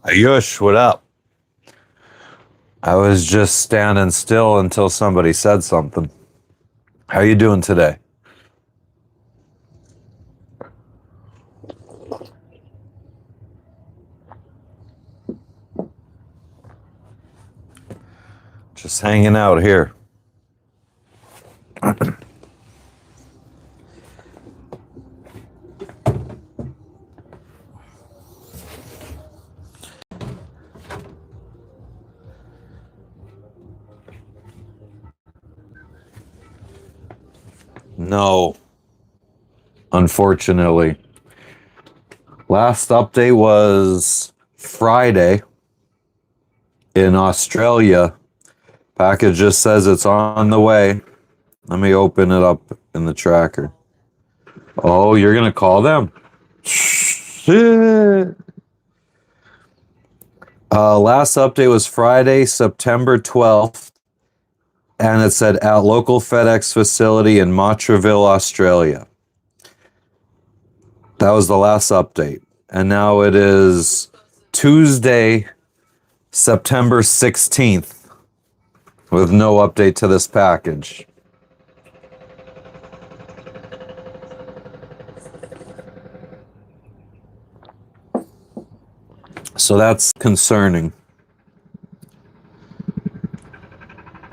Ayush, what up? I was just standing still until somebody said something. How you doing today? Just hanging out here. No, unfortunately. Last update was Friday in Australia. Package just says it's on the way. Let me open it up in the tracker. Oh, you're going to call them? Shit. Last update was Friday, September 12th. And it said at local FedEx facility in Montreal, Australia. That was the last update. And now it is Tuesday, September 16th, with no update to this package. So that's concerning.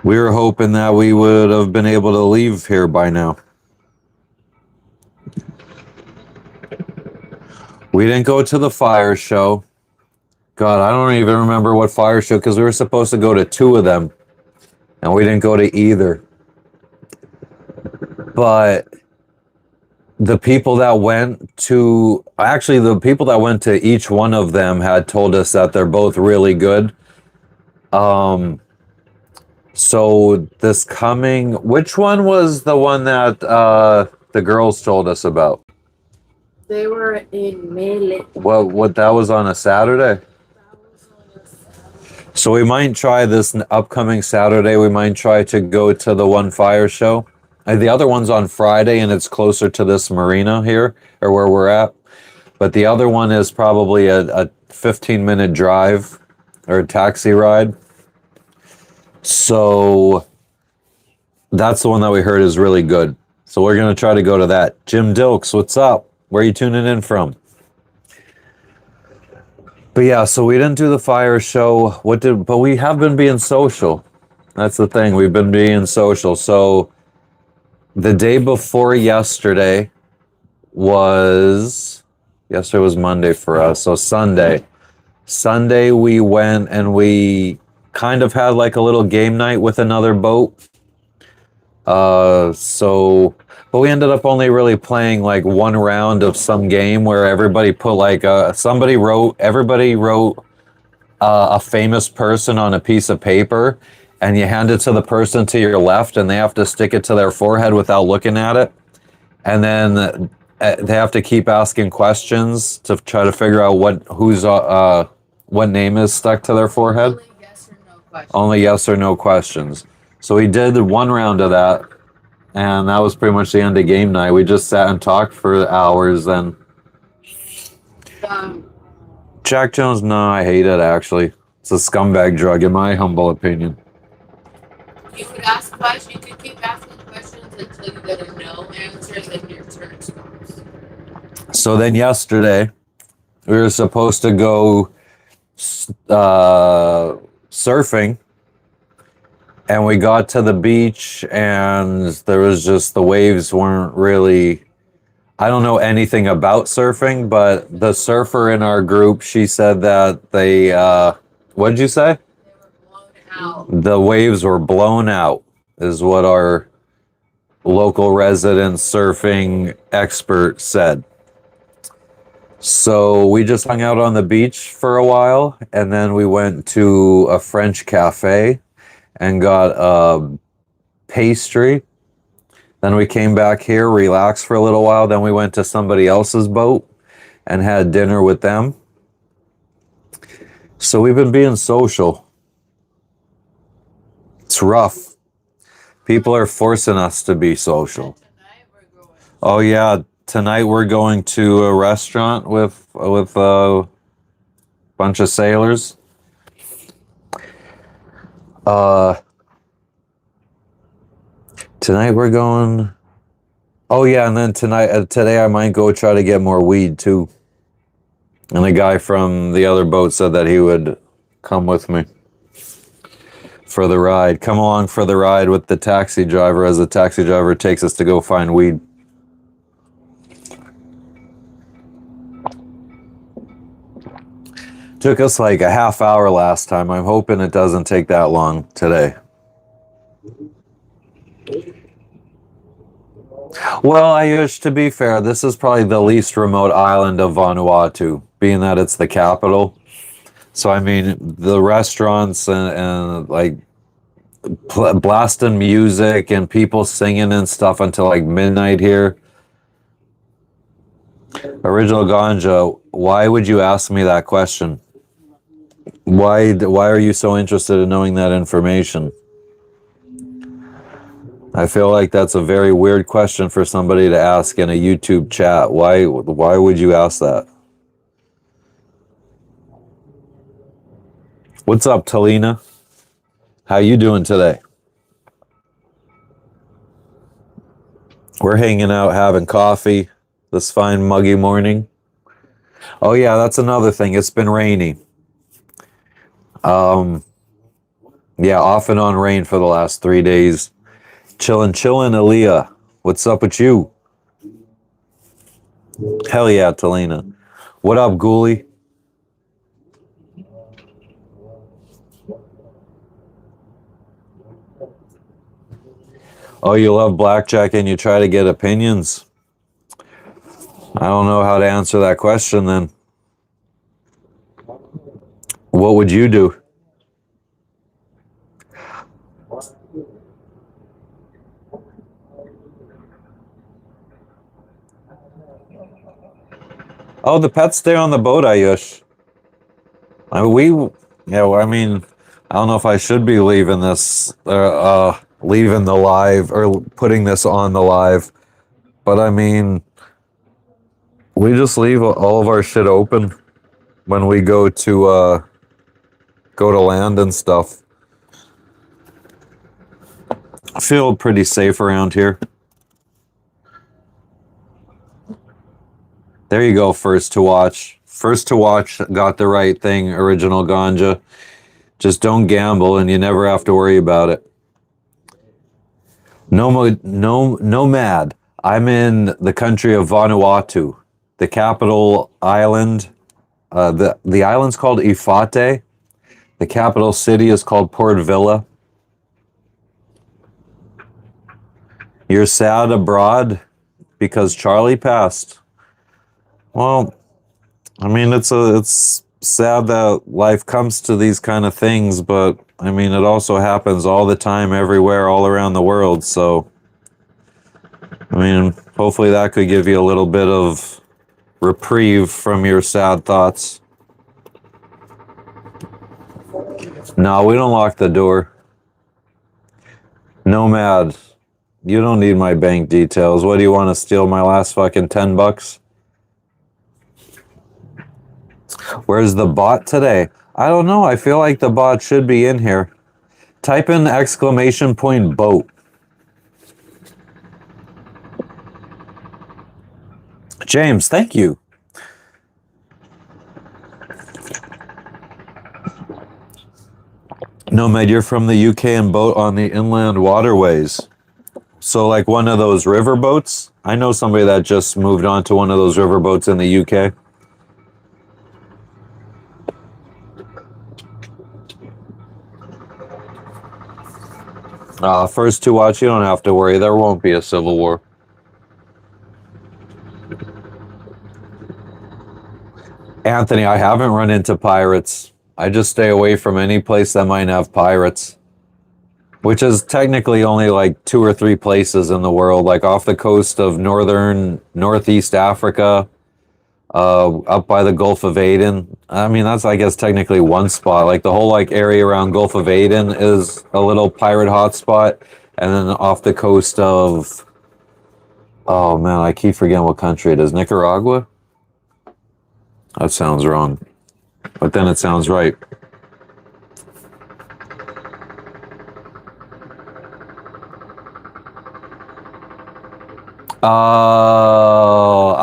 We were hoping that we would have been able to leave here by now. We didn't go to the fire show. God, I don't even remember what fire show, because we were supposed to go to 2 of them, and we didn't go to either. But the people that went to, actually the people that went to each one of them had told us that they're both really good. So this coming, which one was the one that the girls told us about? They were in May. What that was on a Saturday? So we might try this upcoming Saturday. We might try to go to the one fire show. The other one's on Friday, and it's closer to this marina here, or where we're at. But the other one is probably a 15-minute drive or a taxi ride. So that's the one that we heard is really good. So we're going to try to go to that. Jim Dilks, what's up? Where are you tuning in from? But yeah, so we didn't do the fire show. But we have been being social. That's the thing. We've been being social. So the day before yesterday was Monday for us. So Sunday we went and we kind of had like a little game night with another boat. But we ended up only really playing like one round of some game where everybody put like everybody wrote a famous person on a piece of paper, and you hand it to the person to your left, and they have to stick it to their forehead without looking at it, and then they have to keep asking questions to try to figure out what name is stuck to their forehead. Only yes or no questions. So we did one round of that, and that was pretty much the end of game night. We just sat and talked for hours. Then Jack Jones, no, I hate it actually. It's a scumbag drug, in my humble opinion. You could ask questions. You could keep asking questions until you get a no answer, then your turn starts. So then yesterday, we were supposed to go surfing, and we got to the beach, and there was just, the waves weren't really, I don't know anything about surfing, but the surfer in our group, she said that they, what did you say? They were blown out. The waves were blown out, is what our local resident surfing expert said. So we just hung out on the beach for a while, and then we went to a French cafe and got a pastry Then we came back here, relaxed for a little while. Then we went to somebody else's boat and had dinner with them. So we've been being social. It's rough. People are forcing us to be social. Oh yeah, tonight we're going to a restaurant with a bunch of sailors. Tonight we're going. Oh yeah, and then today I might go try to get more weed too. And the guy from the other boat said that he would come with me for the ride. Come along for the ride with the taxi driver as the taxi driver takes us to go find weed. Took us like a half hour last time. I'm hoping it doesn't take that long today. Well, Ayush, to be fair, this is probably the least remote island of Vanuatu, being that it's the capital. So, I mean, the restaurants and like blasting music and people singing and stuff until like midnight here. Original Ganja, why would you ask me that question? Why are you so interested in knowing that information? I feel like that's a very weird question for somebody to ask in a YouTube chat. Why would you ask that? What's up, Talina? How you doing today? We're hanging out, having coffee this fine muggy morning. Oh yeah, that's another thing. It's been rainy. Yeah, off and on rain for the last 3 days. Chillin', Aaliyah. What's up with you? Hell yeah, Talina. What up, Ghoulie? Oh, you love blackjack and you try to get opinions? I don't know how to answer that question then. What would you do? Oh, the pets stay on the boat, Ayush. I mean, I don't know if I should be leaving this, leaving the live or putting this on the live, but I mean, we just leave all of our shit open when we go to land and stuff. I feel pretty safe around here. There you go, first to watch. First to watch got the right thing, Original Ganja. Just don't gamble and you never have to worry about it. Nomad. I'm in the country of Vanuatu, the capital island. The island's called Ifate. The capital city is called Port Vila. You're sad abroad because Charlie passed. Well, I mean, it's sad that life comes to these kind of things, but I mean, it also happens all the time, everywhere, all around the world. So, I mean, hopefully that could give you a little bit of reprieve from your sad thoughts. No, we don't lock the door. Nomad, you don't need my bank details. What do you want to steal my last fucking $10? Where's the bot today? I don't know. I feel like the bot should be in here. Type in !boat. James, thank you. Nomad, you're from the UK and boat on the inland waterways. So like one of those river boats? I know somebody that just moved on to one of those river boats in the UK. First to watch, you don't have to worry. There won't be a civil war. Anthony, I haven't run into pirates. I just stay away from any place that might have pirates. which is technically only like 2 or 3 places in the world, like off the coast of northeast Africa, up by the Gulf of Aden. I mean, that's, I guess, technically one spot. Like the whole like area around Gulf of Aden is a little pirate hotspot, and then off the coast of, oh man, I keep forgetting what country it is. Nicaragua? That sounds wrong, but then it sounds right.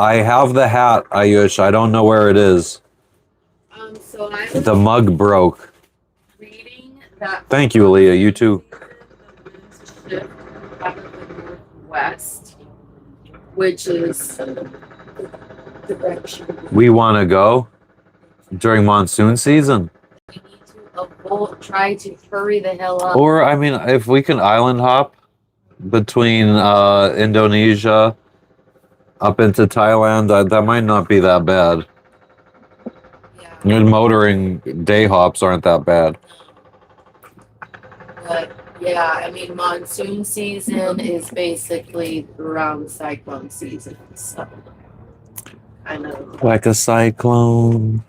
I have the hat, Ayush. I don't know where it is. So I was The mug broke. reading that. Thank you, Aaliyah. You too. The winds shift out of the northwest, which is the direction We want to go during monsoon season. we need to avoid. Try to hurry the hell up. Or, I mean, if we can island hop between Indonesia up into Thailand, that might not be that bad. Yeah, And motoring day hops aren't that bad. but yeah, I mean, monsoon season is basically around cyclone season, so I know. Like a cyclone.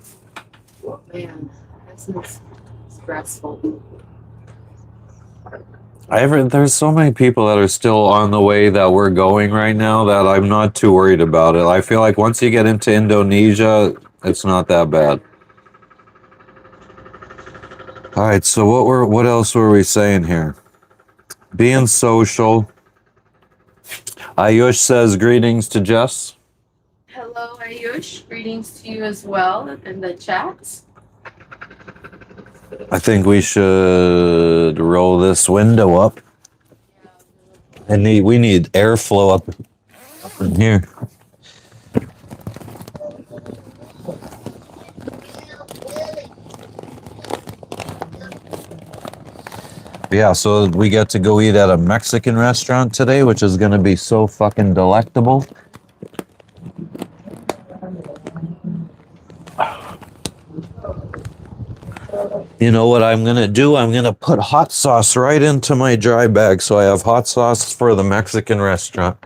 Man, this is stressful. There's so many people that are still on the way that we're going right now that I'm not too worried about it. I feel like once you get into Indonesia, it's not that bad. All right, so what else were we saying here? Being social. Ayush says greetings to Jess. Hello, Ayush. Greetings to you as well in the chat. I think we should roll this window up. We need airflow up in here. Yeah, so we get to go eat at a Mexican restaurant today, which is going to be so fucking delectable. You know what I'm going to do? I'm going to put hot sauce right into my dry bag so I have hot sauce for the Mexican restaurant,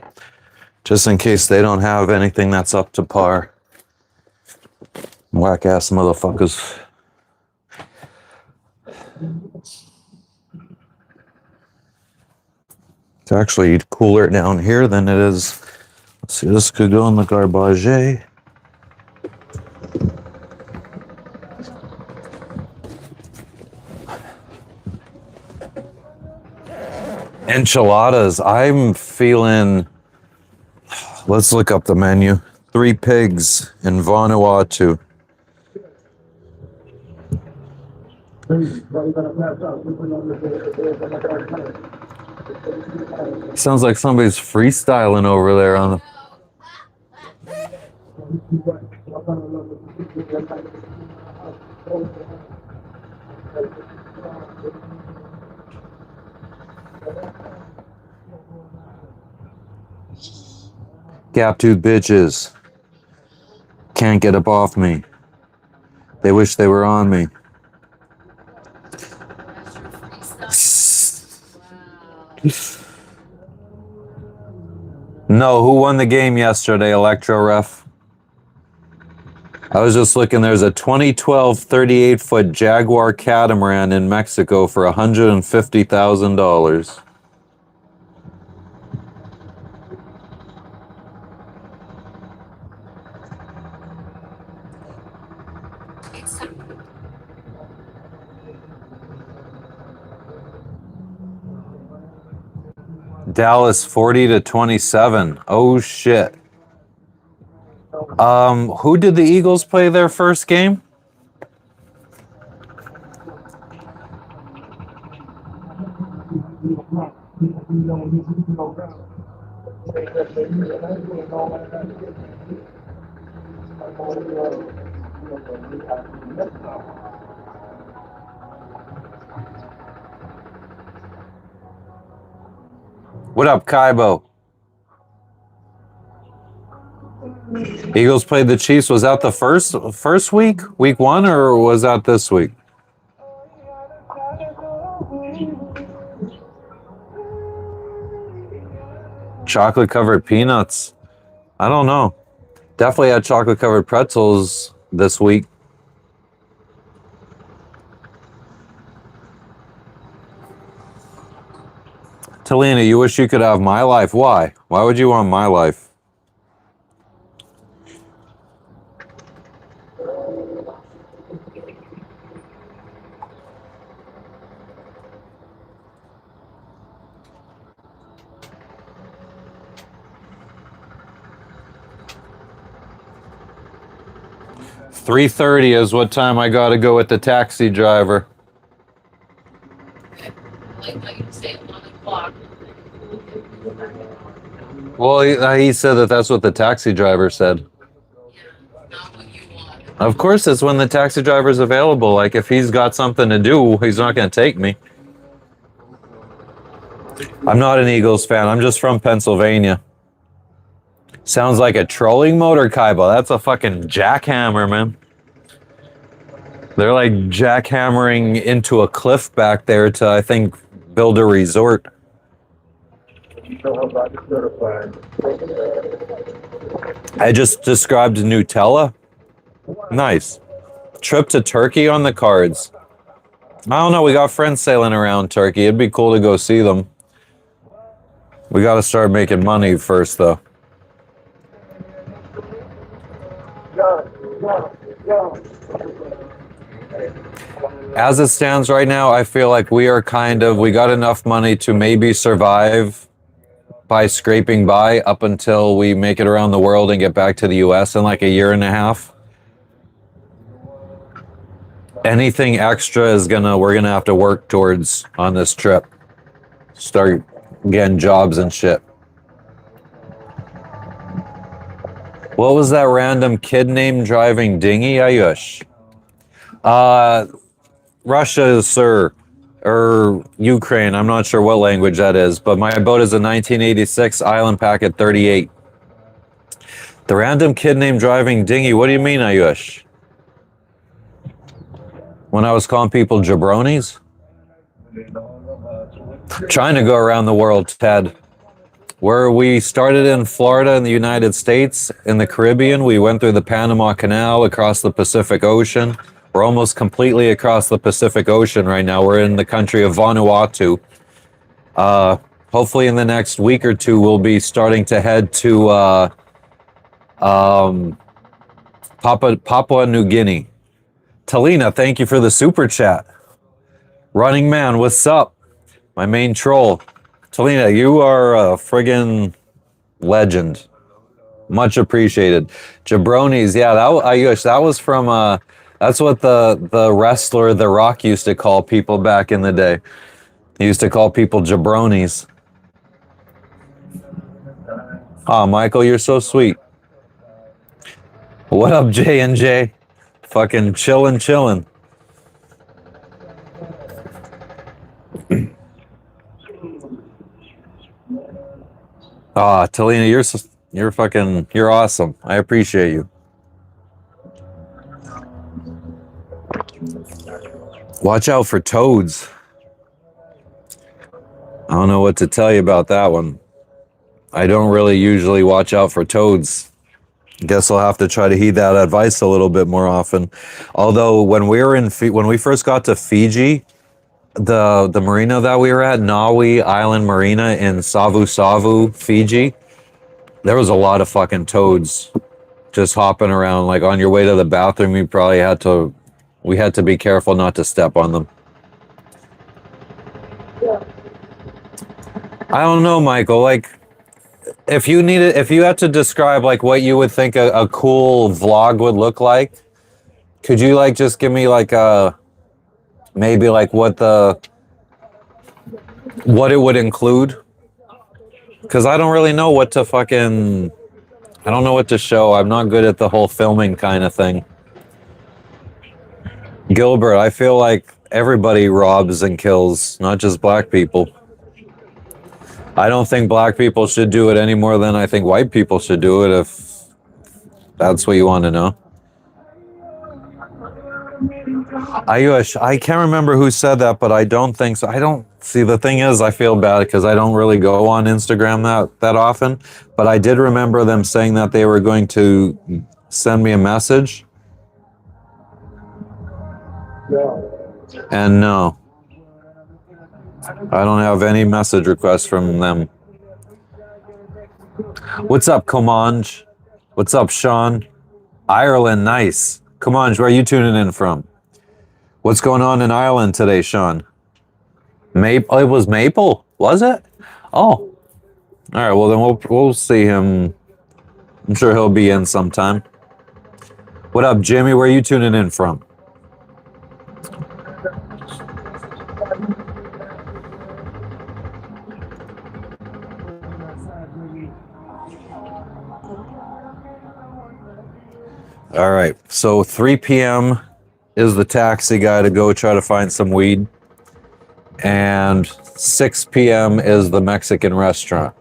just in case they don't have anything that's up to par. Whack-ass motherfuckers. It's actually cooler down here than it is. Let's see, this could go in the garbage. Enchiladas. I'm feeling. Let's look up the menu. 3 pigs in Vanuatu. Sounds like somebody's freestyling over there on the. Gap-tooth bitches. Can't get up off me. They wish they were on me. No, who won the game yesterday, Electro Ref? I was just looking, there's a 2012 38-foot Jaguar catamaran in Mexico for $150,000. Dallas 40-27. Oh shit. Who did the Eagles play their first game? What up, Kaibo? Eagles played the Chiefs. Was that the first week 1, or was that this week? Chocolate covered peanuts. I don't know. Definitely had chocolate covered pretzels this week. Talina, you wish you could have my life. Why? Why would you want my life? $3:30 is what time I gotta go with the taxi driver. Like you say, 1 o'clock. Well, he said that that's what the taxi driver said. Not what you want. Of course, it's when the taxi driver's available. Like, if he's got something to do, he's not going to take me. I'm not an Eagles fan. I'm just from Pennsylvania. Sounds like a trolling motor, Kaiba. That's a fucking jackhammer, man. They're like jackhammering into a cliff back there to, I think, build a resort. I just described Nutella. Nice. Trip to Turkey on the cards. I don't know. We got friends sailing around Turkey. It'd be cool to go see them. We got to start making money first, though. As it stands right now, I feel like we got enough money to maybe survive by scraping by up until we make it around the world and get back to the US in like a year and a half. Anything extra we're gonna have to work towards on this trip. Start getting jobs and shit. What was that random kid name driving dinghy, Ayush? Russia, sir, or Ukraine. I'm not sure what language that is, but my boat is a 1986 Island Packet 38. The random kid name driving dinghy. What do you mean, Ayush? When I was calling people jabronis? Trying to go around the world, Ted. Where we started in Florida in the United States, in the Caribbean, we went through the Panama Canal, across the Pacific Ocean. We're almost completely across the Pacific Ocean right now. We're in the country of Vanuatu. Hopefully in the next week or two, we'll be starting to head to Papua New Guinea. Talina, thank you for the super chat. Running Man, what's up? My main troll. Talina, you are a friggin' legend. Much appreciated. Jabronis, yeah, that was from that's what the wrestler The Rock used to call people back in the day. He used to call people jabronis. Oh, Michael, you're so sweet. What up, J&J? Fucking chillin'. Ah, Talina, you're awesome. I appreciate you. Watch out for toads. I don't know what to tell you about that one. I don't really usually watch out for toads. Guess I'll have to try to heed that advice a little bit more often. Although when we first got to Fiji, the marina that we were at, Naui Island Marina in Savu, Fiji, there was a lot of fucking toads just hopping around. Like on your way to the bathroom, we had to be careful not to step on them. I don't know, Michael. Like, if you had to describe like what you would think a cool vlog would look like, could you like just give me like maybe like what it would include? Because I don't really know what to I don't know what to show. I'm not good at the whole filming kind of thing. Gilbert, I feel like everybody robs and kills, not just black people. I don't think black people should do it any more than I think white people should do it, if that's what you want to know. I can't remember who said that, but I don't think so. I don't see, the thing is, I feel bad because I don't really go on Instagram that often, but I did remember them saying that they were going to send me a message. And no, I don't have any message requests from them. What's up, Comanche? What's up, Sean? Ireland, nice. Comanche, where are you tuning in from? What's going on in Ireland today, Sean? Maple? It was Maple, was it? Oh, all right. Well, then we'll see him. I'm sure he'll be in sometime. What up, Jimmy? Where are you tuning in from? All right. So 3 p.m. is the taxi guy to go try to find some weed. And 6 p.m. is the Mexican restaurant.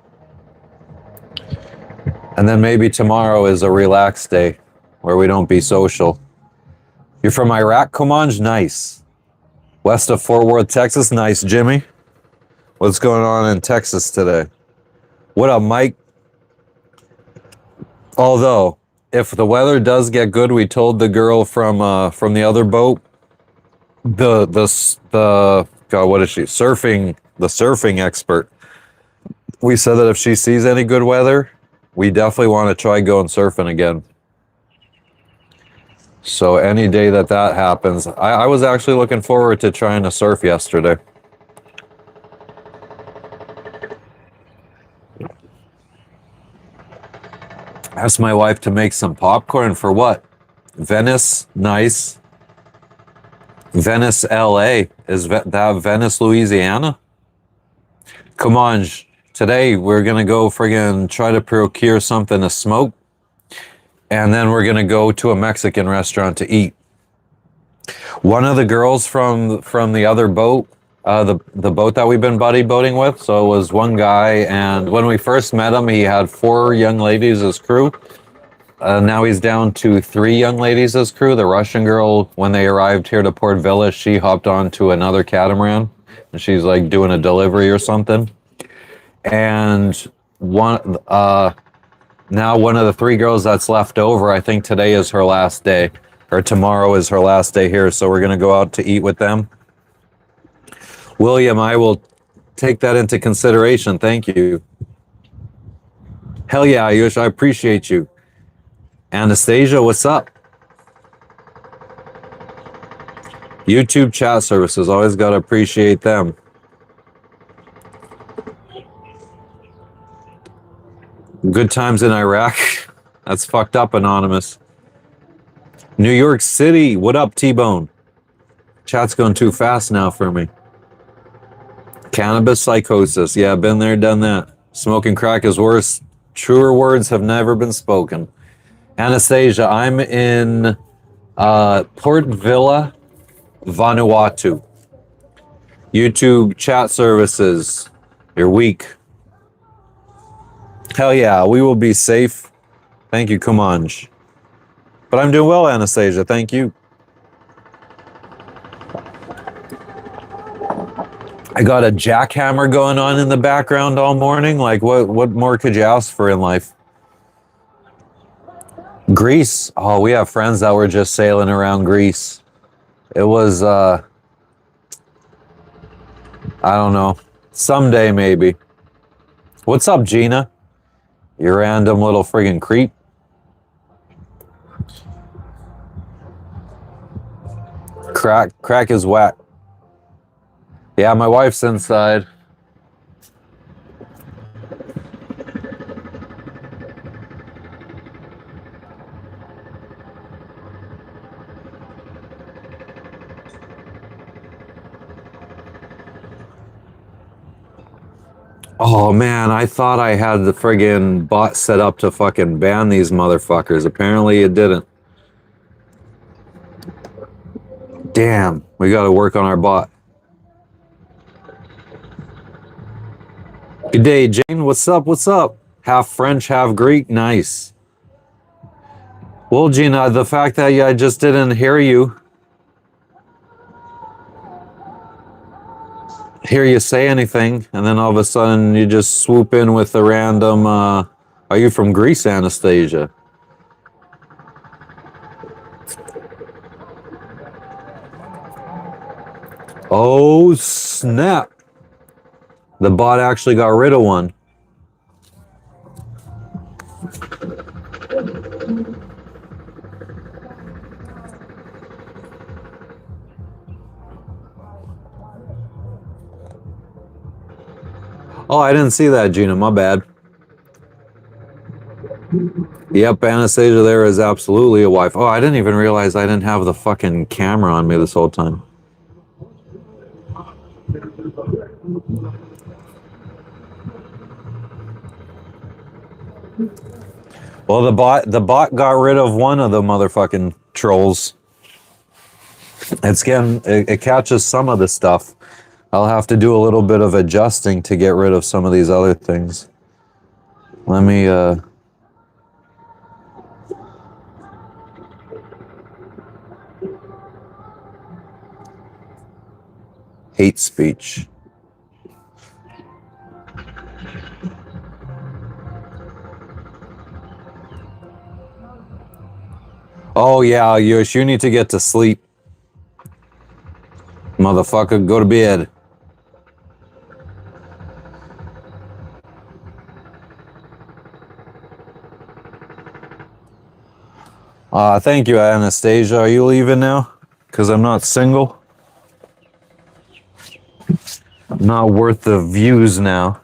And then maybe tomorrow is a relaxed day where we don't be social. You're from Iraq, Comanche? Nice. West of Fort Worth, Texas? Nice, Jimmy. What's going on in Texas today? What up, Mike? Although, if the weather does get good, we told the girl from the other boat, the God, what is she? The surfing expert. We said that if she sees any good weather, we definitely want to try going surfing again. So any day that happens, I was actually looking forward to trying to surf yesterday. Asked my wife to make some popcorn for what? Venice, nice. Venice, LA. Is that Venice, Louisiana? Come on, today we're gonna go friggin' try to procure something to smoke, and then we're gonna go to a Mexican restaurant to eat. One of the girls from the other boat, the boat that we've been buddy boating with. So it was one guy, and when we first met him, he had 4 young ladies as crew. Now he's down to 3 young ladies as crew. The Russian girl, when they arrived here to Port Vila, she hopped onto another catamaran, and she's like doing a delivery or something. And now one of the 3 girls that's left over, I think today is her last day, or tomorrow is her last day here. So we're gonna go out to eat with them. William, I will take that into consideration. Thank you. Hell yeah, Ayush, I appreciate you. Anastasia, what's up? YouTube chat services, always got to appreciate them. Good times in Iraq. That's fucked up, Anonymous. New York City, what up, T-Bone? Chat's going too fast now for me. Cannabis psychosis. Yeah, been there, done that. Smoking crack is worse. Truer words have never been spoken. Anastasia, I'm in Port Vila, Vanuatu. YouTube chat services. You're weak. Hell yeah, we will be safe. Thank you, Comanche. But I'm doing well, Anastasia. Thank you. I got a jackhammer going on in the background all morning. Like, what more could you ask for in life? Greece. Oh, we have friends that were just sailing around Greece. It was, I don't know. Someday, maybe. What's up, Gina? You random little friggin' creep. Crack is whack. Yeah, my wife's inside. Oh man, I thought I had the friggin' bot set up to fucking ban these motherfuckers. Apparently it didn't. Damn, we gotta work on our bot. Good day, Jane. What's up? What's up? Half French, half Greek. Nice. Well, Gina, the fact that I just didn't hear you hear you say anything, and then all of a sudden you just swoop in with a random, are you from Greece, Anastasia? Oh, snap. The bot actually got rid of one. Oh, I didn't see that, Gina. My bad. Yep, Anastasia there is absolutely a wife. Oh, I didn't even realize I didn't have the fucking camera on me this whole time. Well, the bot got rid of one of the motherfucking trolls. It catches some of the stuff. I'll have to do a little bit of adjusting to get rid of some of these other things. Let me hate speech. Oh yeah, you need to get to sleep. Motherfucker, go to bed. Thank you, Anastasia. Are you leaving now? Because I'm not single. Not worth the views now.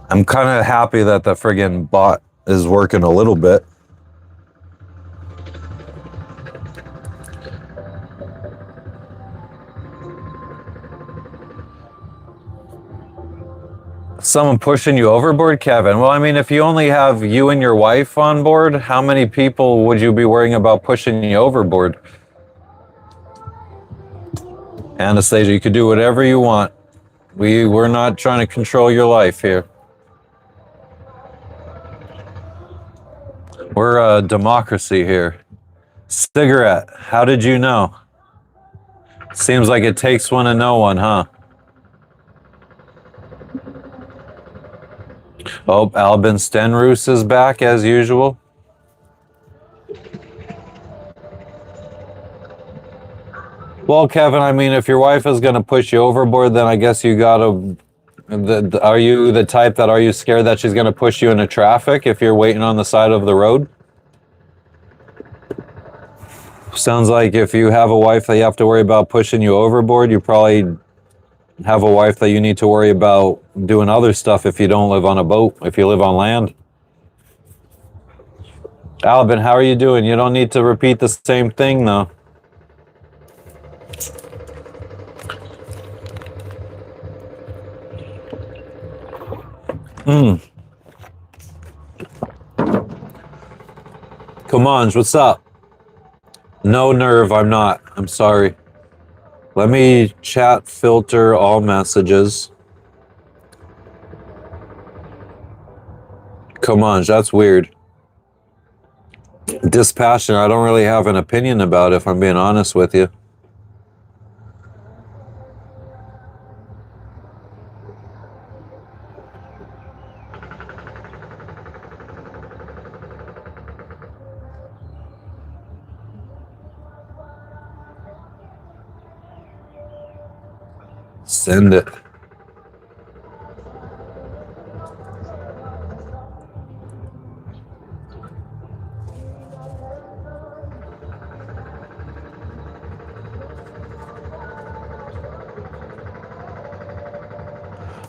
I'm kind of happy that the friggin' bot is working a little bit. Someone pushing you overboard, Kevin? Well, I mean, if you only have you and your wife on board, how many people would you be worrying about pushing you overboard? Anastasia, you could do whatever you want. We're not trying to control your life here. We're a democracy here. Cigarette, how did you know? Seems like it takes one to know one, huh? Oh, Albin Stenroos is back as usual. Well, Kevin, I mean, if your wife is going to push you overboard, then I guess you got to... Are you the type that, are you scared that she's going to push you into traffic if you're waiting on the side of the road? Sounds like if you have a wife that you have to worry about pushing you overboard, you probably have a wife that you need to worry about doing other stuff if you don't live on a boat, if you live on land. Albin, how are you doing? You don't need to repeat the same thing, though. Come on, what's up? No, Nerve, I'm not. I'm sorry. Let me chat filter all messages. Come on, that's weird. Dispassionate, I don't really have an opinion about it, if I'm being honest with you. Send it.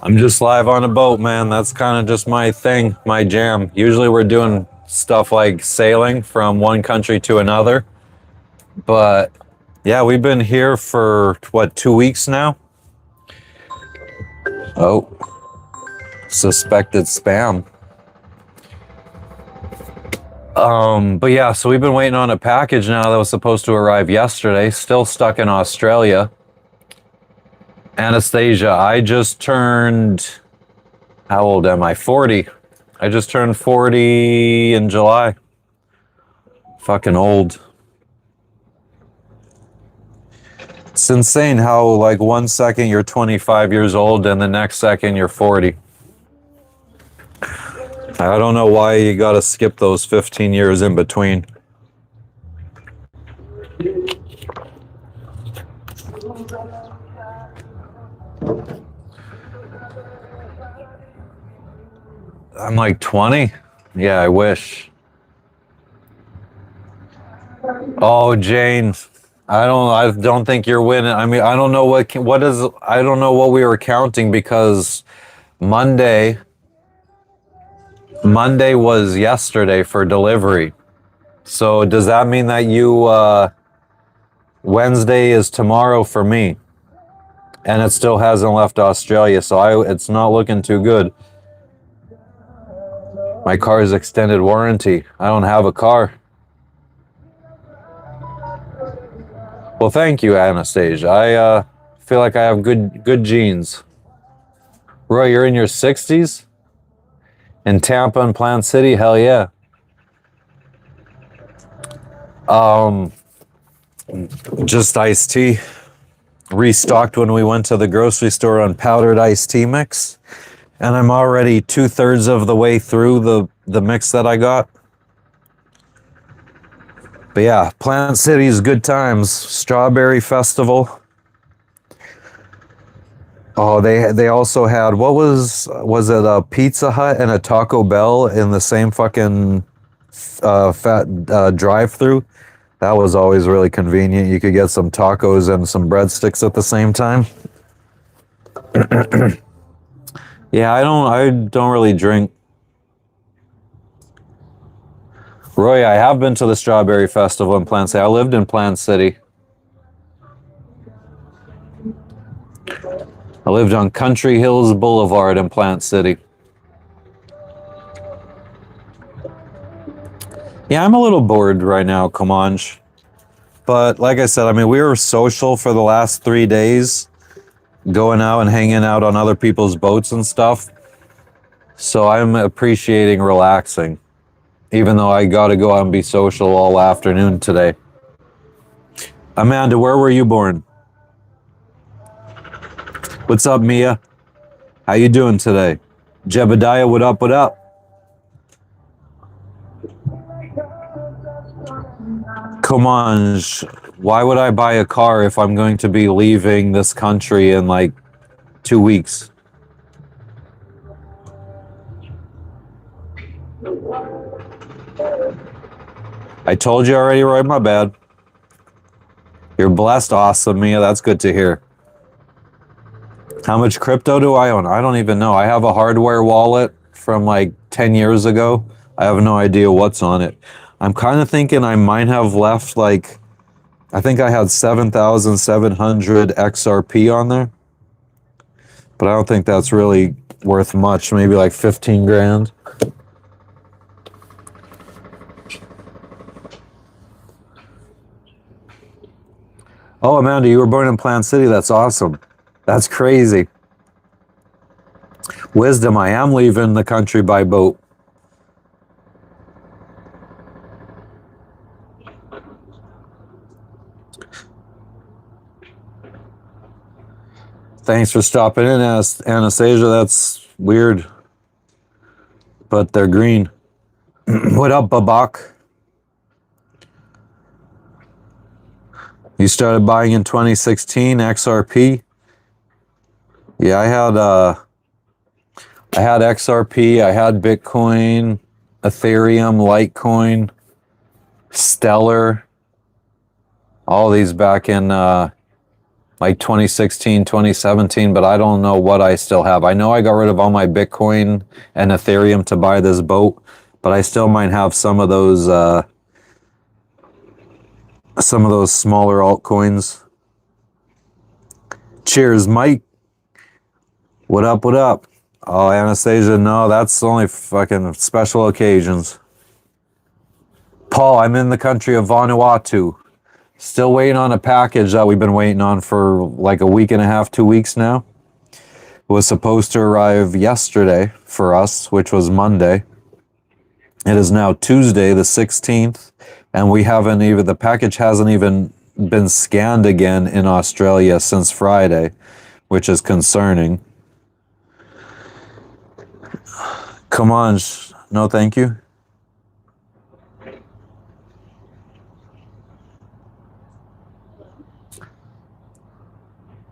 I'm just live on a boat, man. That's kind of just my thing, my jam. Usually we're doing stuff like sailing from one country to another. But yeah, we've been here for, what, 2 weeks now? Oh, suspected spam. But yeah, so we've been waiting on a package now that was supposed to arrive yesterday, still stuck in Australia. Anastasia, I just turned, how old am I? 40. I just turned 40 in July. Fucking old. It's insane how, like, 1 second you're 25 years old and the next second you're 40. I don't know why you gotta skip those 15 years in between. I'm like 20? Yeah, I wish. Oh, Jane, I don't think you're winning. I mean, I don't know I don't know what we were counting because Monday Monday was yesterday for delivery. So does that mean that Wednesday is tomorrow for me? And it still hasn't left Australia, so it's not looking too good. My car's extended warranty. I don't have a car. Well, thank you, Anastasia. I feel like I have good genes. Roy, you're in your 60s? In Tampa and Plant City? Hell yeah. Just iced tea. Restocked when we went to the grocery store on powdered iced tea mix. And I'm already 2/3 of the way through the mix that I got. But yeah, Plant City's good times. Strawberry Festival. Oh, they also had, what was it, a Pizza Hut and a Taco Bell in the same fucking drive-through? That was always really convenient. You could get some tacos and some breadsticks at the same time. Yeah, I don't really drink. Roy, I have been to the Strawberry Festival in Plant City. I lived in Plant City. I lived on Country Hills Boulevard in Plant City. Yeah, I'm a little bored right now, Comanche. But like I said, I mean, we were social for the last 3 days, going out and hanging out on other people's boats and stuff. So I'm appreciating relaxing, even though I got to go out and be social all afternoon today. Amanda, where were you born? What's up, Mia? How you doing today? Jebediah, what up, what up? Comanche, why would I buy a car if I'm going to be leaving this country in like 2 weeks? I told you already, Roy, my bad. You're blessed, awesome, Mia. That's good to hear. How much crypto do I own? I don't even know. I have a hardware wallet from like 10 years ago. I have no idea what's on it. I'm kind of thinking I might have left like, I think I had 7,700 XRP on there. But I don't think that's really worth much. Maybe like 15 grand. Oh, Amanda, you were born in Plant City. That's awesome. That's crazy. Wisdom, I am leaving the country by boat. Thanks for stopping in, Anastasia. That's weird. But they're green. What up, Babak? You started buying in 2016, XRP? Yeah, I had XRP, I had Bitcoin, Ethereum, Litecoin, Stellar, all these back in like 2016, 2017, but I don't know what I still have. I know I got rid of all my Bitcoin and Ethereum to buy this boat, but I still might have some of those smaller altcoins. Cheers, Mike. What up, what up? Oh, Anastasia, no, that's only fucking special occasions. Paul, I'm in the country of Vanuatu. Still waiting on a package that we've been waiting on for like a week and a half, 2 weeks now. was supposed to arrive yesterday for us, which was Monday. It is now Tuesday, the 16th, and the package hasn't even been scanned again in Australia since Friday, which is concerning. Come on. No, thank you.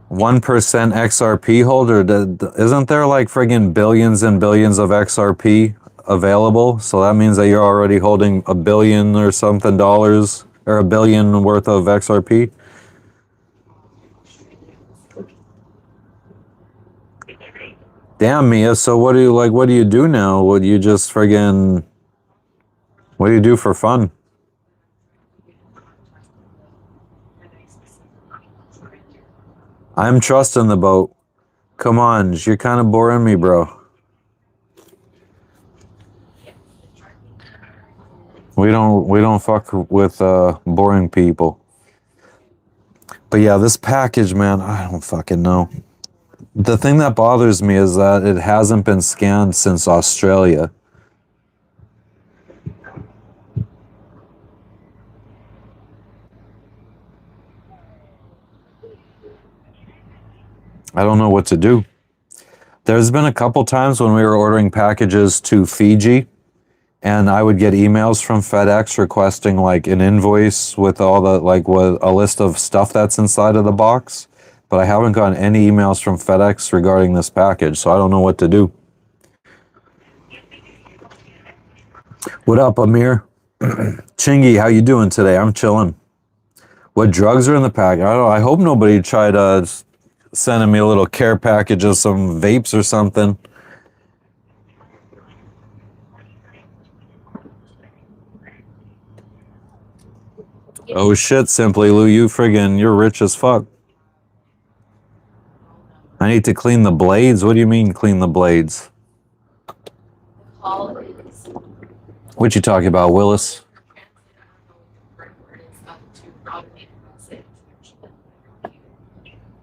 One percent XRP holder. Isn't there like friggin' billions and billions of XRP available? So that means that you're already holding $1 billion or something dollars, or $1 billion worth of XRP. Damn, Mia. So what do you do now? What do you do for fun? I'm trusting the boat. Come on, you're kind of boring me, bro. We don't fuck with boring people. But yeah, this package, man, I don't fucking know. The thing that bothers me is that it hasn't been scanned since Australia. I don't know what to do. There's been a couple times when we were ordering packages to Fiji, and I would get emails from FedEx requesting like an invoice with all the with a list of stuff that's inside of the box, but I haven't gotten any emails from FedEx regarding this package, so I don't know what to do. What up, Amir? Chingy, how you doing today? I'm chilling. What drugs are in the pack? I hope nobody tried sending me a little care package of some vapes or something. Oh shit, Simply Lou, you're rich as fuck. I need to clean the blades? What do you mean clean the blades? What you talking about, Willis?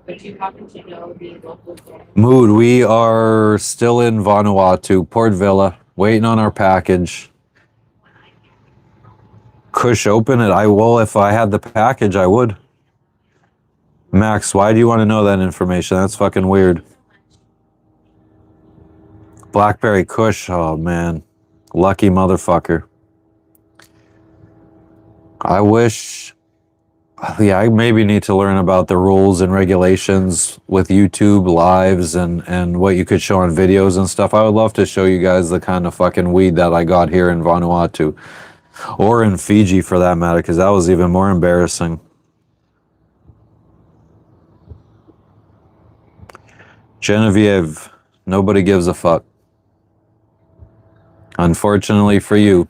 But you happen to know the local Mood, we are still in Vanuatu, Port Vila, waiting on our package. Kush, open it. If I had the package, I would. Max, why do you want to know that information? That's fucking weird. Blackberry Kush, oh man. Lucky motherfucker. I wish... Yeah, I maybe need to learn about the rules and regulations with YouTube lives and what you could show on videos and stuff. I would love to show you guys the kind of fucking weed that I got here in Vanuatu. Or in Fiji, for that matter, because that was even more embarrassing. Genevieve, nobody gives a fuck. Unfortunately for you.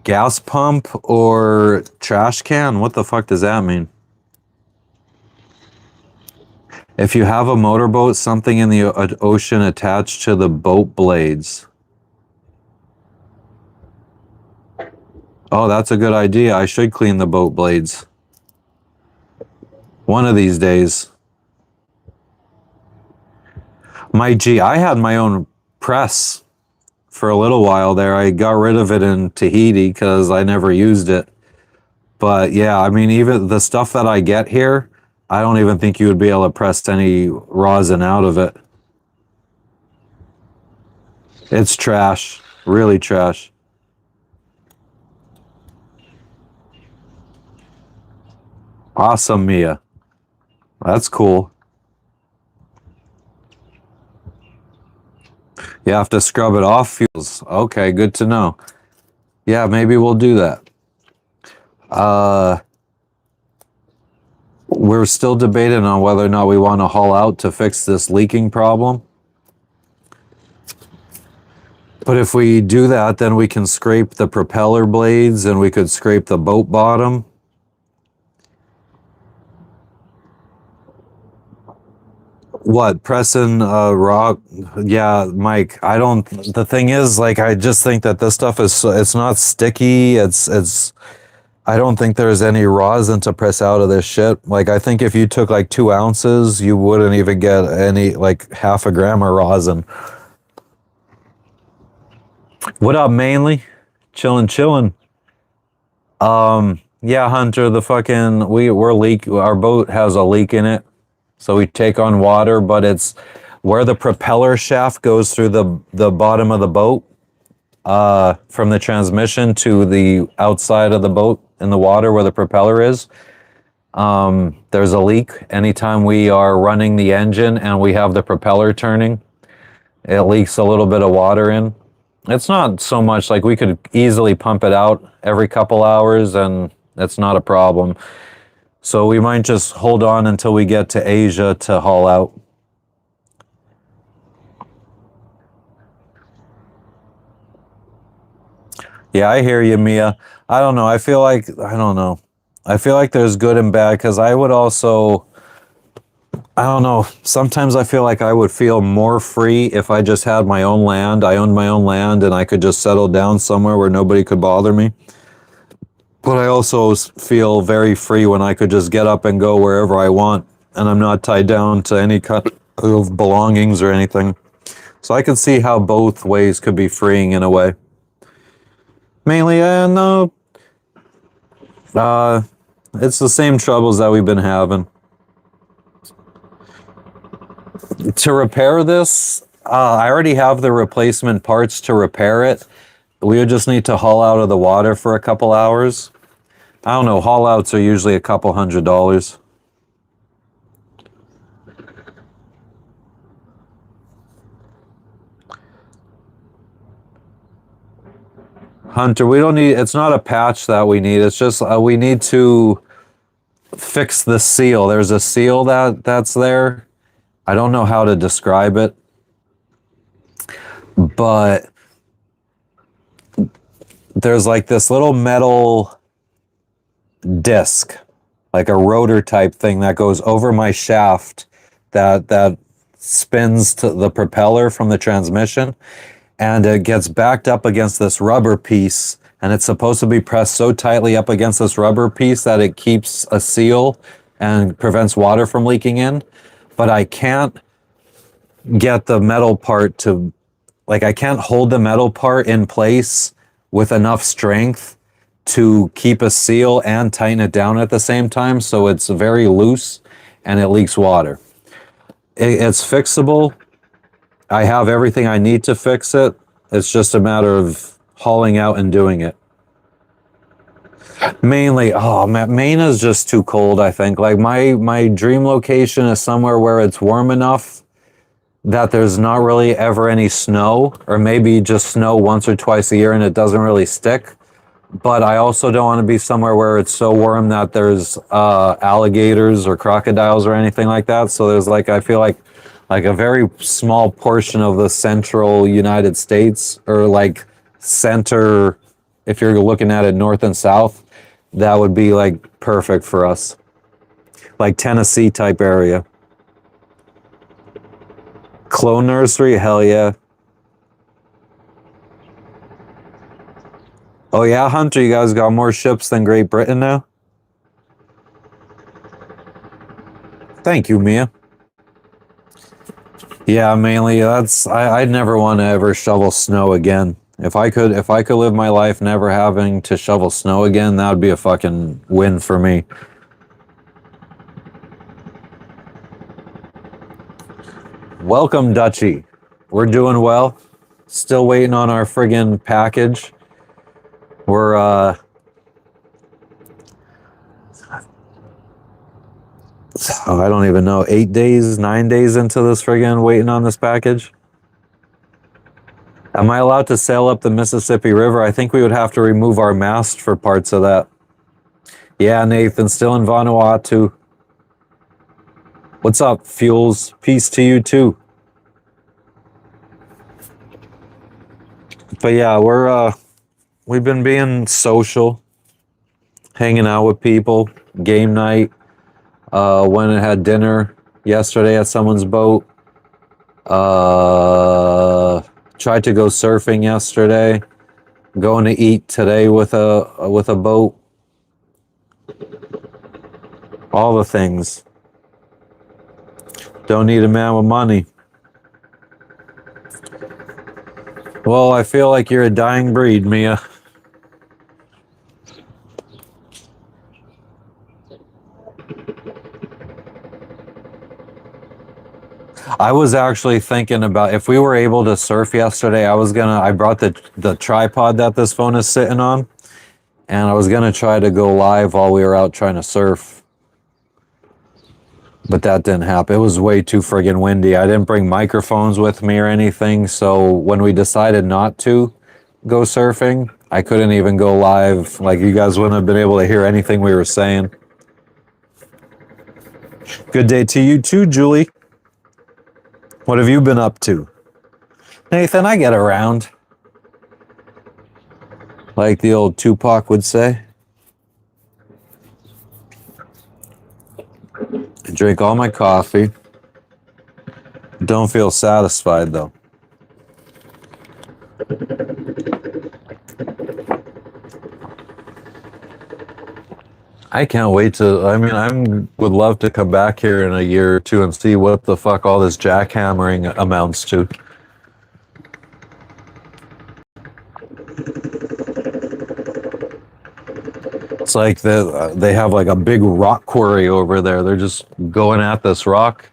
Gas pump or trash can? What the fuck does that mean? If you have a motorboat, something in the ocean attached to the boat blades. Oh, that's a good idea. I should clean the boat blades. One of these days. I had my own press for a little while there. I got rid of it in Tahiti because I never used it. But yeah, I mean, even the stuff that I get here, I don't even think you would be able to press any rosin out of it. It's trash. Really trash. Awesome, Mia. That's cool. You have to scrub it off fuels. Okay, good to know. Yeah, maybe we'll do that. We're still debating on whether or not we want to haul out to fix this leaking problem. But if we do that, then we can scrape the propeller blades and we could scrape the boat bottom. What, pressing rock? Yeah, Mike. I don't. The thing is, like, I just think that this stuff it's not sticky. It's. I don't think there's any rosin to press out of this shit. Like, I think if you took like 2 ounces, you wouldn't even get any like half a gram of rosin. What up, mainly? Chilling, chilling. Yeah, Hunter. The fucking we're leak. Our boat has a leak in it. So we take on water, but it's where the propeller shaft goes through the bottom of the boat, from the transmission to the outside of the boat in the water where the propeller is. There's a leak anytime we are running the engine and we have the propeller turning. It leaks a little bit of water in. It's not so much, like we could easily pump it out every couple hours and it's not a problem. So we might just hold on until we get to Asia to haul out. Yeah, I hear you, Mia. I don't know. I don't know. I feel like there's good and bad because I would also, I don't know. Sometimes I feel like I would feel more free if I just had my own land. I owned my own land and I could just settle down somewhere where nobody could bother me. But I also feel very free when I could just get up and go wherever I want, and I'm not tied down to any kind of belongings or anything. So I can see how both ways could be freeing in a way. Mainly, no, it's the same troubles that we've been having. To repair this, I already have the replacement parts to repair it. We would just need to haul out of the water for a couple hours. I don't know, haul outs are usually a couple $100. Hunter, we don't need, it's not a patch that we need. It's just we need to fix the seal. There's a seal that's there. I don't know how to describe it, but there's like this little metal disc, like a rotor type thing that goes over my shaft that spins to the propeller from the transmission, and it gets backed up against this rubber piece, and it's supposed to be pressed so tightly up against this rubber piece that it keeps a seal and prevents water from leaking in. But I can't get the metal part to, like, I can't hold the metal part in place with enough strength to keep a seal and tighten it down at the same time, so it's very loose and it leaks water. It's fixable. I have everything I need to fix it. It's just a matter of hauling out and doing it. Mainly, oh man, Maine is just too cold, I think. Like my dream location is somewhere where it's warm enough that there's not really ever any snow, or maybe just snow once or twice a year and it doesn't really stick. But I also don't want to be somewhere where it's so warm that there's alligators or crocodiles or anything like that. So there's like, I feel like a very small portion of the central United States, or like center, if you're looking at it north and south, that would be like perfect for us. Like Tennessee type area. Clone nursery, hell yeah. Oh yeah, Hunter, you guys got more ships than Great Britain now? Thank you, Mia. Yeah, mainly I'd never want to ever shovel snow again. If I could live my life never having to shovel snow again, that would be a fucking win for me. Welcome, Dutchy. We're doing well. Still waiting on our friggin' package. We're I don't even know, 8 days, 9 days into this friggin' waiting on this package. Am I allowed to sail up the Mississippi River? I think we would have to remove our mast for parts of that. Yeah, Nathan, still in Vanuatu. What's up, Fuels? Peace to you too. But yeah, we've been being social, hanging out with people, game night, went and had dinner yesterday at someone's boat. Tried to go surfing yesterday. Going to eat today with a boat. All the things. Don't need a man with money. Well, I feel like you're a dying breed, Mia. I was actually thinking about if we were able to surf yesterday, I brought the tripod that this phone is sitting on, and I was gonna try to go live while we were out trying to surf. But that didn't happen. It was way too friggin' windy. I didn't bring microphones with me or anything, so when we decided not to go surfing, I couldn't even go live. Like, you guys wouldn't have been able to hear anything we were saying. Good day to you too, Julie. What have you been up to? Nathan, I get around. Like the old Tupac would say. I drink all my coffee. Don't feel satisfied though. I can't wait to, I would love to come back here in a year or two and see what the fuck all this jackhammering amounts to. It's like they have like a big rock quarry over there. They're just going at this rock.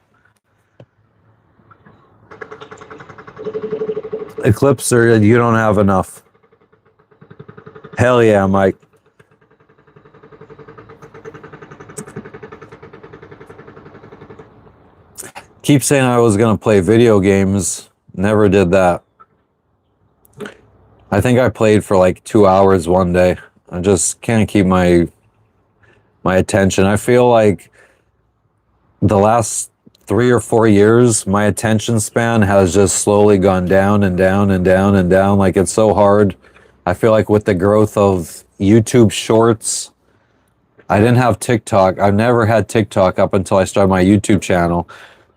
Eclipser, you don't have enough. Hell yeah, Mike. Keep saying I was going to play video games. Never did that. I think I played for like 2 hours one day. I just can't keep my attention. I feel like the last 3 or 4 years, my attention span has just slowly gone down and down and down and down. Like, it's so hard. I feel like with the growth of YouTube Shorts, I didn't have TikTok. I've never had TikTok up until I started my YouTube channel.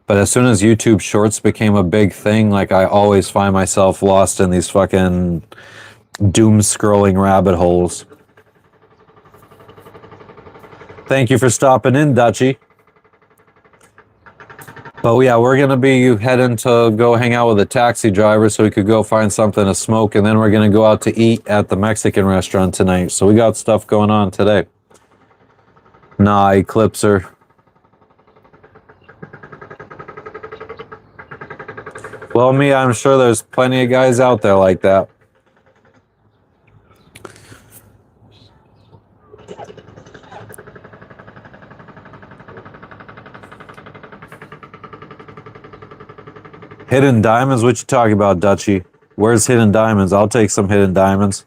But as soon as YouTube Shorts became a big thing, like, I always find myself lost in these fucking doom scrolling rabbit holes. Thank you for stopping in, Dutchie. But yeah, we're going to be heading to go hang out with a taxi driver so we could go find something to smoke. And then we're going to go out to eat at the Mexican restaurant tonight. So we got stuff going on today. Nah, Eclipser. Well, me, I'm sure there's plenty of guys out there like that. Hidden diamonds? What you talking about, Dutchie? Where's hidden diamonds? I'll take some hidden diamonds.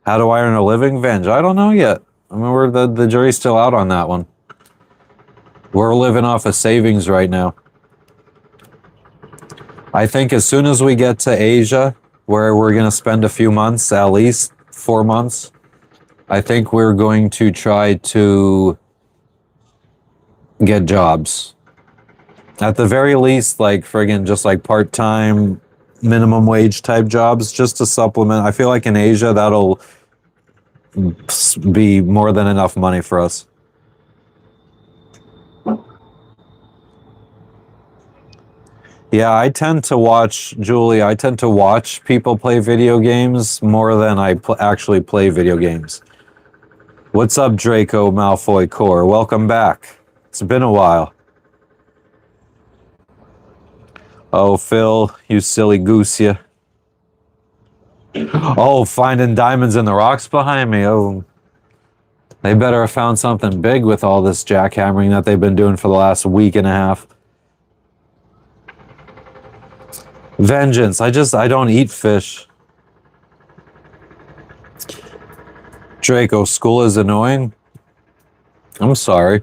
How do I earn a living? Venge? I don't know yet. I mean, the jury's still out on that one. We're living off of savings right now. I think as soon as we get to Asia, where we're going to spend a few months, at least 4 months, I think we're going to try to get jobs. At the very least, like, friggin' just like part-time, minimum wage type jobs, just to supplement. I feel like in Asia, that'll be more than enough money for us. Yeah, I tend to watch, Julie, I tend to watch people play video games more than I actually play video games. What's up, Draco Malfoy Core? Welcome back. It's been a while. Oh, Phil, you silly goose, you. Oh, finding diamonds in the rocks behind me. Oh, they better have found something big with all this jackhammering that they've been doing for the last week and a half. Vengeance. I don't eat fish. Draco, school is annoying. I'm sorry.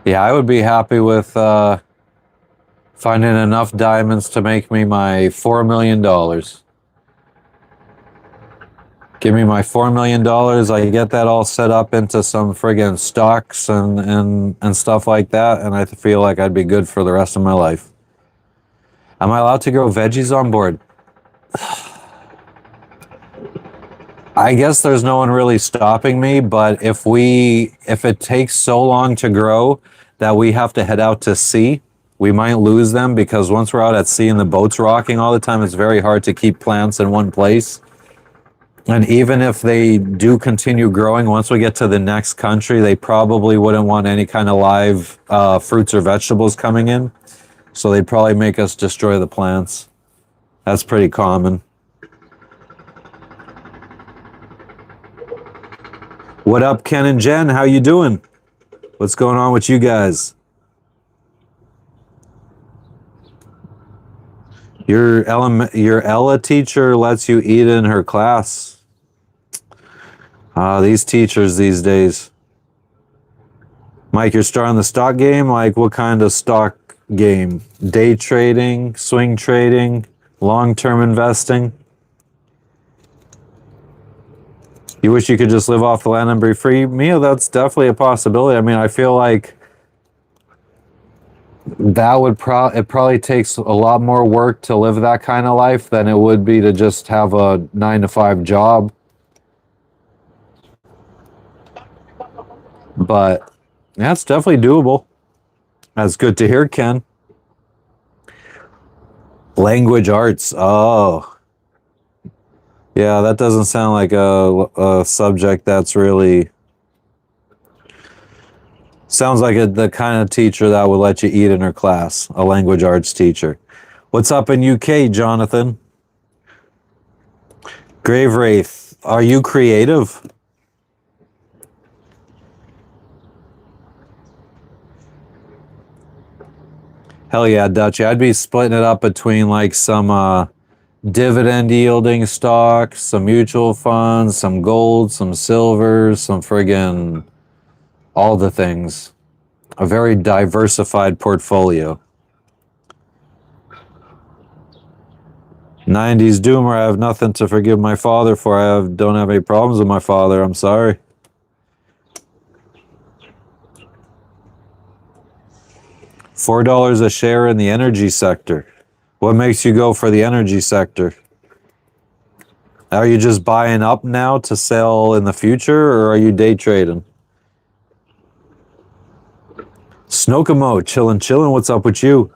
Yeah, I would be happy with finding enough diamonds to make me my $4 million. Give me my $4 million. I get that all set up into some friggin' stocks and stuff like that, and I feel like I'd be good for the rest of my life. Am I allowed to grow veggies on board? I guess there's no one really stopping me, but if it takes so long to grow that we have to head out to sea, we might lose them because once we're out at sea and the boat's rocking all the time, it's very hard to keep plants in one place. And even if they do continue growing, once we get to the next country, they probably wouldn't want any kind of live fruits or vegetables coming in. So they'd probably make us destroy the plants. That's pretty common. What up, Ken and Jen? How you doing? What's going on with you guys? Your Ella teacher lets you eat in her class. These teachers these days. Mike, you're starting the stock game? Like, what kind of stock game? Day trading, swing trading, long-term investing? You wish you could just live off the land and be free? Mia, that's definitely a possibility. I mean, I feel like that would it probably takes a lot more work to live that kind of life than it would be to just have a 9-to-5 job. But that's definitely doable. That's good to hear, Ken. Language arts. Oh. Yeah, that doesn't sound like a subject that's really... Sounds like the kind of teacher that would let you eat in her class. A language arts teacher. What's up in UK, Jonathan? Grave Wraith. Are you creative? Hell yeah, Dutchy. I'd be splitting it up between like some dividend yielding stocks, some mutual funds, some gold, some silver, some friggin' all the things. A very diversified portfolio. 90s doomer. I have nothing to forgive my father for. Don't have any problems with my father. I'm sorry. $4 a share in the energy sector. What makes you go for the energy sector? Are you just buying up now to sell in the future, or are you day trading? Snokamo, chillin'. What's up with you?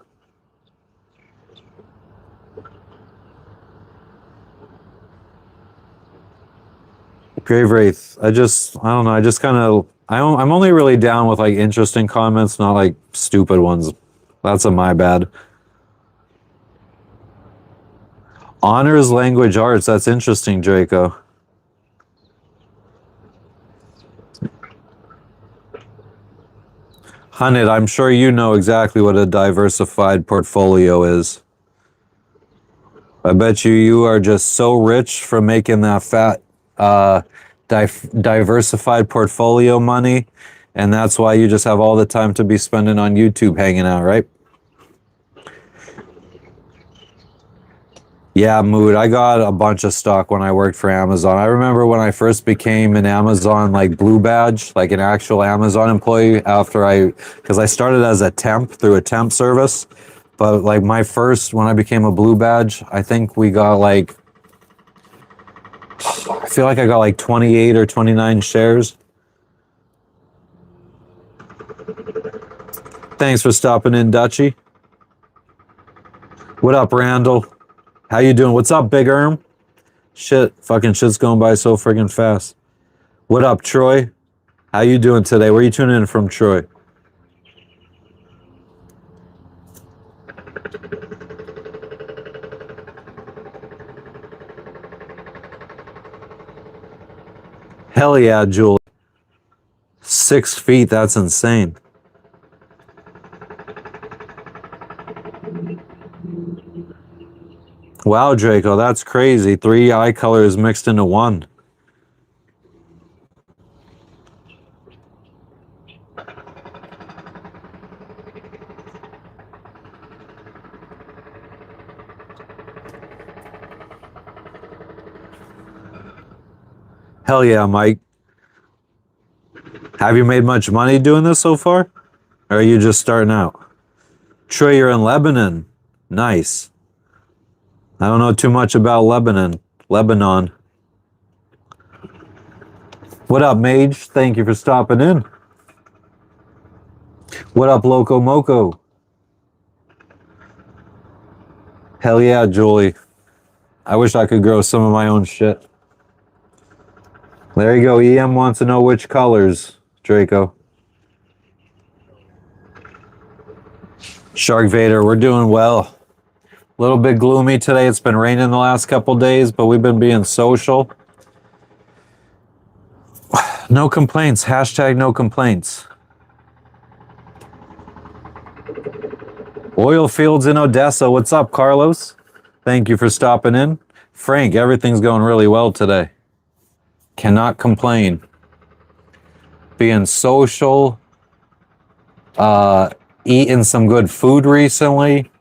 Grave Wraith. I don't know. I just kind of, I'm only really down with like interesting comments, not like stupid ones. That's my bad. Honors language arts. That's interesting, Draco. Hunted, I'm sure you know exactly what a diversified portfolio is. I bet you are just so rich from making that fat diversified portfolio money, and that's why you just have all the time to be spending on YouTube hanging out, right? Yeah, Mood. I got a bunch of stock when I worked for Amazon. I remember when I first became an Amazon like blue badge, like an actual Amazon employee because I started as a temp through a temp service. But like when I became a blue badge, I think we got like, I feel like I got like 28 or 29 shares. Thanks for stopping in, Dutchy. What up, Randall? How you doing? What's up, Big Erm? Fucking shit's going by so friggin' fast. What up, Troy? How you doing today? Where you tuning in from, Troy? Hell yeah, Julie. 6 feet, that's insane. Wow, Draco, that's crazy. 3 eye colors mixed into one. Hell yeah, Mike. Have you made much money doing this so far? Or are you just starting out? Troy, you're in Lebanon. Nice. I don't know too much about Lebanon. What up, Mage? Thank you for stopping in. What up, Loco Moco? Hell yeah, Julie. I wish I could grow some of my own shit. There you go. EM wants to know which colors, Draco. Shark Vader, we're doing well. A little bit gloomy today. It's been raining the last couple days, but we've been being social. No complaints. Hashtag no complaints. Oil fields in Odessa. What's up, Carlos? Thank you for stopping in. Frank, everything's going really well today. Cannot complain. Being social. Eating some good food recently.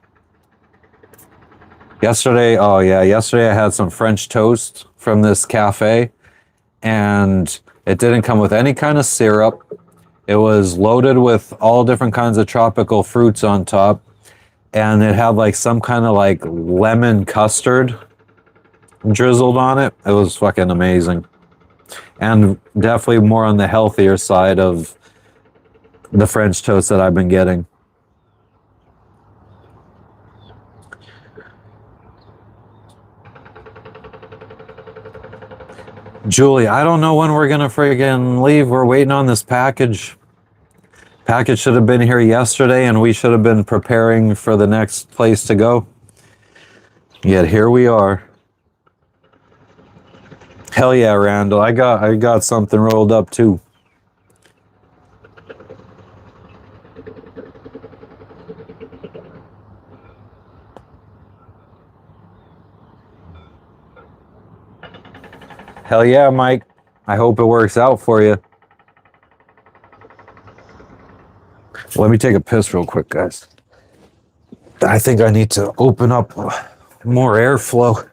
Yesterday I had some French toast from this cafe, and it didn't come with any kind of syrup. It was loaded with all different kinds of tropical fruits on top, and it had like some kind of like lemon custard drizzled on it. It was fucking amazing. And definitely more on the healthier side of the French toast that I've been getting. Julie, I don't know when we're gonna friggin' leave. We're waiting on this package. Package should have been here yesterday, and we should have been preparing for the next place to go. Yet here we are. Hell yeah, Randall. I got something rolled up too. Hell yeah, Mike. I hope it works out for you. Let me take a piss real quick, guys. I think I need to open up more airflow.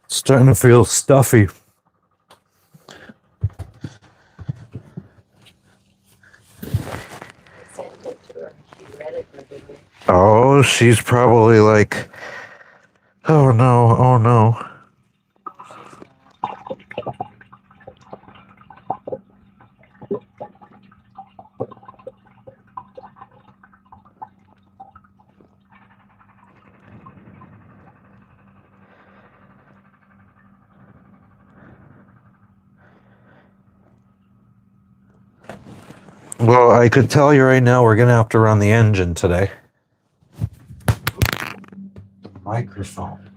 It's starting to feel stuffy. Oh, she's probably like, oh no, oh no. Well, I could tell you right now, we're going to have to run the engine today. The microphone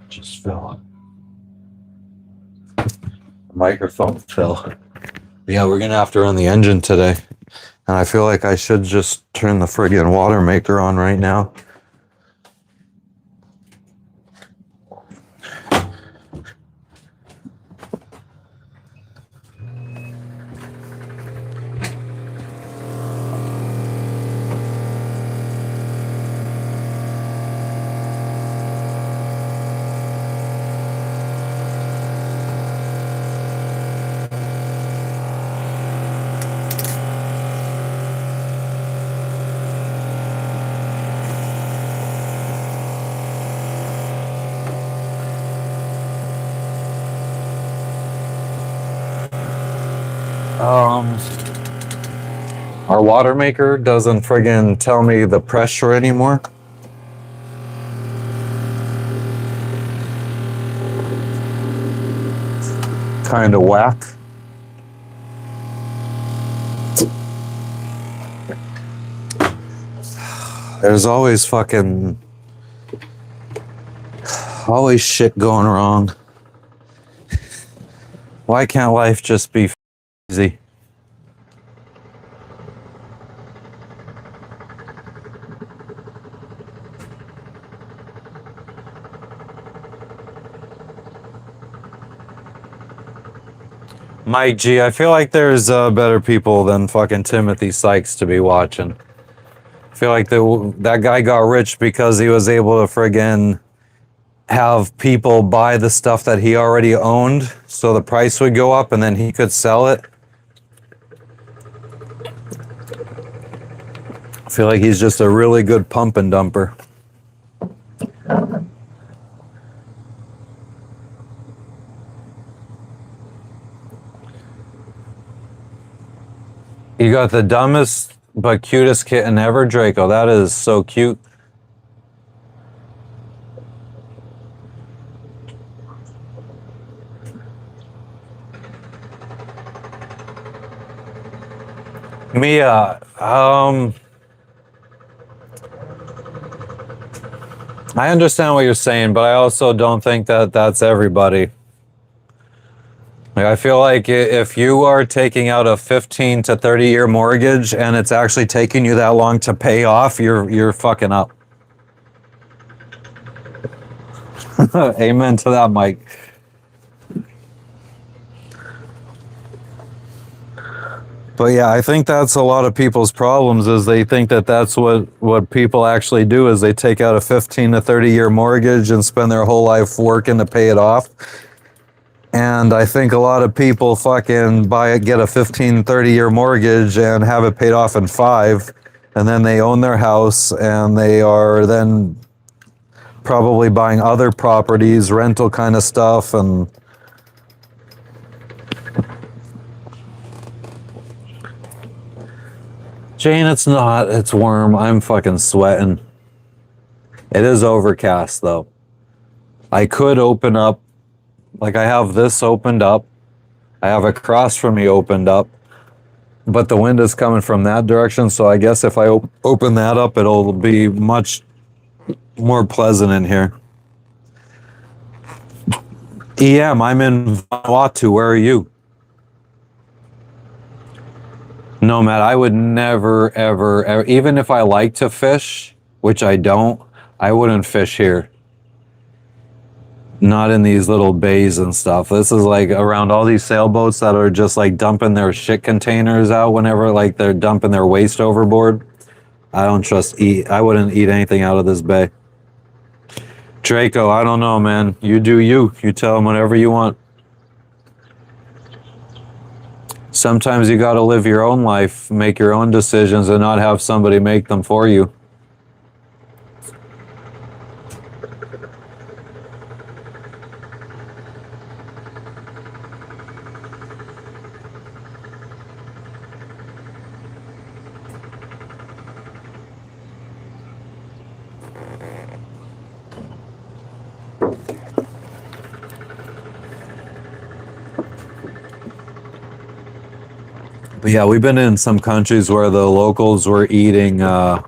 just fell. The microphone fell. Yeah, we're going to have to run the engine today. And I feel like I should just turn the friggin' water maker on right now. Our water maker doesn't friggin' tell me the pressure anymore. Kind of whack. There's always always shit going wrong. Why can't life just be easy? Mike G, I feel like there's better people than fucking Timothy Sykes to be watching. I feel like that guy got rich because he was able to friggin' have people buy the stuff that he already owned, so the price would go up and then he could sell it. I feel like he's just a really good pump and dumper. You got the dumbest but cutest kitten ever, Draco. That is so cute. Mia, I understand what you're saying, but I also don't think that that's everybody. Like, I feel like if you are taking out a 15 to 30-year mortgage and it's actually taking you that long to pay off, you're fucking up. Amen to that, Mike. But yeah, I think that's a lot of people's problems is they think that that's what people actually do is they take out a 15 to 30-year mortgage and spend their whole life working to pay it off. And I think a lot of people fucking get a 15, 30-year mortgage and have it paid off in 5, and then they own their house and they are then probably buying other properties, rental kind of stuff, and Jane, it's not. It's warm. I'm fucking sweating. It is overcast, though. I could open up, like I have this opened up. I have across from me opened up, but the wind is coming from that direction. So I guess if I open that up, it'll be much more pleasant in here. EM, I'm in Vanuatu. Where are you? Nomad, I would never, ever, even if I like to fish, which I don't, I wouldn't fish here. Not in these little bays and stuff. This is like around all these sailboats that are just like dumping their shit containers out whenever like they're dumping their waste overboard. I don't trust I wouldn't eat anything out of this bay. Draco, I don't know, man. You do you. You tell them whatever you want. Sometimes you got to live your own life, make your own decisions, and not have somebody make them for you. But yeah, we've been in some countries where the locals were eating the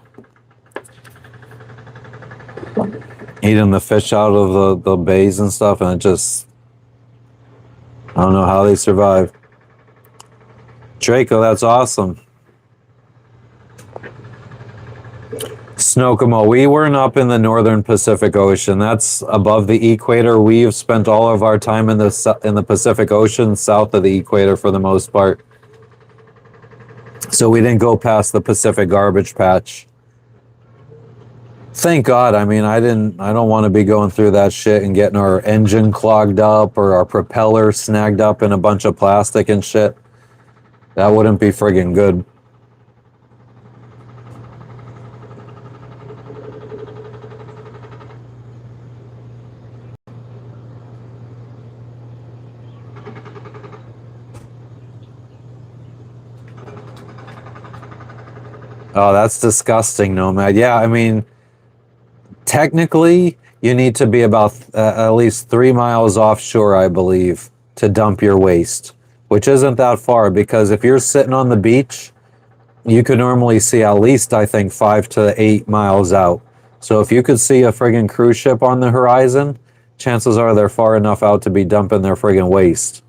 fish out of the bays and stuff, and it just, I don't know how they survive. Draco, that's awesome. Snokomo, we weren't up in the northern Pacific Ocean. That's above the equator. We've spent all of our time in the Pacific Ocean, south of the equator for the most part. So we didn't go past the Pacific garbage patch. Thank God. I mean, I don't want to be going through that shit and getting our engine clogged up or our propeller snagged up in a bunch of plastic and shit. That wouldn't be friggin' good. Oh, that's disgusting, Nomad. Yeah, I mean, technically, you need to be about at least 3 miles offshore, I believe, to dump your waste, which isn't that far because if you're sitting on the beach, you could normally see at least, I think, 5 to 8 miles out. So if you could see a friggin' cruise ship on the horizon, chances are they're far enough out to be dumping their friggin' waste.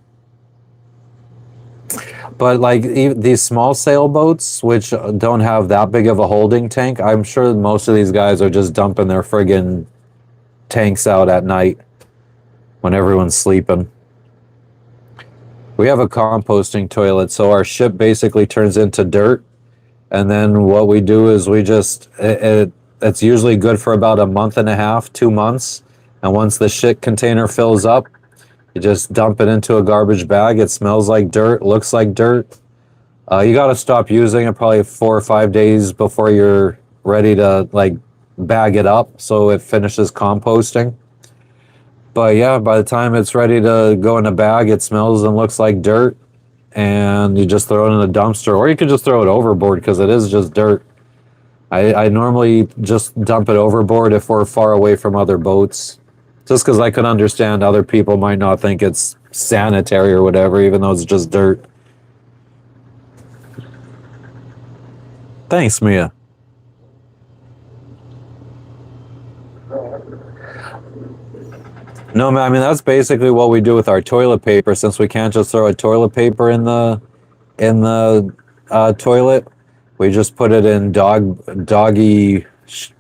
But like these small sailboats, which don't have that big of a holding tank, I'm sure most of these guys are just dumping their friggin' tanks out at night when everyone's sleeping. We have a composting toilet, so our ship basically turns into dirt. And then what we do is we just, it's usually good for about a month and a half, 2 months. And once the shit container fills up, you just dump it into a garbage bag. It smells like dirt, looks like dirt. You got to stop using it probably 4 or 5 days before you're ready to like bag it up so it finishes composting. But yeah, by the time it's ready to go in a bag, it smells and looks like dirt, and you just throw it in a dumpster, or you could just throw it overboard because it is just dirt. I normally just dump it overboard if we're far away from other boats, just because I can understand other people might not think it's sanitary or whatever, even though it's just dirt. Thanks, Mia. No, man, I mean, that's basically what we do with our toilet paper, since we can't just throw a toilet paper in the toilet. We just put it in doggy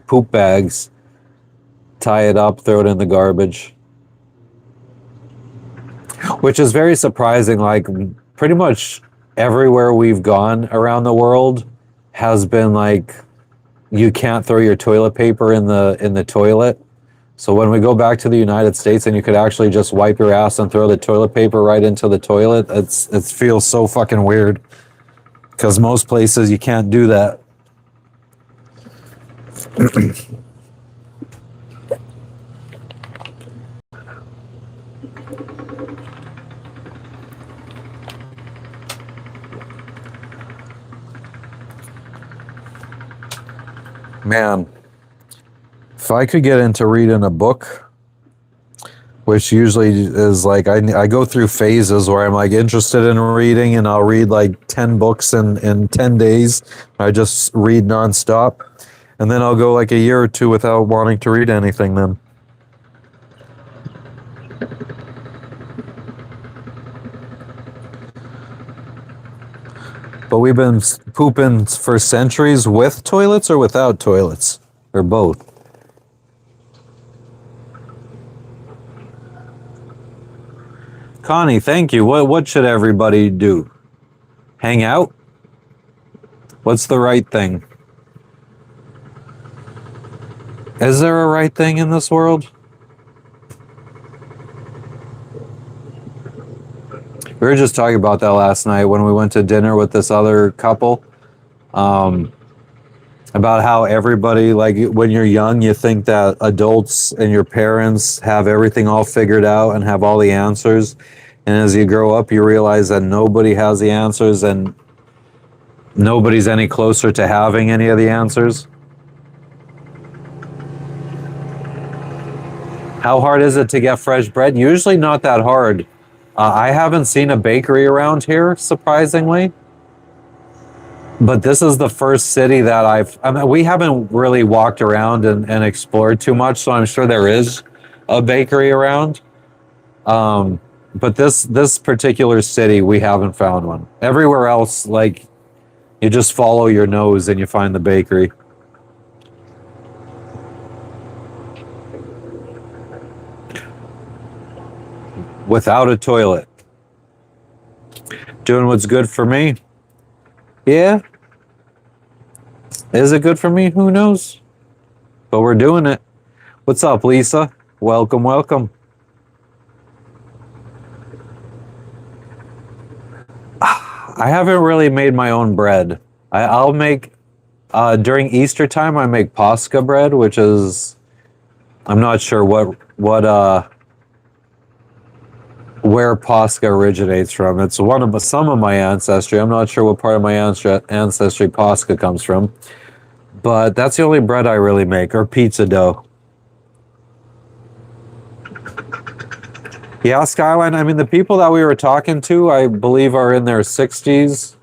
poop bags, tie it up, throw it in the garbage. Which is very surprising. Like, pretty much everywhere we've gone around the world has been like, you can't throw your toilet paper in the toilet. So when we go back to the United States and you could actually just wipe your ass and throw the toilet paper right into the toilet, it feels so fucking weird. Because most places you can't do that. Man, if I could get into reading a book, which usually is like I go through phases where I'm like interested in reading, and I'll read like 10 books in 10 days. I just read nonstop, and then I'll go like a year or two without wanting to read anything then. But we've been pooping for centuries with toilets or without toilets, or both. Connie, thank you. What should everybody do? Hang out? What's the right thing? Is there a right thing in this world? We were just talking about that last night when we went to dinner with this other couple. About how everybody, like when you're young, you think that adults and your parents have everything all figured out and have all the answers. And as you grow up, you realize that nobody has the answers and nobody's any closer to having any of the answers. How hard is it to get fresh bread? Usually not that hard. I haven't seen a bakery around here, surprisingly. But this is the first city that we haven't really walked around and explored too much, so I'm sure there is a bakery around. But this particular city, we haven't found one. Everywhere else, like, you just follow your nose and you find the bakery. Without a toilet. Doing what's good for me. Yeah. Is it good for me? Who knows? But we're doing it. What's up, Lisa? Welcome, welcome. I haven't really made my own bread. I'll make, during Easter time, I make Pascha bread, which is, I'm not sure where Pascha originates from. It's some of my ancestry. I'm not sure what part of my ancestry Pascha comes from. But that's the only bread I really make, or pizza dough. Yeah, Skyline, I mean, the people that we were talking to, I believe, are in their 60s.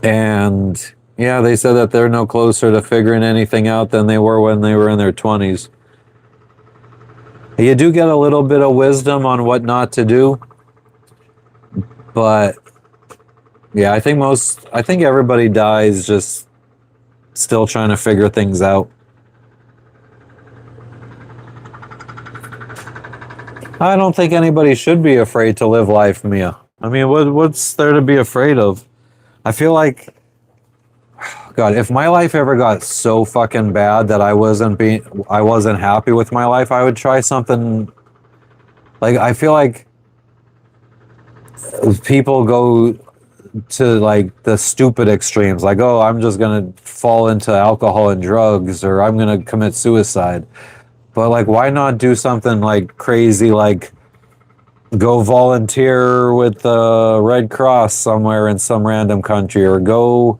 And yeah, they said that they're no closer to figuring anything out than they were when they were in their 20s. You do get a little bit of wisdom on what not to do. But yeah, I think everybody dies just still trying to figure things out. I don't think anybody should be afraid to live life, Mia. I mean, what's there to be afraid of? I feel like God, if my life ever got so fucking bad that I wasn't happy with my life, I would try something. Like, I feel like people go to like the stupid extremes, like, oh, I'm just gonna fall into alcohol and drugs, or I'm gonna commit suicide. But like, why not do something like crazy, like go volunteer with the Red Cross somewhere in some random country, or go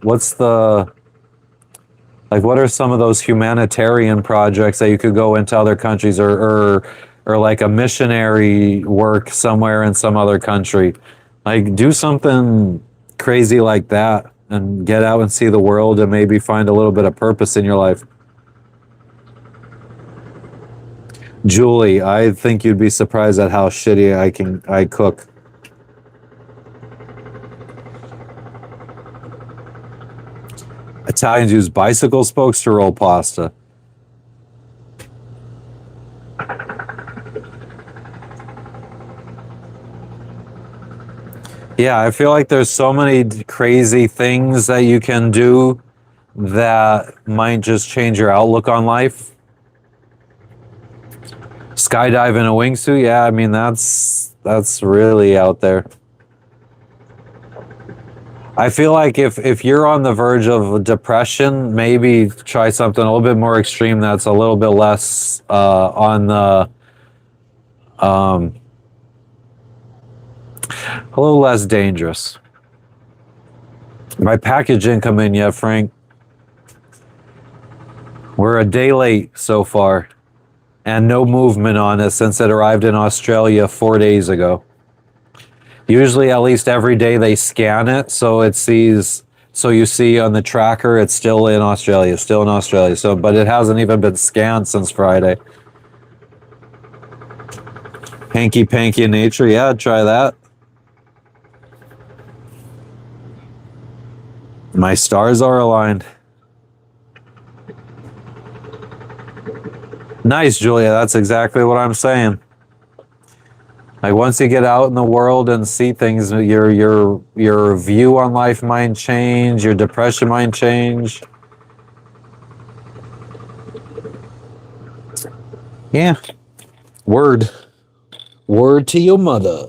what's the like what are some of those humanitarian projects that you could go into other countries, or like a missionary work somewhere in some other country. Like, do something crazy like that and get out and see the world and maybe find a little bit of purpose in your life. Julie, I think you'd be surprised at how shitty I cook. Italians use bicycle spokes to roll pasta. Yeah, I feel like there's so many crazy things that you can do that might just change your outlook on life. Skydive in a wingsuit, yeah, I mean that's really out there. I feel like if you're on the verge of depression, maybe try something a little bit more extreme that's a little bit less on the a little less dangerous. My package didn't come in yet, Frank. We're a day late so far, and no movement on it since it arrived in Australia 4 days ago. Usually, at least every day they scan it, so it sees. So you see on the tracker, it's still in Australia, still in Australia. So, but it hasn't even been scanned since Friday. Hanky panky in nature, yeah, try that. My stars are aligned. Nice, Julia. That's exactly what I'm saying. Like, once you get out in the world and see things, your view on life might change, your depression might change. Yeah. Word to your mother.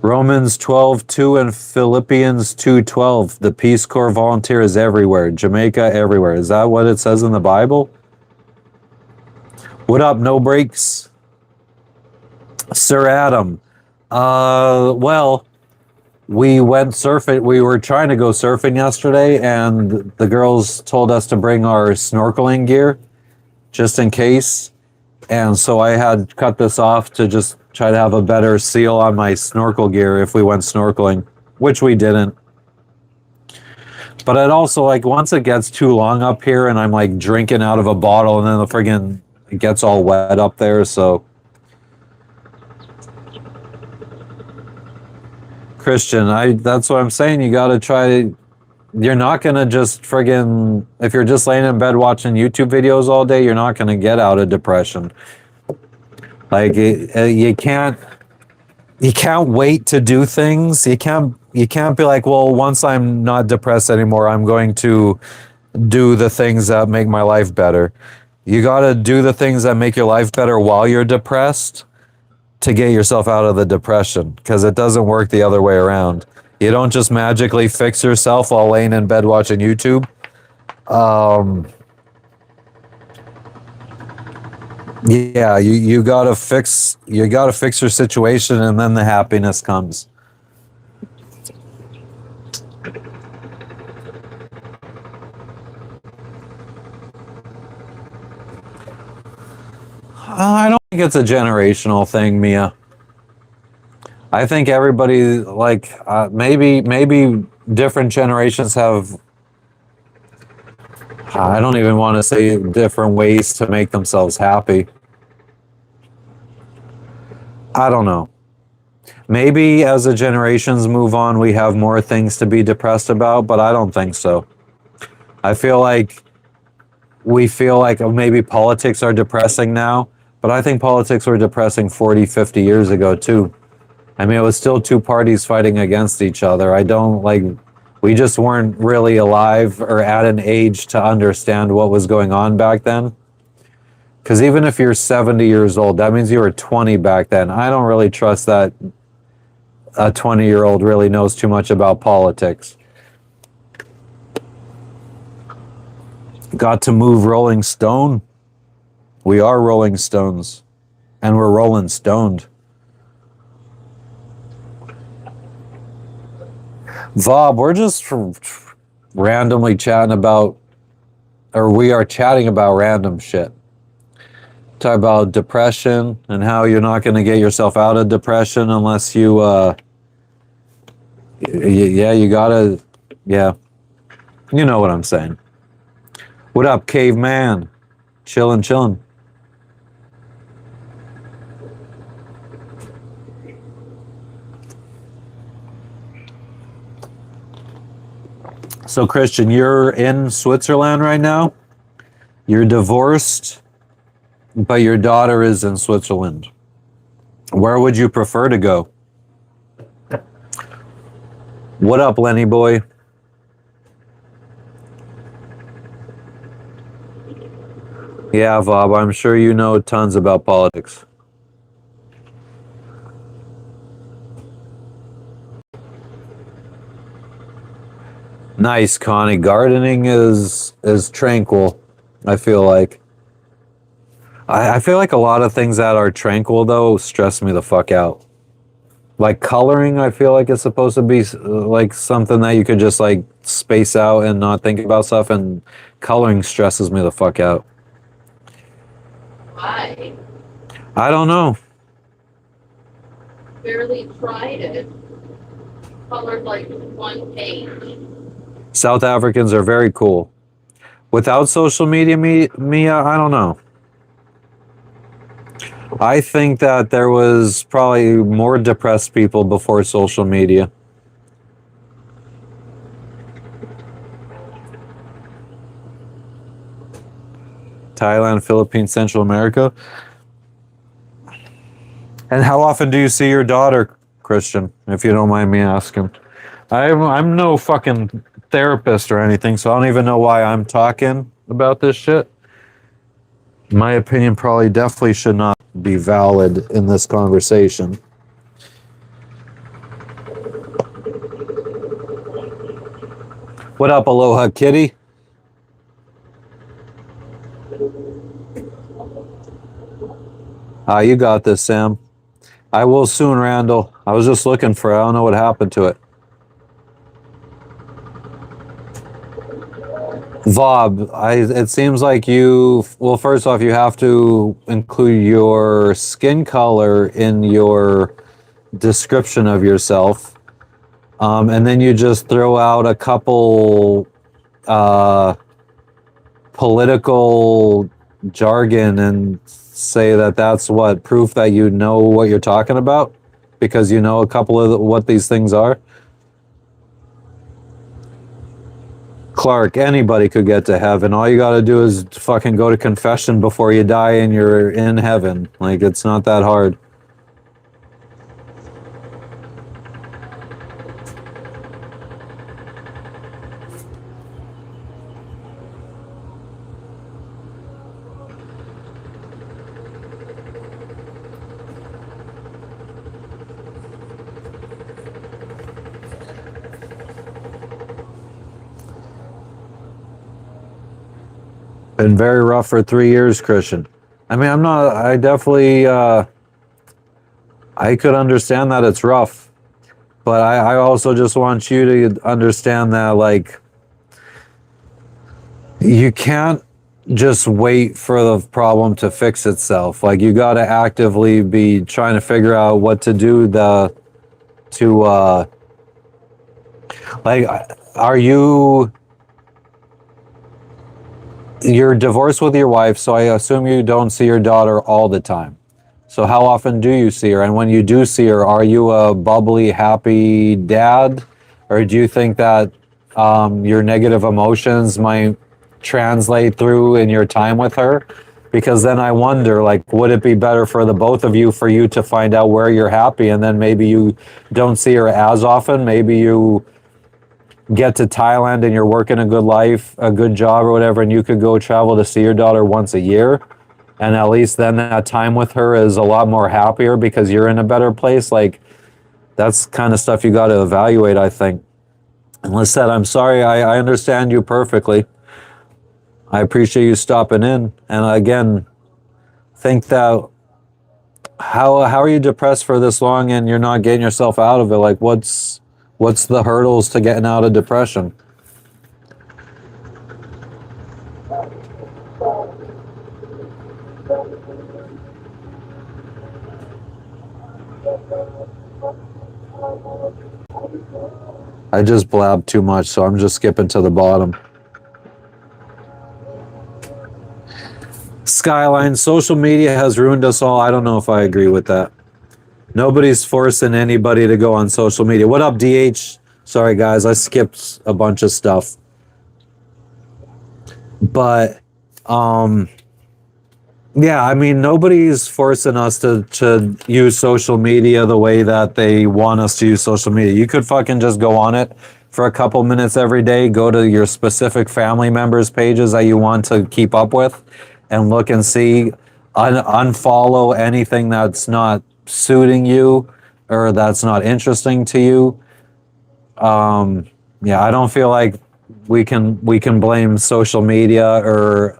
Romans 12:2 and Philippians 2:12. The Peace Corps volunteer is everywhere. Jamaica, everywhere. Is that what it says in the Bible? What up, no breaks? Sir Adam. Well, we went surfing. We were trying to go surfing yesterday, and the girls told us to bring our snorkeling gear just in case. And so I had cut this off to just try to have a better seal on my snorkel gear if we went snorkeling, which we didn't. But it also, like, once it gets too long up here and I'm like drinking out of a bottle and then the friggin' it gets all wet up there, so. Christian, that's what I'm saying. You gotta try. You're not gonna just friggin', if you're just laying in bed watching YouTube videos all day, you're not gonna get out of depression. Like, you can't wait to do things. You can't be like, well, once I'm not depressed anymore, I'm going to do the things that make my life better. You gotta do the things that make your life better while you're depressed to get yourself out of the depression, because it doesn't work the other way around. You don't just magically fix yourself while laying in bed watching YouTube. Yeah, you gotta fix your situation, and then the happiness comes. I don't think it's a generational thing, Mia. I think everybody, like, maybe different generations have. I don't even want to say different ways to make themselves happy. I don't know. Maybe as the generations move on, we have more things to be depressed about, but I don't think so. I feel like we feel like maybe politics are depressing now, but I think politics were depressing 40, 50 years ago too. I mean, it was still two parties fighting against each other. I don't like, we just weren't really alive or at an age to understand what was going on back then. Because even if you're 70 years old, that means you were 20 back then. I don't really trust that a 20-year-old really knows too much about politics. Got to move Rolling Stone. We are Rolling Stones. And we're rolling stoned. Vob, we're just randomly chatting about, or we are chatting about random shit. Talk about depression and how you're not going to get yourself out of depression unless you, you gotta, yeah. You know what I'm saying. What up, caveman? Chillin'. So, Christian, you're in Switzerland right now. You're divorced, but your daughter is in Switzerland. Where would you prefer to go? What up, Lenny boy? Yeah, Vob, I'm sure you know tons about politics. Nice, Connie. Gardening is tranquil, I feel like. I feel like a lot of things that are tranquil, though, stress me the fuck out. Like coloring, I feel like it's supposed to be like something that you could just like space out and not think about stuff, and coloring stresses me the fuck out. Why? I don't know. Barely tried it. Colored like one page. South Africans are very cool. Without social media, Mia, I don't know. I think that there was probably more depressed people before social media. Thailand, Philippines, Central America. And how often do you see your daughter, Christian, if you don't mind me asking? I'm no fucking therapist or anything, so I don't even know why I'm talking about this shit. My opinion probably definitely should not be valid in this conversation. What up, Aloha Kitty? You got this, Sam. I will soon, Randall. I was just looking for it. I don't know what happened to it. Vob, it seems like you, well, first off, you have to include your skin color in your description of yourself. And then you just throw out a couple political jargon and say that that's what proof that you know what you're talking about because you know a couple of what these things are. Clark, anybody could get to heaven. All you got to do is fucking go to confession before you die and you're in heaven. Like, it's not that hard. Been very rough for 3 years, Christian. I mean, I definitely, I could understand that it's rough. But I also just want you to understand that, like, you can't just wait for the problem to fix itself. Like, you got to actively be trying to figure out what to do like, are you're divorced with your wife, so I assume you don't see your daughter all the time. So how often do you see her? And when you do see her, are you a bubbly, happy dad? Or do you think that your negative emotions might translate through in your time with her? because then I wonder, like, would it be better for the both of you for you to find out where you're happy, and then maybe you don't see her as often, maybe you get to Thailand and you're working a good life, a good job or whatever, and you could go travel to see your daughter once a year, and at least then that time with her is a lot more happier because you're in a better place. Like, that's kind of stuff you got to evaluate, I think. And Lisette, I'm sorry, I understand you perfectly. I appreciate you stopping in. And again, think that how are you depressed for this long and you're not getting yourself out of it? Like, what's the hurdles to getting out of depression? I just blabbed too much, so I'm just skipping to the bottom. Skyline, social media has ruined us all. I don't know if I agree with that. Nobody's forcing anybody to go on social media. What up, DH? Sorry, guys, I skipped a bunch of stuff. But, yeah, I mean, nobody's forcing us to use social media the way that they want us to use social media. You could fucking just go on it for a couple minutes every day, go to your specific family members' pages that you want to keep up with, and look and see, unfollow anything that's not suiting you or that's not interesting to you. Yeah, I don't feel like we can blame social media or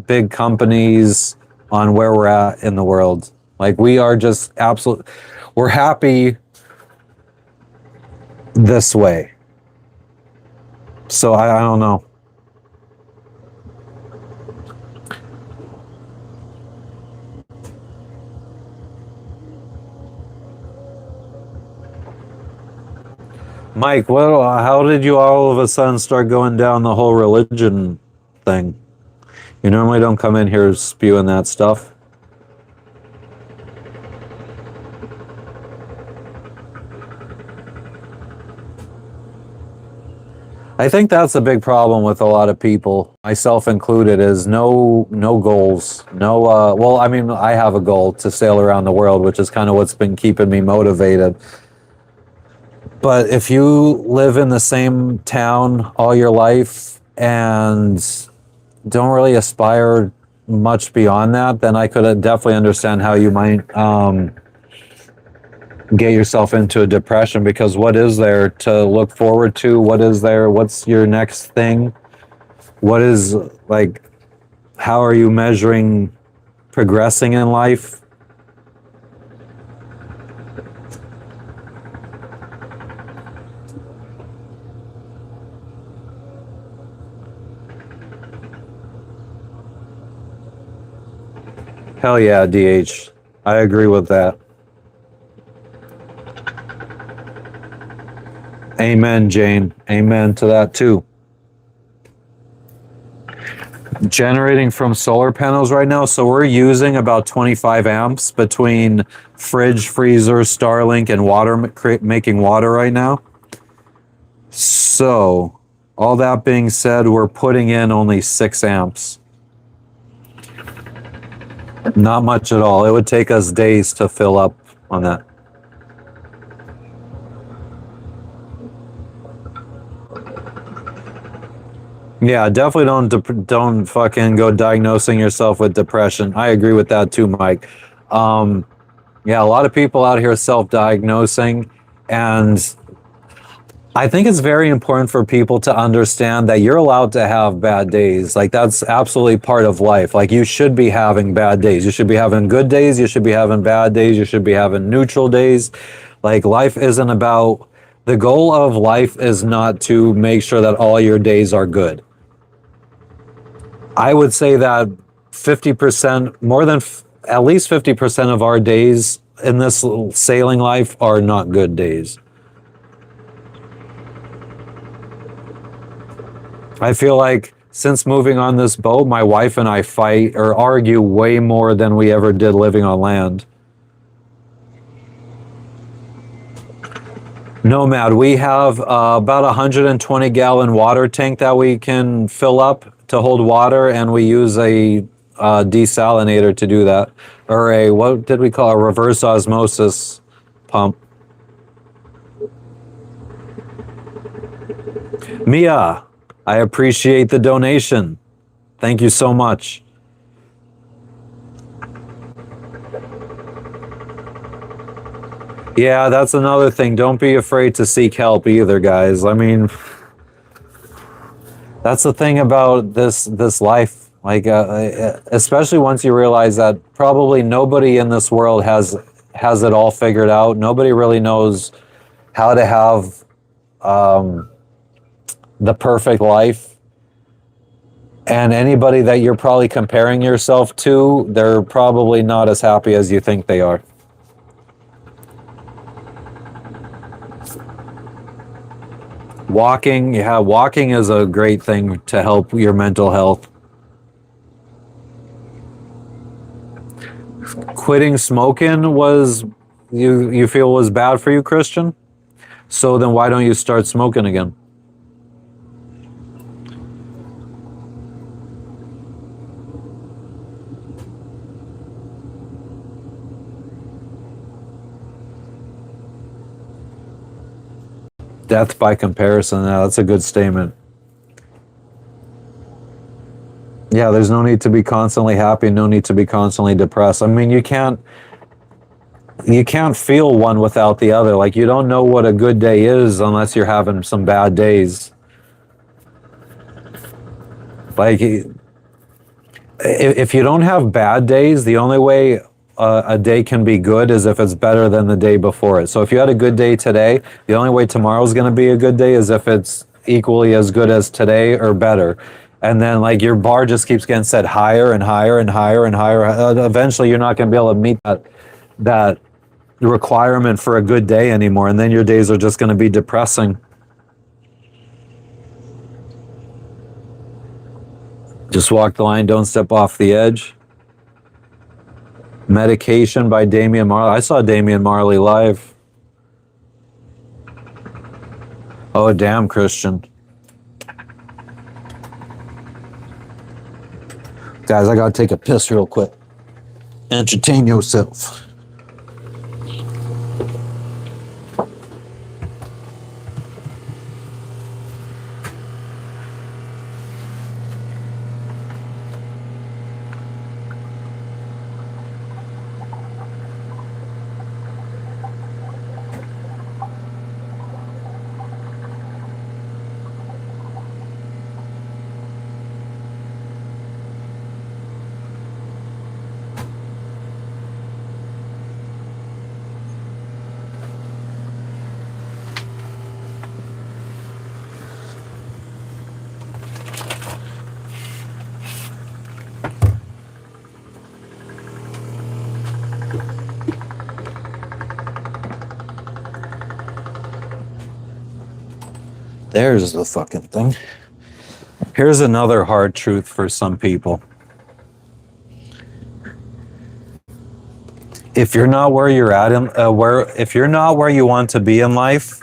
big companies on where we're at in the world. Like, we are just we're happy this way. So I don't know. Mike, how did you all of a sudden start going down the whole religion thing? You normally don't come in here spewing that stuff. I think that's a big problem with a lot of people, myself included, is no goals. No, well, I mean, I have a goal to sail around the world, which is kind of what's been keeping me motivated. But if you live in the same town all your life and don't really aspire much beyond that, then I could definitely understand how you might get yourself into a depression, because what is there to look forward to? What is there? What's your next thing? What is, like, how are you measuring progressing in life? Hell yeah, DH. I agree with that. Amen, Jane. Amen to that too. Generating from solar panels right now. So we're using about 25 amps between fridge, freezer, Starlink, and water, making water right now. So all that being said, we're putting in only 6 amps. Not much at all. It would take us days to fill up on that. Yeah, definitely don't fucking go diagnosing yourself with depression. I agree with that too, Mike. Yeah, a lot of people out here self-diagnosing, and I think it's very important for people to understand that you're allowed to have bad days. Like, that's absolutely part of life. Like, you should be having bad days. You should be having good days. You should be having bad days. You should be having neutral days. Like, life isn't about, the goal of life is not to make sure that all your days are good. I would say that 50%, more than at least 50% of our days in this sailing life are not good days. I feel like since moving on this boat, my wife and I fight or argue way more than we ever did living on land. Nomad, we have about 120 gallon water tank that we can fill up to hold water, and we use a desalinator to do that, or a what did we call a reverse osmosis pump. Mia, I appreciate the donation. Thank you so much. Yeah, that's another thing. Don't be afraid to seek help either, guys. I mean, that's the thing about this life. Like, especially once you realize that probably nobody in this world has it all figured out. Nobody really knows how to have the perfect life. And anybody that you're probably comparing yourself to, they're probably not as happy as you think they are. Walking, yeah, walking is a great thing to help your mental health. Quitting smoking was you feel was bad for you, Christian? So then why don't you start smoking again? Death by comparison, yeah, that's a good statement. Yeah, there's no need to be constantly happy, no need to be constantly depressed. I mean, you can't feel one without the other. Like, you don't know what a good day is unless you're having some bad days. Like, if you don't have bad days, the only way a day can be good is if it's better than the day before it. So if you had a good day today, the only way tomorrow's going to be a good day is if it's equally as good as today or better. And then, like, your bar just keeps getting set higher and higher and higher and higher. Eventually you're not going to be able to meet that requirement for a good day anymore, and then your days are just going to be depressing. Just walk the line, don't step off the edge. Medication by Damian Marley. I saw Damian Marley live. Oh, damn, Christian. Guys, I gotta take a piss real quick. Entertain yourself. There's the fucking thing. Here's another hard truth for some people. If you're not where you're at if you're not where you want to be in life,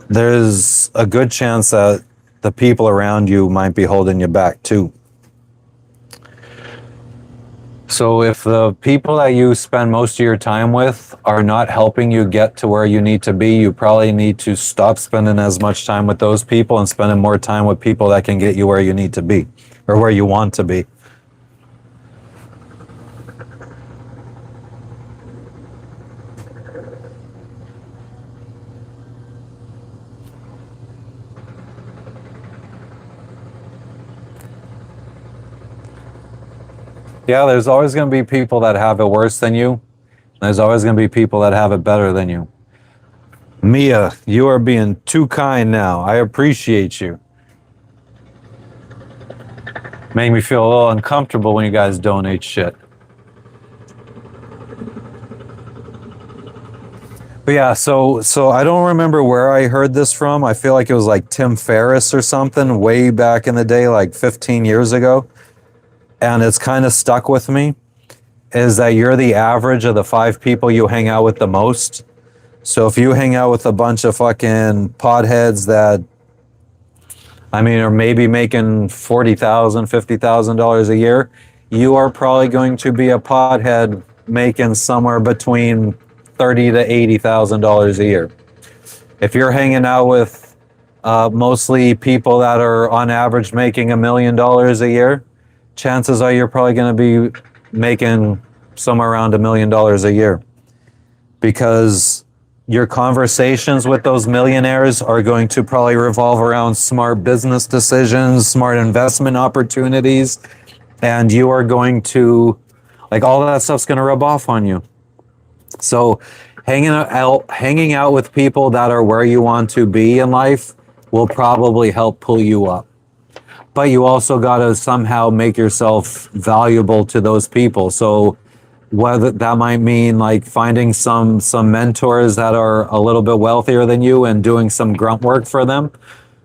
there's a good chance that the people around you might be holding you back too. So if the people that you spend most of your time with are not helping you get to where you need to be, you probably need to stop spending as much time with those people and spending more time with people that can get you where you need to be or where you want to be. Yeah, there's always going to be people that have it worse than you. There's always going to be people that have it better than you. Mia, you are being too kind now. I appreciate you. Make me feel a little uncomfortable when you guys donate shit. But yeah, so I don't remember where I heard this from. I feel like it was like Tim Ferriss or something way back in the day, like 15 years ago. And it's kind of stuck with me, is that you're the average of the 5 people you hang out with the most. So if you hang out with a bunch of fucking potheads that, I mean, are maybe making $40,000, $50,000 a year, you are probably going to be a pothead making somewhere between $30 to $80,000 a year. If you're hanging out with mostly people that are on average making $1 million a year, chances are you're probably going to be making somewhere around $1 million a year, because your conversations with those millionaires are going to probably revolve around smart business decisions, smart investment opportunities, and you are going to, like, all that stuff's going to rub off on you. So hanging out with people that are where you want to be in life will probably help pull you up. But you also got to somehow make yourself valuable to those people. So whether that might mean like finding some mentors that are a little bit wealthier than you and doing some grunt work for them,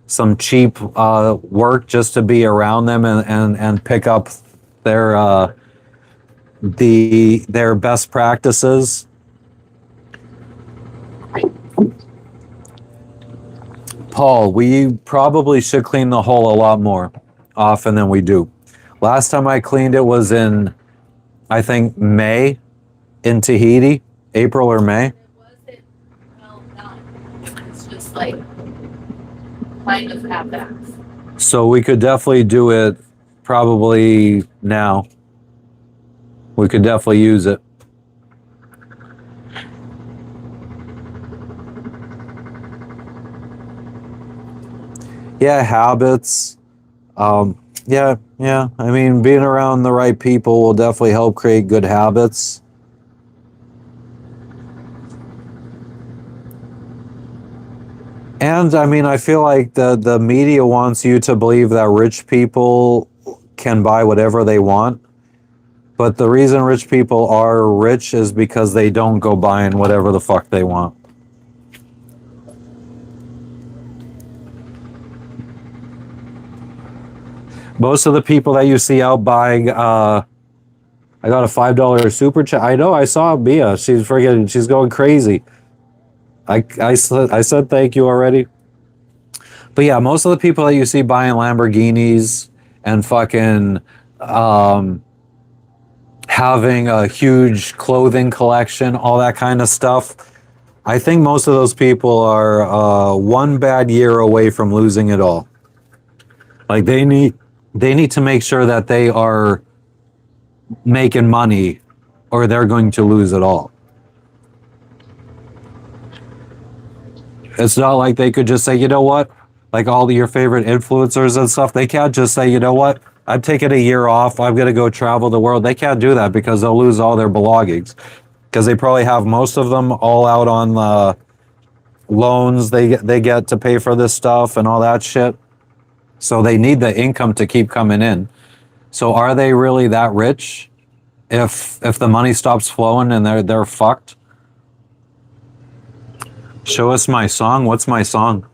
some cheap work just to be around them and pick up their their best practices. Paul, we probably should clean the hole a lot more often than we do. Last time I cleaned it was in, I think, May in Tahiti, April or May. It wasn't well done. It's just like kind of half-assed. So we could definitely do it probably now. We could definitely use it. Yeah, habits. Yeah. I mean, being around the right people will definitely help create good habits. And I mean, I feel like the media wants you to believe that rich people can buy whatever they want. But the reason rich people are rich is because they don't go buying whatever the fuck they want. Most of the people that you see out buying, I got a $5 super chat. I know, I saw Mia. She's going crazy. I said thank you already. But yeah, most of the people that you see buying Lamborghinis and fucking having a huge clothing collection, all that kind of stuff, I think most of those people are one bad year away from losing it all. Like they need to make sure that they are making money or they're going to lose it all. It's not like they could just say, you know what, like all your favorite influencers and stuff, they can't just say, you know what, I'm taking a year off, I'm going to go travel the world. They can't do that because they'll lose all their belongings, because they probably have most of them all out on the loans they get to pay for this stuff and all that shit. So they need the income to keep coming in. So are they really that rich if the money stops flowing and they're fucked? Show us my song. What's my song?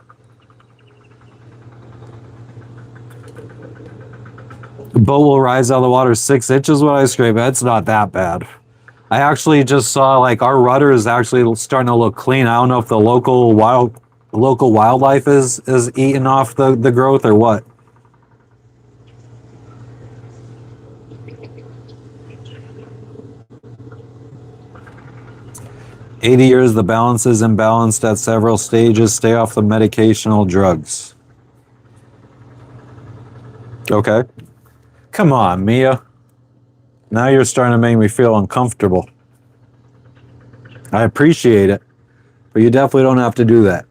Boat will rise out of the water 6 inches when I scrape. It's not that bad. I actually just saw like our rudder is actually starting to look clean. I don't know if the local wildlife is eating off the growth or what. "80 years, the balance is imbalanced at several stages. Stay off the medicational drugs." Okay. Come on, Mia. Now you're starting to make me feel uncomfortable. I appreciate it, but you definitely don't have to do that.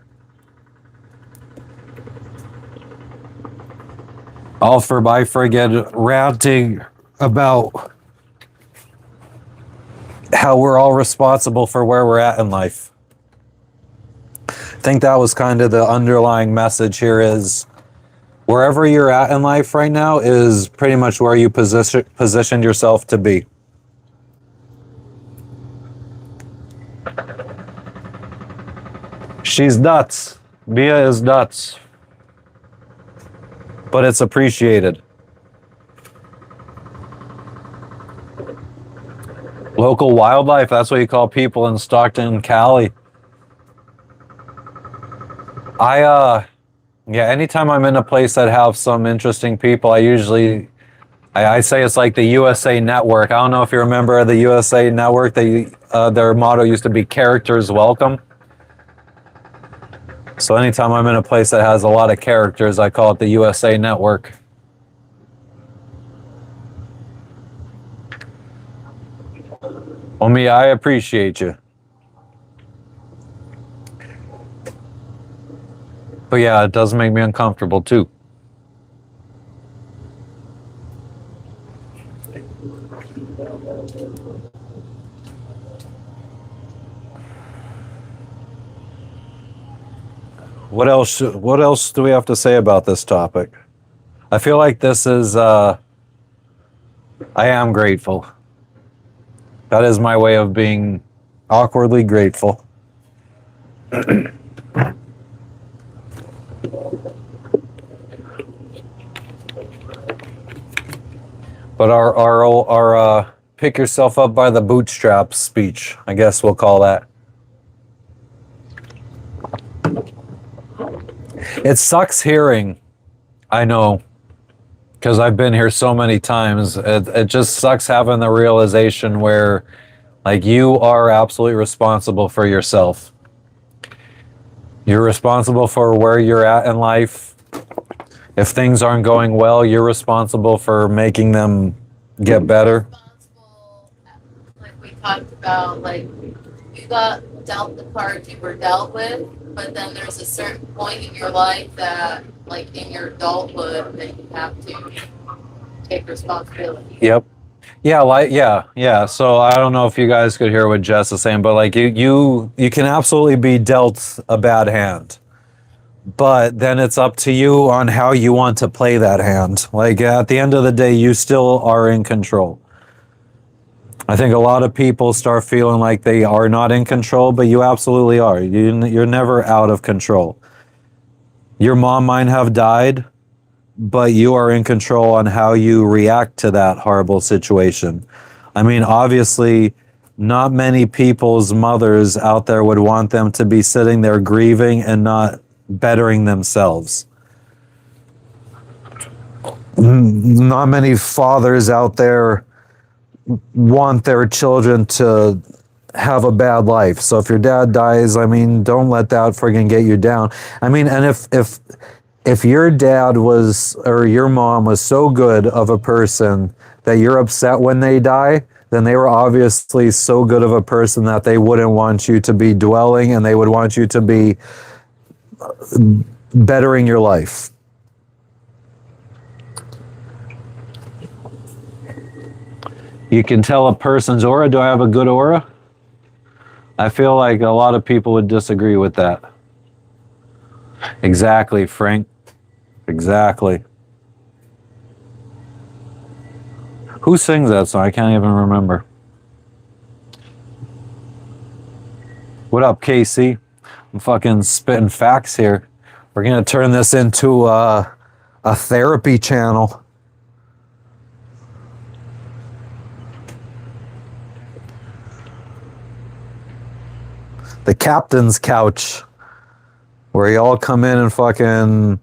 All for my friggin' ranting about how we're all responsible for where we're at in life. I think that was kind of the underlying message here is wherever you're at in life right now is pretty much where you positioned yourself to be. She's nuts. Mia is nuts. But it's appreciated. Local wildlife, that's what you call people in Stockton, Cali. Yeah, anytime I'm in a place that have some interesting people, I usually I say it's like the USA Network. I don't know if you remember the USA Network. Their motto used to be "Characters Welcome." So anytime I'm in a place that has a lot of characters, I call it the USA Network. Well, me, I appreciate you. But yeah, it does make me uncomfortable too. What else do we have to say about this topic? I feel like this is I am grateful. That is my way of being awkwardly grateful. But our pick yourself up by the bootstraps speech, I guess we'll call that. It sucks hearing, I know, because I've been here so many times. It just sucks having the realization where, like, you are absolutely responsible for yourself. You're responsible for where you're at in life. If things aren't going well, you're responsible for making them get better. Like we talked about, like you got dealt the cards you were dealt with, but then there's a certain point in your life that, like in your adulthood, that you have to take responsibility. Yep. Yeah. So I don't know if you guys could hear what Jess is saying, but like you can absolutely be dealt a bad hand. But then it's up to you on how you want to play that hand. Like at the end of the day, you still are in control. I think a lot of people start feeling like they are not in control, but you absolutely are. You're never out of control. Your mom might have died, but you are in control on how you react to that horrible situation. I mean, obviously, not many people's mothers out there would want them to be sitting there grieving and not bettering themselves. Not many fathers out there want their children to have a bad life. So if your dad dies, I mean, don't let that friggin' get you down. I mean, and if your dad was, or your mom was so good of a person that you're upset when they die, then they were obviously so good of a person that they wouldn't want you to be dwelling, and they would want you to be bettering your life. You can tell a person's aura. Do I have a good aura? I feel like a lot of people would disagree with that. Exactly, Frank. Exactly. Who sings that song? I can't even remember. What up, Casey? I'm fucking spitting facts here. We're gonna turn this into a therapy channel. The captain's couch, where you all come in and fucking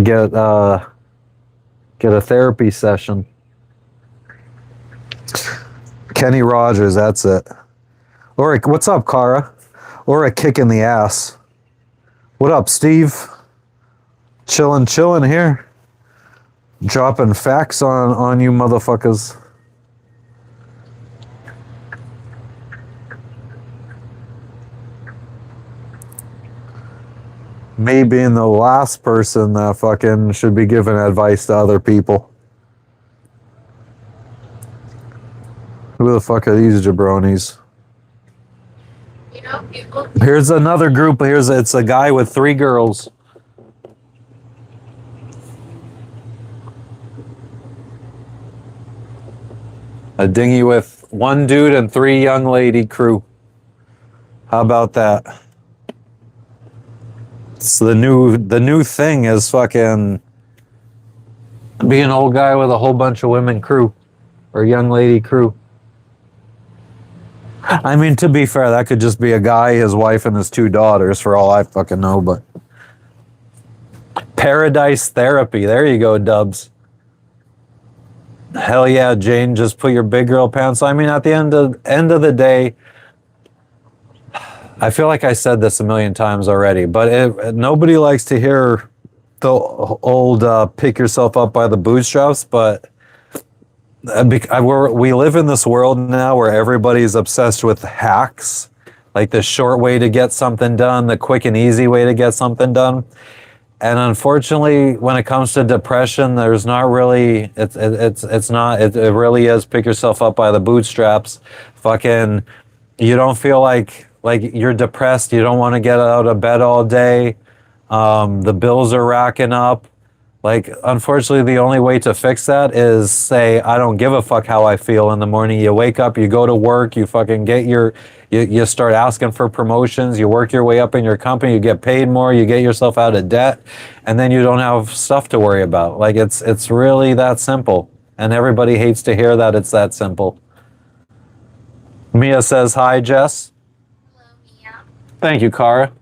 get a therapy session. Kenny Rogers, that's it. Or what's up, Cara? Or a kick in the ass. What up, Steve? Chillin' here. Dropping facts on you motherfuckers. Me being the last person that fucking should be giving advice to other people. Who the fuck are these jabronis? You know, people. Here's another group. It's a guy with 3 girls. A dinghy with 1 dude and 3 young lady crew. How about that? So the new thing is fucking be an old guy with a whole bunch of women crew or young lady crew. I mean, to be fair, that could just be a guy, his wife, and his 2 daughters, for all I fucking know, but paradise therapy. There you go, Dubs. Hell yeah, Jane, just put your big girl pants on. I mean, at the end of the day, I feel like I said this a million times already, but nobody likes to hear the old pick yourself up by the bootstraps, but we live in this world now where everybody's obsessed with hacks, like the short way to get something done, the quick and easy way to get something done. And unfortunately, when it comes to depression, there's not really, it's not, it really is pick yourself up by the bootstraps. Fucking, you don't feel like you're depressed. You don't want to get out of bed all day. The bills are racking up. Like, unfortunately, the only way to fix that is say, I don't give a fuck how I feel in the morning. You wake up, you go to work, you fucking you start asking for promotions, you work your way up in your company, you get paid more, you get yourself out of debt, and then you don't have stuff to worry about. Like, it's really that simple. And everybody hates to hear that it's that simple. Mia says, hi, Jess. Hello, Mia. Thank you, Cara.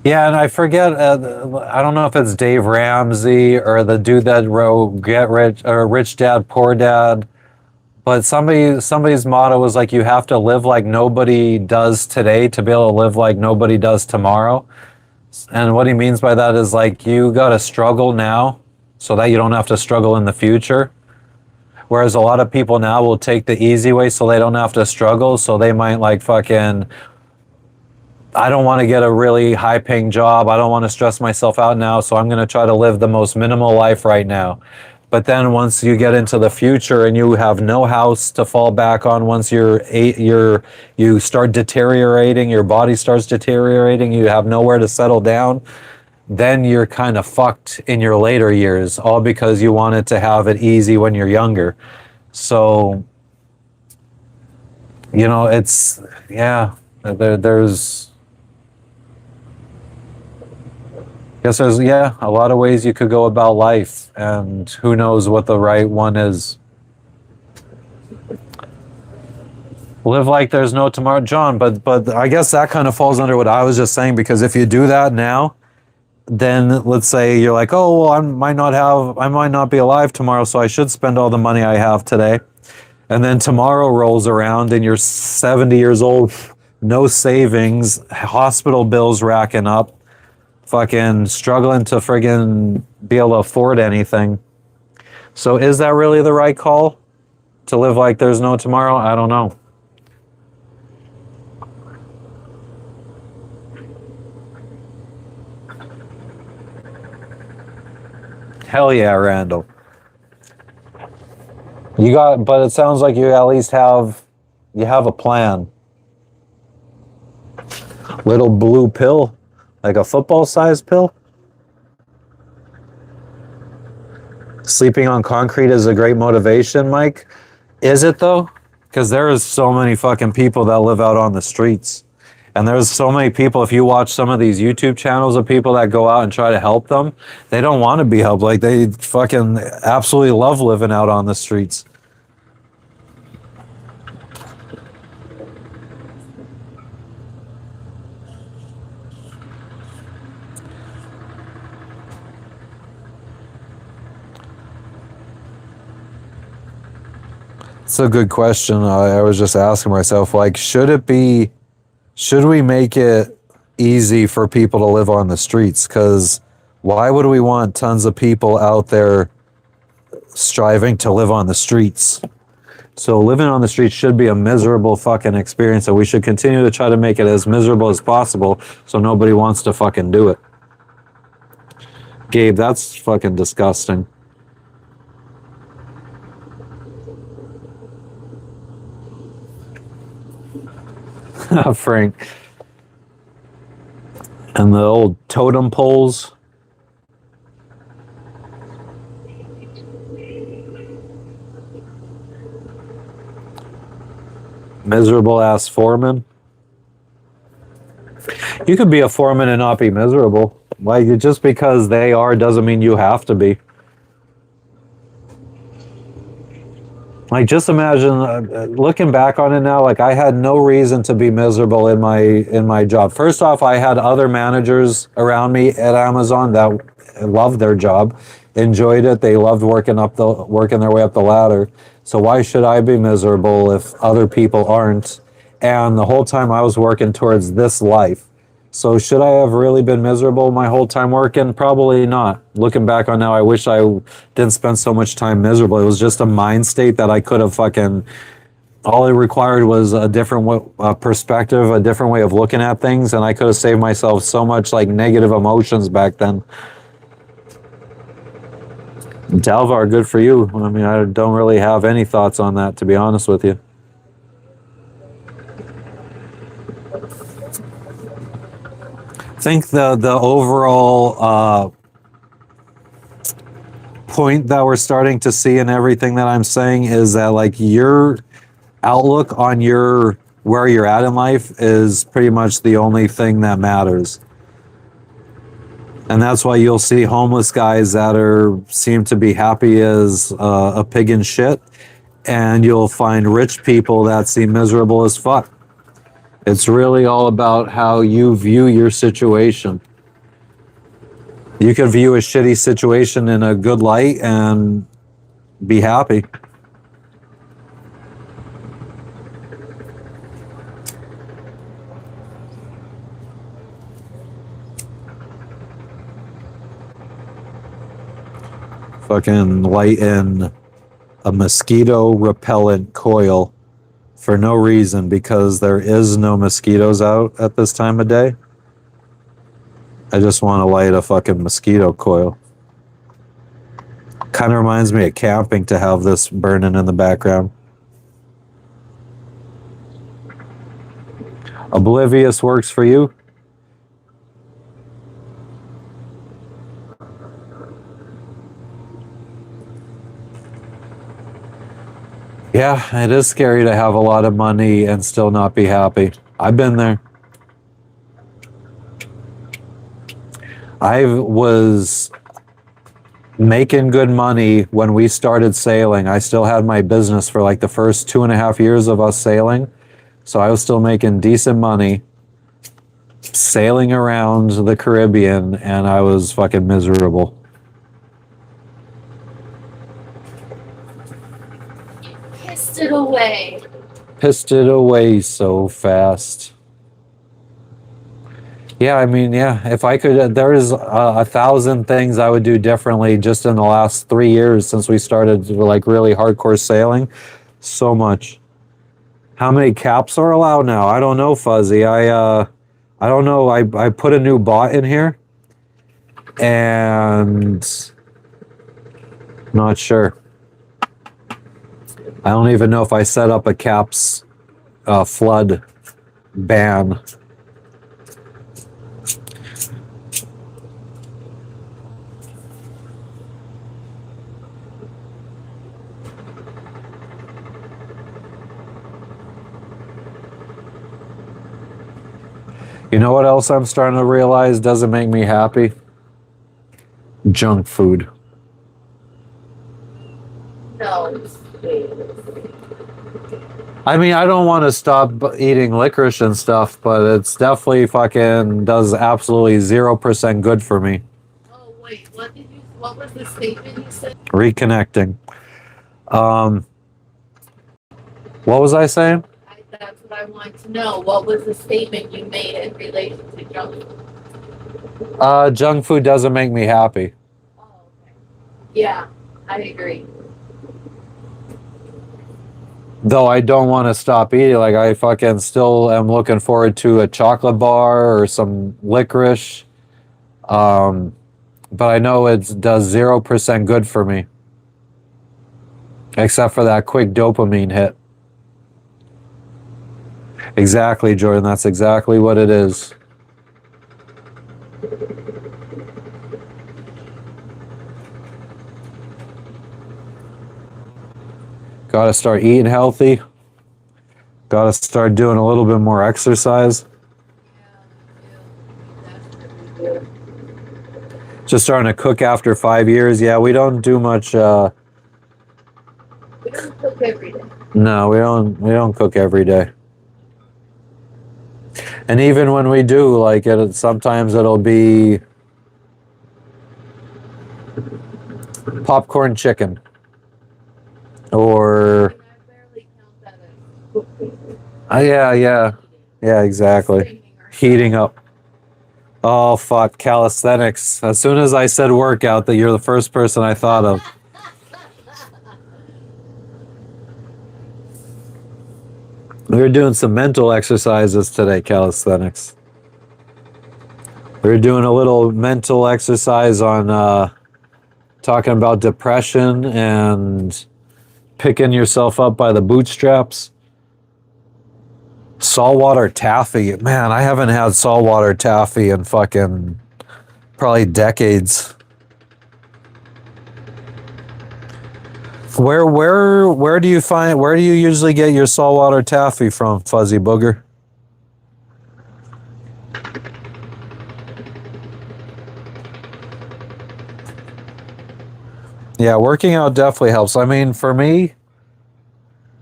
Yeah, and I forget. I don't know if it's Dave Ramsey or the dude that wrote "Get Rich" or "Rich Dad Poor Dad," but somebody's motto was like, "You have to live like nobody does today to be able to live like nobody does tomorrow." And what he means by that is like you got to struggle now so that you don't have to struggle in the future. Whereas a lot of people now will take the easy way so they don't have to struggle. So they might like fucking, I don't want to get a really high paying job. I don't want to stress myself out now. So I'm going to try to live the most minimal life right now. But then once you get into the future and you have no house to fall back on, once you start deteriorating, your body starts deteriorating, you have nowhere to settle down, then you're kind of fucked in your later years, all because you wanted to have it easy when you're younger. So, you know, there's a lot of ways you could go about life, and who knows what the right one is. Live like there's no tomorrow, John, but I guess that kind of falls under what I was just saying, because if you do that now, then let's say you're like, oh, well, I might not be alive tomorrow, so I should spend all the money I have today. And then tomorrow rolls around and you're 70 years old, no savings, hospital bills racking up, fucking struggling to friggin' be able to afford anything. So is that really the right call? To live like there's no tomorrow? I don't know. Hell yeah, Randall. But it sounds like you at least have a plan. Little blue pill, like a football-sized pill. Sleeping on concrete is a great motivation, Mike. Is it though? Because there is so many fucking people that live out on the streets. And there's so many people, if you watch some of these YouTube channels of people that go out and try to help them, they don't want to be helped. Like, they fucking absolutely love living out on the streets. It's a good question. I was just asking myself, like, should we make it easy for people to live on the streets? Because why would we want tons of people out there striving to live on the streets? So living on the streets should be a miserable fucking experience, and we should continue to try to make it as miserable as possible so nobody wants to fucking do it. Gabe, that's fucking disgusting. Frank. And the old totem poles. Miserable ass foreman. You could be a foreman and not be miserable. Like, just because they are doesn't mean you have to be. Like, just imagine looking back on it now. Like, I had no reason to be miserable in my job. First off, I had other managers around me at Amazon that loved their job, enjoyed it. They loved working their way up the ladder. So why should I be miserable if other people aren't? And the whole time I was working towards this life. So should I have really been miserable my whole time working? Probably not. Looking back on now, I wish I didn't spend so much time miserable. It was just a mind state that I could have fucking. All it required was a different perspective, a different way of looking at things, and I could have saved myself so much like negative emotions back then. Dalvar, good for you. I mean, I don't really have any thoughts on that, to be honest with you. I think the overall point that we're starting to see in everything that I'm saying is that like your outlook on where you're at in life is pretty much the only thing that matters. And that's why you'll see homeless guys that seem to be happy as a pig in shit, and you'll find rich people that seem miserable as fuck. It's really all about how you view your situation. You could view a shitty situation in a good light and be happy. Fucking light in a mosquito repellent coil for no reason, because there is no mosquitoes out at this time of day. I just want to light a fucking mosquito coil. Kind of reminds me of camping to have this burning in the background. Oblivious works for you? Yeah, it is scary to have a lot of money and still not be happy. I've been there. I was making good money when we started sailing. I still had my business for like the first 2.5 years of us sailing. So I was still making decent money sailing around the Caribbean, and I was fucking miserable. Pissed it away. Pissed it away so fast. Yeah, I mean, yeah, if I could, there's 1,000 things I would do differently just in the last 3 years since we started like really hardcore sailing. So much. How many caps are allowed now? I don't know, Fuzzy. I don't know. I put a new bot in here, and not sure. I don't even know if I set up a caps flood ban. You know what else I'm starting to realize doesn't make me happy? Junk food. No. I mean, I don't want to stop eating licorice and stuff, but it's definitely fucking does absolutely 0% good for me. Oh wait, what was the statement you said? Reconnecting. What was I saying? That's what I want to know. What was the statement you made in relation to junk food? Junk food doesn't make me happy. Oh, okay. Yeah, I agree. Though I don't want to stop eating. Like, I fucking still am looking forward to a chocolate bar or some licorice. But I know it does 0% good for me. Except for that quick dopamine hit. Exactly, Jordan. That's exactly what it is. Got to start eating healthy. Got to start doing a little bit more exercise. Just starting to cook after 5 years. Yeah, we don't do much. We don't cook every day. No, we don't. We don't cook every day. And even when we do, like sometimes it'll be popcorn chicken, or And I barely count that as cooking. yeah, exactly. Heating up. Oh fuck, calisthenics. As soon as I said workout, that you're the first person I thought of. We were doing some mental exercises today, calisthenics. We were doing a little mental exercise on talking about depression and picking yourself up by the bootstraps. Saltwater taffy. Man, I haven't had saltwater taffy in fucking probably decades. Where do you usually get your saltwater taffy from, Fuzzy Booger? Yeah, working out definitely helps. I mean, for me,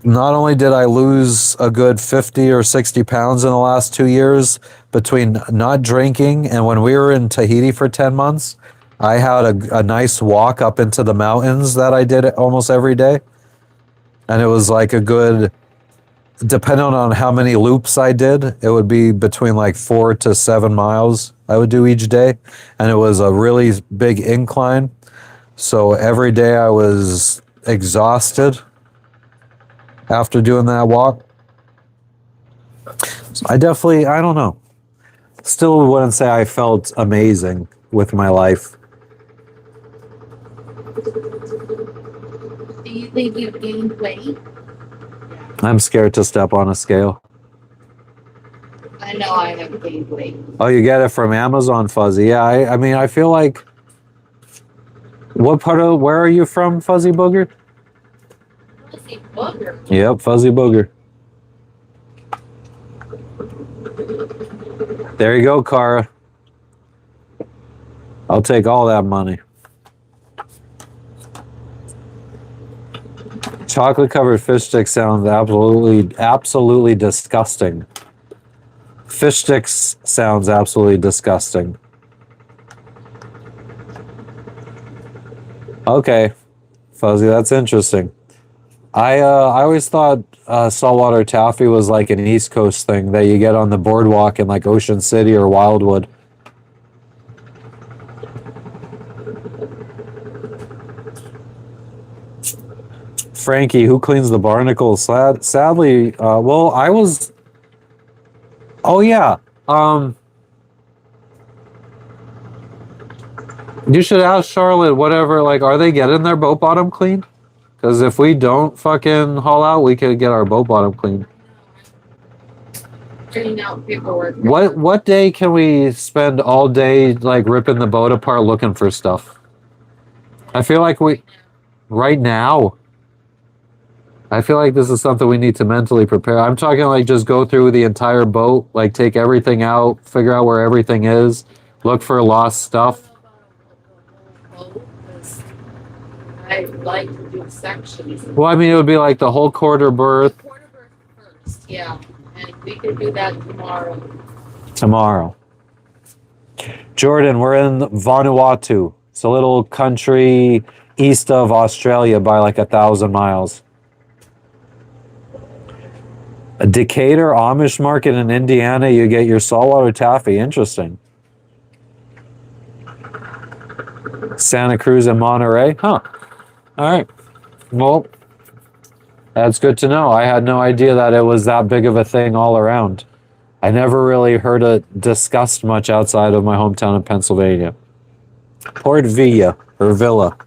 not only did I lose a good 50 or 60 pounds in the last 2 years between not drinking and when we were in Tahiti for 10 months, I had a nice walk up into the mountains that I did almost every day. And it was like a good, depending on how many loops I did, it would be between like 4 to 7 miles I would do each day. And it was a really big incline. So every day I was exhausted after doing that walk. So I don't know. Still wouldn't say I felt amazing with my life. Do you think you've gained weight? I'm scared to step on a scale. I know I have gained weight. Oh, you get it from Amazon, Fuzzy. Yeah, I mean, I feel like. Where are you from, Fuzzy Booger? Fuzzy Booger? Yep, Fuzzy Booger. There you go, Cara. I'll take all that money. Chocolate covered fish sticks sounds absolutely disgusting. Fish sticks sounds absolutely disgusting. Okay, Fuzzy, that's interesting. I always thought saltwater taffy was like an East Coast thing that you get on the boardwalk in like Ocean City or Wildwood. Frankie, who cleans the barnacles? Sadly, well, I was. Oh yeah. You should ask Charlotte. Whatever. Like, are they getting their boat bottom cleaned? Because if we don't fucking haul out, we could get our boat bottom cleaned. Filling out paperwork. What day can we spend all day like ripping the boat apart looking for stuff? I feel like right now. I feel like this is something we need to mentally prepare. I'm talking like just go through the entire boat, like take everything out, figure out where everything is, look for lost stuff. I like to do sections. Well, I mean, it would be like the whole quarter berth. Quarter berth first, yeah. And we can do that tomorrow. Tomorrow. Jordan, we're in Vanuatu. It's a little country east of Australia by like 1,000 miles. A Decatur Amish market in Indiana, you get your saltwater taffy. Interesting. Santa Cruz and Monterey. Huh. All right. Well, that's good to know. I had no idea that it was that big of a thing all around. I never really heard it discussed much outside of my hometown in Pennsylvania. Port Vila or Villa.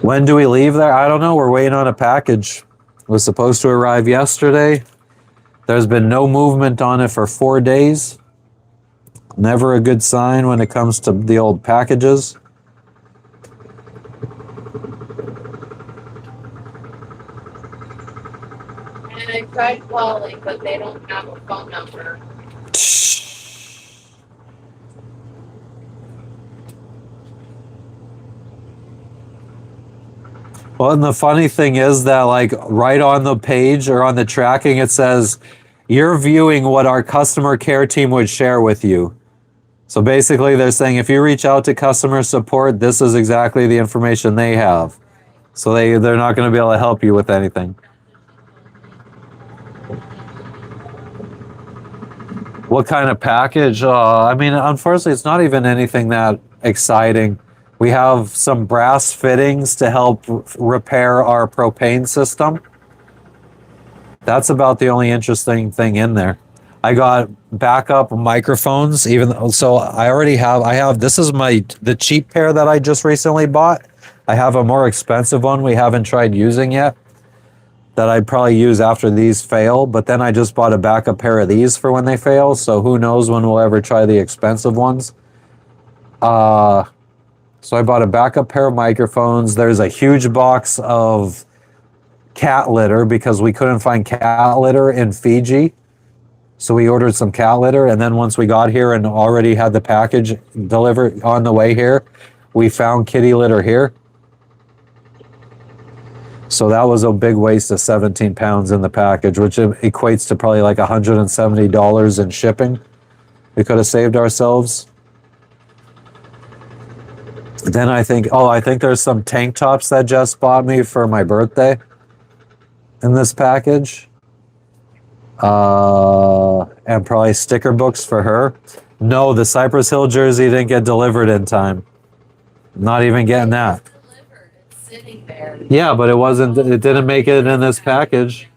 When do we leave there? I don't know. We're waiting on a package. It was supposed to arrive yesterday. There's been no movement on it for 4 days. Never a good sign when it comes to the old packages. And I tried calling, but they don't have a phone number. Well, and the funny thing is that, like, right on the page or on the tracking, it says, you're viewing what our customer care team would share with you. So basically, they're saying if you reach out to customer support, this is exactly the information they have. So they're not going to be able to help you with anything. What kind of package? I mean, unfortunately, it's not even anything that exciting. We have some brass fittings to help repair our propane system. That's about the only interesting thing in there. I got backup microphones, so I have this is the cheap pair that I just recently bought. I have a more expensive one we haven't tried using yet that I'd probably use after these fail, but then I just bought a backup pair of these for when they fail, so who knows when we'll ever try the expensive ones. So I bought a backup pair of microphones. There's a huge box of cat litter because we couldn't find cat litter in Fiji. So we ordered some cat litter, and then once we got here and already had the package delivered on the way here, we found kitty litter here. So that was a big waste of 17 pounds in the package, which equates to probably like $170 in shipping we could have saved ourselves. Then I think there's some tank tops that Jess bought me for my birthday in this package. And probably sticker books for her. No, the Cypress Hill jersey didn't get delivered in time. Not even getting that. It's sitting there. Yeah, but it didn't make it in this package.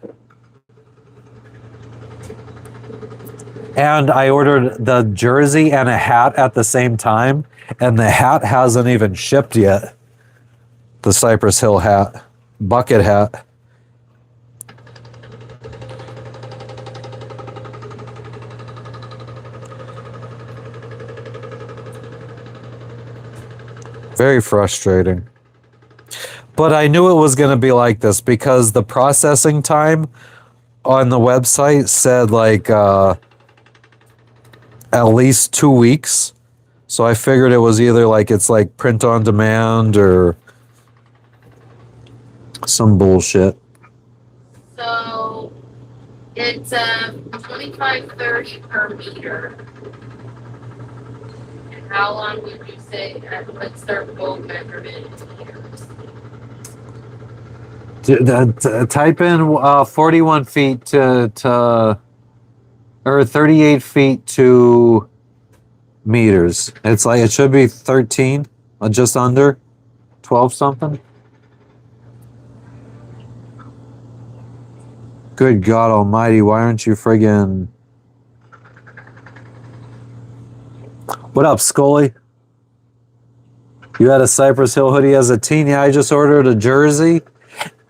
And I ordered the jersey and a hat at the same time, and the hat hasn't even shipped yet. The Cypress Hill hat, bucket hat. Very frustrating. But I knew it was going to be like this because the processing time on the website said like at least 2 weeks. So I figured it was either like it's like print on demand or some bullshit. So it's $25.30 per meter. And how long would you say? What's their boat measurement in meters? Type in 41 feet to or 38 feet to meters. It's like it should be 13, just under 12 something. Good God Almighty! Why aren't you friggin'? What up, Scully? You had a Cypress Hill hoodie as a teen. Yeah, I just ordered a jersey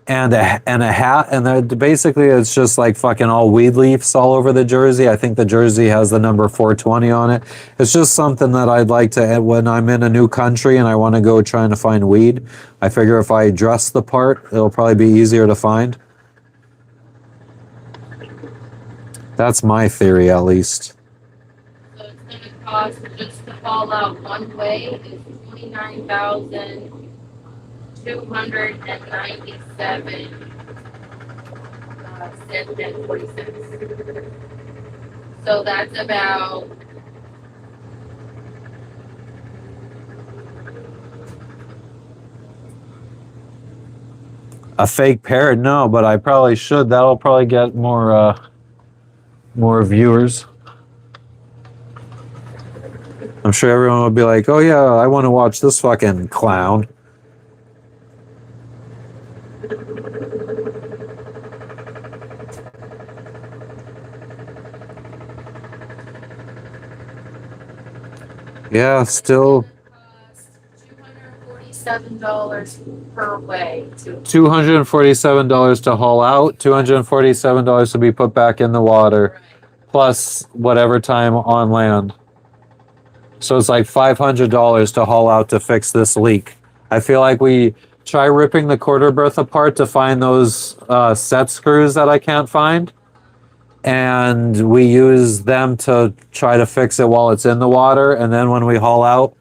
and a hat, and basically it's just like fucking all weed leaves all over the jersey. I think the jersey has the number 420 on it. It's just something that I'd like to, when I'm in a new country and I want to go trying to find weed, I figure if I dress the part, it'll probably be easier to find. That's my theory, at least. So it's going to cost just to haul out one way is $29,297 cents and 40 cents. So that's about A fake parrot? No, but I probably should. That'll probably get more viewers. I'm sure everyone will be like, oh yeah, I want to watch this fucking clown. Yeah, still $247 per way to $247 to haul out, $247 to be put back in the water, plus whatever time on land. So it's like $500 to haul out to fix this leak. I feel like we try ripping the quarter berth apart to find those set screws that I can't find. And we use them to try to fix it while it's in the water. And then when we haul out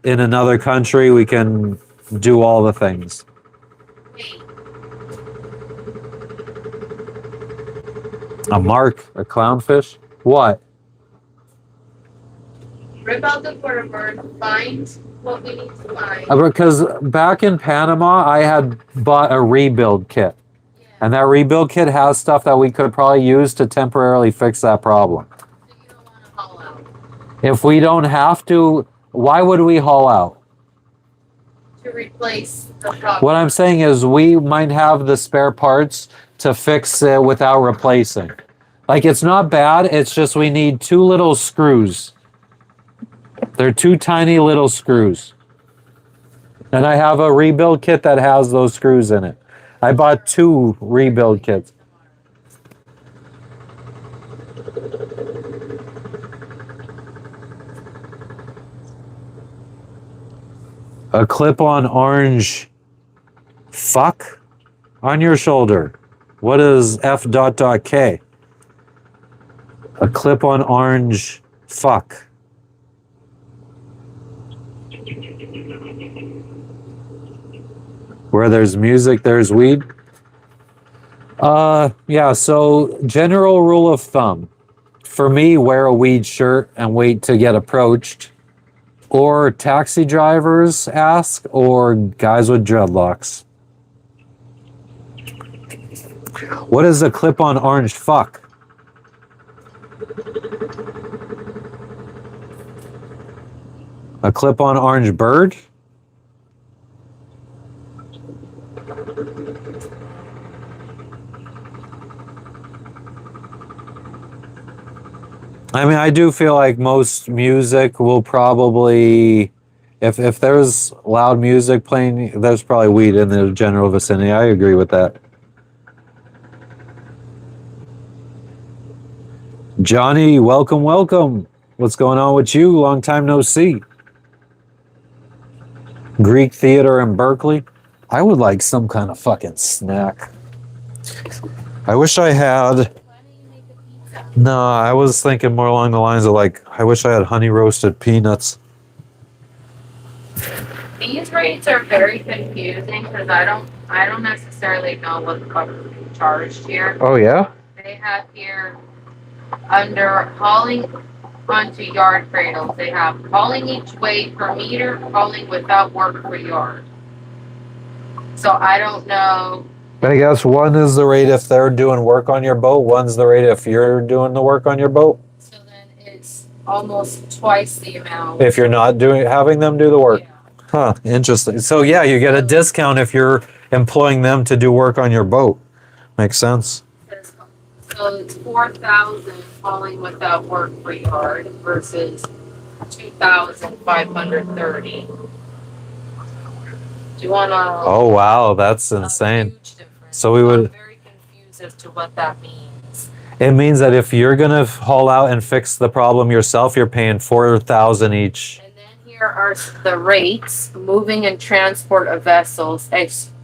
in another country, we can do all the things. Hey, A mark, a clownfish. What? rip out the quarter bird, find what we need to find. Because back in Panama, I had bought a rebuild kit. Yeah. And that rebuild kit has stuff that we could probably use to temporarily fix that problem. So you don't want to haul out If we don't have to, why would we haul out? to replace the problem. What I'm saying is we might have the spare parts to fix it without replacing. Like, it's not bad, it's just we need two little screws. They're two tiny little screws. And I have a rebuild kit that has those screws in it. I bought two rebuild kits. A clip-on orange fuck on your shoulder. What is F.K? A clip-on orange fuck. Where there's music, there's weed. Yeah, so general rule of thumb. For me, wear a weed shirt and wait to get approached. Or taxi drivers ask, or guys with dreadlocks. What is a clip-on orange fuck? A clip-on orange bird? I mean, I do feel like most music will probably, if there's loud music playing, there's probably weed in the general vicinity. I agree with that. Johnny, welcome, welcome. What's going on with you? Long time no see. Greek theater in Berkeley. I would like some kind of fucking snack. I wish I had. No, I was thinking more along the lines of like, I wish I had honey roasted peanuts. These rates are very confusing because I don't necessarily know what the fuck is being charged here. Oh yeah? They have here under hauling onto yard cradles, they have hauling each way per meter, hauling without work per yard. So I don't know. I guess one is the rate if they're doing work on your boat, one's the rate if you're doing the work on your boat. So then it's almost twice the amount. If you're not having them do the work. Yeah. Huh, interesting. So yeah, you get a discount if you're employing them to do work on your boat. Makes sense. So it's 4,000 hauling without work per yard versus 2,530. Do you want to? Oh wow, that's insane. Huge difference. So we would. I'm very confused as to what that means. It means that if you're gonna haul out and fix the problem yourself, you're paying 4,000 each. And then here are the rates. Moving and transport of vessels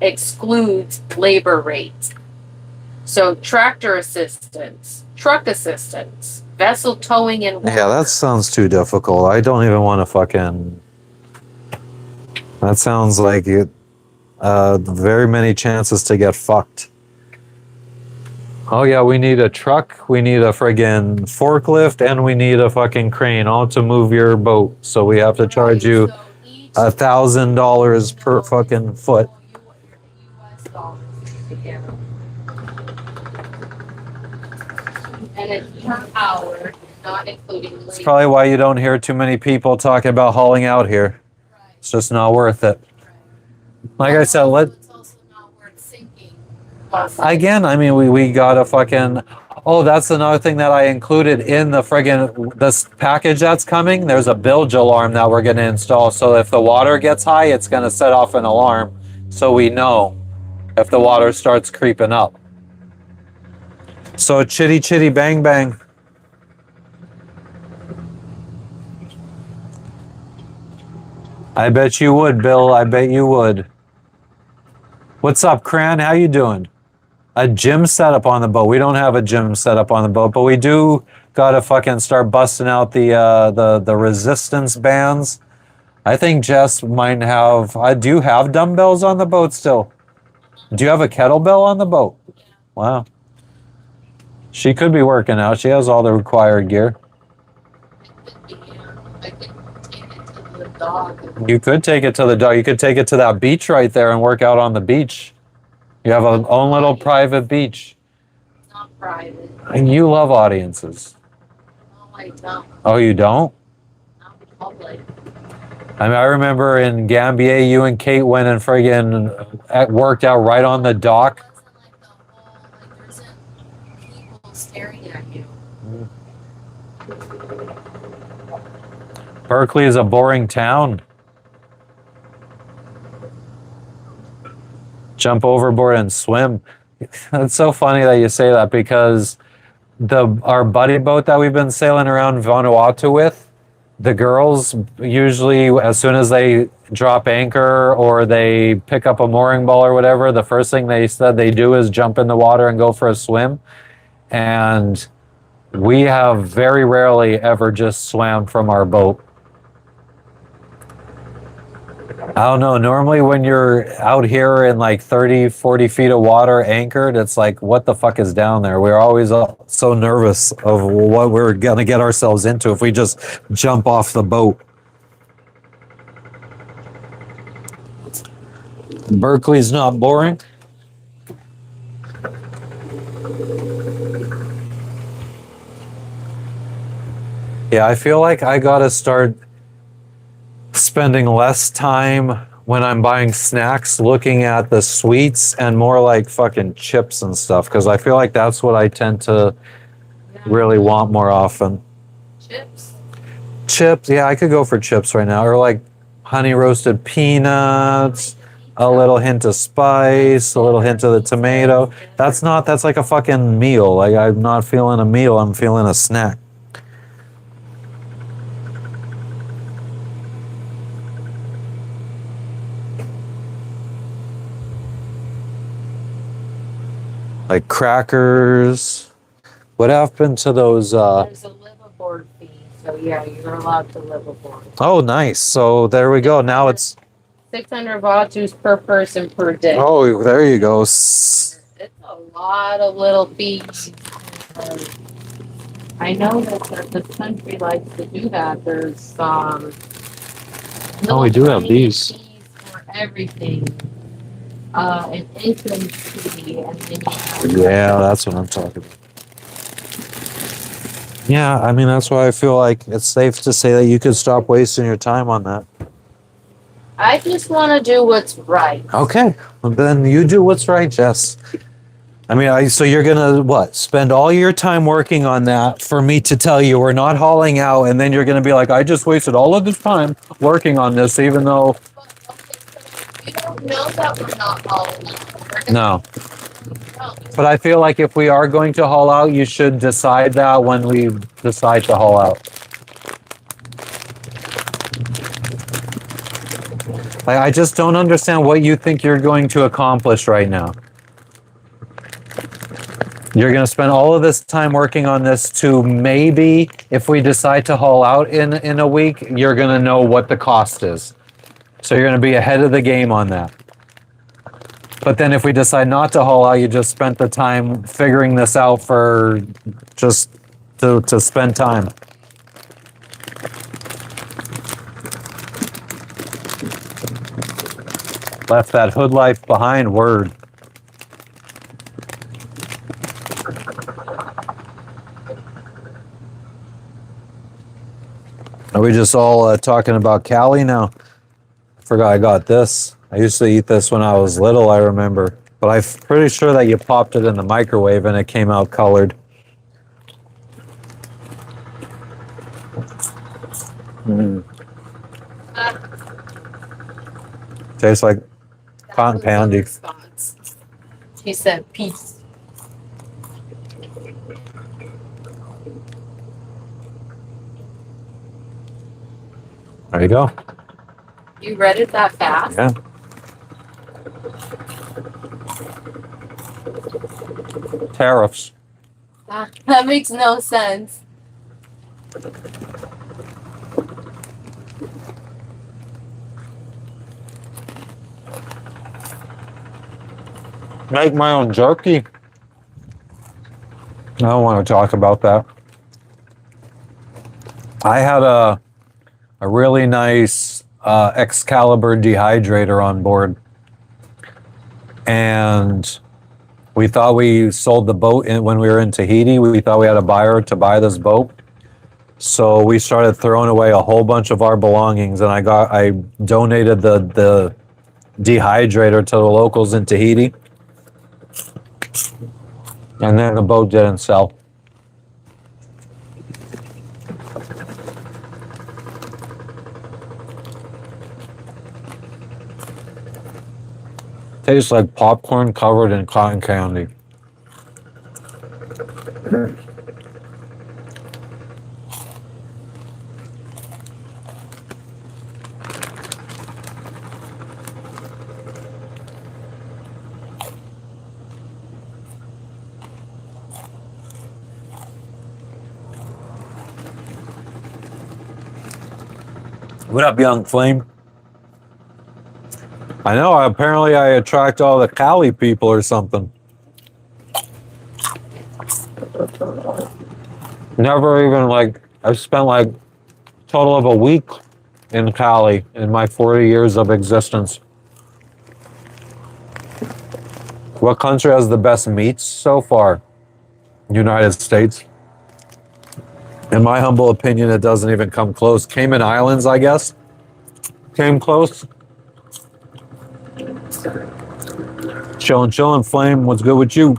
excludes labor rates. So tractor assistance, truck assistance, vessel towing and work. Yeah, that sounds too difficult. I don't even want to fucking. That sounds like it. Very many chances to get fucked. Oh yeah, we need a truck, we need a friggin' forklift, and we need a fucking crane, all to move your boat. So we have to charge you $1,000 per fucking foot. And it's per hour, not including labor. That's probably why you don't hear too many people talking about hauling out here. It's just not worth it. Like I said, It's also not worth sinking. again, I mean, we got a fucking. Oh, that's another thing that I included in the friggin' this package that's coming. There's a bilge alarm that we're gonna install. So if the water gets high, it's gonna set off an alarm, so we know if the water starts creeping up. So chitty chitty bang bang. I bet you would, Bill. I bet you would. What's up, Cran? How you doing? A gym setup on the boat. We don't have a gym setup on the boat, but we do gotta fucking start busting out the resistance bands. I think Jess might have. I do have dumbbells on the boat still. Do you have a kettlebell on the boat? Wow. She could be working out. She has all the required gear. I could take it to the dock. You could take it to the dock. You could take it to that beach right there and work out on the beach. You have a own little private beach. It's not private. And you love audiences. No, I don't. Oh, you don't? Not public. I mean, I remember in Gambia, you and Kate went and friggin' worked out right on the dock. It wasn't like the whole, like there isn't people staring at you. Berkeley is a boring town. Jump overboard and swim. It's so funny that you say that because our buddy boat that we've been sailing around Vanuatu with, the girls usually, as soon as they drop anchor or they pick up a mooring ball or whatever, the first thing they said they do is jump in the water and go for a swim. And we have very rarely ever just swam from our boat. I don't know. Normally when you're out here in like 30, 40 feet of water anchored, it's like, what the fuck is down there? We're always so nervous of what we're going to get ourselves into if we just jump off the boat. Berkeley's not boring. Yeah, I feel like I got to start spending less time when I'm buying snacks looking at the sweets and more like fucking chips and stuff because I feel like that's what I tend to really want more often. Chips? Chips, yeah, I could go for chips right now or like honey roasted peanuts, a little hint of spice, a little hint of the tomato. That's like a fucking meal. Like I'm not feeling a meal, I'm feeling a snack. Like crackers. What happened to those? There's a liveaboard fee, so yeah, you're allowed to liveaboard. Oh, nice. So there we go. Now it's 600 Vatus per person per day. Oh, there you go. It's a lot of little fees. I know that this country likes to do that. There's Oh, we do have these. fees for everything. An entrance fee, and then you have Yeah, that's what I'm talking about. Yeah, I mean, that's why I feel like it's safe to say that you could stop wasting your time on that. I just want to do what's right. Okay, well, then you do what's right, Jess. I mean, so you're gonna what? Spend all your time working on that for me to tell you we're not hauling out, and then you're gonna be like, I just wasted all of this time working on this, even though. You don't know that we're not hauling out. No. But I feel like if we are going to haul out, you should decide that when we decide to haul out. I just don't understand what you think you're going to accomplish right now. You're going to spend all of this time working on this to maybe, if we decide to haul out in a week, you're going to know what the cost is. So you're going to be ahead of the game on that. But then if we decide not to haul out, you just spent the time figuring this out for just to spend time. Left that hood life behind, word. Are we just all talking about Cali now? I forgot I got this. I used to eat this when I was little, I remember. But I'm pretty sure that you popped it in the microwave and it came out colored. Tastes like cotton candy. He said, peace. There you go. You read it that fast? Yeah. Tariffs. That makes no sense. Make my own jerky. I don't want to talk about that. I had a really nice Excalibur dehydrator on board, and we thought we sold the boat when we were in Tahiti. We thought we had a buyer to buy this boat, so we started throwing away a whole bunch of our belongings, and I donated the dehydrator to the locals in Tahiti, and then the boat didn't sell. Tastes like popcorn covered in cotton candy. What up, young flame? I know, apparently I attract all the Cali people or something. Never even I've spent like a total of a week in Cali in my 40 years of existence. What country has the best meats so far? United States. In my humble opinion, it doesn't even come close. Cayman Islands, I guess, came close. Chillin', Flame. What's good with you?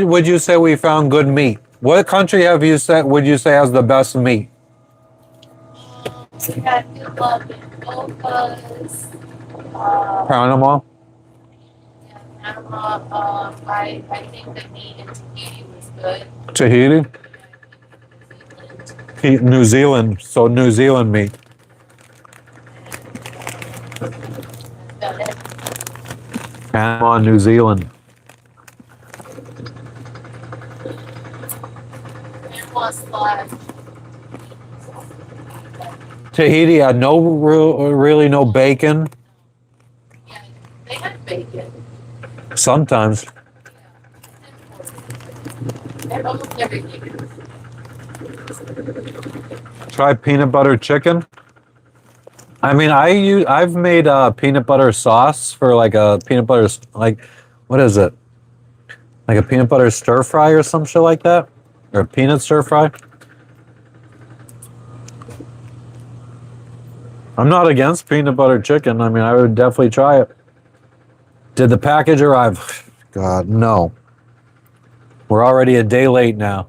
Would you say we found good meat? What country would you say has the best meat? We had good luck in Bocas. Panama. Yeah, Panama. I think the meat in Tahiti was good. Tahiti. New Zealand. So New Zealand meat. Got it. Panama, New Zealand. Panama slash. Tahiti had really no bacon. Yeah, they had bacon. Sometimes. And almost everything. Try peanut butter chicken. I mean, I've made peanut butter sauce for like a peanut butter, what is it? Like a peanut butter stir fry or some shit like that, or a peanut stir fry. I'm not against peanut butter chicken. I mean, I would definitely try it. Did the package arrive? God, no. We're already a day late now.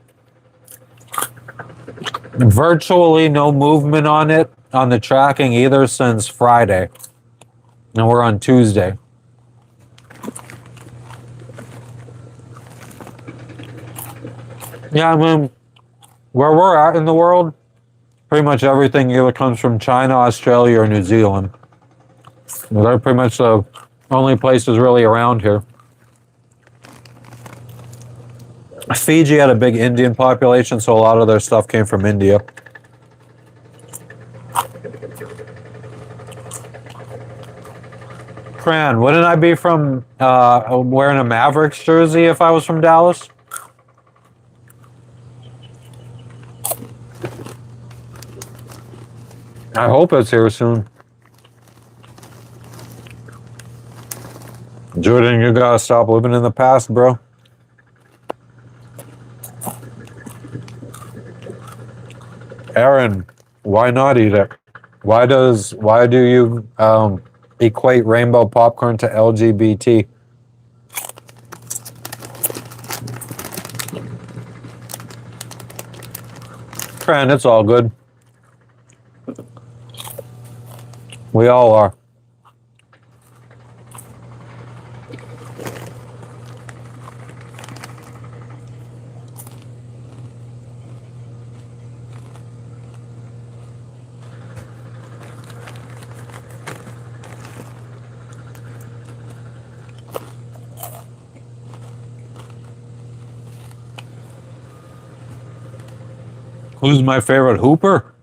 Virtually no movement on it, on the tracking either, since Friday. And we're on Tuesday. Yeah, I mean, where we're at in the world, pretty much everything either comes from China, Australia, or New Zealand. They're pretty much the only places really around here. Fiji had a big Indian population, so a lot of their stuff came from India. Fran, wouldn't I be from wearing a Mavericks jersey if I was from Dallas? I hope it's here soon. Jordan, you gotta stop living in the past, bro. Aaron, why not eat it? Why do you equate rainbow popcorn to LGBT? Fran, it's all good. We all are. Who's my favorite hooper?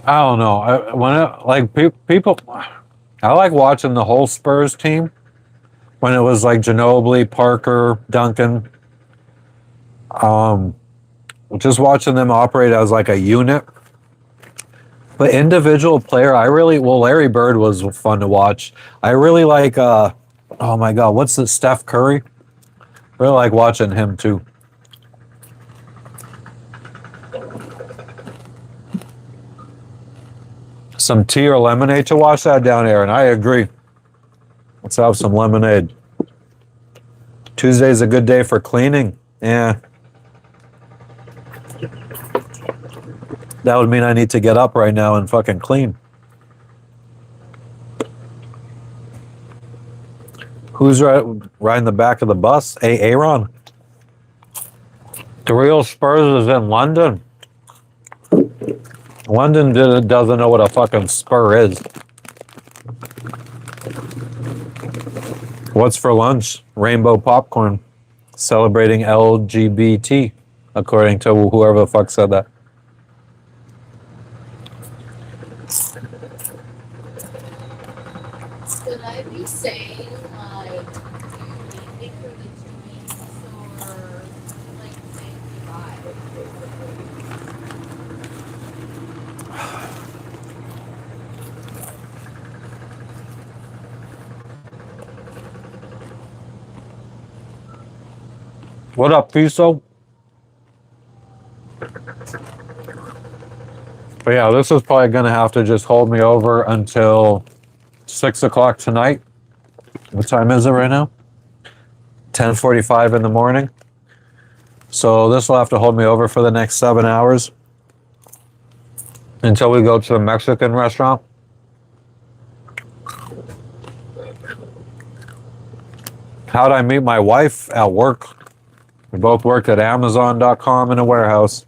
I don't know. People, I like watching the whole Spurs team when it was like Ginobili, Parker, Duncan. Just watching them operate as like a unit. But individual player, Larry Bird was fun to watch. I really like, oh my God, what's the Steph Curry? Really like watching him too. Some tea or lemonade to wash that down, Aaron. I agree. Let's have some lemonade. Tuesday's a good day for cleaning. Yeah. That would mean I need to get up right now and fucking clean. Who's riding the back of the bus? Hey, Aaron. The real Spurs is in London. London doesn't know what a fucking spur is. What's for lunch? Rainbow popcorn. Celebrating LGBT, according to whoever the fuck said that. Should I be saying, like, do you need me for the drinks or, like, saying goodbye? What up, Piso? But yeah, this is probably going to have to just hold me over until 6 o'clock tonight. What time is it right now? 10:45 in the morning. So this will have to hold me over for the next 7 hours until we go to the Mexican restaurant. How'd I meet my wife? At work. We both worked at Amazon.com in a warehouse.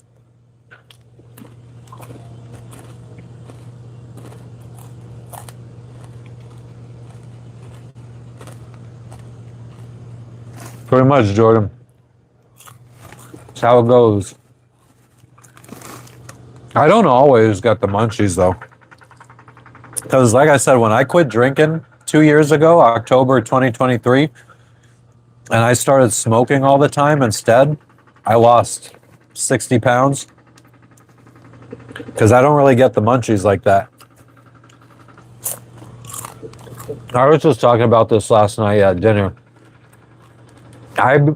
Pretty much, Jordan. That's how it goes. I don't always get the munchies, though. Because, like I said, when I quit drinking 2 years ago, October 2023, and I started smoking all the time instead, I lost 60 pounds. Because I don't really get the munchies like that. I was just talking about this last night at dinner.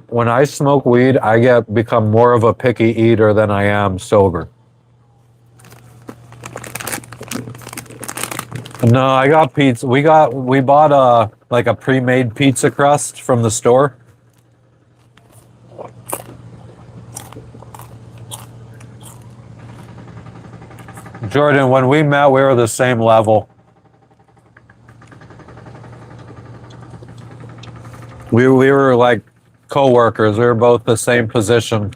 When I smoke weed, I become more of a picky eater than I am sober. No, I got pizza. We bought a pre-made pizza crust from the store. Jordan, when we met, we were the same level. We were like co-workers. We were both the same position.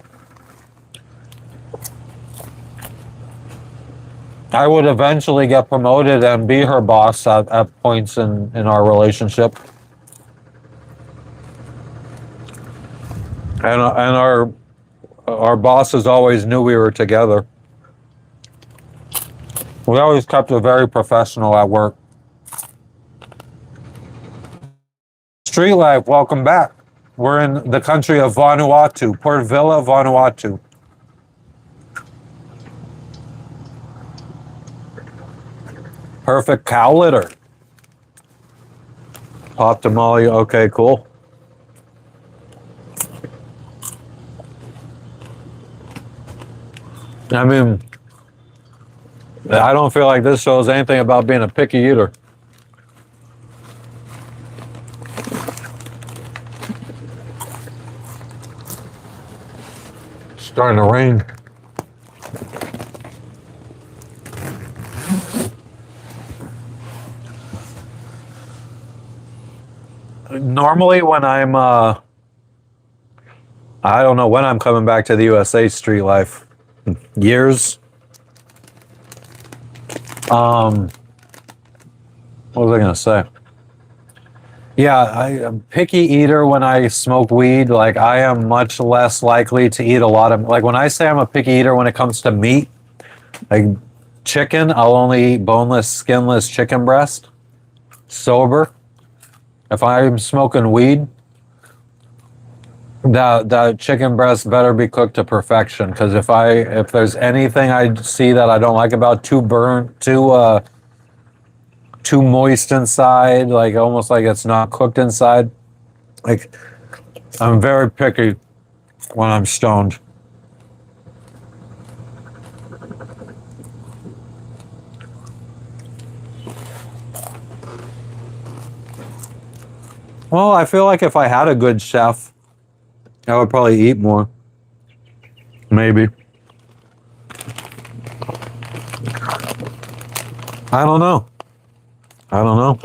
I would eventually get promoted and be her boss at points in our relationship. And our bosses always knew we were together. We always kept it very professional at work. Street Life, welcome back. We're in the country of Vanuatu, Port Vila, Vanuatu. Perfect cow litter. Pop tamale, okay, cool. I mean, I don't feel like this shows anything about being a picky eater. It's starting to rain. Normally when I'm, I don't know when I'm coming back to the USA Street Life. Years. What was I gonna say? Yeah, I'm a picky eater when I smoke weed. Like I am much less likely to eat a lot of like when I say I'm a picky eater when it comes to meat, like chicken, I'll only eat boneless, skinless chicken breast. Sober. If I'm smoking weed, that chicken breast better be cooked to perfection. Because if there's anything I see that I don't like about too burnt, too moist inside, like almost like it's not cooked inside. Like I'm very picky when I'm stoned. Well, I feel like if I had a good chef, I would probably eat more. Maybe. I don't know. I don't know.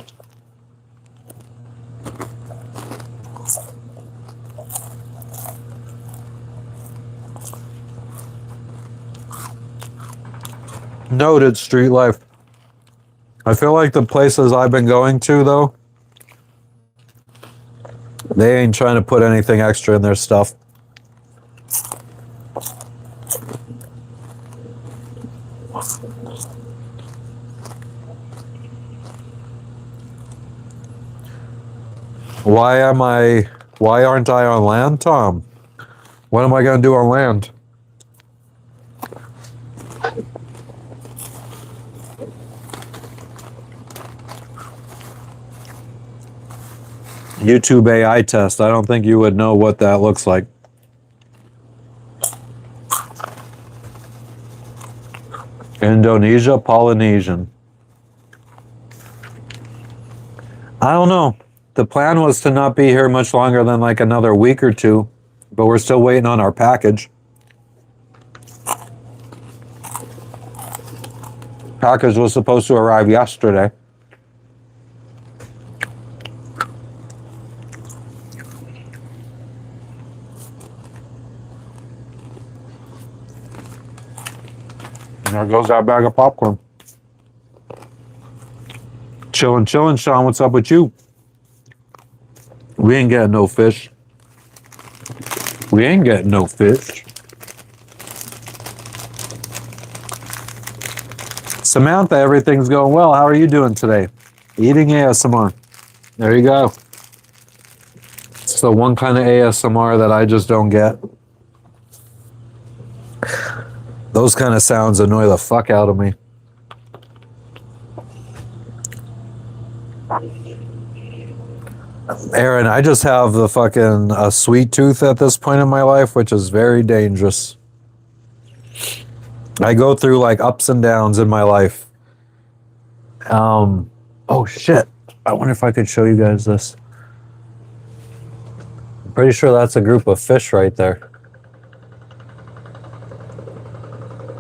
Noted street life. I feel like the places I've been going to, though, they ain't trying to put anything extra in their stuff. Why aren't I on land, Tom? What am I going to do on land? YouTube AI test. I don't think you would know what that looks like. Indonesia, Polynesian. I don't know. The plan was to not be here much longer than like another week or two, but we're still waiting on our package. Package was supposed to arrive yesterday. And there goes that bag of popcorn. Chillin', Sean. What's up with you? We ain't getting no fish. We ain't getting no fish. Samantha, everything's going well. How are you doing today? Eating ASMR. There you go. It's the one kind of ASMR that I just don't get. Those kind of sounds annoy the fuck out of me. Aaron, I just have the fucking sweet tooth at this point in my life, which is very dangerous. I go through like ups and downs in my life. Oh shit. I wonder if I could show you guys this. I'm pretty sure that's a group of fish right there.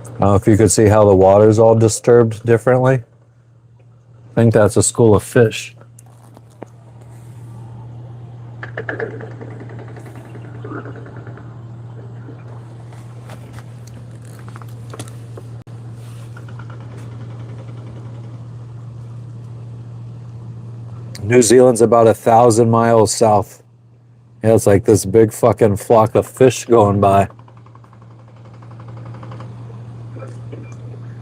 I don't know if you could see how the water's all disturbed differently. I think that's a school of fish. New Zealand's about 1,000 miles south. Yeah, it's like this big fucking flock of fish going by.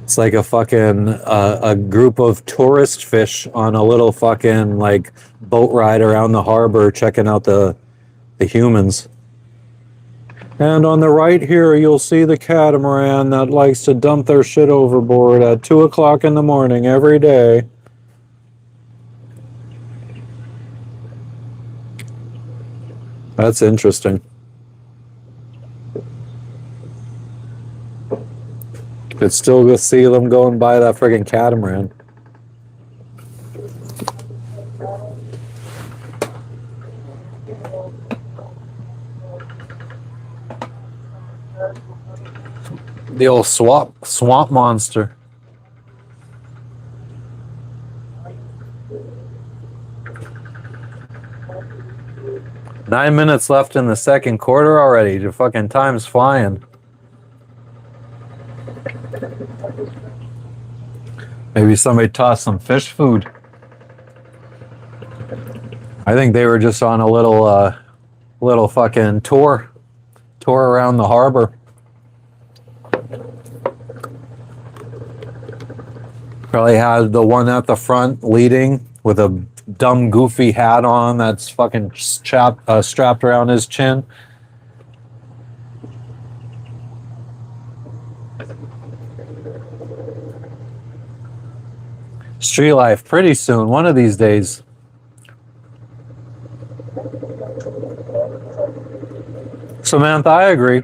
It's like a fucking a group of tourist fish on a little fucking like boat ride around the harbor checking out the humans. And on the right here, you'll see the catamaran that likes to dump their shit overboard at 2 o'clock in the morning every day. That's interesting. Could still see them going by that friggin' catamaran. The old swamp monster. Nine minutes left in the second quarter already. The fucking time's flying. Maybe somebody tossed some fish food. I think they were just on a little fucking tour around the harbor. Probably had the one at the front leading with a dumb goofy hat on that's fucking strapped around his chin. Street life pretty soon, one of these days. Samantha, I agree.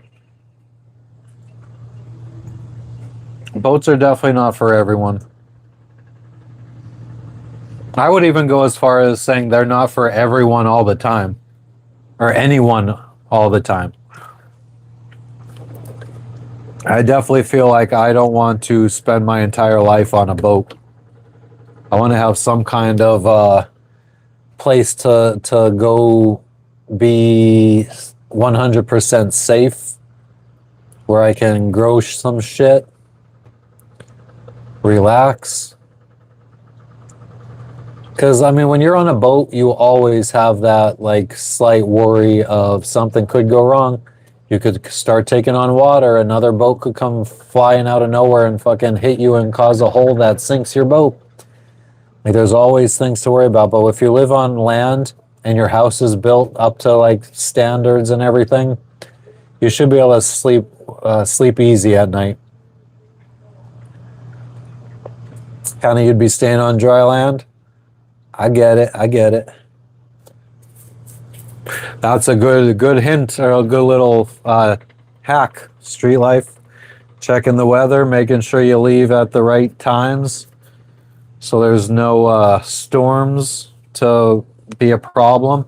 Boats are definitely not for everyone. I would even go as far as saying they're not for everyone all the time. Or anyone all the time. I definitely feel like I don't want to spend my entire life on a boat. I want to have some kind of place to go be 100% safe, where I can grow some shit, relax. Because, I mean, when you're on a boat, you always have that, like, slight worry of something could go wrong. You could start taking on water. Another boat could come flying out of nowhere and fucking hit you and cause a hole that sinks your boat. Like, there's always things to worry about. But if you live on land and your house is built up to, like, standards and everything, you should be able to sleep easy at night. Kind of you'd be staying on dry land. I get it. That's a good hint or a good little hack. Street life. Checking the weather, making sure you leave at the right times so there's no storms to be a problem.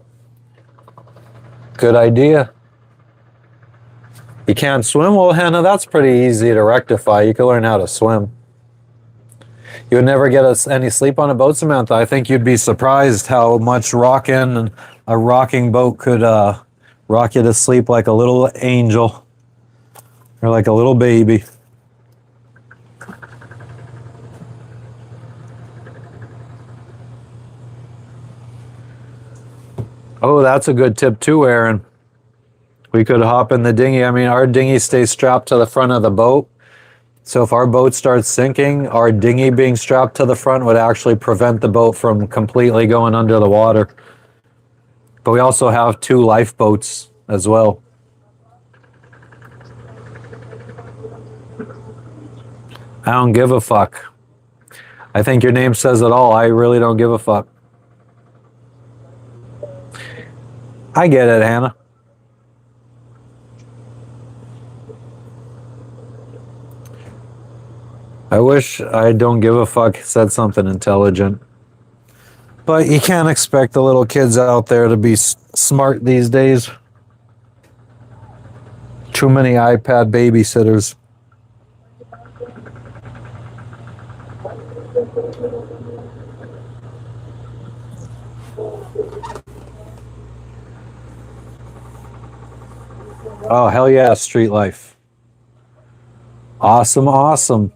Good idea. You can't swim? Well, Hannah, that's pretty easy to rectify. You can learn how to swim. You would never get any sleep on a boat, Samantha. I think you'd be surprised how much a rocking boat could rock you to sleep like a little angel or like a little baby. Oh, that's a good tip too, Aaron. We could hop in the dinghy. I mean, our dinghy stays strapped to the front of the boat. So if our boat starts sinking, our dinghy being strapped to the front would actually prevent the boat from completely going under the water. But we also have 2 lifeboats as well. I don't give a fuck. I think your name says it all. I really don't give a fuck. I get it, Hannah. I wish I don't give a fuck said something intelligent. But you can't expect the little kids out there to be smart these days. Too many iPad babysitters. Oh, hell yeah, street life. Awesome.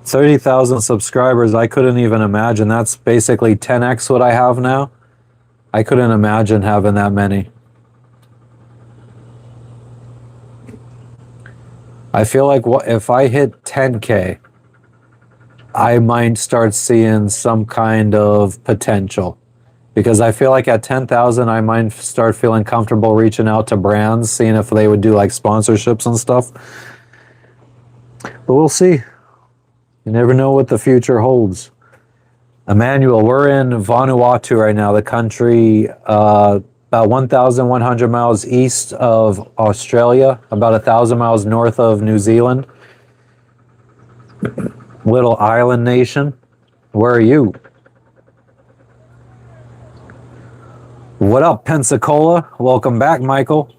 30,000 subscribers, I couldn't even imagine. That's basically 10x what I have now. I couldn't imagine having that many. I feel like if I hit 10K, I might start seeing some kind of potential. Because I feel like at 10,000, I might start feeling comfortable reaching out to brands, seeing if they would do like sponsorships and stuff. But we'll see. You never know what the future holds. Emmanuel, we're in Vanuatu right now, the country about 1,100 miles east of Australia, about 1,000 miles north of New Zealand. Little island nation. Where are you? What up, Pensacola? Welcome back, Michael.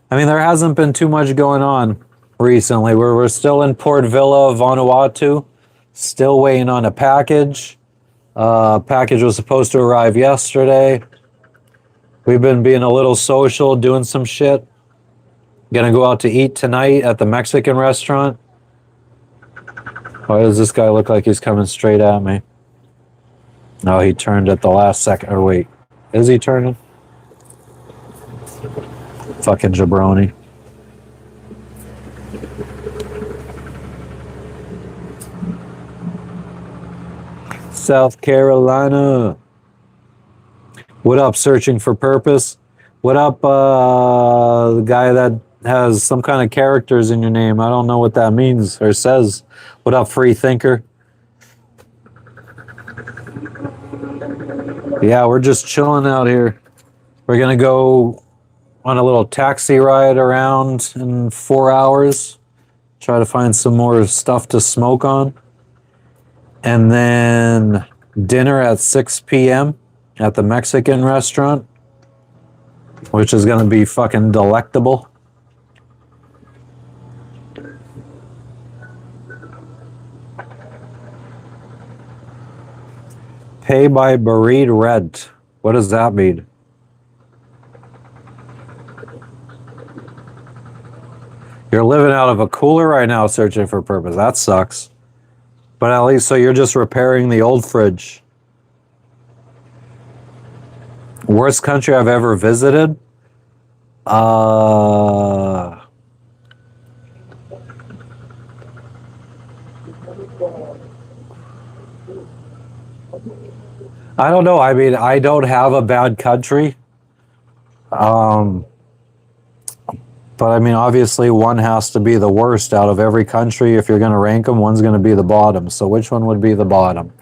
I mean, there hasn't been too much going on recently. We're still in Port Vila, Vanuatu. Still waiting on a package. Package was supposed to arrive yesterday. We've been being a little social, doing some shit. Gonna go out to eat tonight at the Mexican restaurant. Why does this guy look like he's coming straight at me? No, he turned at the last second. Or wait. Is he turning? Fucking jabroni. South Carolina. What up, searching for purpose? What up, the guy that has some kind of characters in your name? I don't know what that means or says. What up, free thinker? Yeah, we're just chilling out here. We're gonna go on a little taxi ride around in 4 hours. Try to find some more stuff to smoke on. And then dinner at 6 p.m. at the Mexican restaurant, which is going to be fucking delectable. Pay by buried rent. What does that mean? You're living out of a cooler right now searching for purpose. That sucks. But at least, so you're just repairing the old fridge. Worst country I've ever visited? I don't know. I mean, I don't have a bad country. But I mean, obviously, one has to be the worst out of every country. If you're going to rank them, one's going to be the bottom. So which one would be the bottom?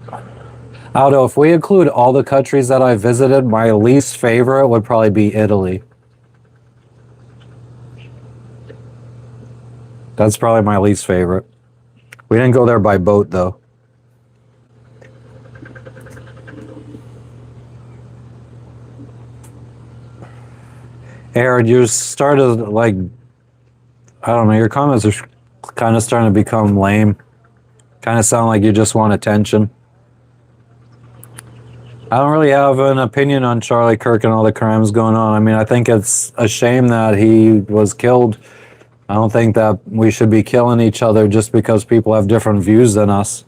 I don't know. If we include all the countries that I visited, my least favorite would probably be Italy. That's probably my least favorite. We didn't go there by boat, though. Aaron, you started, like, I don't know, your comments are kind of starting to become lame. Kind of sound like you just want attention. I don't really have an opinion on Charlie Kirk and all the crimes going on. I mean, I think it's a shame that he was killed. I don't think that we should be killing each other just because people have different views than us.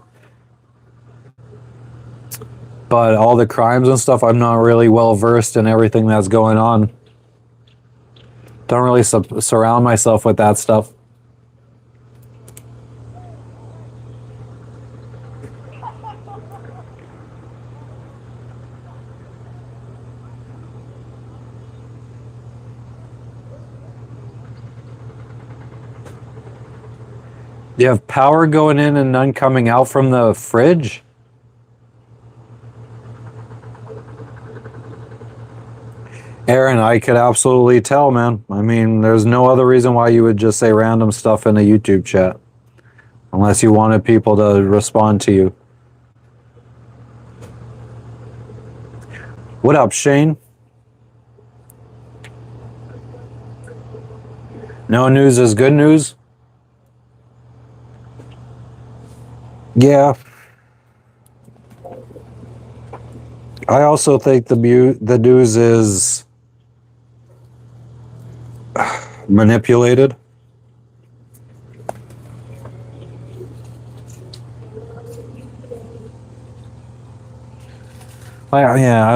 But all the crimes and stuff, I'm not really well versed in everything that's going on. Don't really surround myself with that stuff. You have power going in and none coming out from the fridge? Aaron, I could absolutely tell, man. I mean, there's no other reason why you would just say random stuff in a YouTube chat. Unless you wanted people to respond to you. What up, Shane? No news is good news? Yeah. I also think the news is manipulated. Yeah,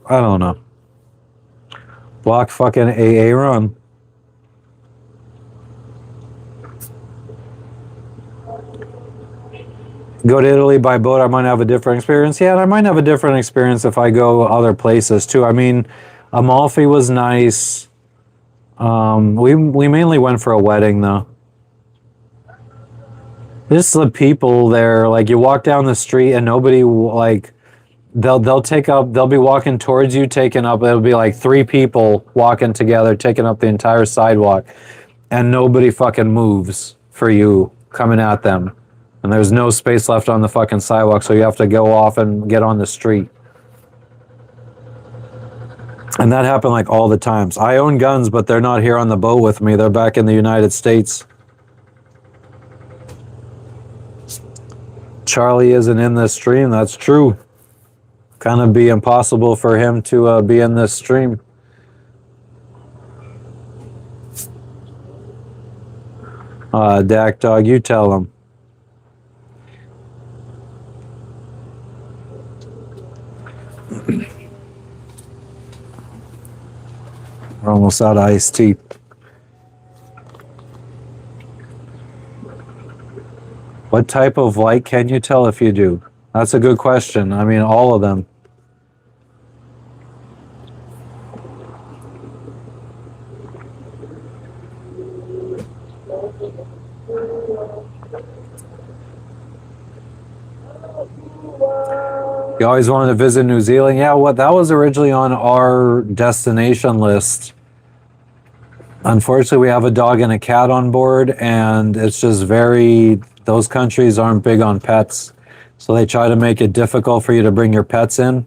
I don't know. Block fucking AA run. Go to Italy by boat, I might have a different experience. Yeah, and I might have a different experience if I go other places too. I mean, Amalfi was nice. We mainly went for a wedding though. Just the people there, like you walk down the street and nobody like they'll be walking towards you, taking up. It'll be like 3 people walking together, taking up the entire sidewalk, and nobody fucking moves for you coming at them. And there's no space left on the fucking sidewalk, so you have to go off and get on the street. And that happened like all the times. I own guns, but they're not here on the boat with me. They're back in the United States. Charlie isn't in this stream. That's true. Kind of be impossible for him to be in this stream. Dak Dog, you tell him. almost out of iced tea. What type of light can you tell if you do? That's a good question. I mean, all of them. You always wanted to visit New Zealand. Yeah, what that was originally on our destination list. Unfortunately, we have a dog and a cat on board, and it's just those countries aren't big on pets. So they try to make it difficult for you to bring your pets in.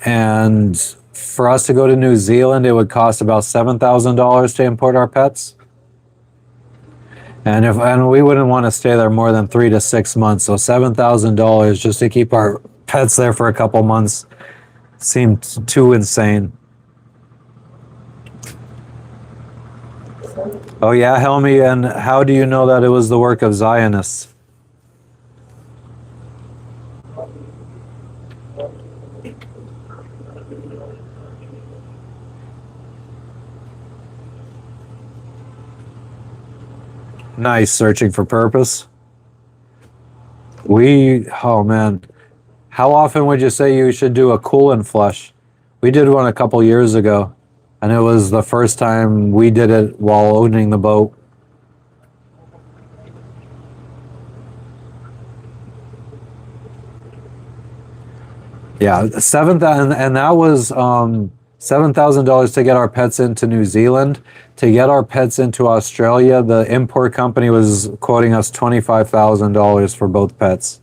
And for us to go to New Zealand, it would cost about $7,000 to import our pets. And we wouldn't want to stay there more than 3 to 6 months. So $7,000 just to keep our pets there for a couple months seemed too insane. Oh yeah, Helmy, and how do you know that it was the work of Zionists? Nice, searching for purpose. Oh man, how often would you say you should do a coolant flush? We did one a couple years ago, and it was the first time we did it while owning the boat. Yeah, and that was $7,000 to get our pets into New Zealand. To get our pets into Australia, the import company was quoting us $25,000 for both pets.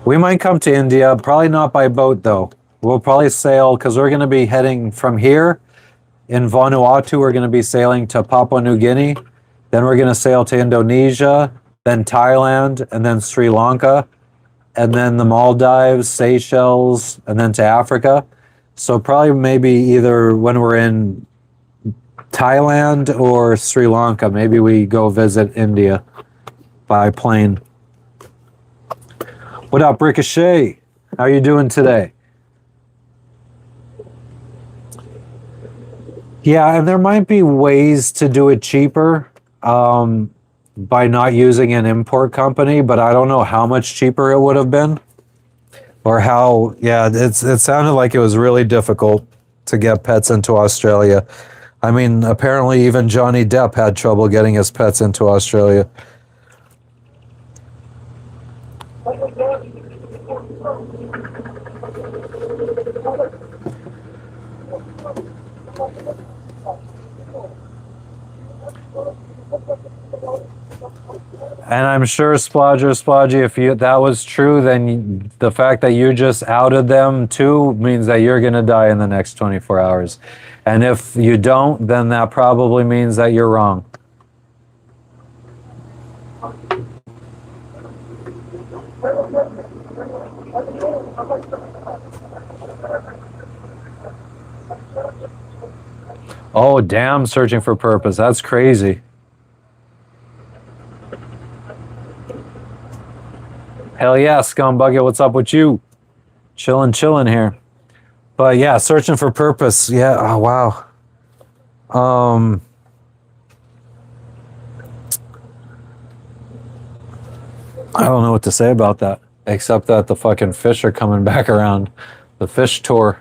We might come to India, probably not by boat though. We'll probably sail because we're going to be heading from here in Vanuatu. We're going to be sailing to Papua New Guinea. Then we're going to sail to Indonesia, then Thailand, and then Sri Lanka, and then the Maldives, Seychelles, and then to Africa. So probably maybe either when we're in Thailand or Sri Lanka, maybe we go visit India by plane. What up, Ricochet? How are you doing today? Yeah, and there might be ways to do it cheaper by not using an import company, but I don't know how much cheaper it would have been. Or how, yeah, it sounded like it was really difficult to get pets into Australia. I mean, apparently even Johnny Depp had trouble getting his pets into Australia. And I'm sure, Splodgy, if that was true, then the fact that you just outed them too means that you're going to die in the next 24 hours. And if you don't, then that probably means that you're wrong. Oh, damn, searching for purpose. That's crazy. Hell yeah, Scumbucket, what's up with you? Chilling here. But yeah, searching for purpose. Yeah, oh wow. I don't know what to say about that, except that the fucking fish are coming back around. The fish tour.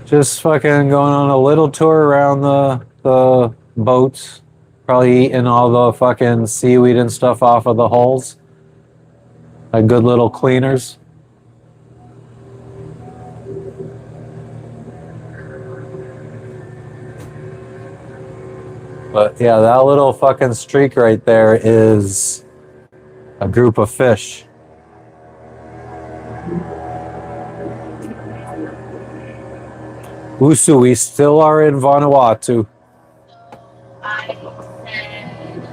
Just fucking going on a little tour around the boats. Probably eating all the fucking seaweed and stuff off of the hulls. Like good little cleaners. But yeah, that little fucking streak right there is a group of fish. Usu, we still are in Vanuatu. I said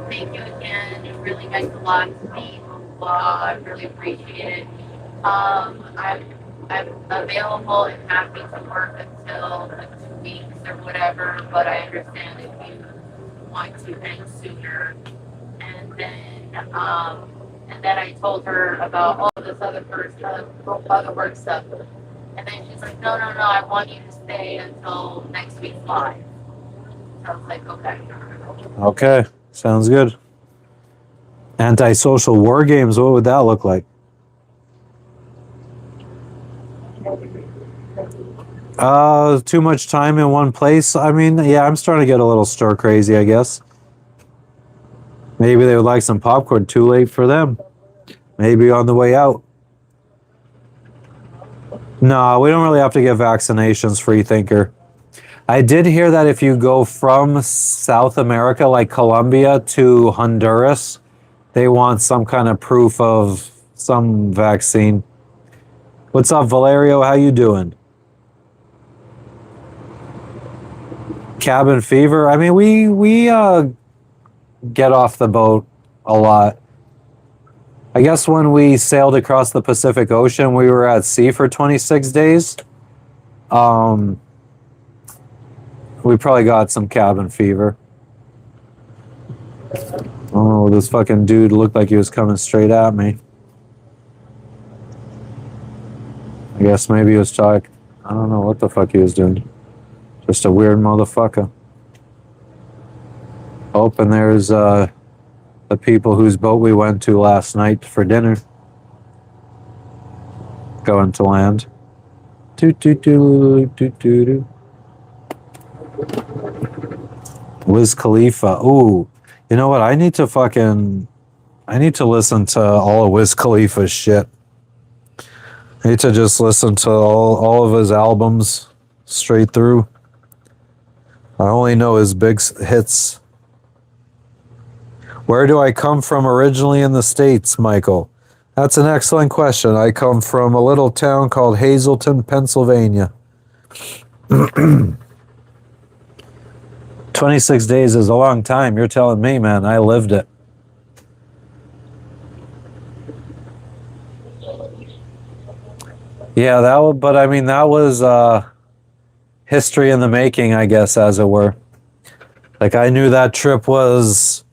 thank you again. It really meant a lot to me. I really appreciate it. I'm I'm available and happy to work until like 2 weeks or whatever, but I understand if you want to end sooner. And then I told her about all this other other work stuff. And then she's like, no, no, no, I want you to stay until next week's live. So I was like, okay. Okay, sounds good. Antisocial war games, what would that look like? Too much time in one place. I mean, yeah, I'm starting to get a little stir crazy, I guess. Maybe they would like some popcorn. Too late for them. Maybe on the way out. No, we don't really have to get vaccinations, free thinker. I did hear that if you go from South America, like Colombia, to Honduras, they want some kind of proof of some vaccine. What's up, Valerio? How you doing? Cabin fever. I mean, we get off the boat a lot. I guess when we sailed across the Pacific Ocean, we were at sea for 26 days. We probably got some cabin fever. Oh, this fucking dude looked like he was coming straight at me. I guess maybe he was talking. I don't know what the fuck he was doing. Just a weird motherfucker. Oh, and there's the people whose boat we went to last night for dinner. Going to land. Doot doot doot doot doot doot. Wiz Khalifa. Ooh, you know what? I need to listen to all of Wiz Khalifa's shit. I need to just listen to all of his albums straight through. I only know his big hits. Where do I come from originally in the States, Michael? That's an excellent question. I come from a little town called Hazleton, Pennsylvania. 26 days is a long time. You're telling me, man. I lived it. Yeah, but I mean, that was history in the making, I guess, as it were. Like, I knew that trip was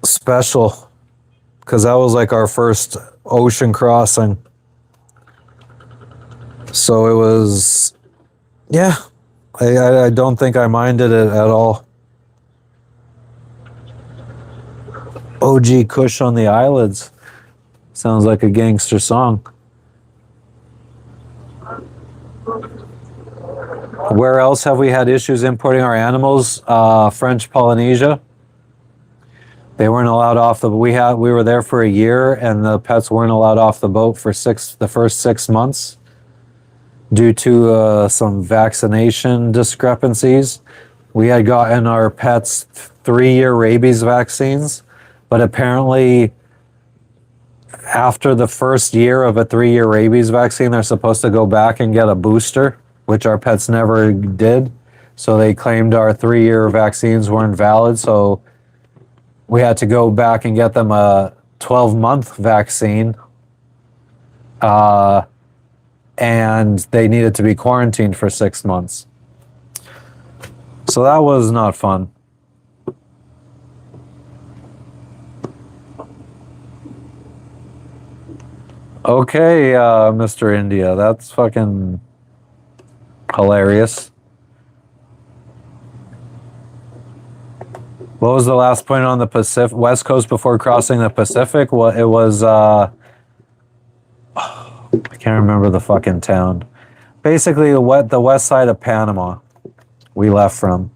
special because that was like our first ocean crossing. So it was, yeah, I don't think I minded it at all. OG Kush on the Eyelids. Sounds like a gangster song. Where else have we had issues importing our animals? French Polynesia. They weren't allowed off the. We were there for a year, and the pets weren't allowed off the boat for the first 6 months, due to some vaccination discrepancies. We had gotten our pets 3-year rabies vaccines, but apparently, after the first year of a 3-year rabies vaccine, they're supposed to go back and get a booster, which our pets never did. So they claimed our 3-year vaccines weren't valid. So we had to go back and get them a 12-month vaccine. And they needed to be quarantined for 6 months. So that was not fun. Okay, Mr. India, that's fucking hilarious. What was the last point on the Pacific West Coast before crossing the Pacific? Well, it was I can't remember the fucking town. Basically, the west side of Panama we left from.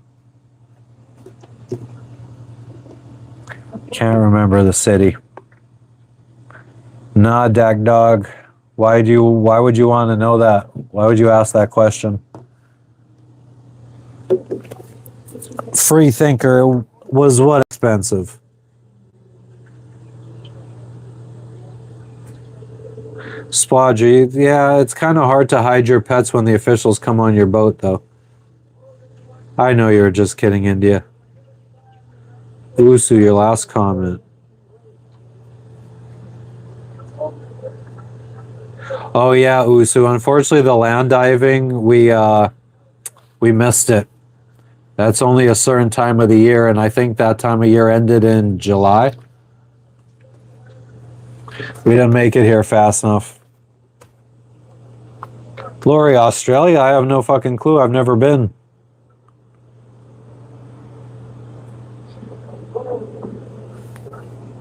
Can't remember the city. Nah, Dak Dog. Why would you want to know that? Why would you ask that question? Free thinker was what expensive? Spadgy, yeah, it's kind of hard to hide your pets when the officials come on your boat, though. I know you were just kidding, India. Usu, your last comment. Oh yeah, Usu. Unfortunately, the land diving we missed it. That's only a certain time of the year, and I think that time of year ended in July. We didn't make it here fast enough. Lori, Australia? I have no fucking clue. I've never been.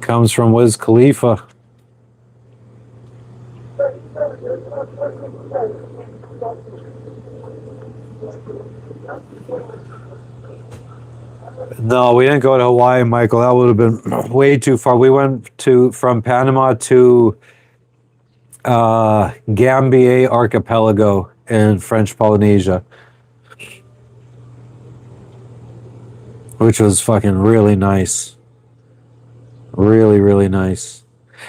Comes from Wiz Khalifa. No, we didn't go to Hawaii, Michael. That would have been way too far. We went to from Panama to Gambier Archipelago in French Polynesia, which was fucking really nice. Really, really nice.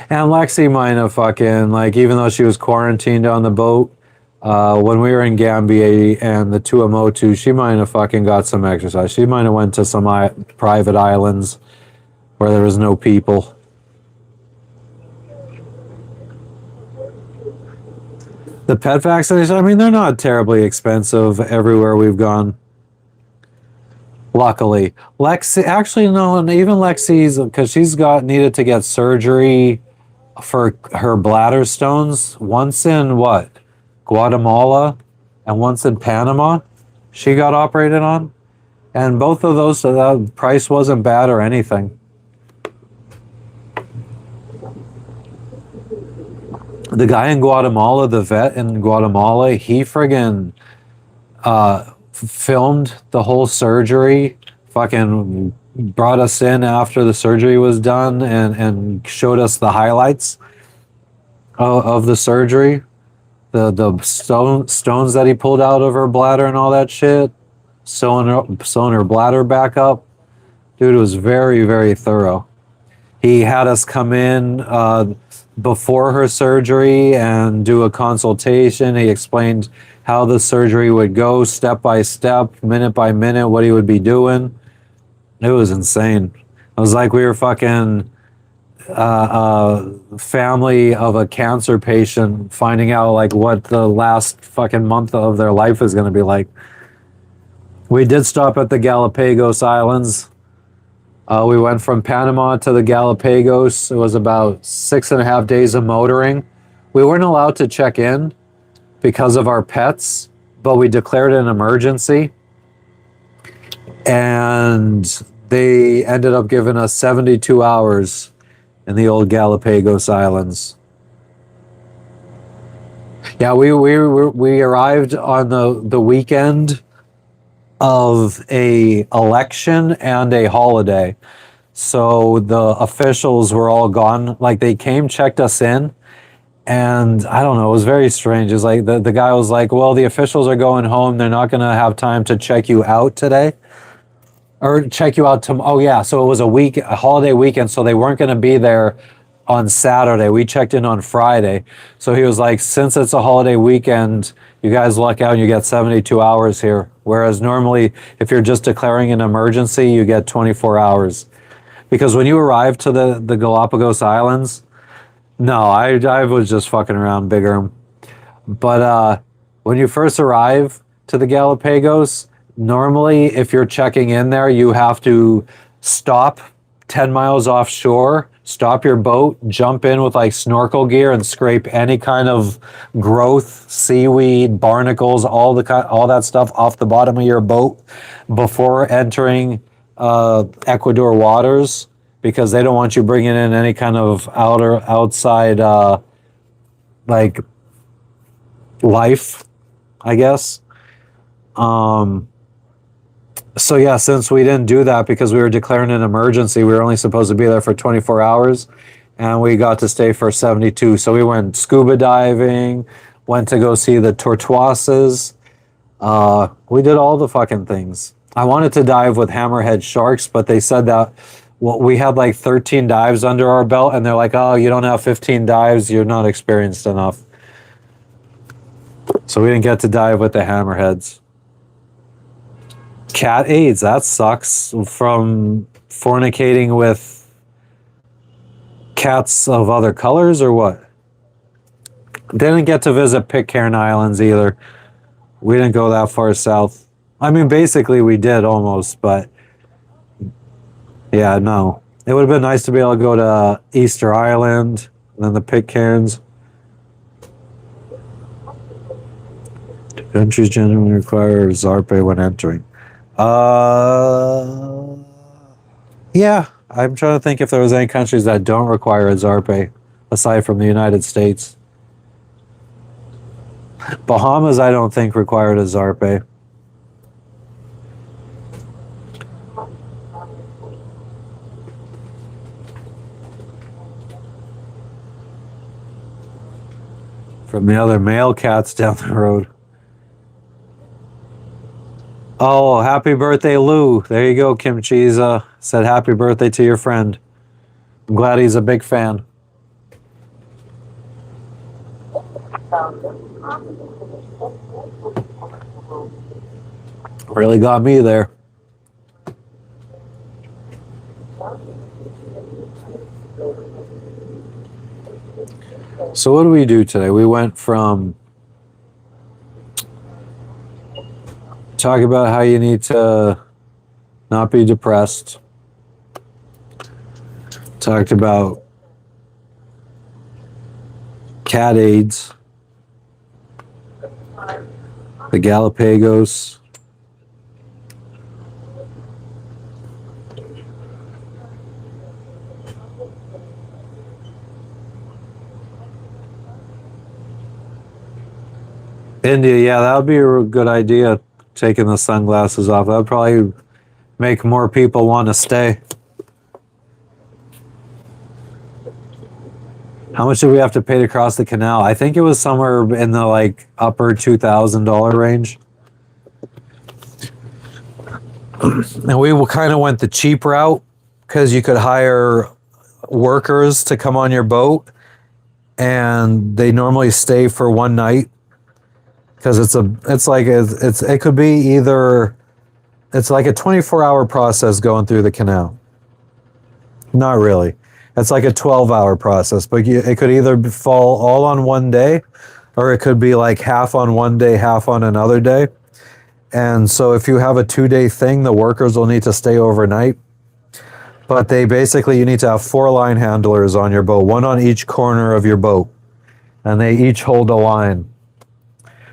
And Lexi might have fucking, like, even though she was quarantined on the boat, when we were in Gambier and the Tuamotu, she might have fucking got some exercise. She might have went to some private islands where there was no people. The pet vaccinations, I mean, they're not terribly expensive everywhere we've gone. Luckily. Lexi, actually, no, and even Lexi's, because she's needed to get surgery for her bladder stones once in what? Guatemala and once in Panama. She got operated on. And both of those, so the price wasn't bad or anything. The guy in Guatemala, the vet in Guatemala, he friggin' filmed the whole surgery, fucking brought us in after the surgery was done and showed us the highlights of the surgery. The stones that he pulled out of her bladder and all that shit, sewing her bladder back up. Dude, it was very, very thorough. He had us come in before her surgery and do a consultation. He explained how the surgery would go step by step, minute by minute, what he would be doing. It was insane. It was like we were fucking family of a cancer patient finding out like what the last fucking month of their life is going to be like. We did stop at the Galapagos Islands. We went from Panama to the Galapagos. It was about 6.5 days of motoring. We weren't allowed to check in because of our pets, but we declared an emergency. And they ended up giving us 72 hours in the old Galapagos Islands. Yeah, we arrived on the weekend of a election and a holiday. So the officials were all gone. Like they came, checked us in, and I don't know, it was very strange. It's like the guy was like, well, the officials are going home. They're not going to have time to check you out today. Or check you out tomorrow. Oh yeah, so it was a holiday weekend, so they weren't going to be there on Saturday. We checked in on Friday. So he was like, since it's a holiday weekend, you guys luck out and you get 72 hours here. Whereas normally, if you're just declaring an emergency, you get 24 hours. Because when you arrive to the Galapagos Islands, no, I was just fucking around, bigger. But when you first arrive to the Galapagos, normally, if you're checking in there, you have to stop 10 miles offshore, stop your boat, jump in with like snorkel gear and scrape any kind of growth, seaweed, barnacles, all that stuff off the bottom of your boat before entering Ecuador waters, because they don't want you bringing in any kind of outside like life, I guess. So yeah, since we didn't do that because we were declaring an emergency, we were only supposed to be there for 24 hours and we got to stay for 72. So we went scuba diving, went to go see the tortoises. We did all the fucking things. I wanted to dive with hammerhead sharks, but they said that we had like 13 dives under our belt and they're like, oh, you don't have 15 dives, you're not experienced enough. So we didn't get to dive with the hammerheads. Cat AIDS, that sucks. From fornicating with cats of other colors or what? Didn't get to visit Pitcairn Islands either. We didn't go that far south. I mean, basically we did almost, but yeah, no. It would have been nice to be able to go to Easter Island and then the Pitcairns. Countries generally require Zarpe when entering. Yeah, I'm trying to think if there was any countries that don't require a Zarpe aside from the United States. Bahamas, I don't think required a Zarpe. From the other male cats down the road. Oh, happy birthday, Lou. There you go, Kim Cheese. Said happy birthday to your friend. I'm glad he's a big fan. Really got me there. So what do we do today? We went from talk about how you need to not be depressed. Talked about cat AIDS, the Galapagos, India. Yeah, that would be a good idea. Taking the sunglasses off. That would probably make more people want to stay. How much did we have to pay to cross the canal? I think it was somewhere in the like upper $2,000 range. And we kind of went the cheap route because you could hire workers to come on your boat, and they normally stay for one night. Because it could be either, it's like a 24-hour process going through the canal. Not really. It's like a 12-hour process, but it could either fall all on one day, or it could be like half on one day, half on another day. And so if you have a 2-day thing, the workers will need to stay overnight. But you need to have 4 line handlers on your boat, one on each corner of your boat. And they each hold a line.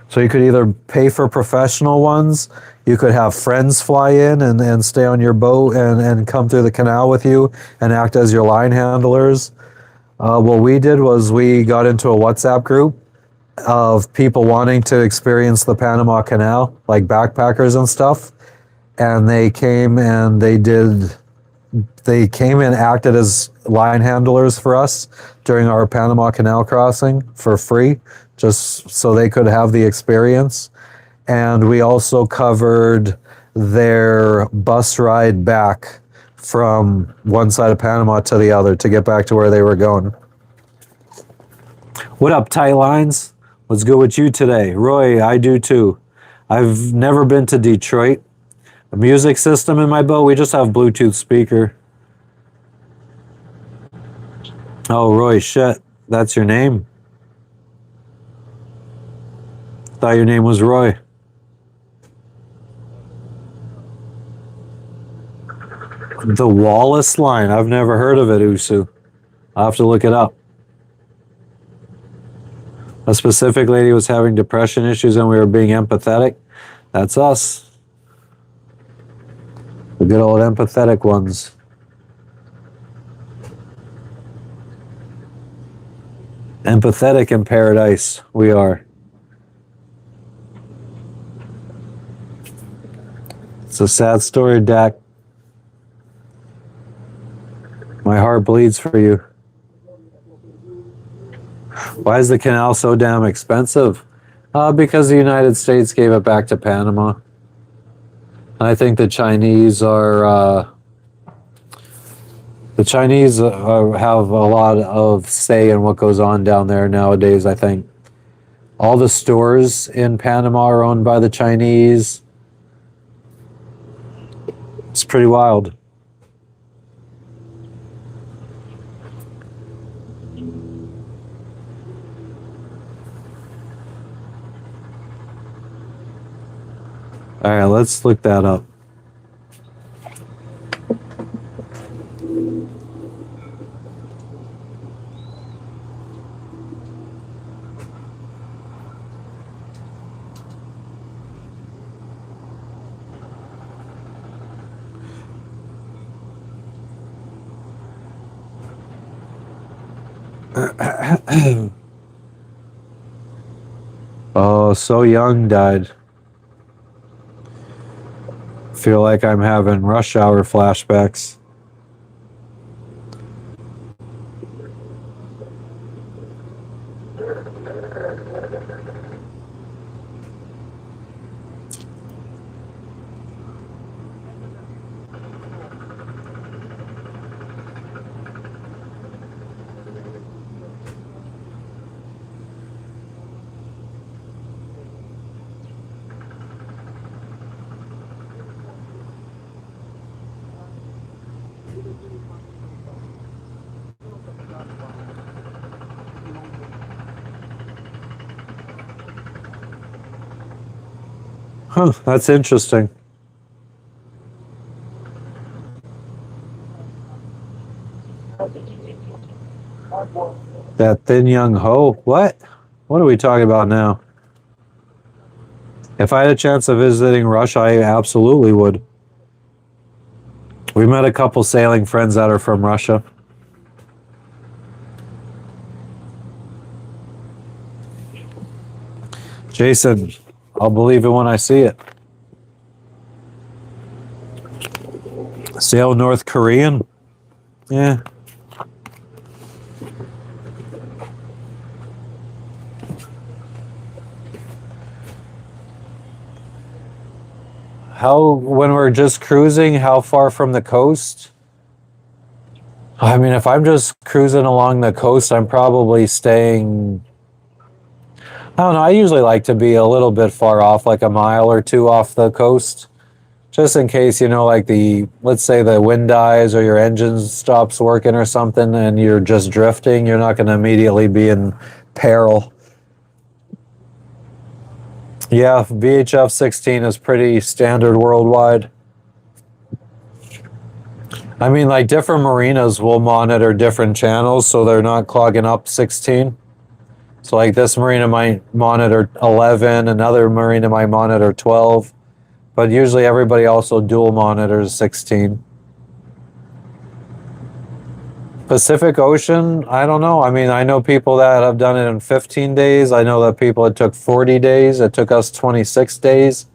So you could either pay for professional ones, you could have friends fly in and stay on your boat and come through the canal with you and act as your line handlers. What we did was we got into a WhatsApp group of people wanting to experience the Panama Canal, like backpackers and stuff. And they came and acted as line handlers for us during our Panama Canal crossing for free, just so they could have the experience. And we also covered their bus ride back from one side of Panama to the other to get back to where they were going. What up, tight lines? What's good with you today? Roy, I do too. I've never been to Detroit. A music system in my boat, we just have Bluetooth speaker. Oh, Roy, shit. That's your name? Thought your name was Roy. The Wallace Line. I've never heard of it, Usu. I'll have to look it up. A specific lady was having depression issues and we were being empathetic. That's us. The good old empathetic ones. Empathetic in paradise, we are. It's a sad story, Dak. My heart bleeds for you. Why is the canal so damn expensive? Because the United States gave it back to Panama. I think the Chinese are... The Chinese have a lot of say in what goes on down there nowadays, I think. All the stores in Panama are owned by the Chinese. It's pretty wild. All right, let's look that up. Oh, so young died. Feel like I'm having rush hour flashbacks. Huh, that's interesting. That thin young hoe. What? What are we talking about now? If I had a chance of visiting Russia, I absolutely would. We met a couple sailing friends that are from Russia. Jason, I'll believe it when I see it. Sail North Korean? Yeah. When we're just cruising, how far from the coast? I mean, if I'm just cruising along the coast, I'm probably staying. I don't know. I usually like to be a little bit far off, like a mile or two off the coast, just in case, like let's say the wind dies or your engine stops working or something and you're just drifting, you're not going to immediately be in peril. Yeah, VHF 16 is pretty standard worldwide. I mean, like different marinas will monitor different channels so they're not clogging up 16. So like this marina might monitor 11, another marina might monitor 12, but usually everybody also dual monitors 16. Pacific Ocean, I don't know. I mean, I know people that have done it in 15 days. I know that people, it took 40 days. It took us 26 days.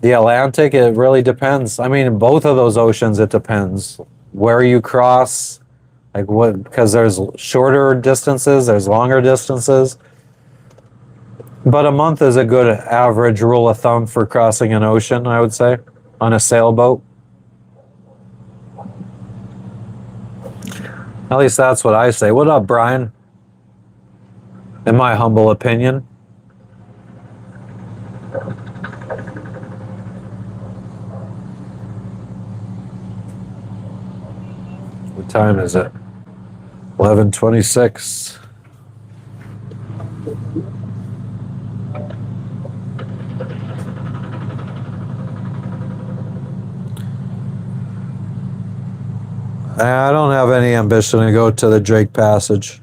The Atlantic, it really depends. I mean, in both of those oceans, it depends where you cross, like what, because there's shorter distances, there's longer distances. But a month is a good average rule of thumb for crossing an ocean, I would say, on a sailboat. At least that's what I say. What up, Brian? In my humble opinion. What time is it? 11:26. I don't have any ambition to go to the Drake Passage.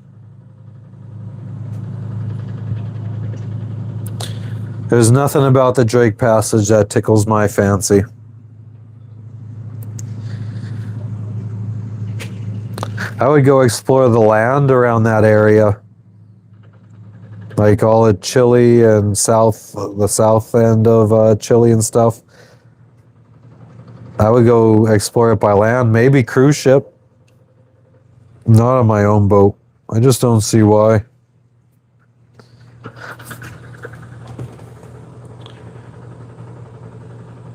There's nothing about the Drake Passage that tickles my fancy. I would go explore the land around that area. Like all of Chile and the south end of Chile and stuff. I would go explore it by land, maybe cruise ship. Not on my own boat. I just don't see why.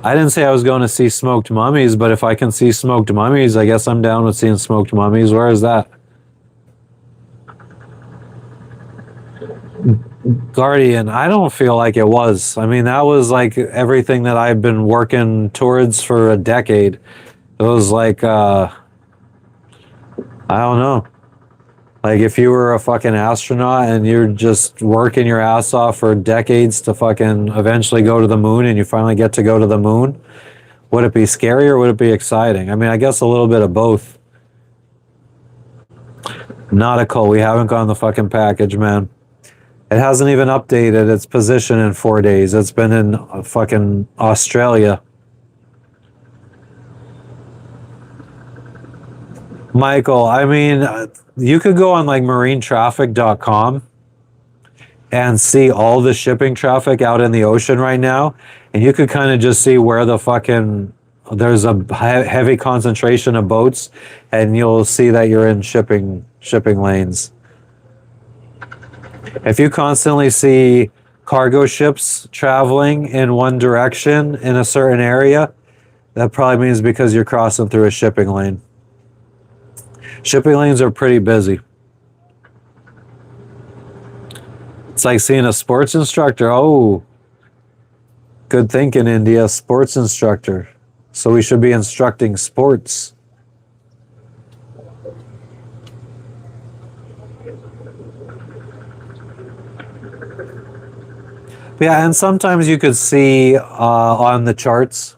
I didn't say I was going to see smoked mummies, but if I can see smoked mummies, I guess I'm down with seeing smoked mummies. Where is that? Guardian, I don't feel like it was. I mean, that was like everything that I've been working towards for a decade. It was like, I don't know. Like if you were a fucking astronaut and you're just working your ass off for decades to fucking eventually go to the moon and you finally get to go to the moon, would it be scary or would it be exciting? I mean, I guess a little bit of both. Nautical, we haven't gotten the fucking package, man. It hasn't even updated its position in 4 days. It's been in fucking Australia. Michael, I mean, you could go on like marinetraffic.com and see all the shipping traffic out in the ocean right now. And you could kind of just see where the fucking, there's a heavy concentration of boats and you'll see that you're in shipping lanes. If you constantly see cargo ships traveling in one direction in a certain area, that probably means because you're crossing through a shipping lane. Shipping lanes are pretty busy. It's like seeing a sports instructor. Oh, good thinking, India. Sports instructor. So we should be instructing sports. Yeah, and sometimes you could see on the charts,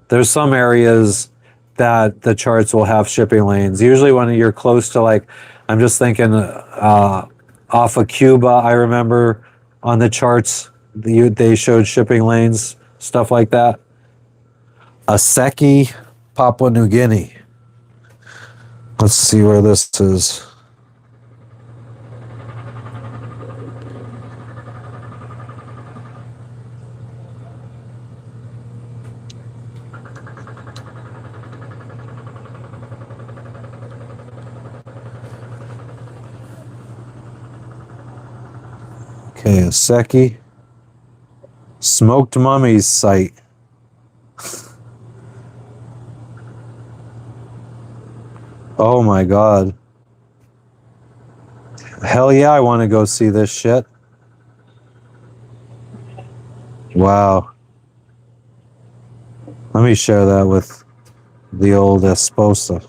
there's some areas that the charts will have shipping lanes. Usually when you're close to, like, I'm just thinking off of Cuba, I remember on the charts, they showed shipping lanes, stuff like that. Aseki, Papua New Guinea. Let's see where this is. Okay, Aseki. Smoked Mummies site. Oh my god. Hell yeah, I want to go see this shit. Wow. Let me share that with the old esposa.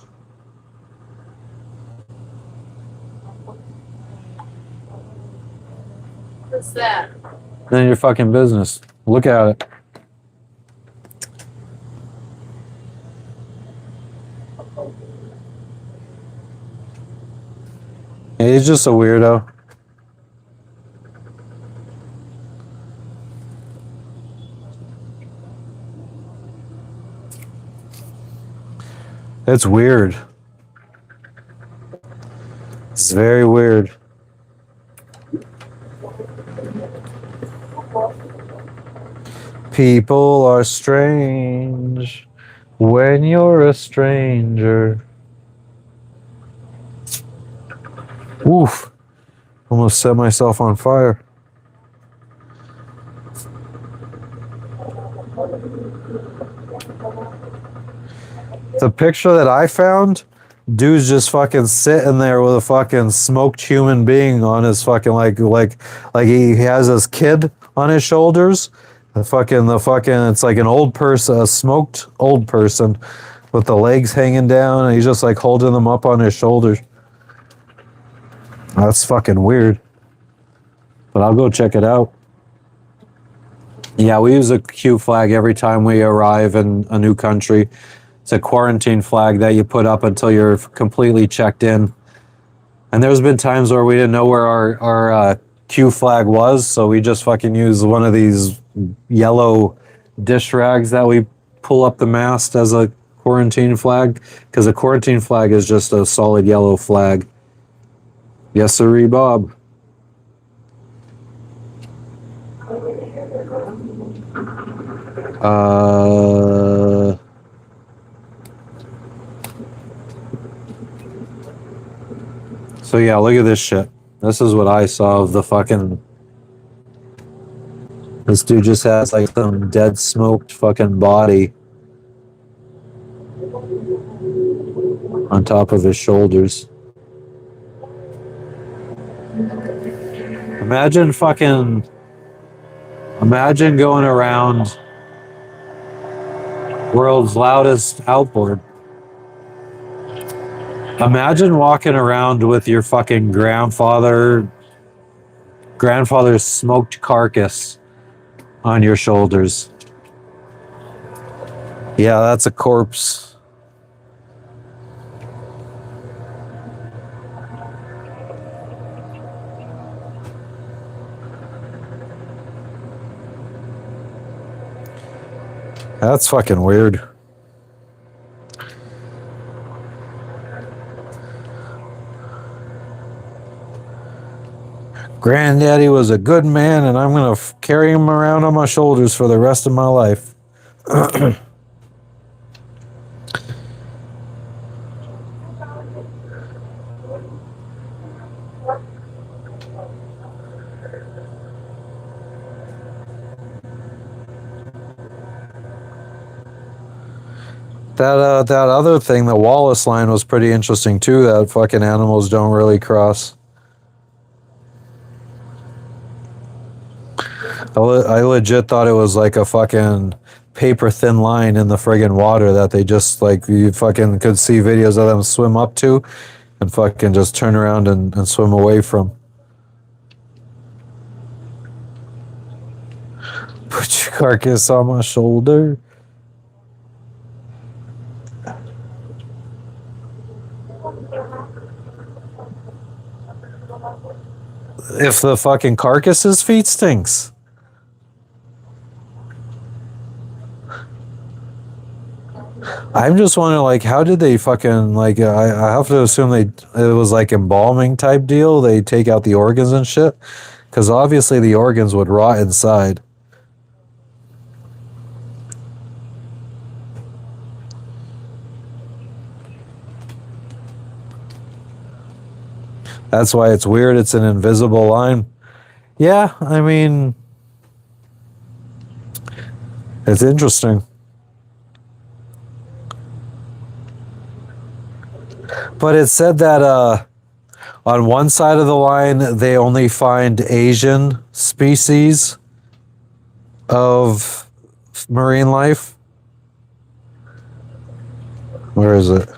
What's that? None of your fucking business. Look at it. He's just a weirdo. It's weird. It's very weird. People are strange when you're a stranger. Oof. Almost set myself on fire. The picture that I found, dude's just fucking sitting there with a fucking smoked human being on his fucking like he has his kid on his shoulders. The fucking it's like an old person, a smoked old person with the legs hanging down, and he's just like holding them up on his shoulders. That's fucking weird. But I'll go check it out. Yeah, we use a Q flag every time we arrive in a new country. It's a quarantine flag that you put up until you're completely checked in. And there's been times where we didn't know where our Q flag was, so we just fucking use one of these yellow dish rags that we pull up the mast as a quarantine flag, because a quarantine flag is just a solid yellow flag. Yes, sirree, Bob. So yeah, look at this shit. This is what I saw of the fucking... This dude just has like some dead smoked fucking body on top of his shoulders. Imagine going around world's loudest outboard. Imagine walking around with your fucking grandfather's smoked carcass on your shoulders. Yeah, that's a corpse. That's fucking weird. Granddaddy was a good man, and I'm gonna carry him around on my shoulders for the rest of my life. That other thing, the Wallace Line, was pretty interesting too. That fucking animals don't really cross. I legit thought it was like a fucking paper thin line in the friggin' water that they just like you fucking could see videos of them swim up to and fucking just turn around and swim away from. Put your carcass on my shoulder. If the fucking carcass's feet stinks. I'm just wondering, like, how did they fucking, like, I have to assume it was like embalming type deal. They take out the organs and shit. Because obviously the organs would rot inside. That's why it's weird. It's an invisible line. Yeah, I mean, it's interesting. But it said that on one side of the line, they only find Asian species of marine life. Where is it?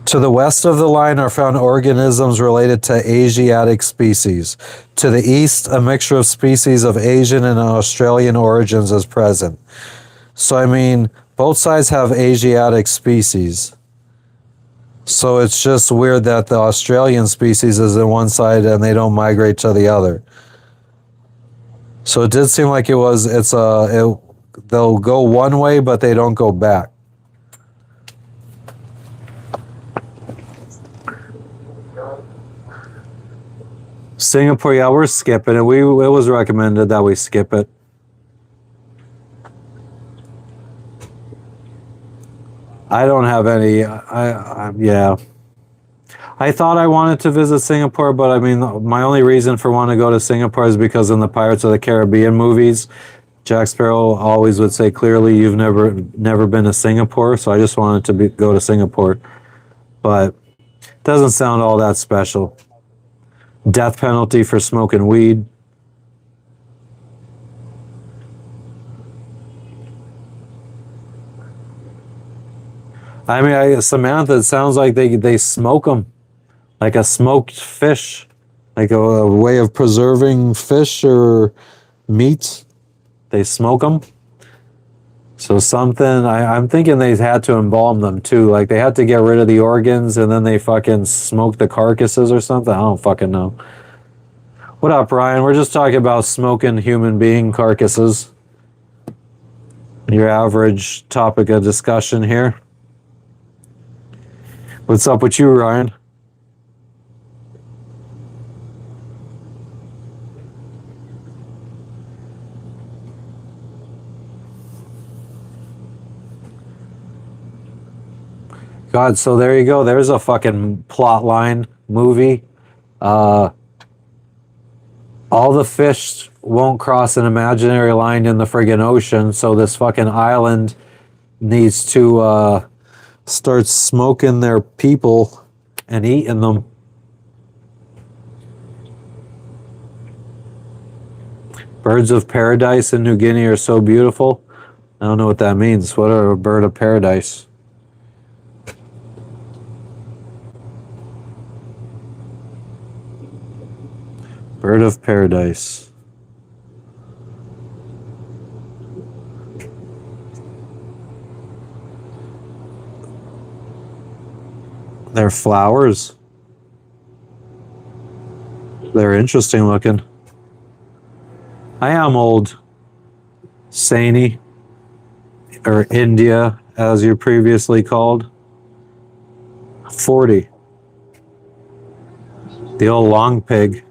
To the west of the line are found organisms related to Asiatic species. To the east, a mixture of species of Asian and Australian origins is present. So, I mean, both sides have Asiatic species. So it's just weird that the Australian species is in one side and they don't migrate to the other. So it did seem like they'll go one way, but they don't go back. Singapore, yeah, we're skipping it. It was recommended that we skip it. I don't have any. Yeah. I thought I wanted to visit Singapore, but I mean, my only reason for wanting to go to Singapore is because in the Pirates of the Caribbean movies, Jack Sparrow always would say clearly, "You've never been to Singapore." So I just wanted to go to Singapore, but it doesn't sound all that special. Death penalty for smoking weed. I mean, Samantha, it sounds like they smoke them like a smoked fish, like a way of preserving fish or meat. They smoke them. So something, I'm thinking they had to embalm them too. Like they had to get rid of the organs and then they fucking smoke the carcasses or something. I don't fucking know. What up, Ryan? We're just talking about smoking human being carcasses. Your average topic of discussion here. What's up with you, Ryan? God, so there you go. There's a fucking plot line movie. All the fish won't cross an imaginary line in the friggin' ocean, so this fucking island needs to start smoking their people and eating them. Birds of paradise in New Guinea are so beautiful. I don't know what that means. What are a bird of paradise? Bird of paradise. They're flowers. They're interesting looking. I am old. Sani, or India, as you previously called. 40. The old long pig.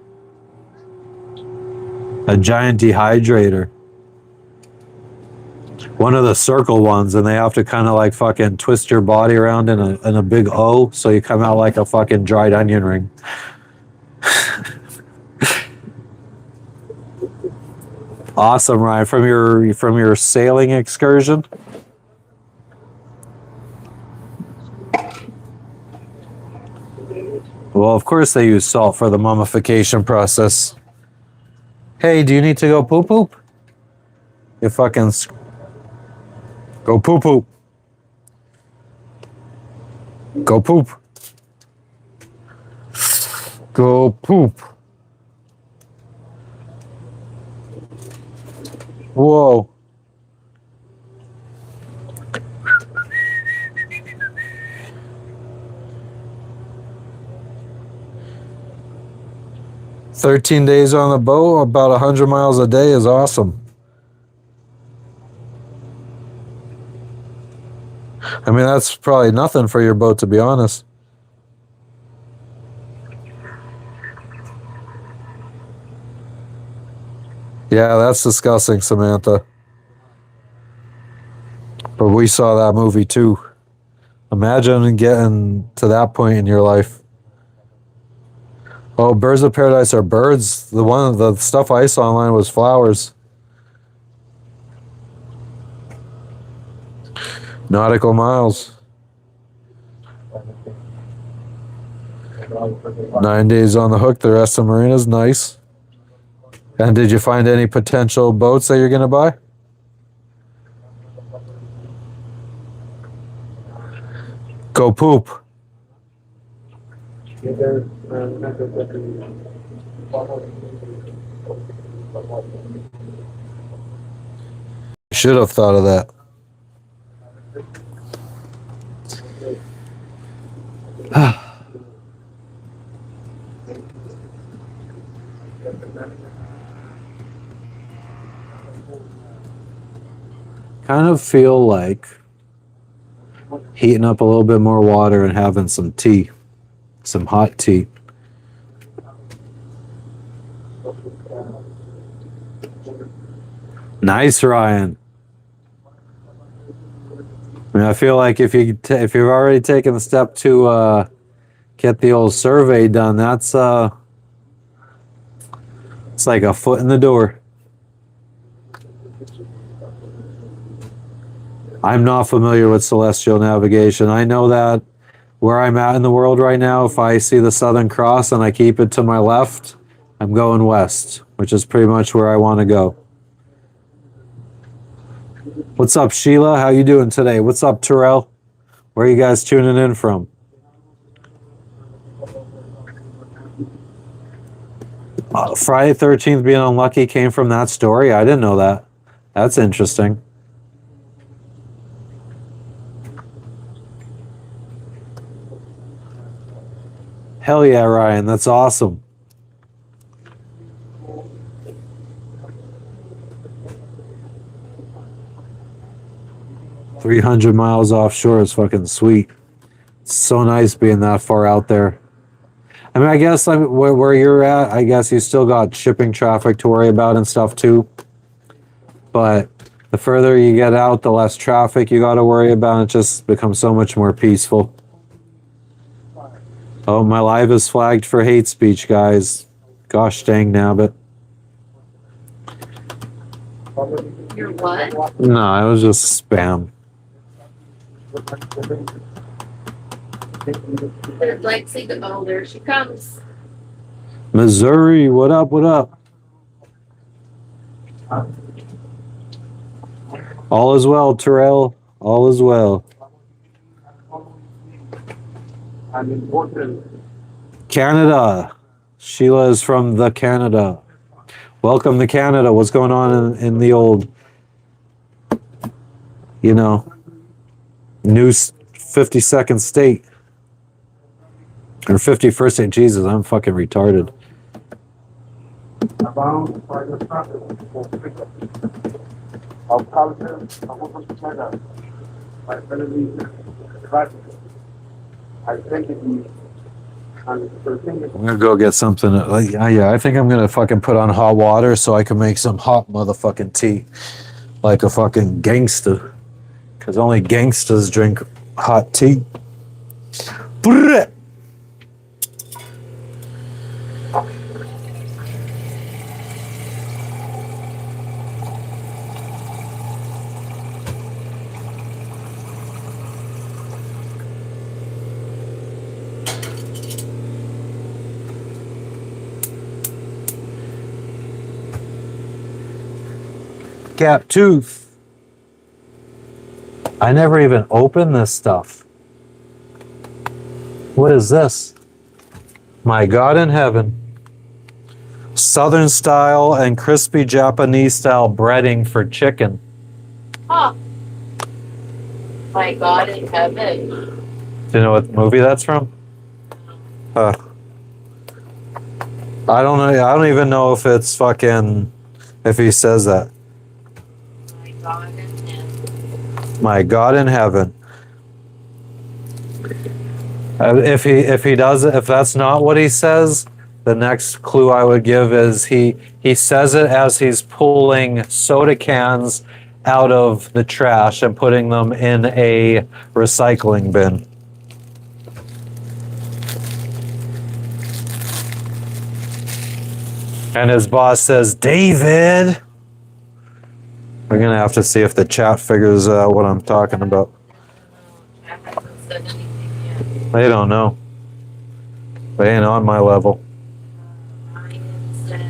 A giant dehydrator. One of the circle ones, and they have to kind of like fucking twist your body around in a big O, so you come out like a fucking dried onion ring. Awesome, Ryan. From your sailing excursion. Well, of course they use salt for the mummification process. Hey, do you need to go poop poop? You fucking go poop poop. Go poop. Go poop. Whoa. "13 days on the boat, about 100 miles a day is awesome." I mean, that's probably nothing for your boat, to be honest. Yeah, that's disgusting, Samantha. But we saw that movie too. Imagine getting to that point in your life. Oh, birds of paradise are birds. The stuff I saw online was flowers. Nautical miles. 9 days on the hook. The rest of marina's nice. And did you find any potential boats that you're going to buy? Go poop. Should have thought of that. Kind of feel like heating up a little bit more water and having some tea, some hot tea. Nice, Ryan. I mean, I feel like if you've already taken the step to get the old survey done, that's it's like a foot in the door. I'm not familiar with celestial navigation. I know that where I'm at in the world right now, if I see the Southern Cross and I keep it to my left, I'm going west, which is pretty much where I want to go. What's up, Sheila? How you doing today? What's up, Terrell? Where are you guys tuning in from? Friday 13th being unlucky came from that story? I didn't know that. That's interesting. Hell yeah, Ryan. That's awesome. "300 miles offshore is fucking sweet." It's so nice being that far out there. I mean, I guess where you're at, I guess you still got shipping traffic to worry about and stuff too. But the further you get out, the less traffic you got to worry about. It just becomes so much more peaceful. Oh, my live is flagged for hate speech, guys. Gosh dang nabbit. You're what? No, it was just spam. There's Lexi. Oh, there she comes. Missouri, what up, what up? All is well, Terrell. All is well. Canada. Sheila is from the Canada. Welcome to Canada. What's going on in the old, you know, new 52nd state? Or 51st state. Jesus, I'm fucking retarded. I'm gonna go get something. Yeah, I think I'm gonna fucking put on hot water so I can make some hot motherfucking tea, like a fucking gangster. Cause only gangsters drink hot tea. Brrr. Gap tooth. I never even opened this stuff. What is this? My God in heaven. Southern style and crispy Japanese style breading for chicken. Huh. My God in heaven. Do you know what movie that's from? I don't know. I don't even know if it's fucking, if he says that. My God in heaven. My God in heaven. If he does it, if that's not what he says, the next clue I would give is he says it as he's pulling soda cans out of the trash and putting them in a recycling bin. And his boss says, David. We're going to have to see if the chat figures out what I'm talking about. I haven't said anything yet. They don't know. They ain't on my level. Ryan said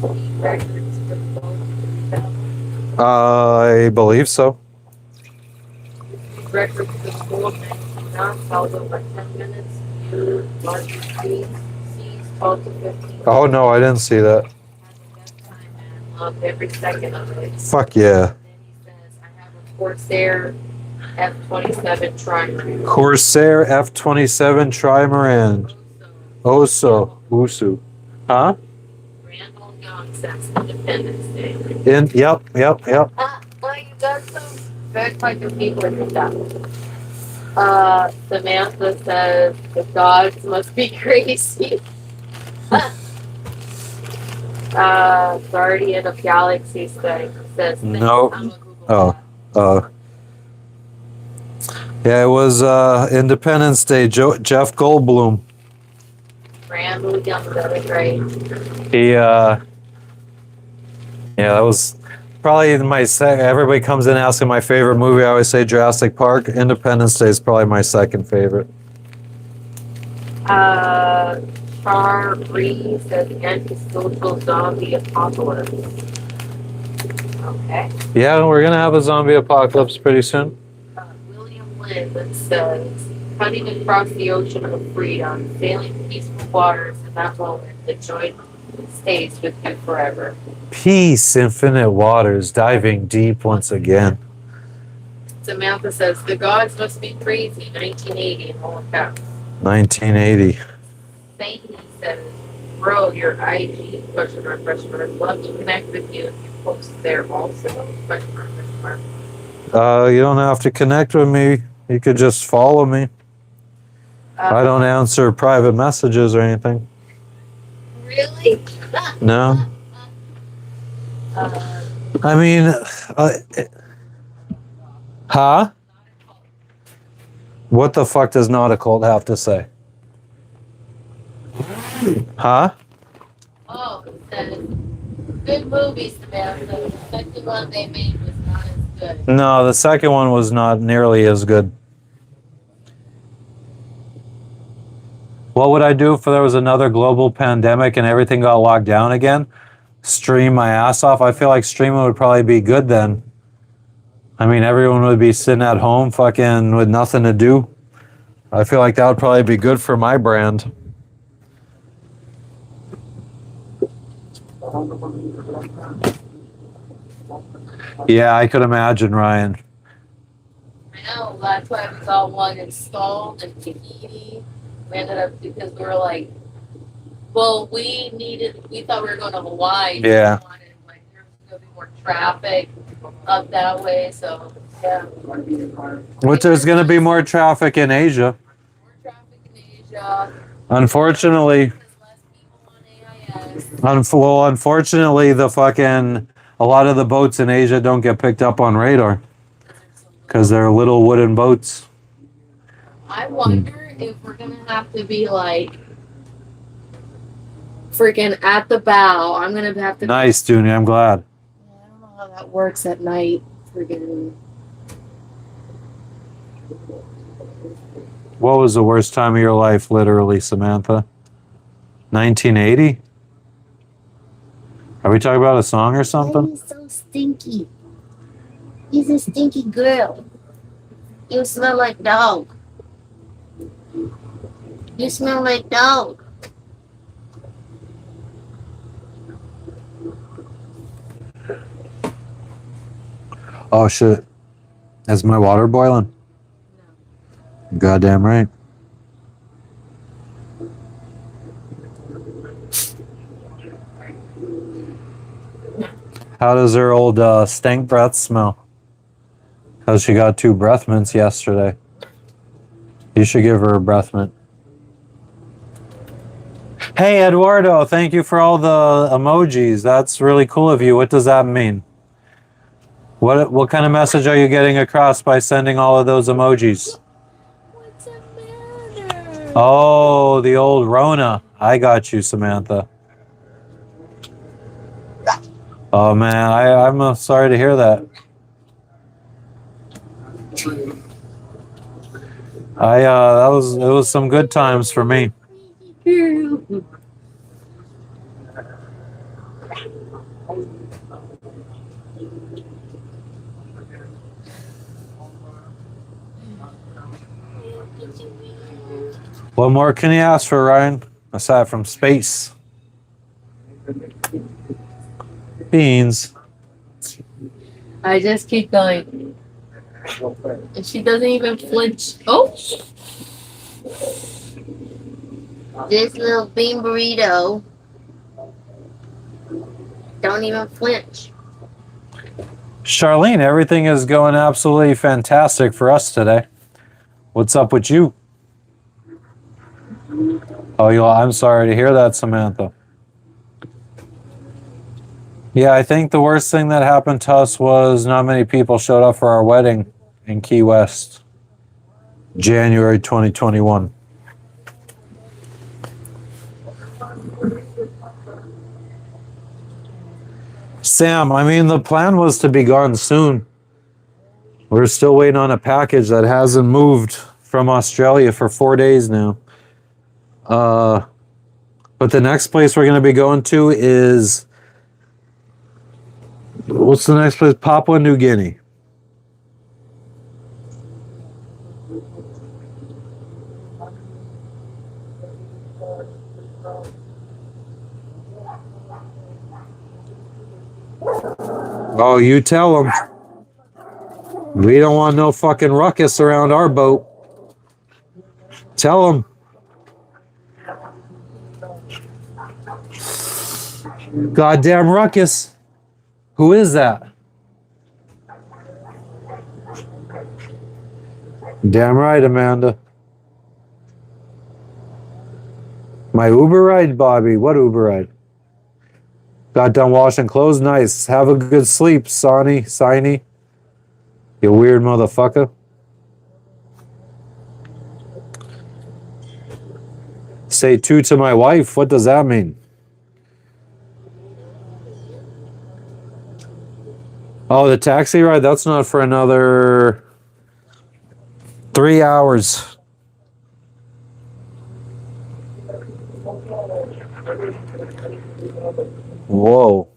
new records for both. I believe so. Records for school, 19 knots, held over 10 minutes. New larger speeds, seas 12 to 15. Oh, no, I didn't see that. Loved every second of it. Fuck yeah. Then he says, I have a Corsair F-27 Trimaran. Corsair F-27 Trimaran. Usu. Huh? Randall Young since Independence Day. Yep. Oh, you got some very fucking people in that. Samantha says, the gods must be crazy. Guardian of Galaxies thing says, No. I'm a Google Oh. Bot. Yeah, it was Independence Day. Jeff Goldblum. Randall Young said it right. He, yeah, that was probably my second. Everybody comes in asking my favorite movie. I always say Jurassic Park. Independence Day is probably my second favorite. Char Bree says anti-social zombie apocalypse. Okay. Yeah, we're gonna have a zombie apocalypse pretty soon. William Lynn says, cutting across the ocean of freedom, sailing peaceful waters in that moment, the joy stays with you forever. Peace, infinite waters, diving deep once again. Samantha says, the gods must be crazy, 1980 in all caps. 1980. Saintly says, bro, your IG, question mark, love to connect with you if you post there also, question mark. You don't have to connect with me. You could just follow me. I don't answer private messages or anything. Really? No. I mean, huh? What the fuck does not a cult have to say? Huh? Oh, it says, good movies, Samantha. The second one they made was not as good. No, the second one was not nearly as good. What would I do if there was another global pandemic and everything got locked down again? Stream my ass off? I feel like streaming would probably be good then. I mean, everyone would be sitting at home fucking with nothing to do. I feel like that would probably be good for my brand. Yeah, I could imagine, Ryan. I know, that's why we got one installed in Tahiti. We ended up, because we were like, well, we thought we were going to Hawaii. Yeah. We wanted, like, there was going to be more traffic up that way, so, yeah. Which there's going to be more traffic in Asia. More traffic in Asia. Unfortunately, There's less people on AIS. unfortunately, a lot of the boats in Asia don't get picked up on radar because they're little wooden boats. I wonder if we're going to have to be, like, freaking at the bow. I'm going to have to... Nice, Junior. I'm glad. I don't know how that works at night. Freaking... What was the worst time of your life, literally, Samantha? 1980? Are we talking about a song or something? He's so stinky. He's a stinky girl. You smell like dog. You smell like dog. Oh, shit. Is my water boiling? Goddamn right. How does her old stank breath smell? Because she got 2 breath mints yesterday. You should give her a breath mint. Hey, Eduardo, thank you for all the emojis. That's really cool of you. What does that mean? What kind of message are you getting across by sending all of those emojis? What's the matter? Oh, the old Rona. I got you, Samantha. Oh man, I'm sorry to hear that. It was some good times for me. What more can you ask for, Ryan? Aside from space. Beans. I just keep going. And she doesn't even flinch. Oh! This little bean burrito don't even flinch. Charlene, everything is going absolutely fantastic for us today. What's up with you? Oh, I'm sorry to hear that, Samantha. Yeah, I think the worst thing that happened to us was not many people showed up for our wedding in Key West, January 2021. Sam, I mean, the plan was to be gone soon. We're still waiting on a package that hasn't moved from Australia for 4 days now. But the next place we're going to be going to is... What's the next place? Papua New Guinea. Oh, you tell them. We don't want no fucking ruckus around our boat. Tell them. Goddamn ruckus. Who is that? Damn right, Amanda. My Uber ride, Bobby. What Uber ride? Got done washing clothes. Nice. Have a good sleep, Signy. You weird motherfucker. Say 2 to my wife. What does that mean? Oh, the taxi ride? That's not for another 3 hours. Whoa.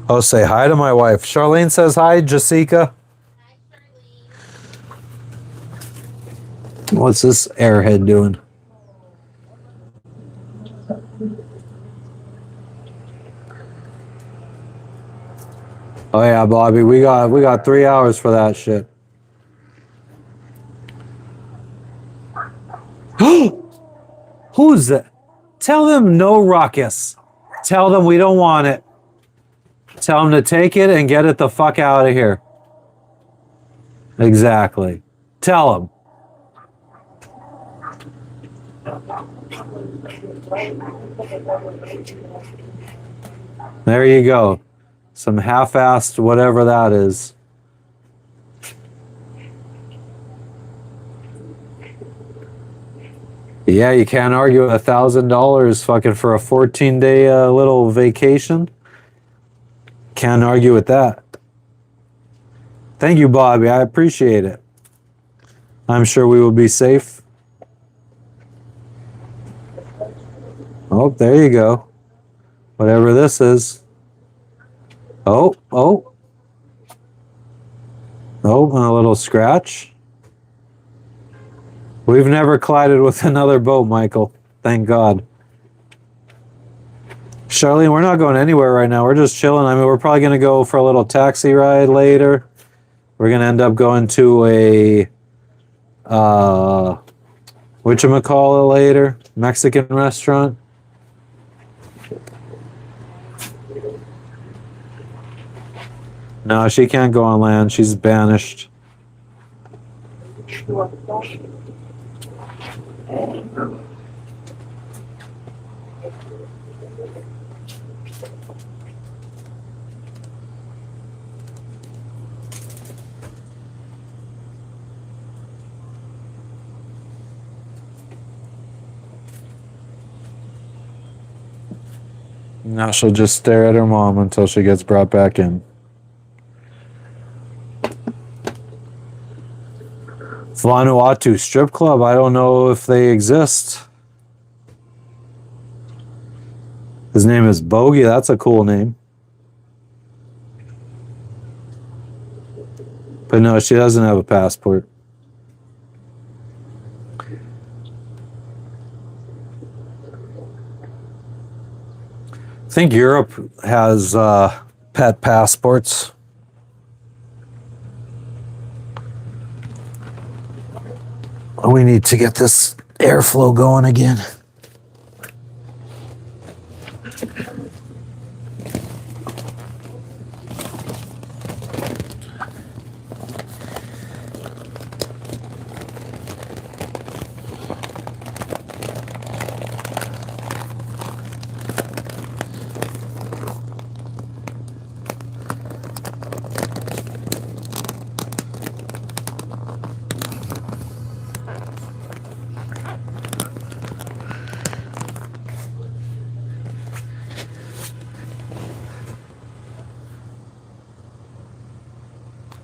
Oh, say hi to my wife. Charlene says hi, Jessica. Hi, Charlie. What's this airhead doing? Oh yeah, Bobby, we got 3 hours for that shit. Who's that? Tell them no ruckus. Tell them we don't want it. Tell them to take it and get it the fuck out of here. Exactly. Tell them. There you go. Some half-assed whatever that is. Yeah, you can't argue with $1,000 fucking for a 14-day little vacation. Can't argue with that. Thank you, Bobby. I appreciate it. I'm sure we will be safe. Oh, there you go. Whatever this is. Oh. Oh, and a little scratch. We've never collided with another boat, Michael. Thank God. Charlene, we're not going anywhere right now. We're just chilling. I mean, we're probably going to go for a little taxi ride later. We're going to end up going to a, whatchamacallit later? Mexican restaurant. No, she can't go on land. She's banished. Now she'll just stare at her mom until she gets brought back in. Vanuatu strip club. I don't know if they exist. His name is Bogey. That's a cool name. But no, she doesn't have a passport. I think Europe has pet passports. We need to get this airflow going again.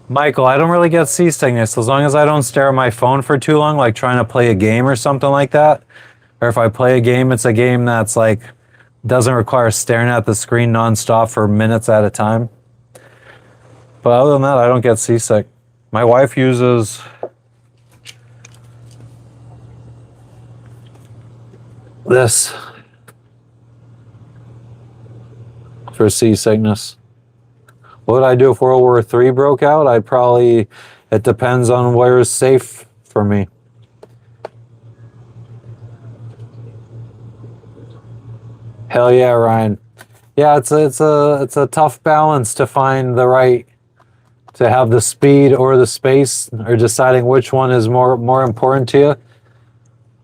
Michael, I don't really get seasickness as long as I don't stare at my phone for too long, like trying to play a game or something like that. Or if I play a game, it's a game that's like doesn't require staring at the screen nonstop for minutes at a time. But other than that, I don't get seasick. My wife uses this for seasickness. What would I do if World War III broke out? I'd probably, it depends on where is safe for me. Hell yeah, Ryan. Yeah, it's a tough balance to find the right, to have the speed or the space, or deciding which one is more important to you.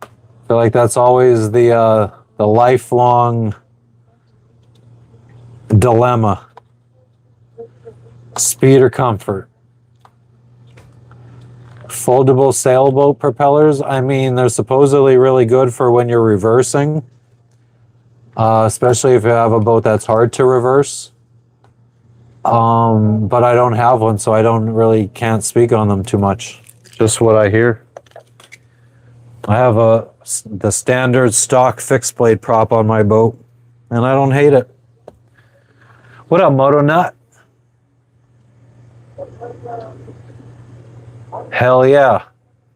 I feel like that's always the lifelong dilemma. Speed or comfort. Foldable sailboat propellers, I mean, they're supposedly really good for when you're reversing, especially if you have a boat that's hard to reverse. But I don't have one, so I can't speak on them too much. Just what I hear. I have the standard stock fixed blade prop on my boat, and I don't hate it. What up, Moto Nut? Hell yeah.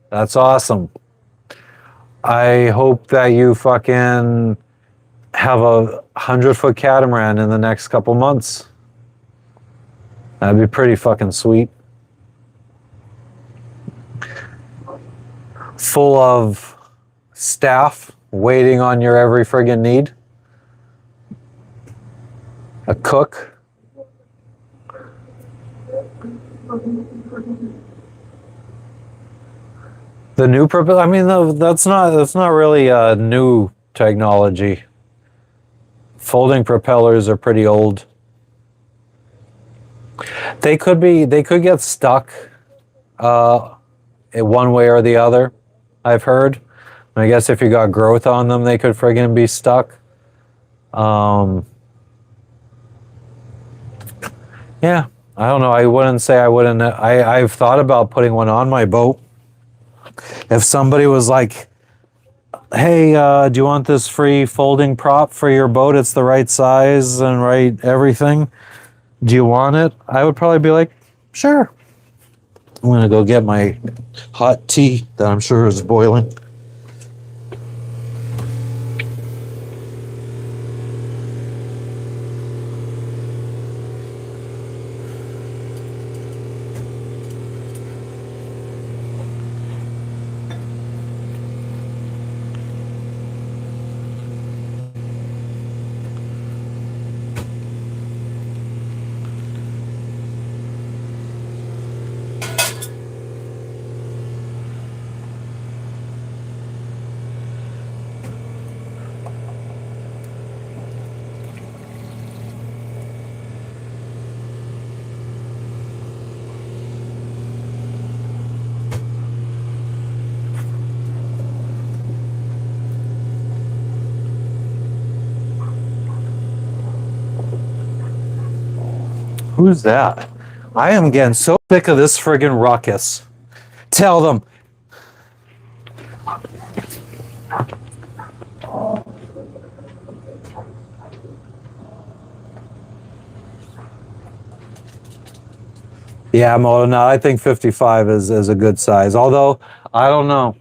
That's awesome. I hope that you fucking have a 100-foot catamaran in the next couple months. That'd be pretty fucking sweet. Full of staff waiting on your every friggin' need. A cook. The new propeller, I mean, that's not really a new technology. Folding propellers are pretty old. They could get stuck in one way or the other, I've heard. I guess if you got growth on them, they could friggin' be stuck. Yeah, I don't know. I wouldn't say I wouldn't. I've thought about putting one on my boat. If somebody was like, hey, do you want this free folding prop for your boat? It's the right size and right everything. Do you want it? I would probably be like, sure. I'm going to go get my hot tea that I'm sure is boiling. Who's that? I am getting so sick of this friggin' ruckus. Tell them. Yeah, Moto, no, I think 55 is a good size. Although, I don't know.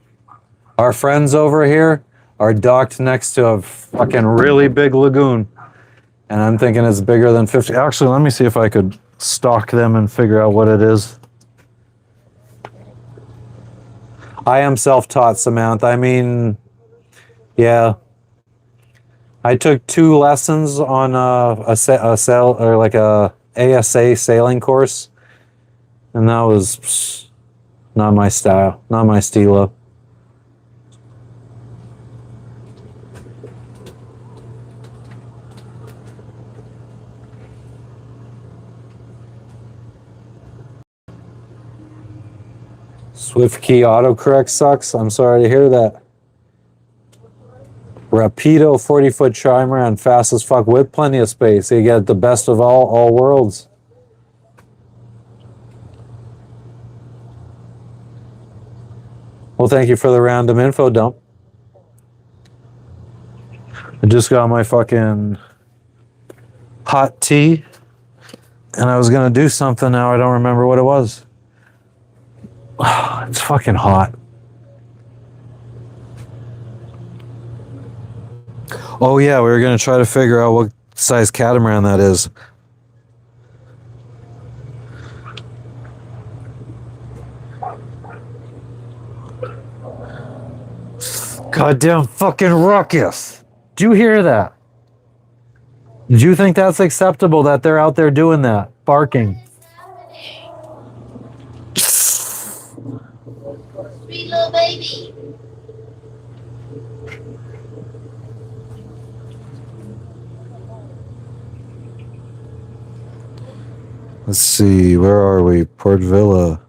Our friends over here are docked next to a fucking really big lagoon. And I'm thinking it's bigger than 50. Actually, let me see if I could stalk them and figure out what it is. I am self-taught, Samantha. I mean, yeah. I took 2 lessons on a sail or like a ASA sailing course, and that was not my style, not my stilo. Swift key autocorrect sucks. I'm sorry to hear that. Rapido 40-foot trimaran, fast as fuck with plenty of space. You get the best of all worlds. Well, thank you for the random info dump. I just got my fucking hot tea, and I was gonna do something now. I don't remember what it was. It's fucking hot. Oh yeah, we were gonna try to figure out what size catamaran that is. Goddamn fucking ruckus. Did you hear that? Did you think that's acceptable that they're out there doing that? Barking. Sweet little baby. Let's see, where are we? Port Vila.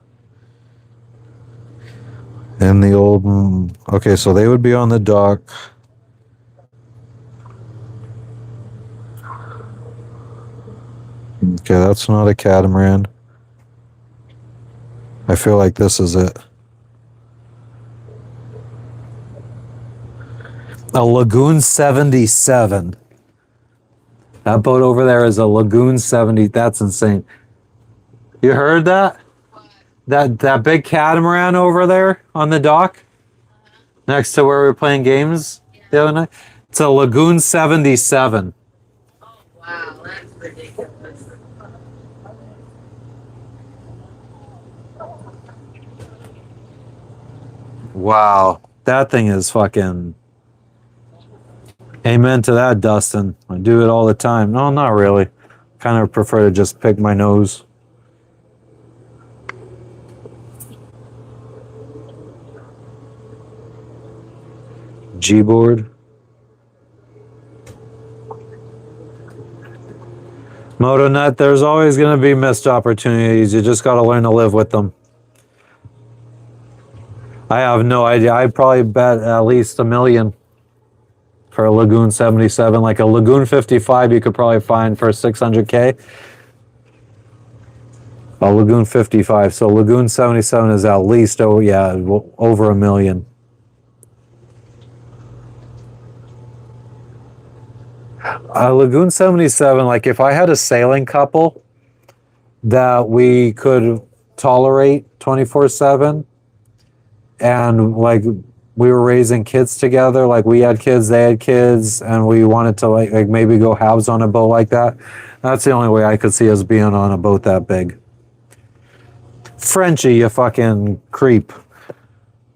And the old... Okay, so they would be on the dock. Okay, that's not a catamaran. I feel like this is it. A Lagoon 77. That boat over there is a Lagoon 70. That's insane. You heard that? That big catamaran over there on the dock? next to where we were playing games the other night. It's a Lagoon 77. Oh wow, that's ridiculous. Wow, that thing is fucking. Amen to that, Dustin. I do it all the time. No, not really. Kind of prefer to just pick my nose. G-board. MotoNut, there's always going to be missed opportunities. You just got to learn to live with them. I have no idea. I'd probably bet at least $1 million for a Lagoon 77. Like a Lagoon 55 you could probably find for $600K. A Lagoon 55. So Lagoon 77 is at least, over $1 million. Lagoon 77, like if I had a sailing couple that we could tolerate 24/7 and like we were raising kids together, like we had kids, they had kids, and we wanted to like maybe go halves on a boat like that, that's the only way I could see us being on a boat that big. Frenchie, you fucking creep,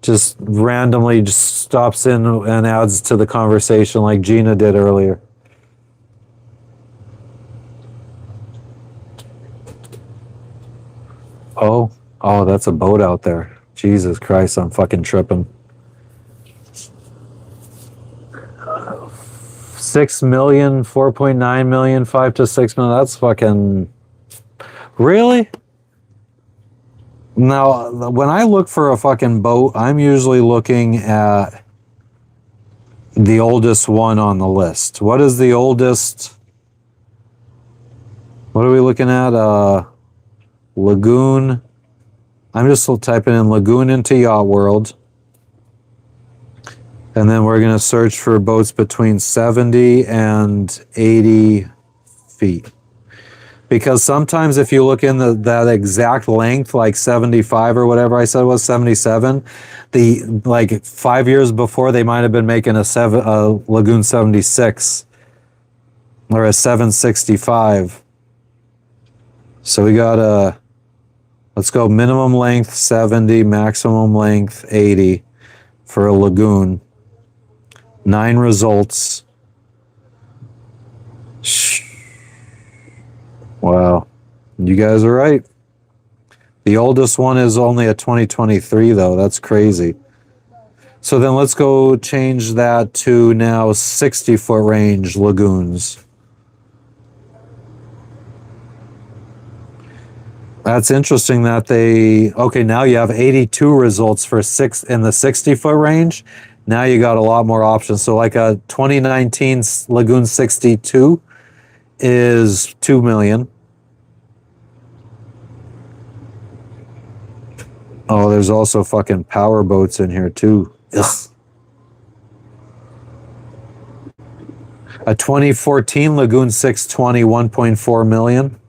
just randomly just stops in and adds to the conversation like Gina did earlier. Oh, that's a boat out there. Jesus Christ, I'm fucking tripping. 6 million, 4.9 million, 5 to 6 million. That's fucking. Really? Now, when I look for a fucking boat, I'm usually looking at the oldest one on the list. What is the oldest? What are we looking at? Lagoon. I'm just typing in Lagoon into Yacht World. And then we're going to search for boats between 70 and 80 feet. Because sometimes if you look in that exact length, like 75 or whatever I said was 77, like 5 years before they might have been making a Lagoon 76 or a 765. So we got let's go minimum length 70, maximum length 80 for a Lagoon. 9 results. Wow. You guys are right. The oldest one is only a 2023 though. That's crazy. So then let's go change that to now 60-foot range Lagoons. That's interesting that now you have 82 results for 6 in the 60-foot range. Now you got a lot more options. So like a 2019 Lagoon 62 is 2 million. Oh, there's also fucking power boats in here too. Ugh. A 2014 Lagoon 620, 1.4 million.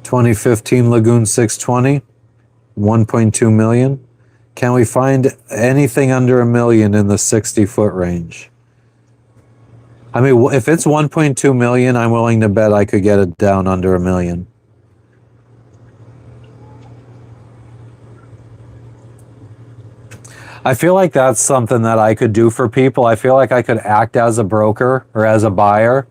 (2015) Lagoon 620, 1.2 million. Can we find anything under $1 million in the 60-foot range? I mean, if it's 1.2 million, I'm willing to bet I could get it down under $1 million. I feel like that's something that I could do for people. I feel like I could act as a broker or as a buyer.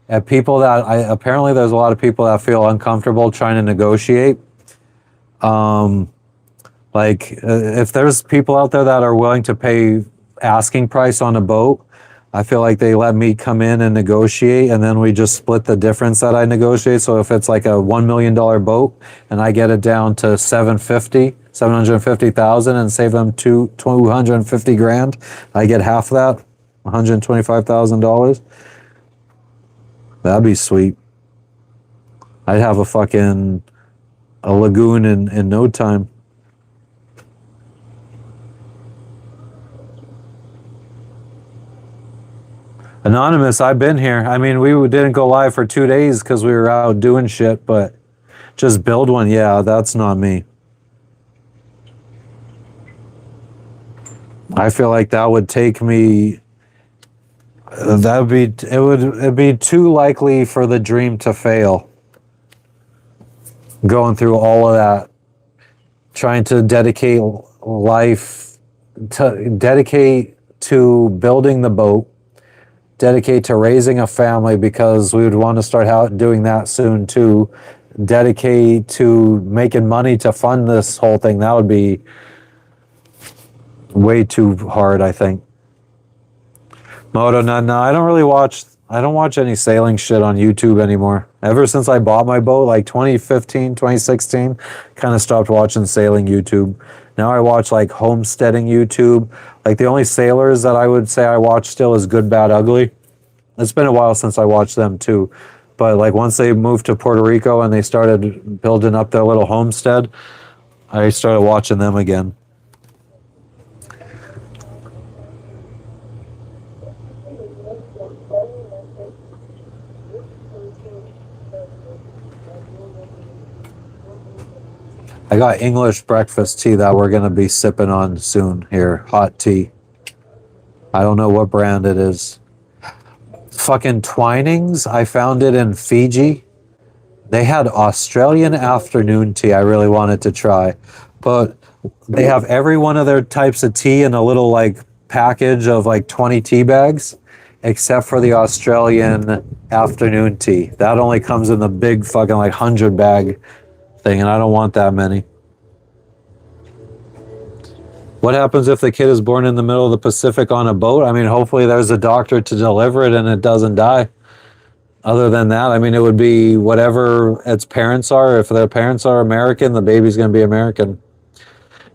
At people that apparently there's a lot of people that feel uncomfortable trying to negotiate. If there's people out there that are willing to pay asking price on a boat, I feel like they let me come in and negotiate, and then we just split the difference that I negotiate. So if it's like a $1 million boat and I get it down to 750,000 and save them 250 grand, I get half of that, $125,000. That'd be sweet. I'd have a Lagoon in no time. Anonymous, I've been here. I mean, didn't go live for 2 days because we were out doing shit, but just build one. Yeah, that's not me. I feel like that would take me. It'd be too likely for the dream to fail. Going through all of that, trying to dedicate to building the boat, dedicate to raising a family because we would want to start out doing that soon too, dedicate to making money to fund this whole thing. That would be way too hard, I think. Moto, no, I don't watch any sailing shit on YouTube anymore. Ever since I bought my boat, like 2015, 2016, kind of stopped watching sailing YouTube. Now I watch like homesteading YouTube. Like the only sailors that I would say I watch still is Good, Bad, Ugly. It's been a while since I watched them too. But like once they moved to Puerto Rico and they started building up their little homestead, I started watching them again. I got English breakfast tea that we're going to be sipping on soon here. Hot tea. I don't know what brand it is. Fucking Twinings. I found it in Fiji. They had Australian afternoon tea I really wanted to try. But they have every one of their types of tea in a little like package of like 20 tea bags, except for the Australian afternoon tea. That only comes in the big fucking like 100 bag thing, and I don't want that many. What happens if the kid is born in the middle of the Pacific on a boat? I mean, hopefully there's a doctor to deliver it and it doesn't die. Other than that, I mean, it would be whatever its parents are. If their parents are American, the baby's going to be American.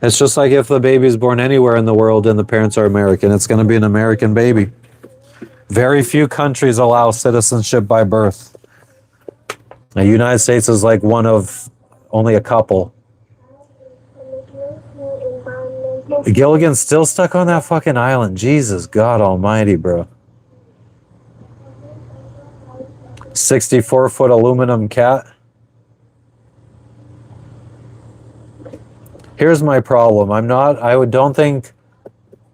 It's just like if the baby's born anywhere in the world and the parents are American, it's going to be an American baby. Very few countries allow citizenship by birth. The United States is like one of only a couple. Gilligan's still stuck on that fucking island. Jesus God almighty, bro. 64-foot aluminum cat. Here's my problem. Don't think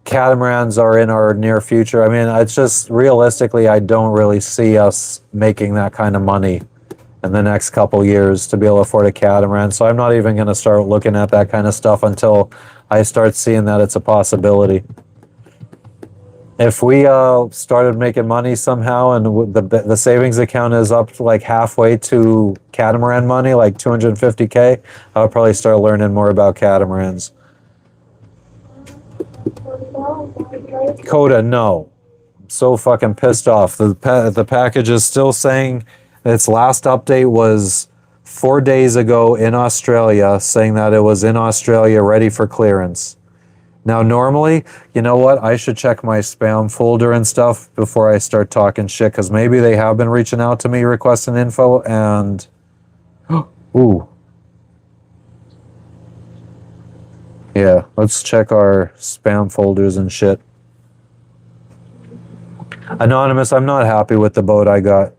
catamarans are in our near future. I mean, it's just realistically, I don't really see us making that kind of money in the next couple years to be able to afford a catamaran. So I'm not even going to start looking at that kind of stuff until I start seeing that it's a possibility. If we started making money somehow and the savings account is up to like halfway to catamaran money, like 250K, I would probably start learning more about catamarans. Coda, no. I'm so fucking pissed off. The package is still saying its last update was 4 days ago in Australia, saying that it was in Australia ready for clearance. Now, normally, you know what? I should check my spam folder and stuff before I start talking shit, because maybe they have been reaching out to me requesting info and... Ooh. Yeah, let's check our spam folders and shit. Anonymous, I'm not happy with the boat I got.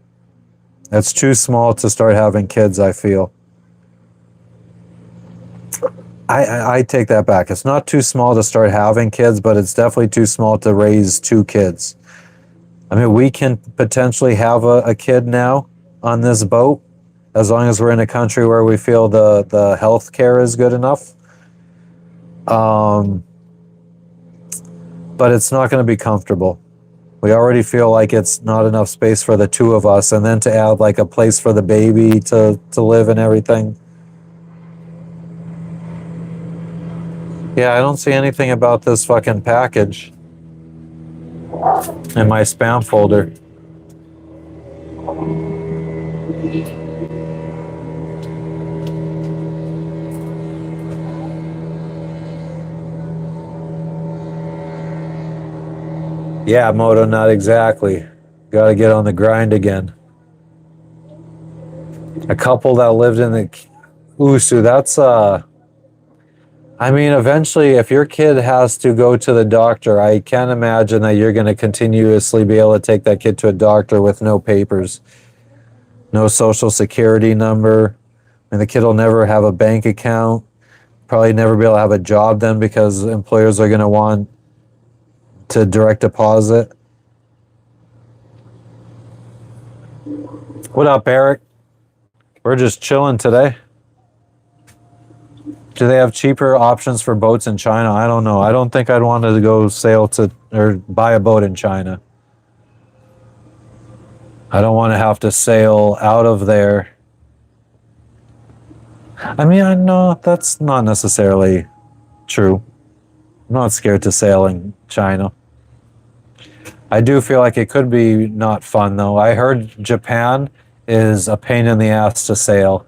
It's too small to start having kids, I feel. I take that back. It's not too small to start having kids, but it's definitely too small to raise 2 kids. I mean, we can potentially have a kid now on this boat, as long as we're in a country where we feel the health care is good enough. But it's not going to be comfortable. We already feel like it's not enough space for the 2 of us, and then to add like a place for the baby to live and everything. Yeah, I don't see anything about this fucking package in my spam folder. Yeah, Moto, not exactly. Gotta get on the grind again. A couple that lived in the Usu, that's I mean, eventually, if your kid has to go to the doctor, I can't imagine that you're going to continuously be able to take that kid to a doctor with no papers, no social security number, and the kid will never have a bank account, probably never be able to have a job then because employers are going to want to direct deposit. What up, Eric? We're just chilling today. Do they have cheaper options for boats in China? I don't know. I don't think I'd want to go sail to or buy a boat in China. I don't want to have to sail out of there. I mean, I know that's not necessarily true. I'm not scared to sail in China. I do feel like it could be not fun, though. I heard Japan is a pain in the ass to sail.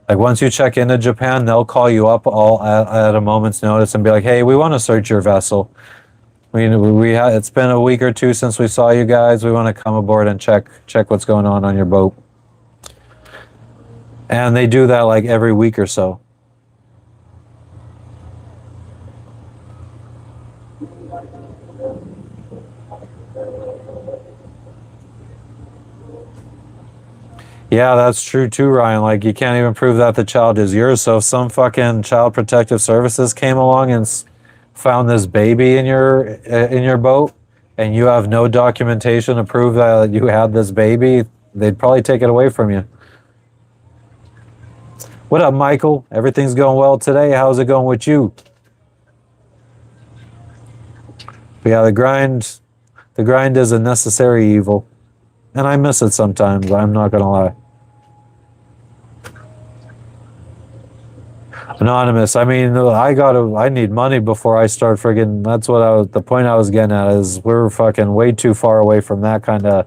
Like once you check into Japan, they'll call you up all at a moment's notice and be like, "Hey, we want to search your vessel. It's been a week or two since we saw you guys. We want to come aboard and check what's going on your boat." And they do that like every week or so. Yeah, that's true too, Ryan. Like you can't even prove that the child is yours. So if some fucking child protective services came along and found this baby in your boat, and you have no documentation to prove that you had this baby, they'd probably take it away from you. What up, Michael? Everything's going well today. How's it going with you? But yeah, the grind is a necessary evil. And I miss it sometimes, I'm not gonna lie. Anonymous, I mean, I need money before I start friggin', that's what the point I was getting at is we're fucking way too far away from that kind of,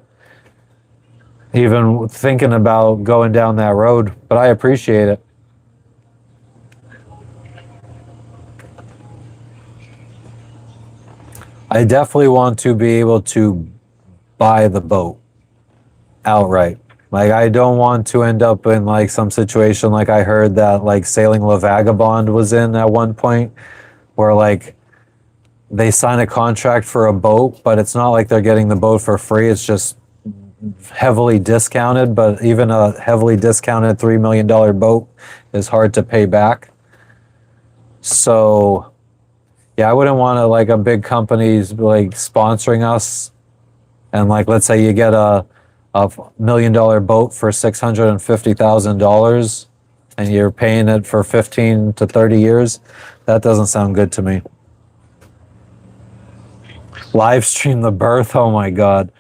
even thinking about going down that road, but I appreciate it. I definitely want to be able to buy the boat outright. Like I don't want to end up in like some situation like I heard that like Sailing La Vagabond was in at one point where like they sign a contract for a boat, but it's not like they're getting the boat for free. It's just heavily discounted, but even a heavily discounted $3 million boat is hard to pay back. So yeah, I wouldn't want to like a big company's like sponsoring us and like let's say you get a $1 million boat for $650,000 and you're paying it for 15 to 30 years. That doesn't sound good to me. Live stream the birth. Oh my God.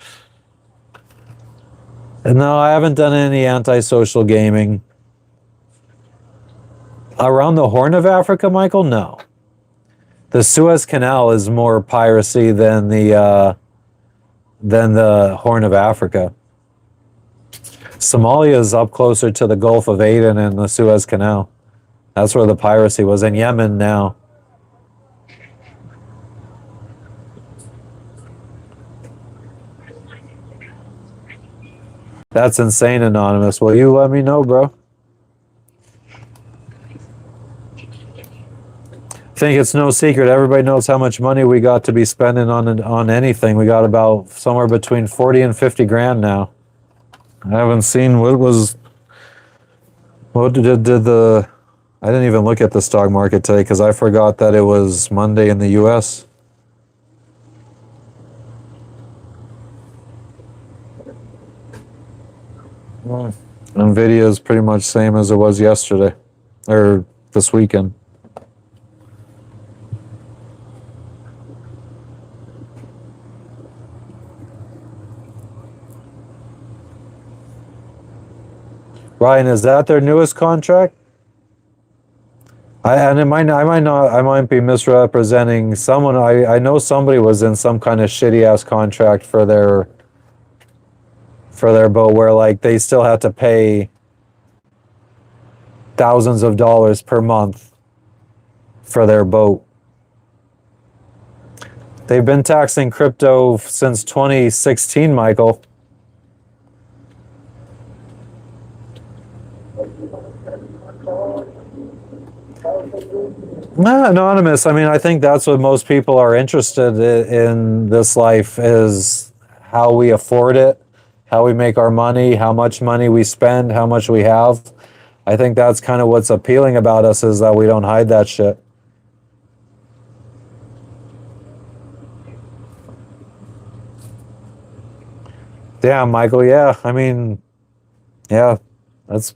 No, I haven't done any antisocial gaming. Around the Horn of Africa, Michael? No. The Suez Canal is more piracy than the Horn of Africa. Somalia is up closer to the Gulf of Aden and the Suez Canal. That's where the piracy was. In Yemen now. That's insane, Anonymous. Will you let me know, bro? I think it's no secret. Everybody knows how much money we got to be spending on anything. We got about somewhere between 40 and 50 grand now. I haven't seen what did the I didn't even look at the stock market today because I forgot that it was Monday in the US. Nvidia is pretty much same as it was yesterday or this weekend. Ryan, is that their newest contract? I might be misrepresenting someone. I know somebody was in some kind of shitty ass contract for their boat where like they still had to pay thousands of dollars per month for their boat. They've been taxing crypto since 2016, Michael. Anonymous. I mean, I think that's what most people are interested in this life is how we afford it, how we make our money, how much money we spend, how much we have. I think that's kind of what's appealing about us is that we don't hide that shit. Damn, Michael. Yeah. I mean, yeah, that's,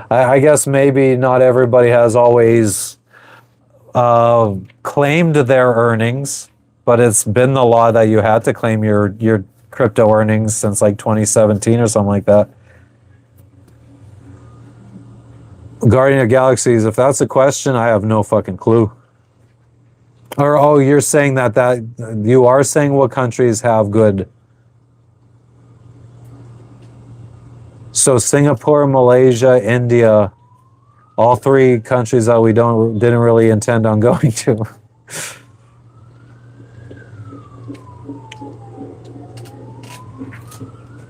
I guess maybe not everybody has always claimed their earnings, but it's been the law that you had to claim your crypto earnings since like 2017 or something like that. Guardian of Galaxies, if that's the question, I have no fucking clue. Or oh, you're saying that you are saying what countries have good. So Singapore, Malaysia, India, all three countries that we didn't really intend on going to.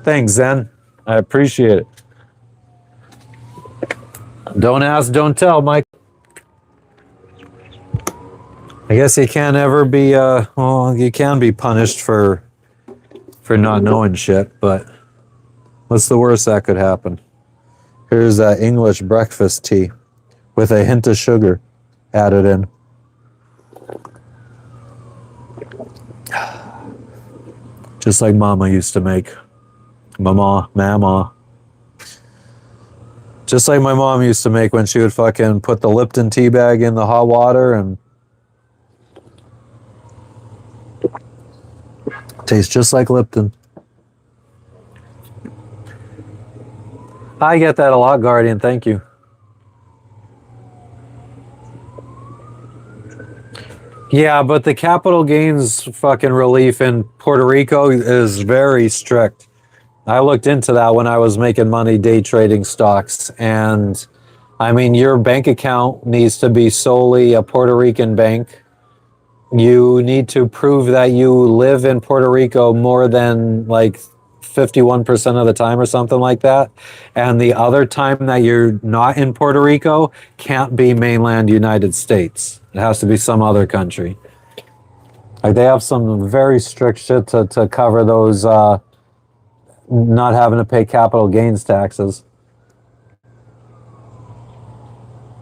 Thanks, Zen. I appreciate it. Don't ask, don't tell, Mike. I guess you can't ever be, well, you can be punished for not knowing shit, but what's the worst that could happen? Here's English breakfast tea with a hint of sugar added in. Just like Mama used to make. Mama. Just like my mom used to make when she would fucking put the Lipton tea bag in the hot water and tastes just like Lipton. I get that a lot, Guardian. Thank you. Yeah, but the capital gains fucking relief in Puerto Rico is very strict. I looked into that when I was making money day trading stocks. And I mean, your bank account needs to be solely a Puerto Rican bank. You need to prove that you live in Puerto Rico more than like 51% of the time or something like that. And the other time that you're not in Puerto Rico can't be mainland United States. It has to be some other country. Like they have some very strict shit to cover those not having to pay capital gains taxes.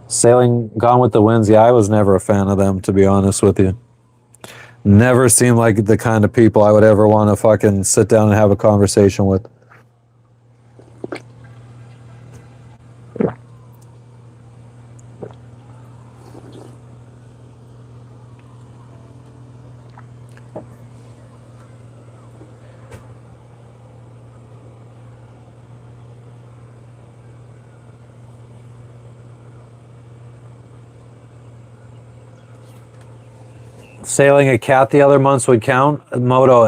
Sailing Gone with the Winds, yeah, I was never a fan of them, to be honest with you. Never seemed like the kind of people I would ever want to fucking sit down and have a conversation with. Sailing a cat the other months would count. Moto,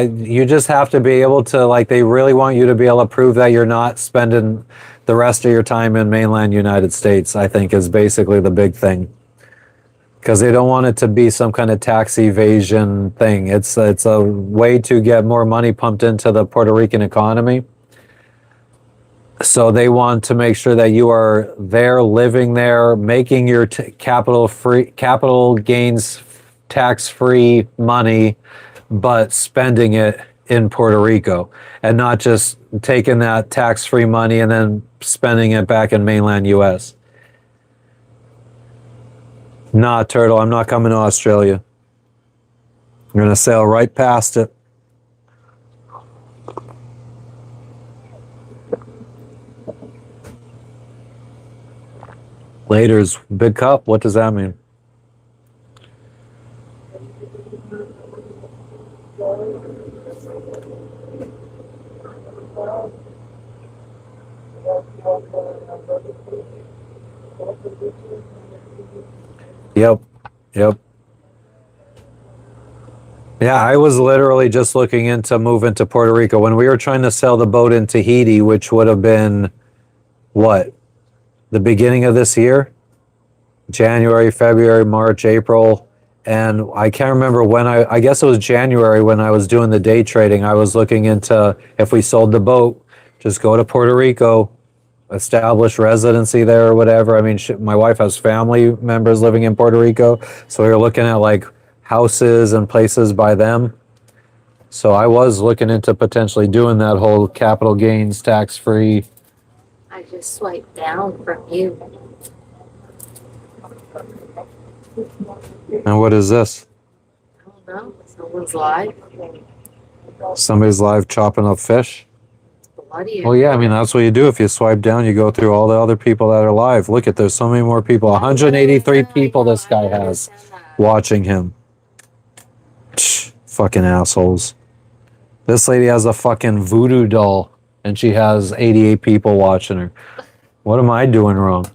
you just have to be able to, like, they really want you to be able to prove that you're not spending the rest of your time in mainland United States, I think is basically the big thing. Because they don't want it to be some kind of tax evasion thing. It's a way to get more money pumped into the Puerto Rican economy. So they want to make sure that you are there, living there, making your capital gains tax-free money, but spending it in Puerto Rico and not just taking that tax-free money and then spending it back in mainland US. Nah, Turtle, I'm not coming to Australia. I'm going to sail right past it. Later's big cup. What does that mean? Yep. Yeah, I was literally just looking into moving to Puerto Rico when we were trying to sell the boat in Tahiti, which would have been what? The beginning of this year? January, February, March, April. And I can't remember when I guess it was January when I was doing the day trading. I was looking into if we sold the boat, just go to Puerto Rico, establish residency there or whatever. I mean, my wife has family members living in Puerto Rico, so we were looking at like houses and places by them. So I was looking into potentially doing that whole capital gains tax free. I just swiped down from you. And what is this? I don't know. Someone's live. Somebody's live chopping up fish. Bloody. Well, yeah, I mean, that's what you do. If you swipe down, you go through all the other people that are live. Look at, there's so many more people. 183 people this guy has watching him. Fucking assholes. This lady has a fucking voodoo doll and she has 88 people watching her. What am I doing wrong?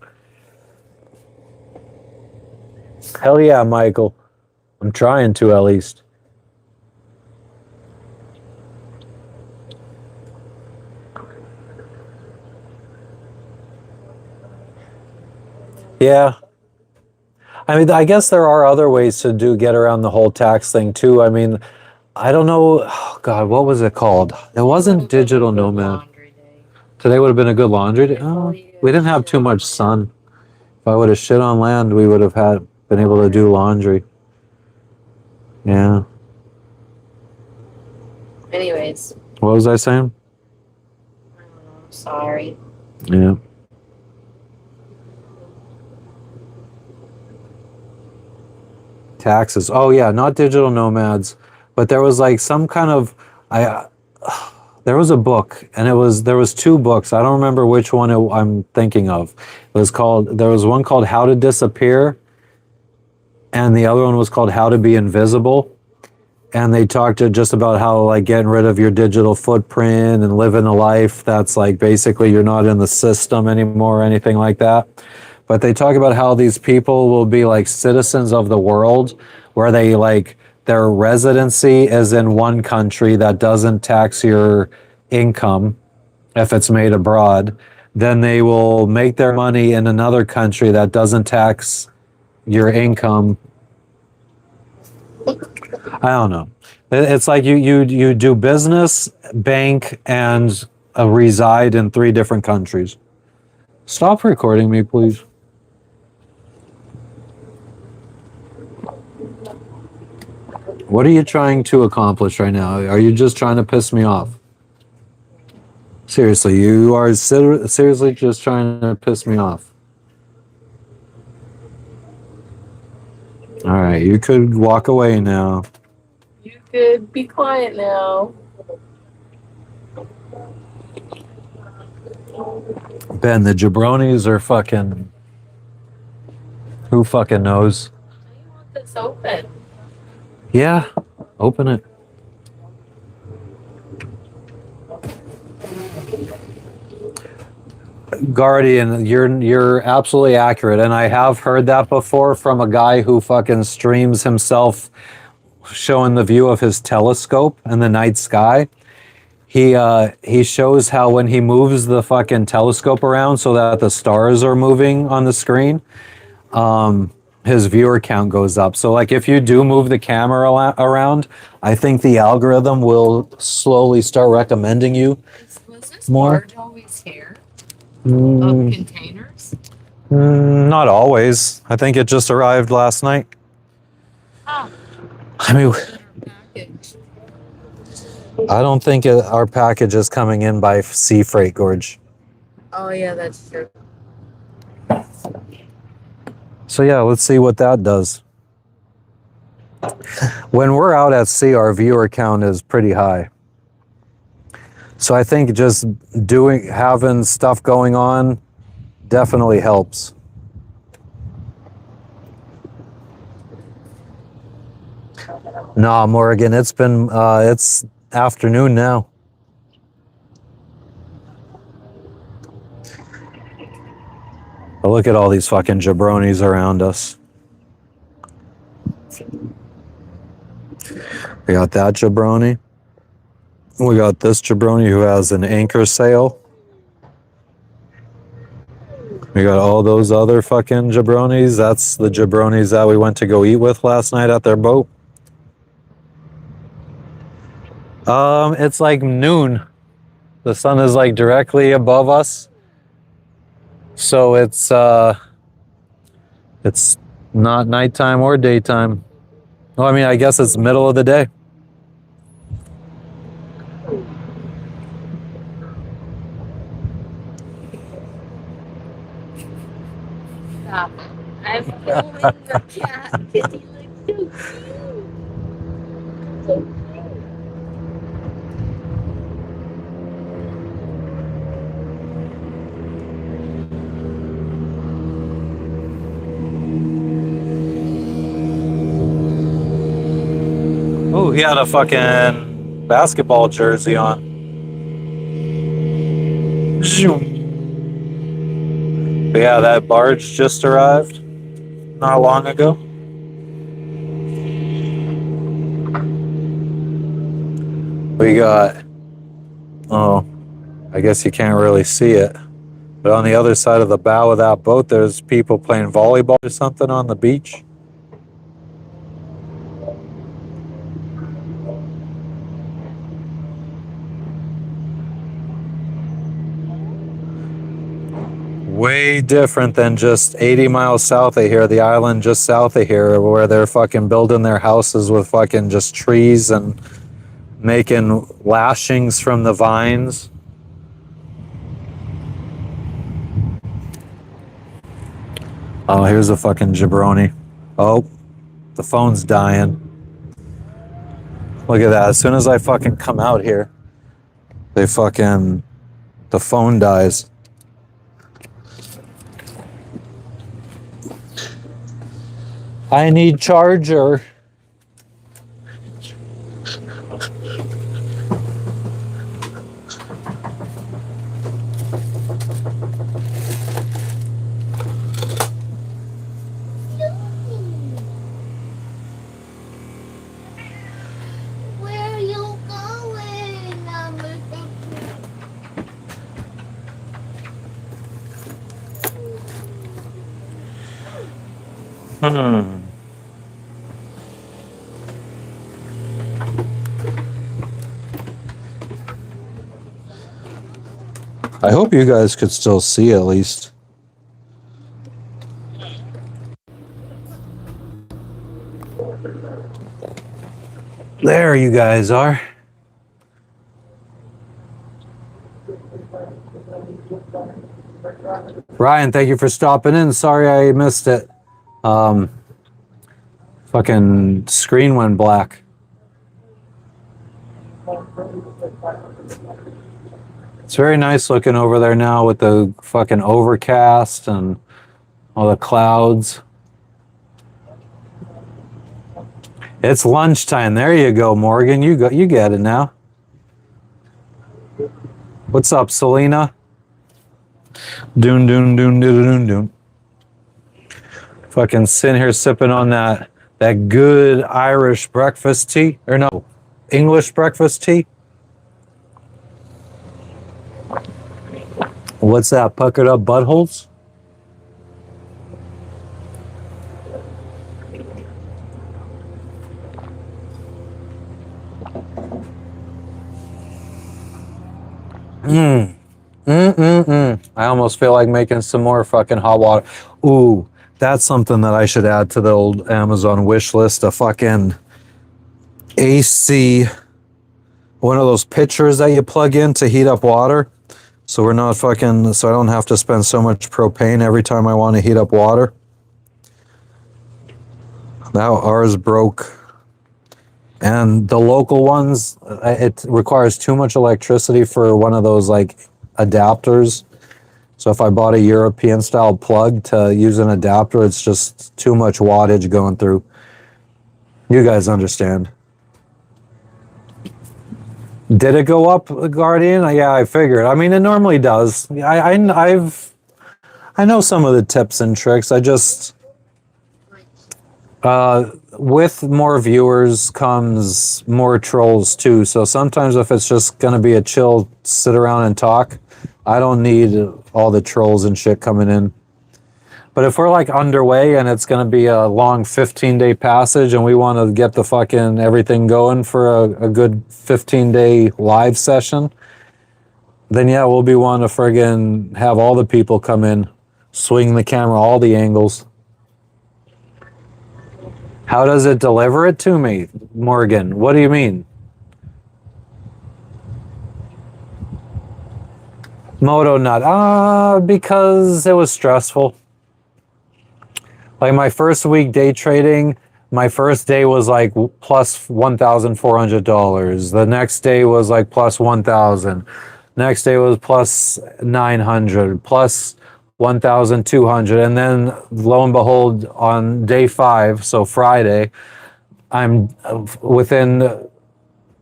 Hell yeah, Michael. I'm trying to, at least. Yeah. I mean, I guess there are other ways to get around the whole tax thing too. I mean, I don't know. Oh God, what was it called? It wasn't digital nomad. Today would have been a good laundry day. Oh, we didn't have too much sun. If I would have shit on land, we would have been able to do laundry. Yeah. Anyways. What was I saying? Sorry. Yeah. Taxes. Oh yeah, not digital nomads, but there was like some kind of there was a book, and there was two books. I don't remember which one I'm thinking of. There was one called How to Disappear, and the other one was called How to Be Invisible. And they talked just about how like getting rid of your digital footprint and living a life that's like basically you're not in the system anymore or anything like that. But they talk about how these people will be like citizens of the world, where they like their residency is in one country that doesn't tax your income if it's made abroad. Then they will make their money in another country that doesn't tax your income. I don't know. It's like you do business, bank, and reside in 3 different countries. Stop recording me, please. What are you trying to accomplish right now? Are you just trying to piss me off? Seriously, you are seriously just trying to piss me off. All right, you could walk away now. You could be quiet now. Ben, the jabronis are fucking... Who fucking knows? I want this open. Yeah, open it. Guardian, you're absolutely accurate, and I have heard that before from a guy who fucking streams himself showing the view of his telescope in the night sky. He shows how when he moves the fucking telescope around so that the stars are moving on the screen, his viewer count goes up. So like if you do move the camera around, I think the algorithm will slowly start recommending you Was this more. barge always here? Of containers? Not always. I think it just arrived last night. Oh. I mean, Package. I don't think our package is coming in by sea freight, Gorge. Oh yeah, that's true. So yeah, let's see what that does. When we're out at sea, our viewer count is pretty high. So I think just having stuff going on definitely helps. Nah, Morgan, it's afternoon now. But look at all these fucking jabronis around us. We got that jabroni. We got this jabroni who has an anchor sail. We got all those other fucking jabronis. That's the jabronis that we went to go eat with last night at their boat. It's like noon. The sun is like directly above us. So it's not nighttime or daytime. Well, I mean, I guess it's middle of the day. Stop. I'm filming your cat because he looks so cute. Oh, he had a fucking basketball jersey on. Zoom. But yeah, that barge just arrived not long ago. We got, oh, I guess you can't really see it. But on the other side of the bow of that boat, there's people playing volleyball or something on the beach. Way different than just 80 miles south of here, the island just south of here, where they're fucking building their houses with fucking just trees and making lashings from the vines. Oh, here's a fucking jabroni. Oh, the phone's dying. Look at that. As soon as I fucking come out here, the phone dies. I need charger. Where are you going, number 13? I hope you guys could still see at least. There you guys are. Ryan, thank you for stopping in. Sorry I missed it. Fucking screen went black. It's very nice looking over there now with the fucking overcast and all the clouds. It's lunchtime. There you go, Morgan. You get it now. What's up, Selena? Doon doon doon doon doon doon. Fucking sitting here sipping on that good Irish breakfast tea, or no, English breakfast tea. What's that? Puckered up buttholes? I almost feel like making some more fucking hot water. Ooh, that's something that I should add to the old Amazon wish list. A fucking AC, one of those pitchers that you plug in to heat up water. So we're not fucking, so I don't have to spend so much propane every time I want to heat up water. Now ours broke. And the local ones, it requires too much electricity for one of those like adapters. So if I bought a European style plug to use an adapter, it's just too much wattage going through. You guys understand. Did it go up, Guardian? Yeah, I figured. I mean, it normally does. I know some of the tips and tricks. I just, with more viewers comes more trolls too. So sometimes if it's just going to be a chill sit around and talk, I don't need all the trolls and shit coming in. But if we're like underway and it's going to be a long 15-day passage and we want to get the fucking everything going for a good 15-day live session, then yeah, we'll be wanting to friggin' have all the people come in. Swing the camera all the angles. How does it deliver it to me, Morgan? What do you mean? Moto Nut. Because it was stressful. Like my first week day trading, my first day was like plus $1,400. The next day was like plus 1,000. Next day was plus 900, plus 1,200. And then lo and behold, on day 5, so Friday, I'm within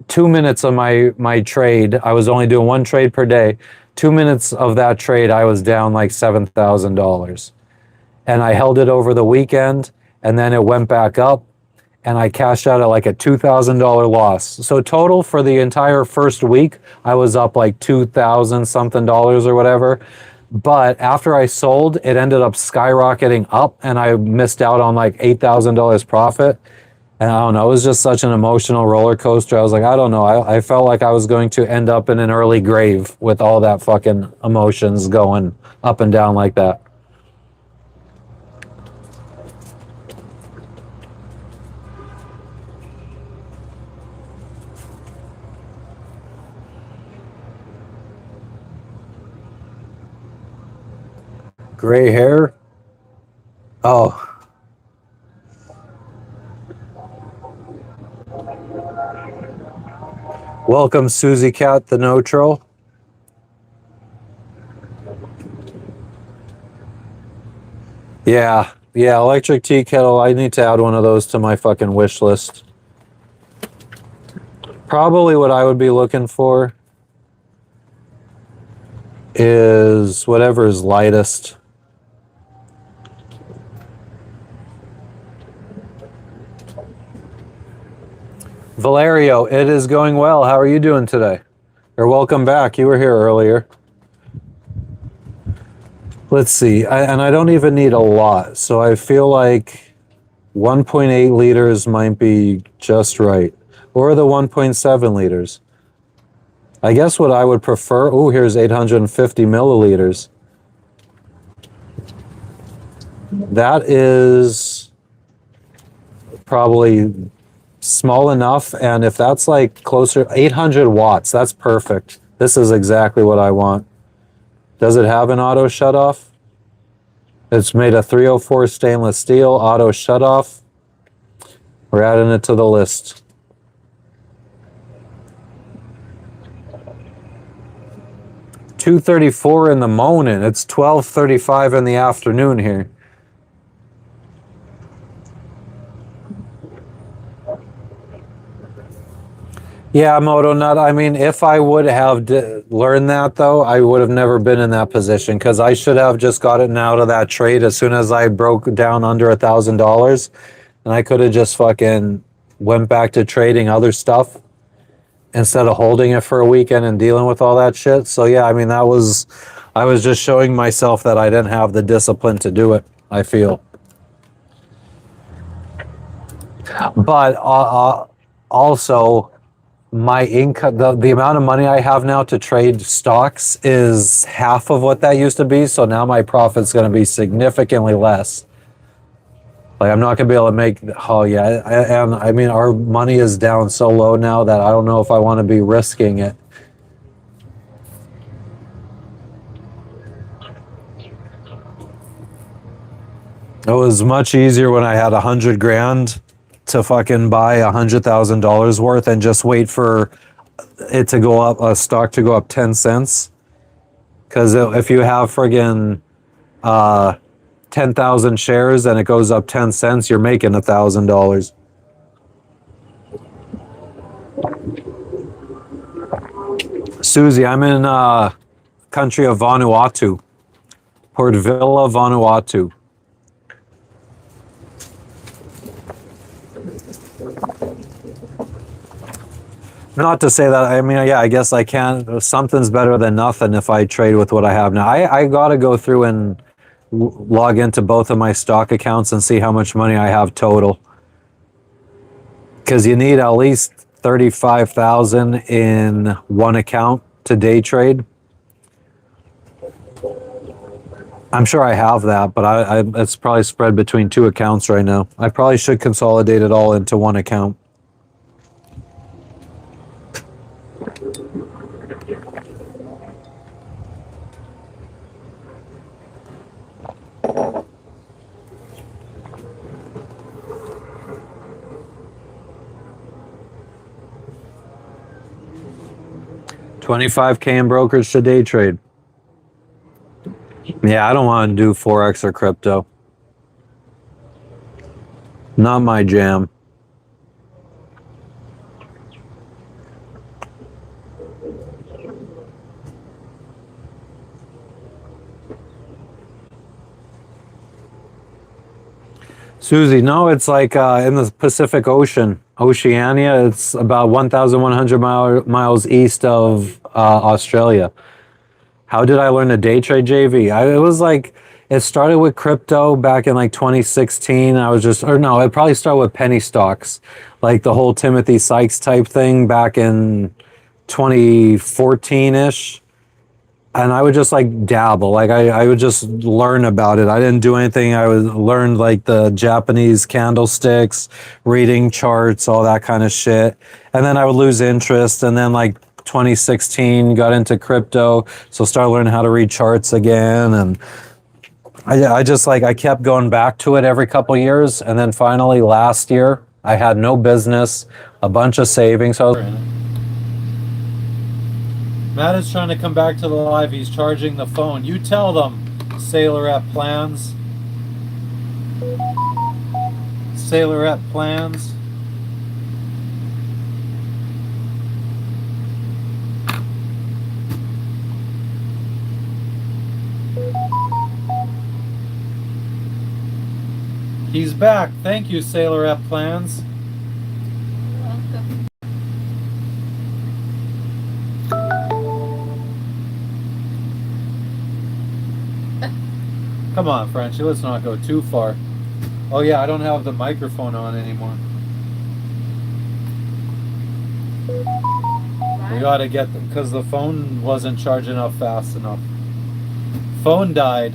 2 minutes of my trade. I was only doing one trade per day. 2 minutes of that trade, I was down like $7,000. And I held it over the weekend, and then it went back up, and I cashed out at like a $2,000 loss. So total for the entire first week, I was up like $2,000 something or whatever. But after I sold, it ended up skyrocketing up, and I missed out on like $8,000 profit. And I don't know, it was just such an emotional roller coaster. I was like, I don't know. I felt like I was going to end up in an early grave with all that fucking emotions going up and down like that. Gray hair? Oh. Welcome, Susie Cat, the no-tro. Yeah, electric tea kettle. I need to add one of those to my fucking wish list. Probably what I would be looking for is whatever is lightest. Valerio, it is going well. How are you doing today? Or welcome back. You were here earlier. Let's see. I don't even need a lot. So I feel like 1.8 liters might be just right. Or the 1.7 liters. I guess what I would prefer... Oh, here's 850 milliliters. That is probably small enough, and if that's like closer, 800 watts, that's perfect. This is exactly what I want. Does it have an auto shutoff? It's made of 304 stainless steel, auto shutoff. We're adding it to the list. $2:34 in the morning. It's 12:35 in the afternoon here. Yeah, Moto Nut. I mean, if I would have learned that, though, I would have never been in that position, because I should have just gotten out of that trade as soon as I broke down under $1,000, and I could have just fucking went back to trading other stuff instead of holding it for a weekend and dealing with all that shit. So yeah, I mean, I was just showing myself that I didn't have the discipline to do it, I feel. But also, my income, the amount of money I have now to trade stocks is half of what that used to be. So now my profit's going to be significantly less. Like, I'm not going to be able to make, oh yeah. And I mean, our money is down so low now that I don't know if I want to be risking it. It was much easier when I had 100 grand to fucking buy $100,000 worth and just wait for it to go up, a stock to go up 10 cents. Because if you have friggin' 10,000 shares and it goes up 10 cents, you're making $1,000. Susie, I'm in country of Vanuatu, Port Vila, Vanuatu. Not to say that, I mean, yeah, I guess I can. Something's better than nothing if I trade with what I have now. I got to go through and log into both of my stock accounts and see how much money I have total. Because you need at least 35,000 in one account to day trade. I'm sure I have that, but it's probably spread between 2 accounts right now. I probably should consolidate it all into 1 account. $25K in brokerage to day trade. Yeah, I don't want to do Forex or crypto. Not my jam. Susie, no, it's like in the Pacific Ocean, Oceania. It's about 1,100 miles east of Australia. How did I learn to day trade, JV? It was like, it started with crypto back in like 2016. It probably started with penny stocks, like the whole Timothy Sykes type thing back in 2014-ish. And I would just like dabble, like I would just learn about it. I didn't do anything. I learned like the Japanese candlesticks, reading charts, all that kind of shit. And then I would lose interest. And then like 2016 got into crypto, so started learning how to read charts again. And I kept going back to it every couple years. And then finally last year, I had no business, a bunch of savings. Matt is trying to come back to the live. He's charging the phone. You tell them, Sailorette Plans. Sailorette Plans. He's back. Thank you, Sailorette Plans. Welcome. Come on, Frenchie, let's not go too far. Oh yeah, I don't have the microphone on anymore. We gotta get them, because the phone wasn't charging up fast enough. Phone died.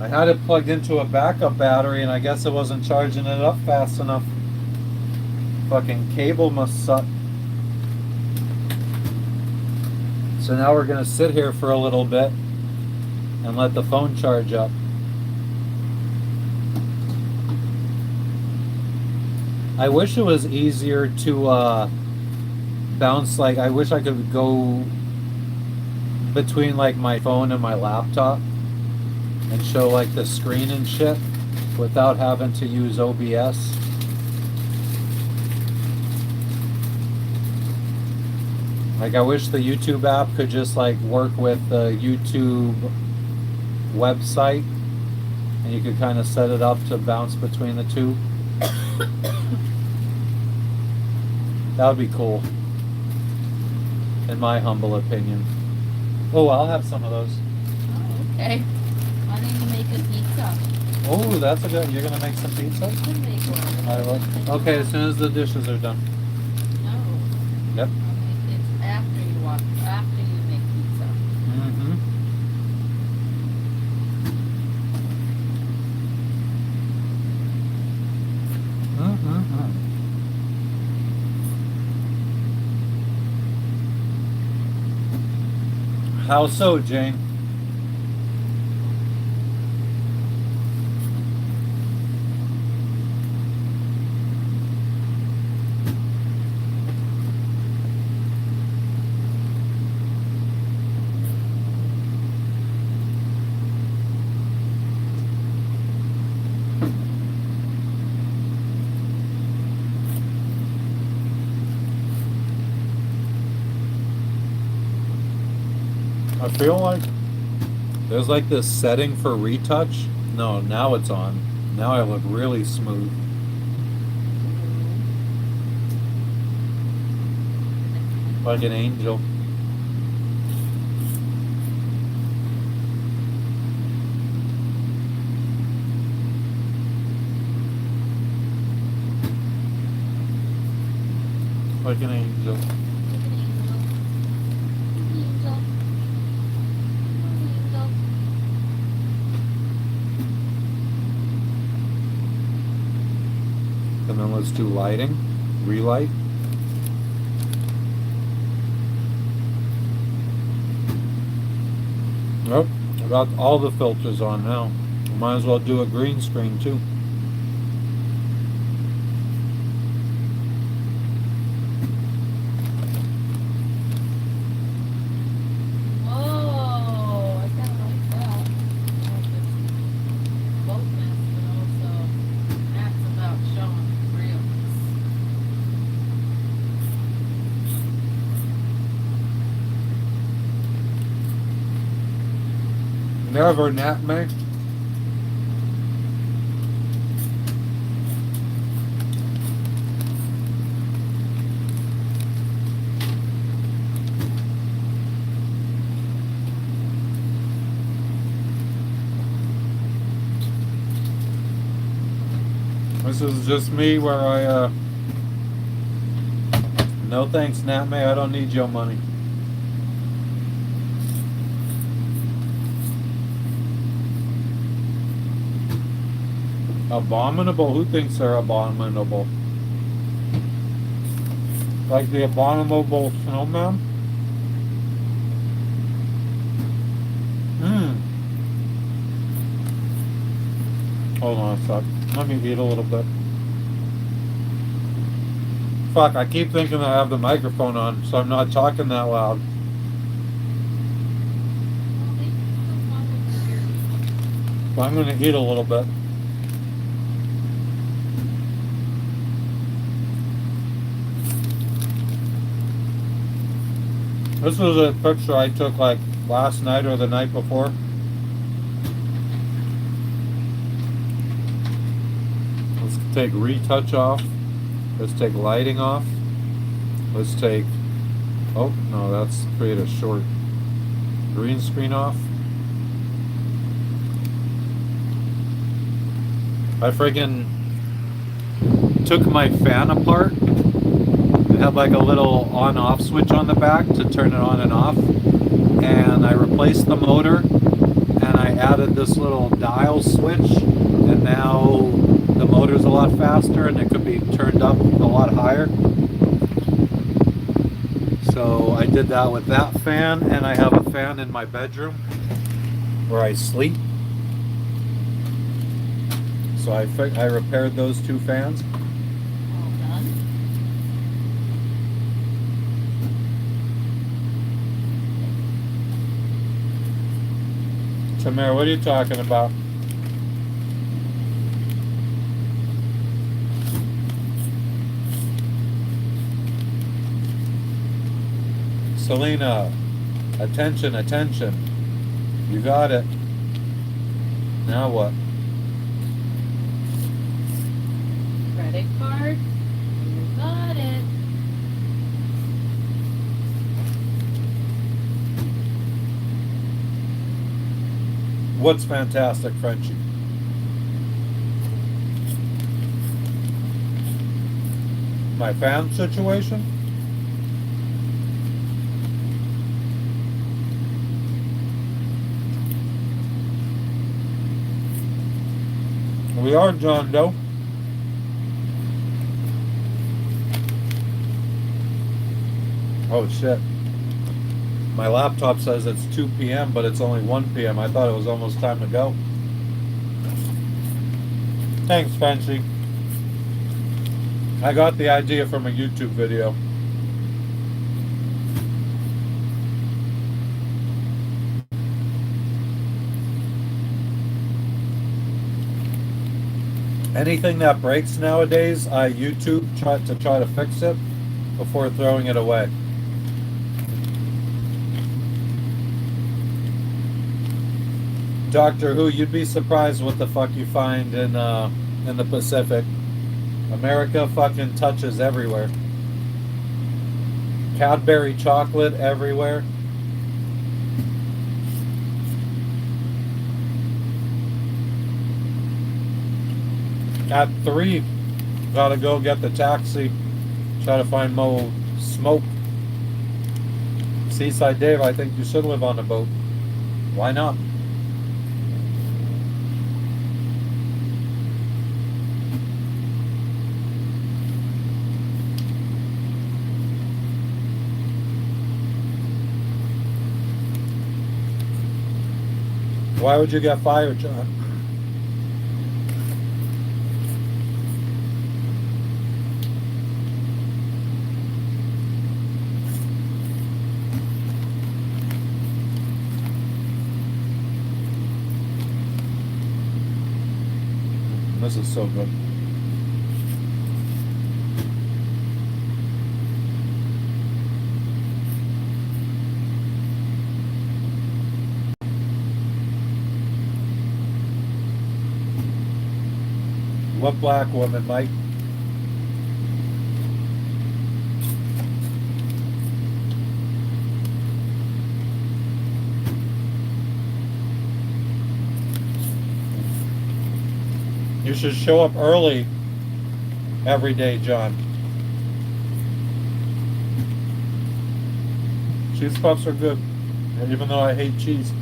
I had it plugged into a backup battery and I guess it wasn't charging it up fast enough. Fucking cable must suck. So now we're gonna sit here for a little bit and let the phone charge up. I wish it was easier to bounce, like I wish I could go between like my phone and my laptop and show like the screen and shit without having to use OBS. Like I wish the YouTube app could just like work with the YouTube website and you could kind of set it up to bounce between the two. That would be cool, in my humble opinion. Oh, I'll have some of those. Oh, okay. Why don't you make a pizza? Oh, that's a good. You're gonna make some pizza? You can make one. I will. Okay, as soon as the dishes are done. No. Yep. It's after you make pizza. Mm-hmm. Mm-hmm. How so, Jane? I feel like there's like this setting for retouch. No, now it's on. Now I look really smooth. Like an angel. Like an angel. And then let's do lighting, relight. Nope, I got all the filters on now. Might as well do a green screen too. Whoa, I kind of like that. Boatness, but also that's about showing realness. Never nap me. This is just me where I, no thanks, Natme, I don't need your money. Abominable? Who thinks they're abominable? Like the abominable snowman? Hold on a sec. Let me eat a little bit. Fuck, I keep thinking I have the microphone on, so I'm not talking that loud. But I'm gonna eat a little bit. This was a picture I took like last night or the night before. Let's take retouch off. Let's take lighting off. Let's take, oh no, that's create a short green screen off. I friggin' took my fan apart. It had like a little on-off switch on the back to turn it on and off. And I replaced the motor and I added this little dial switch, and now the motor's a lot faster and it could be turned up a lot higher. So I did that with that fan, and I have a fan in my bedroom where I sleep. So I repaired those two fans. All done. Tamara, what are you talking about? Selena, attention, attention. You got it. Now what? Credit card. You got it. What's fantastic, Frenchie? My fan situation? We are John Doe. Oh shit. My laptop says it's 2 p.m., but it's only 1 p.m. I thought it was almost time to go. Thanks, Fancy. I got the idea from a YouTube video. Anything that breaks nowadays, I YouTube try to fix it before throwing it away. Doctor Who, you'd be surprised what the fuck you find in the Pacific. America fucking touches everywhere. Cadbury chocolate everywhere. At 3, gotta go get the taxi. Try to find more smoke. Seaside Dave, I think you should live on a boat. Why not? Why would you get fired, John? This is so good. What black woman, Mike? You should show up early every day, John. Cheese puffs are good, even though I hate cheese.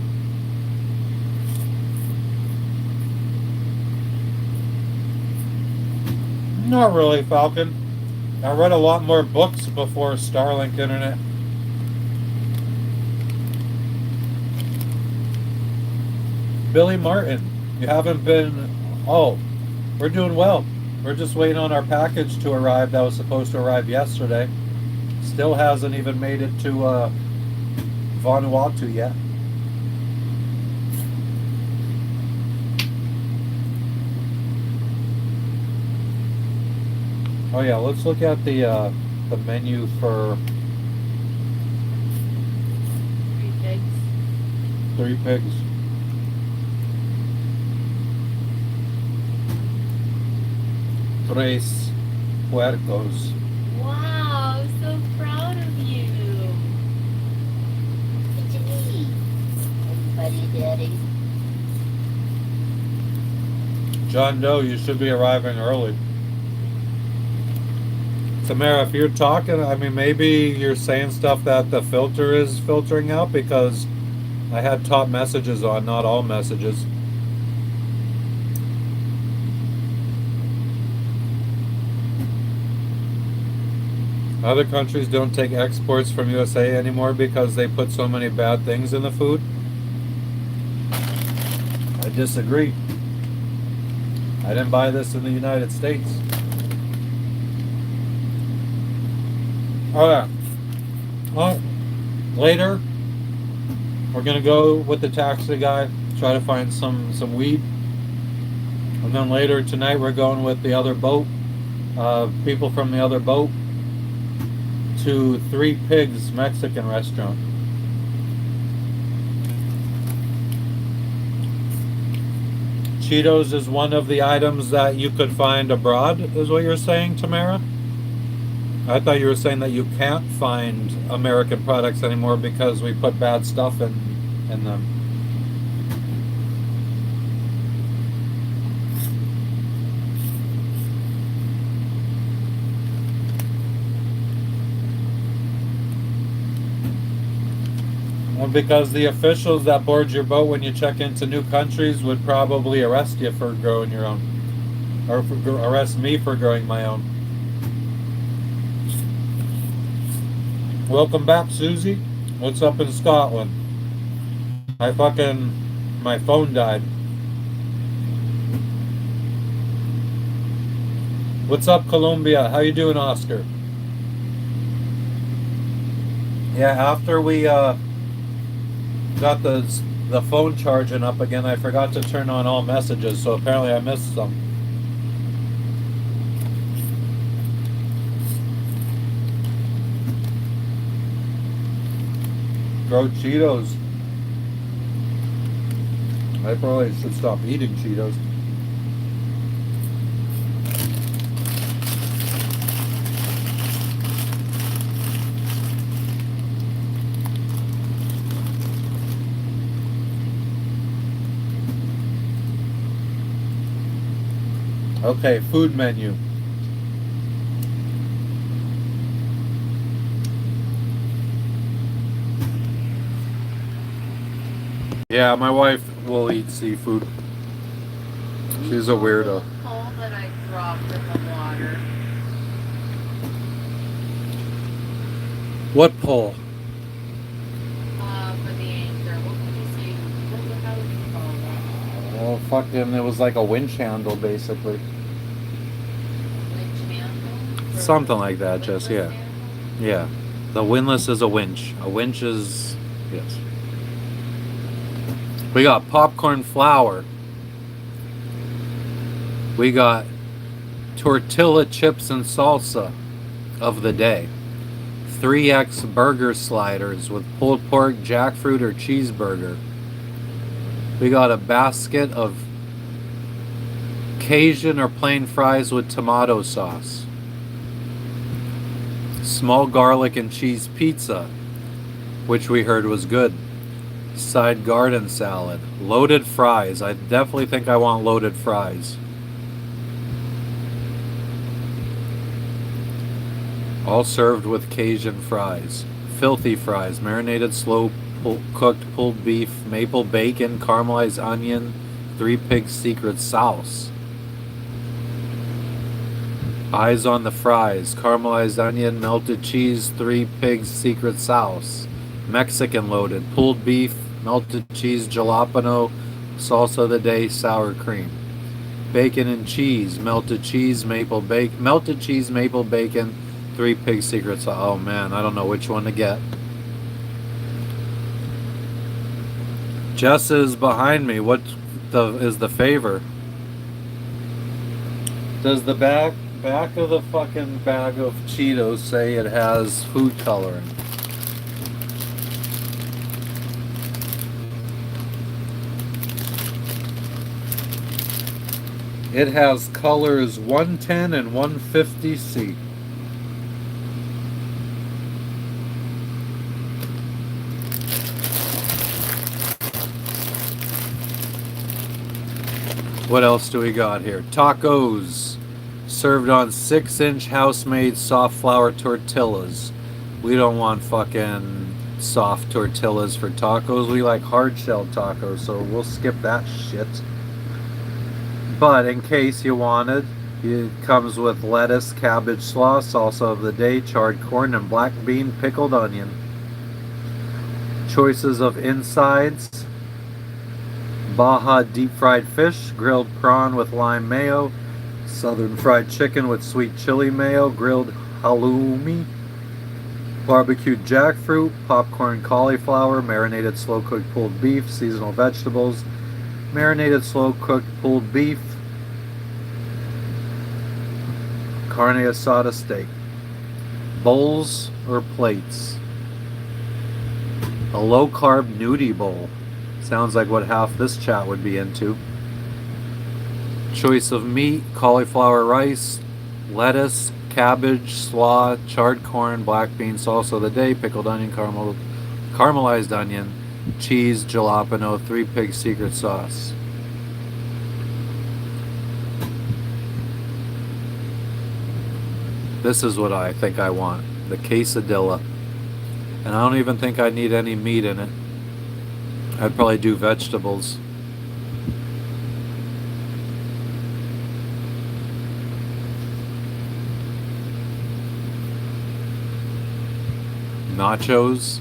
Not really, Falcon. I read a lot more books before Starlink Internet. Billy Martin, you haven't been... Oh, we're doing well. We're just waiting on our package to arrive that was supposed to arrive yesterday. Still hasn't even made it to Vanuatu yet. Oh yeah, let's look at the menu for 3 pigs. 3 pigs. Tres puercos. Wow, I'm so proud of you. What you need? Everybody, Daddy. John Doe, you should be arriving early. Tamara, if you're talking, I mean, maybe you're saying stuff that the filter is filtering out, because I had top messages on, not all messages. Other countries don't take exports from USA anymore because they put so many bad things in the food. I disagree. I didn't buy this in the United States. Alright. Well, later, we're going to go with the taxi guy, try to find some weed. And then later tonight, we're going with the other boat, people from the other boat, to 3 Pigs Mexican restaurant. Cheetos is one of the items that you could find abroad, is what you're saying, Tamara? I thought you were saying that you can't find American products anymore because we put bad stuff in them. Well, because the officials that board your boat when you check into new countries would probably arrest you for growing your own. Or arrest me for growing my own. Welcome back, Susie. What's up in Scotland? My phone died. What's up, Colombia? How you doing, Oscar? Yeah, after we got the phone charging up again, I forgot to turn on all messages, so apparently I missed some. Grow Cheetos. I probably should stop eating Cheetos. Okay, food menu. Yeah, my wife will eat seafood. She's a weirdo. Pole that I dropped in the water. What pole? For the anchor. What would you say? How would you call it was like a winch handle, basically. Winch handle? For Something like that, windlass Jess, yeah. handle? Yeah. The windlass is a winch. A winch is, yes. We got popcorn flour. We got tortilla chips and salsa of the day. 3X burger sliders with pulled pork, jackfruit, or cheeseburger. We got a basket of Cajun or plain fries with tomato sauce. Small garlic and cheese pizza, which we heard was good. Side garden salad. Loaded fries. I definitely think I want loaded fries. All served with Cajun fries. Filthy fries. Marinated slow cooked pulled beef, maple bacon, caramelized onion, 3 Pigs secret sauce. Eyes on the fries. Caramelized onion, melted cheese, 3 Pigs secret sauce. Mexican loaded. Pulled beef, melted cheese, jalapeno, salsa of the day, sour cream. Bacon and cheese, melted cheese, maple bacon, 3 Pigs secret sauce. Oh man, I don't know which one to get. Jess is behind me. What is the favor? Does the back of the fucking bag of Cheetos say it has food coloring? It has colors 110 and 150C. What else do we got here? Tacos served on 6-inch house-made soft flour tortillas. We don't want fucking soft tortillas for tacos. We like hard-shelled tacos, so we'll skip that shit. But in case you wanted, it comes with lettuce, cabbage slaw, salsa of the day, charred corn, and black bean pickled onion. Choices of insides: Baja deep fried fish, grilled prawn with lime mayo, southern fried chicken with sweet chili mayo, grilled halloumi, barbecued jackfruit, popcorn cauliflower, marinated slow cooked pulled beef, seasonal vegetables, marinated slow cooked pulled beef, carne asada steak. Bowls or plates? A low carb nudie bowl. Sounds like what half this chat would be into. Choice of meat: cauliflower rice, lettuce, cabbage, slaw, charred corn, black bean, salsa of the day, pickled onion, caramelized onion, cheese, jalapeno, 3 Pigs secret sauce. This is what I think I want. The quesadilla. And I don't even think I need any meat in it. I'd probably do vegetables. Nachos.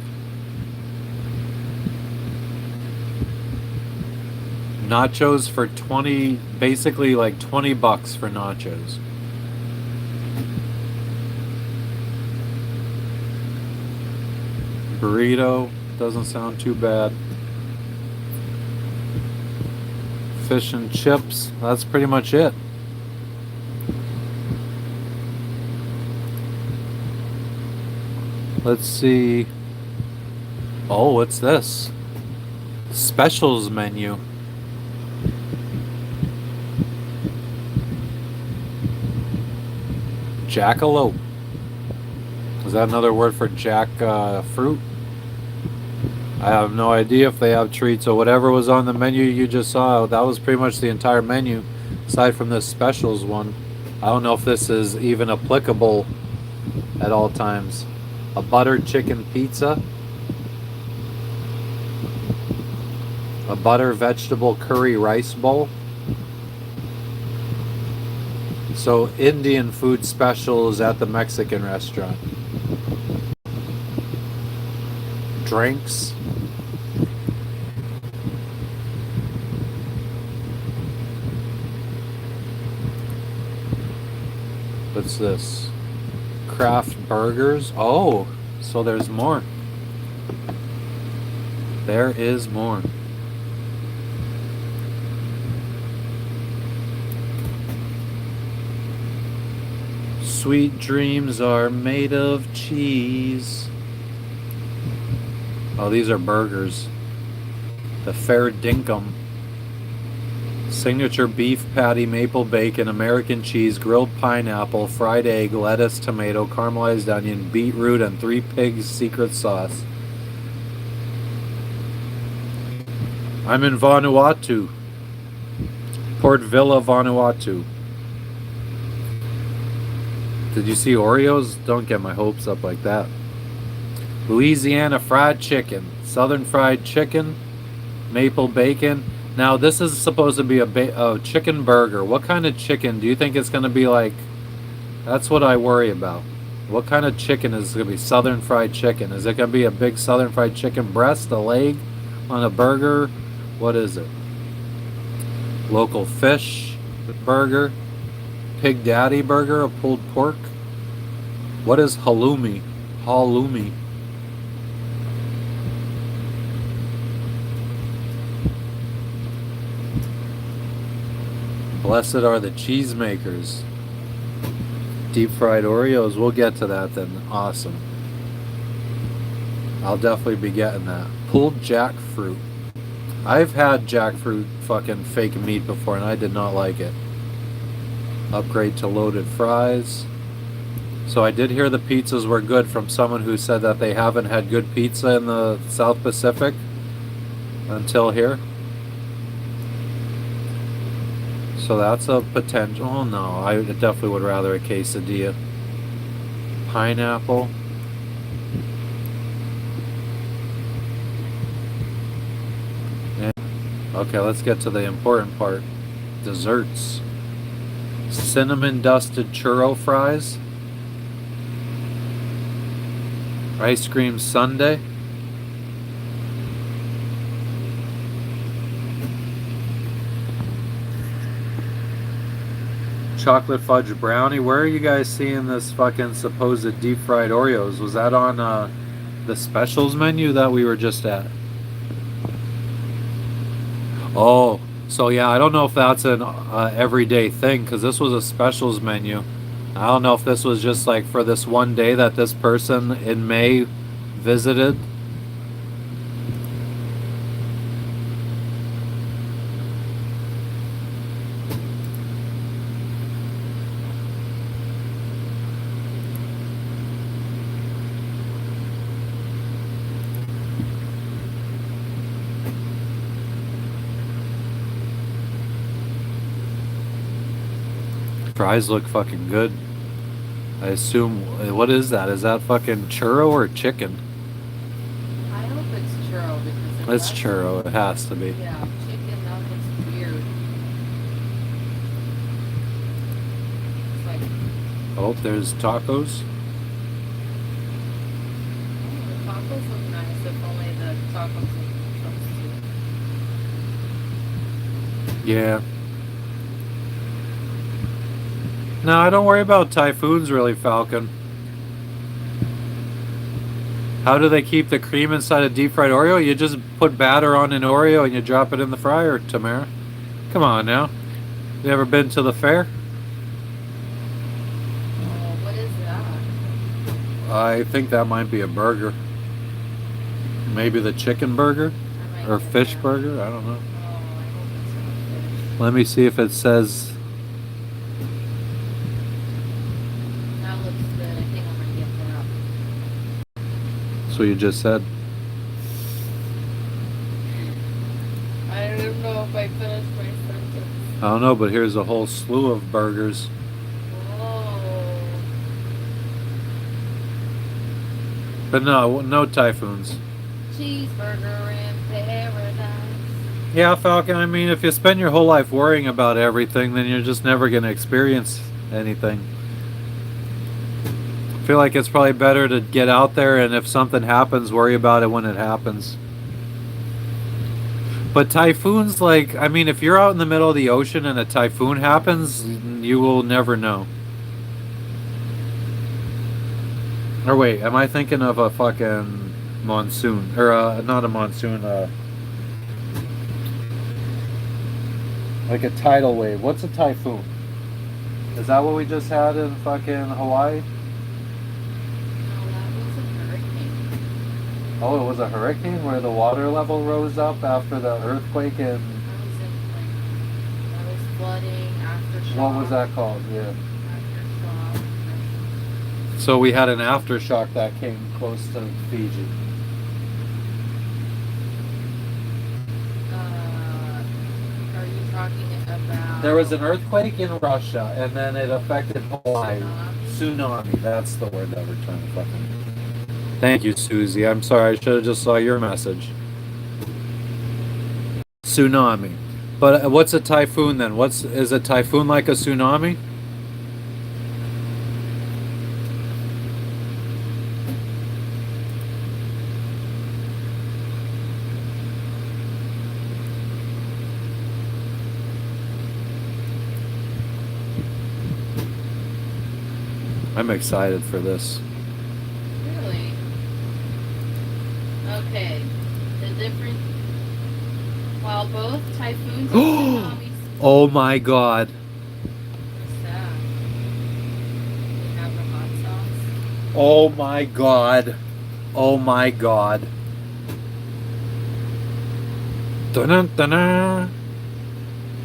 Nachos for 20, basically like $20 for nachos. Burrito doesn't sound too bad. Fish and chips, that's pretty much it. Let's see. Oh, what's this? Specials menu. Jackalope. Is that another word for jack fruit? I have no idea if they have treats or whatever was on the menu you just saw. That was pretty much the entire menu, aside from this specials one. I don't know if this is even applicable at all times. A buttered chicken pizza. A butter vegetable curry rice bowl. So Indian food specials at the Mexican restaurant. Drinks. What's this? Craft burgers. Oh, so there's more. There is more. Sweet dreams are made of cheese. Oh, these are burgers. The Fair Dinkum. Signature beef patty, maple bacon, American cheese, grilled pineapple, fried egg, lettuce, tomato, caramelized onion, beetroot, and 3 pigs secret sauce. I'm in Vanuatu. Port Vila, Vanuatu. Did you see Oreos? Don't get my hopes up like that. Louisiana fried chicken, southern fried chicken, maple bacon. Now this is supposed to be a chicken burger. What kind of chicken? Do you think it's going to be like? That's what I worry about. What kind of chicken is it going to be? Southern fried chicken. Is it going to be a big southern fried chicken breast, a leg on a burger? What is it? Local fish burger, Pig Daddy burger, a pulled pork. What is halloumi? Halloumi. Blessed are the cheesemakers. Deep fried Oreos. We'll get to that then. Awesome. I'll definitely be getting that. Pulled jackfruit. I've had jackfruit fucking fake meat before and I did not like it. Upgrade to loaded fries. So I did hear the pizzas were good from someone who said that they haven't had good pizza in the South Pacific until here. So that's a potential. Oh no, I definitely would rather a quesadilla. Pineapple. Okay, let's get to the important part. Desserts. Cinnamon dusted churro fries. Ice cream sundae. Chocolate fudge brownie. Where are you guys seeing this fucking supposed deep fried Oreos? Was that on the specials menu that we were just at? Oh, so yeah, I don't know if that's an everyday thing because this was a specials menu. I don't know if this was just like for this one day that this person in May visited. Fries look fucking good. I assume, what is that? Is that fucking churro or chicken? I hope it's churro because It's churro, it has to be. Yeah, chicken, that looks weird. It's like, Oh, there's tacos. the tacos look nice if only the tacos look toasty. Yeah. No, don't worry about typhoons really, Falcon. How do they keep the cream inside a deep fried Oreo? You just put batter on an Oreo and you drop it in the fryer, Tamara. Come on now. You ever been to the fair? Oh, what is that? I think that might be a burger. Maybe the chicken burger? I might Or get fish that. burger? I don't know. Oh, I hope it's not fish. Let me see if it says... That looks good. I think I'm gonna get that. That's what you just said. I don't know if I finished my sentence. I don't know, but here's a whole slew of burgers. Whoa. But no typhoons. Cheeseburger in paradise. Yeah, Falcon, I mean, if you spend your whole life worrying about everything, then you're just never going to experience anything. I feel like it's probably better to get out there and if something happens, worry about it when it happens. But typhoons, like, I mean, if you're out in the middle of the ocean and a typhoon happens, you will never know. Or wait, am I thinking of a fucking monsoon? Or not a monsoon, like a tidal wave. What's a typhoon? Is that what we just had in fucking Hawaii? No, that was a hurricane. Oh, it was a hurricane where the water level rose up after the earthquake and That was flooding, aftershock. what was that called? Yeah. Aftershock. So we had an aftershock that came close to Fiji. Are you talking about? There was an earthquake in Russia and then it affected Hawaii. Tsunami, that's the word that we're trying to fucking. Thank you, Susie. I'm sorry, I should have just saw your message. Tsunami. But what's a typhoon then? Is a typhoon like a tsunami? I'm excited for this. Really? Okay. The different. While both typhoons and tsunamis. Oh my god. What's that? You have the hot sauce? Oh my god. Oh my god. Dun-dun-dun-dun.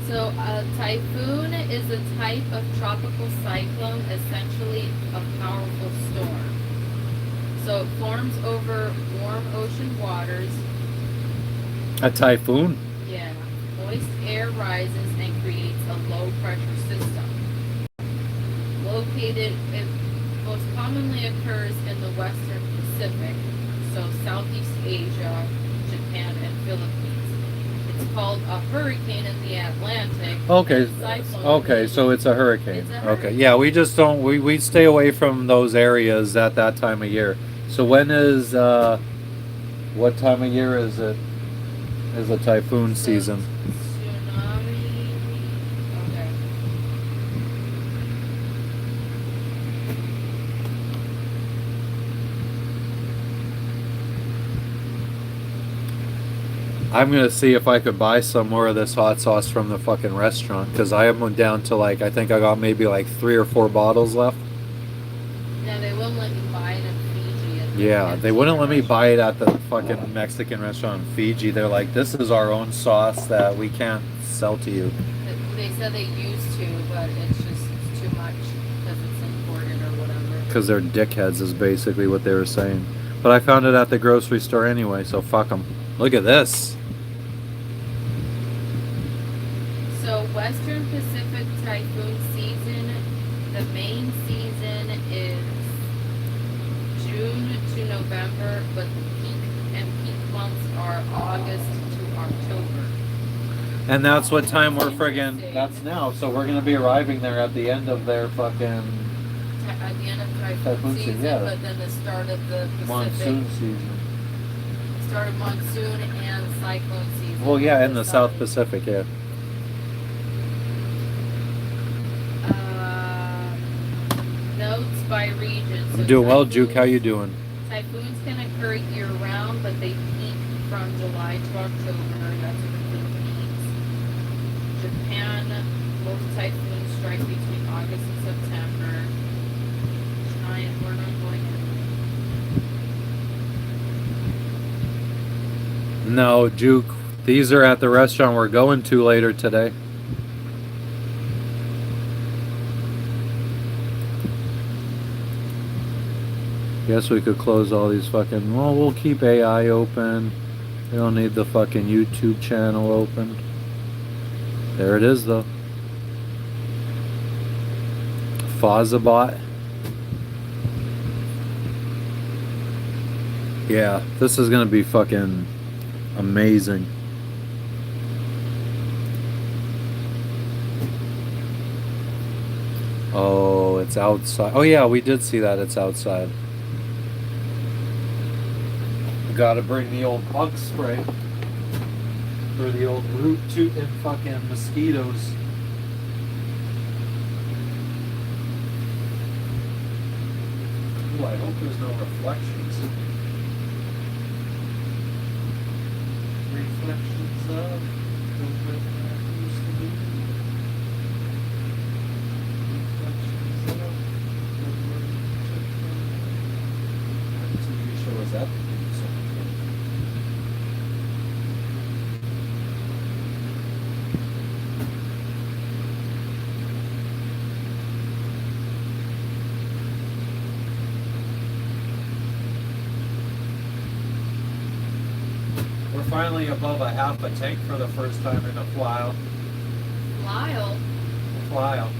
So a typhoon is a type of tropical cyclone, essentially a powerful storm. So it forms over warm ocean waters. A typhoon? Yeah. Moist air rises and creates a low pressure system. Located, it most commonly occurs in the Western Pacific, so Southeast Asia, Japan, and Philippines. It's called a hurricane in the Atlantic. Okay. and cyclone Okay, in so it's a hurricane. It's a Okay. hurricane. Yeah, we just don't we stay away from those areas at that time of year. So when is what time of year is it? Is a typhoon So, season? Tsunami. Okay. I'm gonna see if I could buy some more of this hot sauce from the fucking restaurant because I am down to like I think I got maybe like 3 or 4 bottles left. Yeah, they wouldn't let me buy it in Fiji. Yeah, they wouldn't let me buy it at the fucking Mexican restaurant in Fiji. They're like, this is our own sauce that we can't sell to you. They said they used to, but it's just too much because it's imported or whatever. Because they're dickheads is basically what they were saying. But I found it at the grocery store anyway, so fuck them. Look at this. So Western Pacific typhoon season, the main season is June to November, but the peak months are August to October. And that's what time we're friggin', that's now. So we're gonna be arriving there at the end of their fucking At the end of typhoon Typhoon season, season, yeah. but then the start of the Pacific, monsoon season. start of monsoon and cyclone season. Well, yeah, in the South Southern- Pacific, yeah. Notes by region. I'm doing well, Juke. How you doing? Typhoons can occur year-round, but they peak from July to October. That's in the Philippines. Japan, most typhoons strike between August and September. China, we're not going in. No, Juke. These are at the restaurant we're going to later today. Guess we could close all these fucking. Well, we'll keep AI open. We don't need the fucking YouTube channel open. There it is, though. Fozabot. Yeah, this is gonna be fucking amazing. Oh, it's outside. Oh yeah, we did see that. It's outside. We gotta bring the old bug spray for the old root toot and fucking mosquitoes. Ooh, I hope there's no reflections. Reflections of the way I used to be. Reflections of the way you took me. What TV show was that? We're finally above a half a tank for the first time in a while. Lyle. While.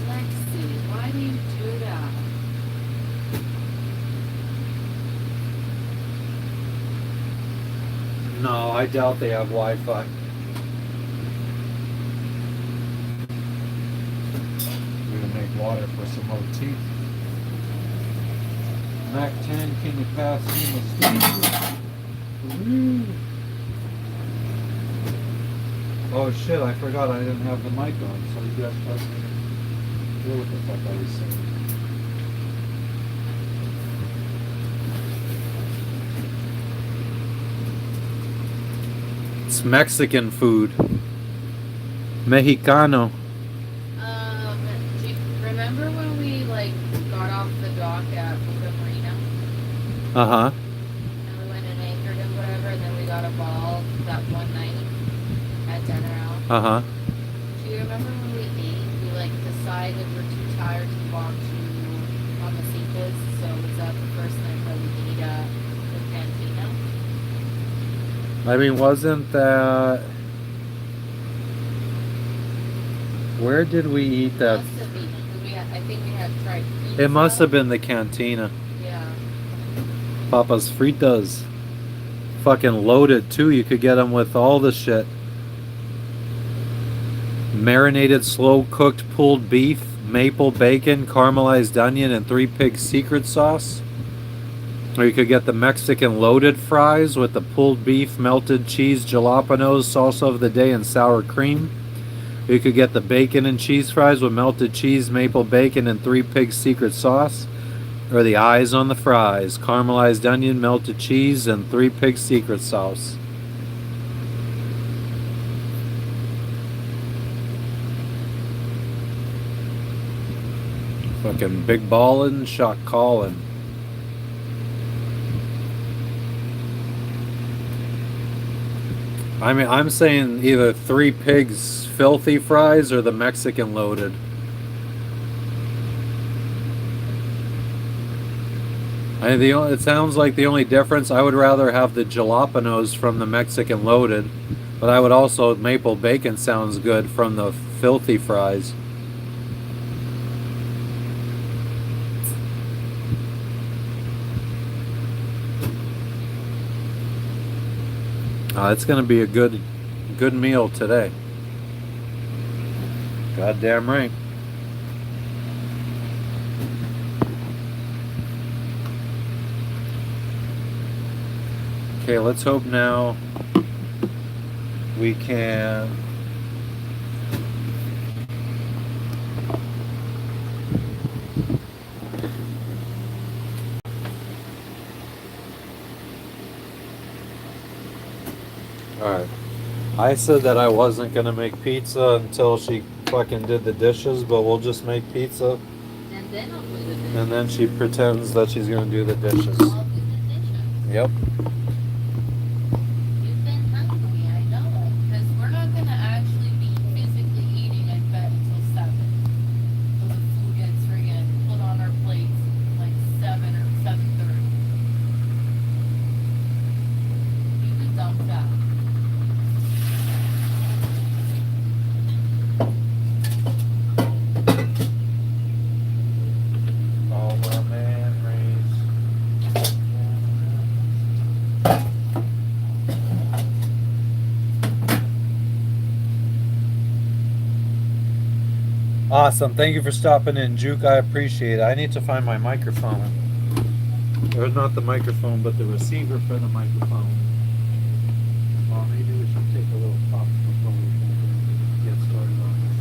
Lexi, why do you do that? No, I doubt they have Wi-Fi. We're gonna make water for some OT. Mac 10, can you pass me the speaker? Oh shit, I forgot I didn't have the mic on, so you guys probably hear what the fuck I was saying. It's Mexican food. Mexicano. Do you remember when we got off the dock at the marina Uh-huh. and we went and anchored and whatever, and then we got a ball that one night at dinner out? Uh-huh. Do you remember when we ate? We decided we're too tired to walk to Mamacita's, so was that the first night that we ate at the cantina? I mean, wasn't that... Where did we eat that? Must have been. I think we had tried pizza. It must have been the cantina. Yeah. Papa's Fritas. Fucking loaded, too. You could get them with all the shit. Marinated, slow-cooked pulled beef, maple bacon, caramelized onion, and 3 Pigs secret sauce. Or you could get the Mexican loaded fries with the pulled beef, melted cheese, jalapenos, salsa of the day, and sour cream. Or you could get the bacon and cheese fries with melted cheese, maple bacon, and 3 Pigs secret sauce. Or the eyes on the fries, caramelized onion, melted cheese, and 3 Pigs secret sauce. Fucking big ballin', shot callin'. I mean, I'm saying either 3 Pigs filthy fries or the Mexican loaded. It sounds like the only difference, I would rather have the jalapenos from the Mexican loaded, but I would also, maple bacon sounds good from the filthy fries. It's gonna be a good meal today. Goddamn right. Okay, let's hope now we can Alright. I said that I wasn't gonna make pizza until she fucking did the dishes, but we'll just make pizza. And then I'll do the dishes. And then she pretends that she's gonna do the dishes. I'll do the dishes. Yep. You've been hungry, I know. Because we're not going to actually be physically eating at bed until 7. So the food gets friggin' put on our plates like 7 or 7:30. You can dump that. All my memories. Awesome. Thank you for stopping in, Juke. I appreciate it. I need to find my microphone. Or not the microphone, but the receiver for the microphone. Well, maybe we should take a little pop before we get started on this.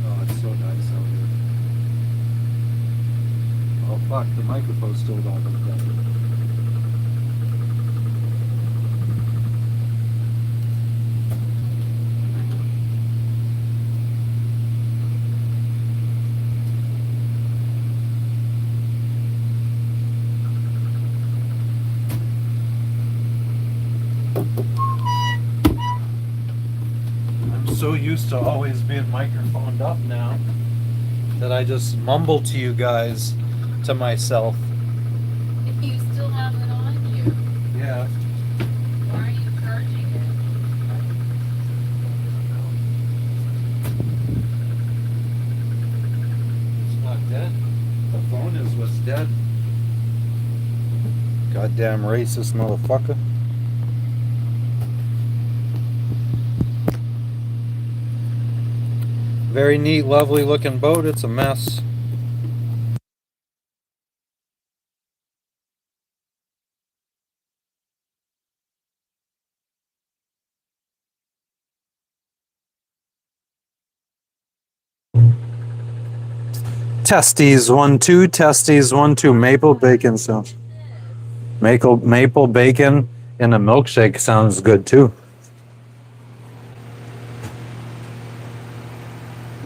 Oh, it's so nice out here. Oh fuck, the microphone's still not hooked up. I'm so used to always being microphoned up now that I just mumble to you guys, to myself. If you still have it on you, Yeah. why are you charging it? It's not dead. The phone is what's dead. Goddamn racist motherfucker. Very neat, lovely looking boat. It's a mess. Testes 1-2, testes 1-2, maple bacon sounds. Maple bacon in a milkshake sounds good too.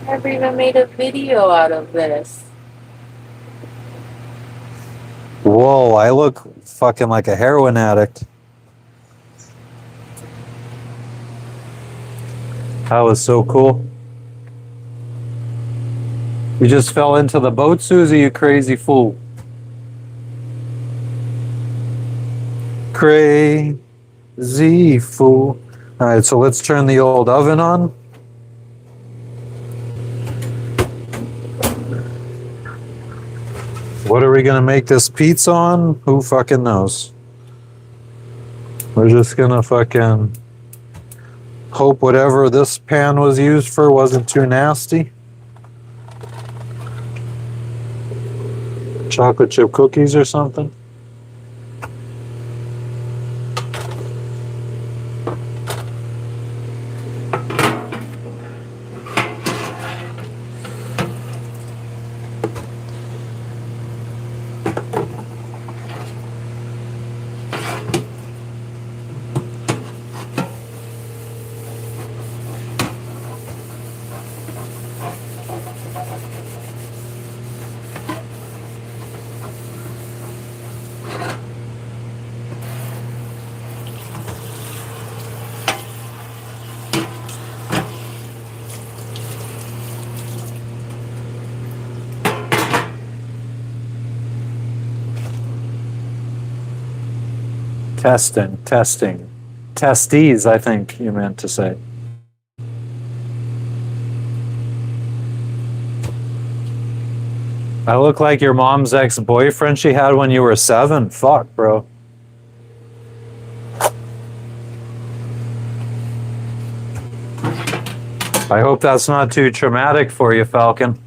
Never even made a video out of this. Whoa, I look fucking like a heroin addict. That was so cool. You just fell into the boat, Susie, you crazy fool. Crazy fool. All right, so let's turn the old oven on. What are we gonna make this pizza on? Who fucking knows? We're just gonna fucking hope whatever this pan was used for wasn't too nasty. Chocolate chip cookies or something. Testing. Testes, I think you meant to say. I look like your mom's ex-boyfriend she had when you were 7. Fuck, bro. I hope that's not too traumatic for you, Falcon.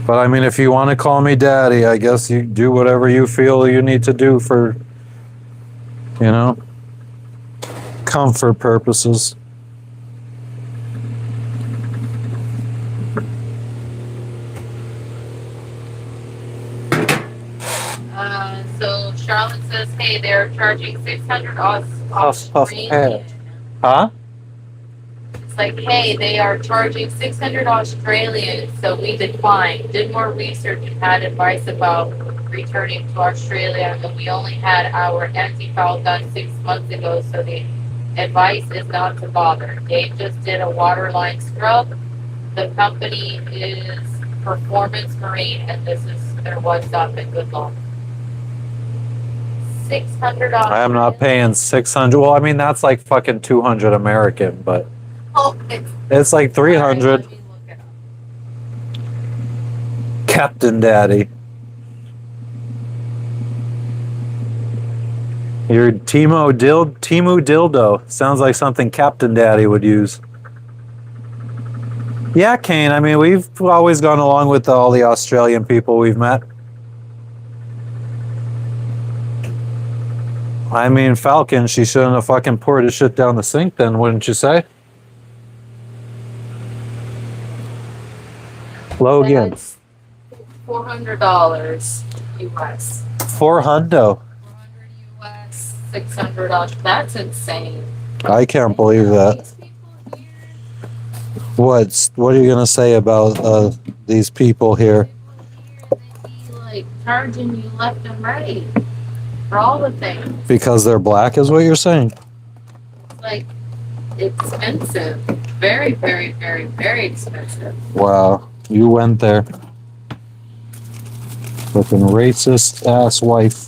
But I mean, if you want to call me daddy, I guess you do whatever you feel you need to do for, you know, comfort purposes. So Charlotte says, hey, they're charging 600 Puff, Australian. Huh? It's like, hey, they are charging 600 Australian, so we declined. Did more research and had advice about returning to Australia, and we only had our empty file done 6 months ago, so the advice is not to bother. They just did a waterline scrub. The company is Performance Marine, and this is their one stop in Goodlaw. $600. I am not paying 600. Well, I mean that's like fucking 200 American, but Oh, it's like 300. Let me look it up. Captain Daddy. Your Timu dildo sounds like something Captain Daddy would use. Yeah, Kane. I mean, we've always gone along with all the Australian people we've met. I mean, Falcon, she shouldn't have fucking poured his shit down the sink then, wouldn't you say? Logan. That's $400 US. 400. 400 US, $600. That's insane. I can't believe that. These people here, What are you gonna say about these people here? they be like charging you left and right for all the things. Because they're black, is what you're saying? It's like expensive. Very, very, very, very expensive. Wow, you went there. Fucking racist ass wife.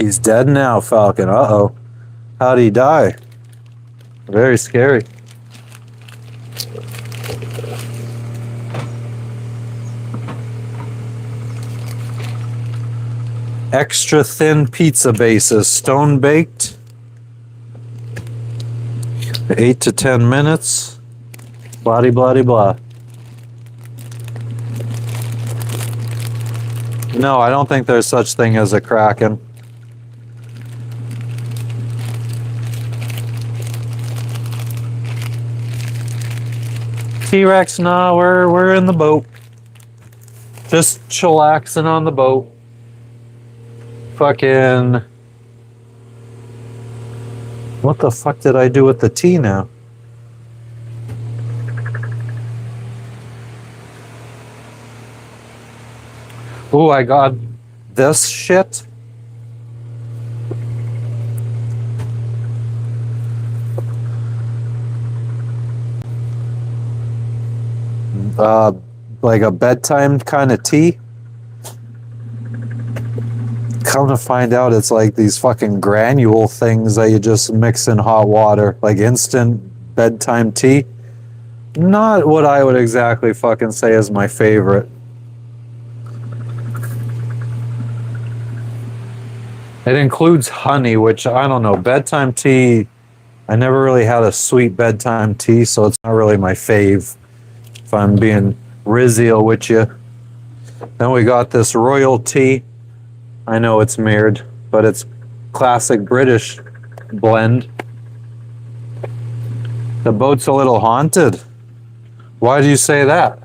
He's dead now, Falcon. Uh-oh. How'd he die? Very scary. Extra thin pizza bases, stone baked. 8 to 10 minutes. Blah blah blah. No, I don't think there's such thing as a kraken. T-Rex, nah, we're in the boat. Just chillaxing on the boat. Fucking... What the fuck did I do with the tea now? Ooh, I got this shit. Like a bedtime kind of tea. Come to find out, it's like these fucking granule things that you just mix in hot water, like instant bedtime tea. Not what I would exactly fucking say is my favorite. It includes honey, which I don't know. Bedtime tea, I never really had a sweet bedtime tea, so it's not really my fave, if I'm being real with you. Then we got this royal tea. I know it's mirrored, but it's classic British blend. The boat's a little haunted. Why do you say that?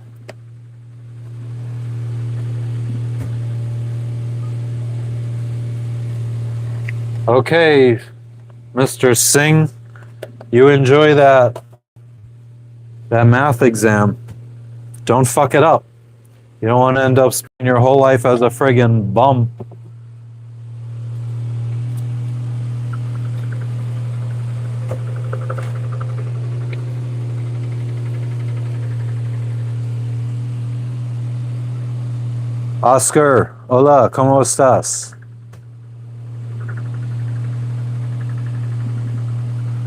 Okay, Mr. Singh, you enjoy that math exam. Don't fuck it up. You don't want to end up spending your whole life as a friggin' bum. Oscar, hola, ¿cómo estás?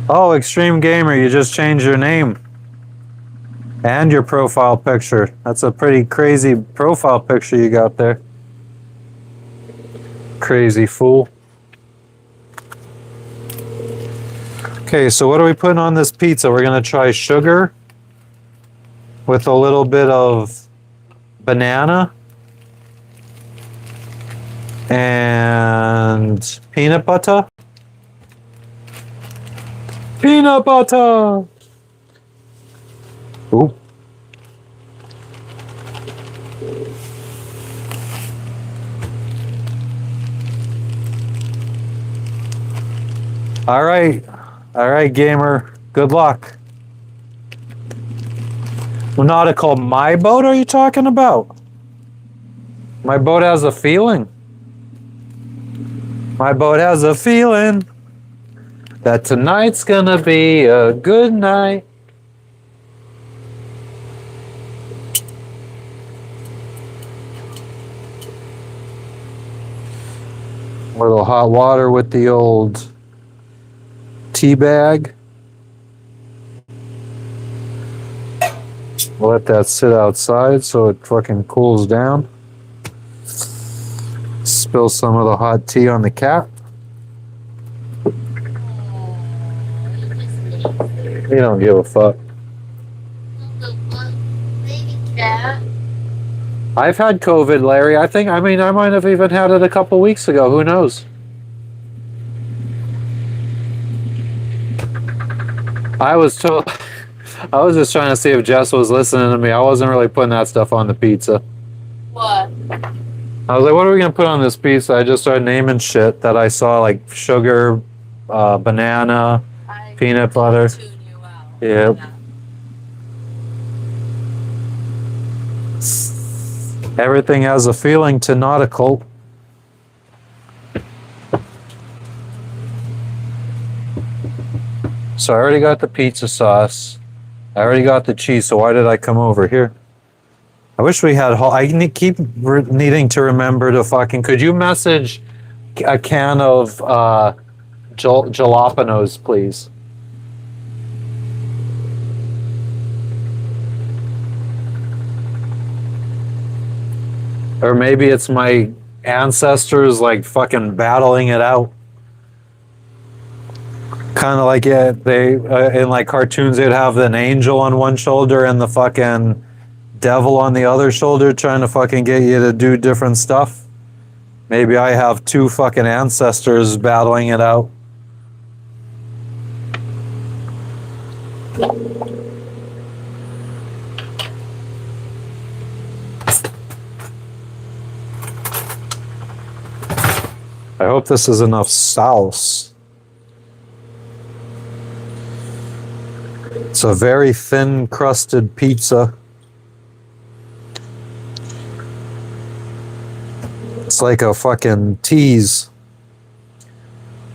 Oh, Extreme Gamer, you just changed your name. And your profile picture. That's a pretty crazy profile picture you got there. Crazy fool. Okay, so what are we putting on this pizza? We're going to try sugar with a little bit of banana and peanut butter. Peanut butter! Ooh. All right, gamer. Good luck. Nautical, my boat are you talking about? My boat has a feeling. My boat has a feeling that tonight's gonna be a good night. A little hot water with the old tea bag. We'll let that sit outside so it fucking cools down. Spill some of the hot tea on the cat. You don't give a fuck. Baby cat. I've had COVID, Larry. I might have even had it a couple weeks ago. Who knows? I was told. I was just trying to see if Jess was listening to me. I wasn't really putting that stuff on the pizza. What? I was like, what are we going to put on this pizza? I just started naming shit that I saw, like sugar, banana, I peanut butter. tune you out. Yep. Everything has a feeling to nautical. So I already got the pizza sauce. I already got the cheese, so why did I come over here? I wish we had. Keep needing to remember to fucking. Could you message a can of jalapenos, please? Or maybe it's my ancestors like fucking battling it out. Kind of like they in like cartoons, they'd have an angel on one shoulder and the fucking devil on the other shoulder trying to fucking get you to do different stuff. Maybe I have two fucking ancestors battling it out. I hope this is enough sauce. It's a very thin crusted pizza. It's like a fucking tease.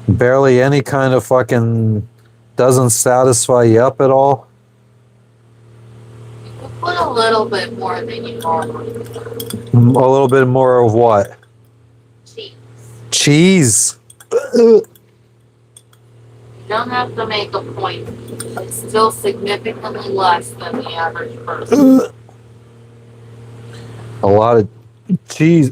Barely any kind of fucking doesn't satisfy you up at all. You can put a little bit more than you normally A little bit more of what? cheese. Cheese. You don't have to make a point. It's still significantly less than the average person. A lot of cheese.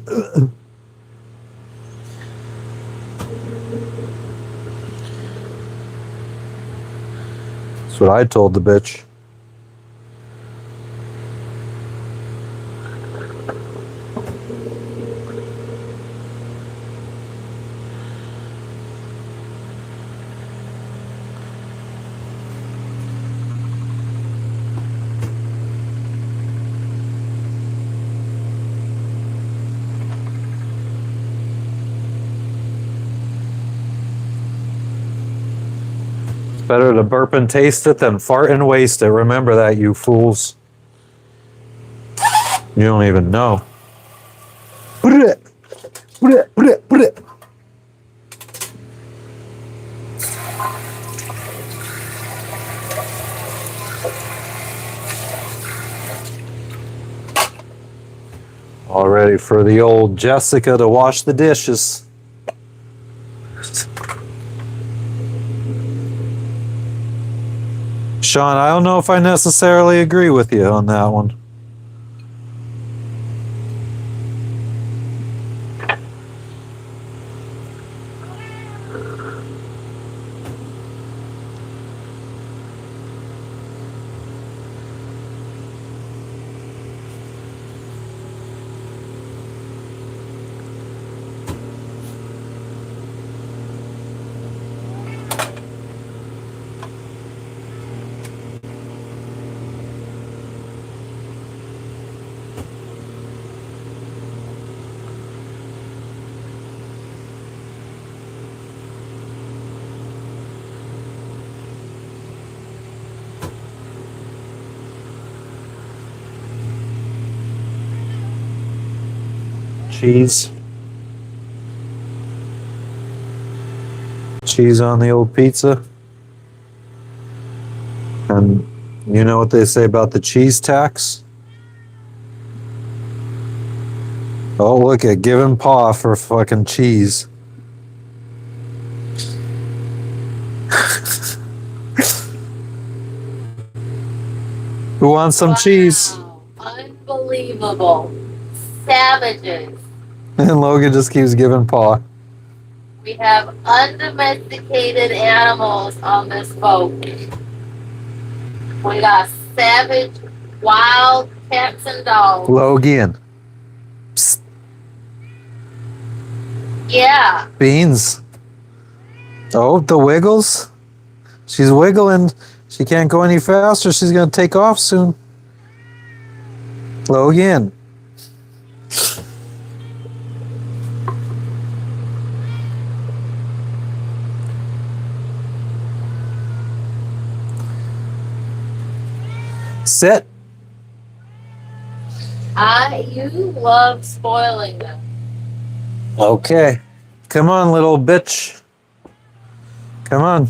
That's what I told the bitch. Better to burp and taste it than fart and waste it. Remember that, you fools. You don't even know. All ready for the old Jessica to wash the dishes. Sean, I don't know if I necessarily agree with you on that one. cheese. Cheese on the old pizza. And you know what they say about the cheese tax? Oh, look at giving paw for fucking cheese. Who wants some cheese? Wow. Unbelievable. Savages. And Logan just keeps giving paw. We have undomesticated animals on this boat. We got savage, wild cats and dogs. Logan. Psst. Yeah. Beans. Oh, the wiggles. She's wiggling. She can't go any faster. She's going to take off soon. Logan. Sit. You love spoiling them. Okay. Come on, little bitch. Come on.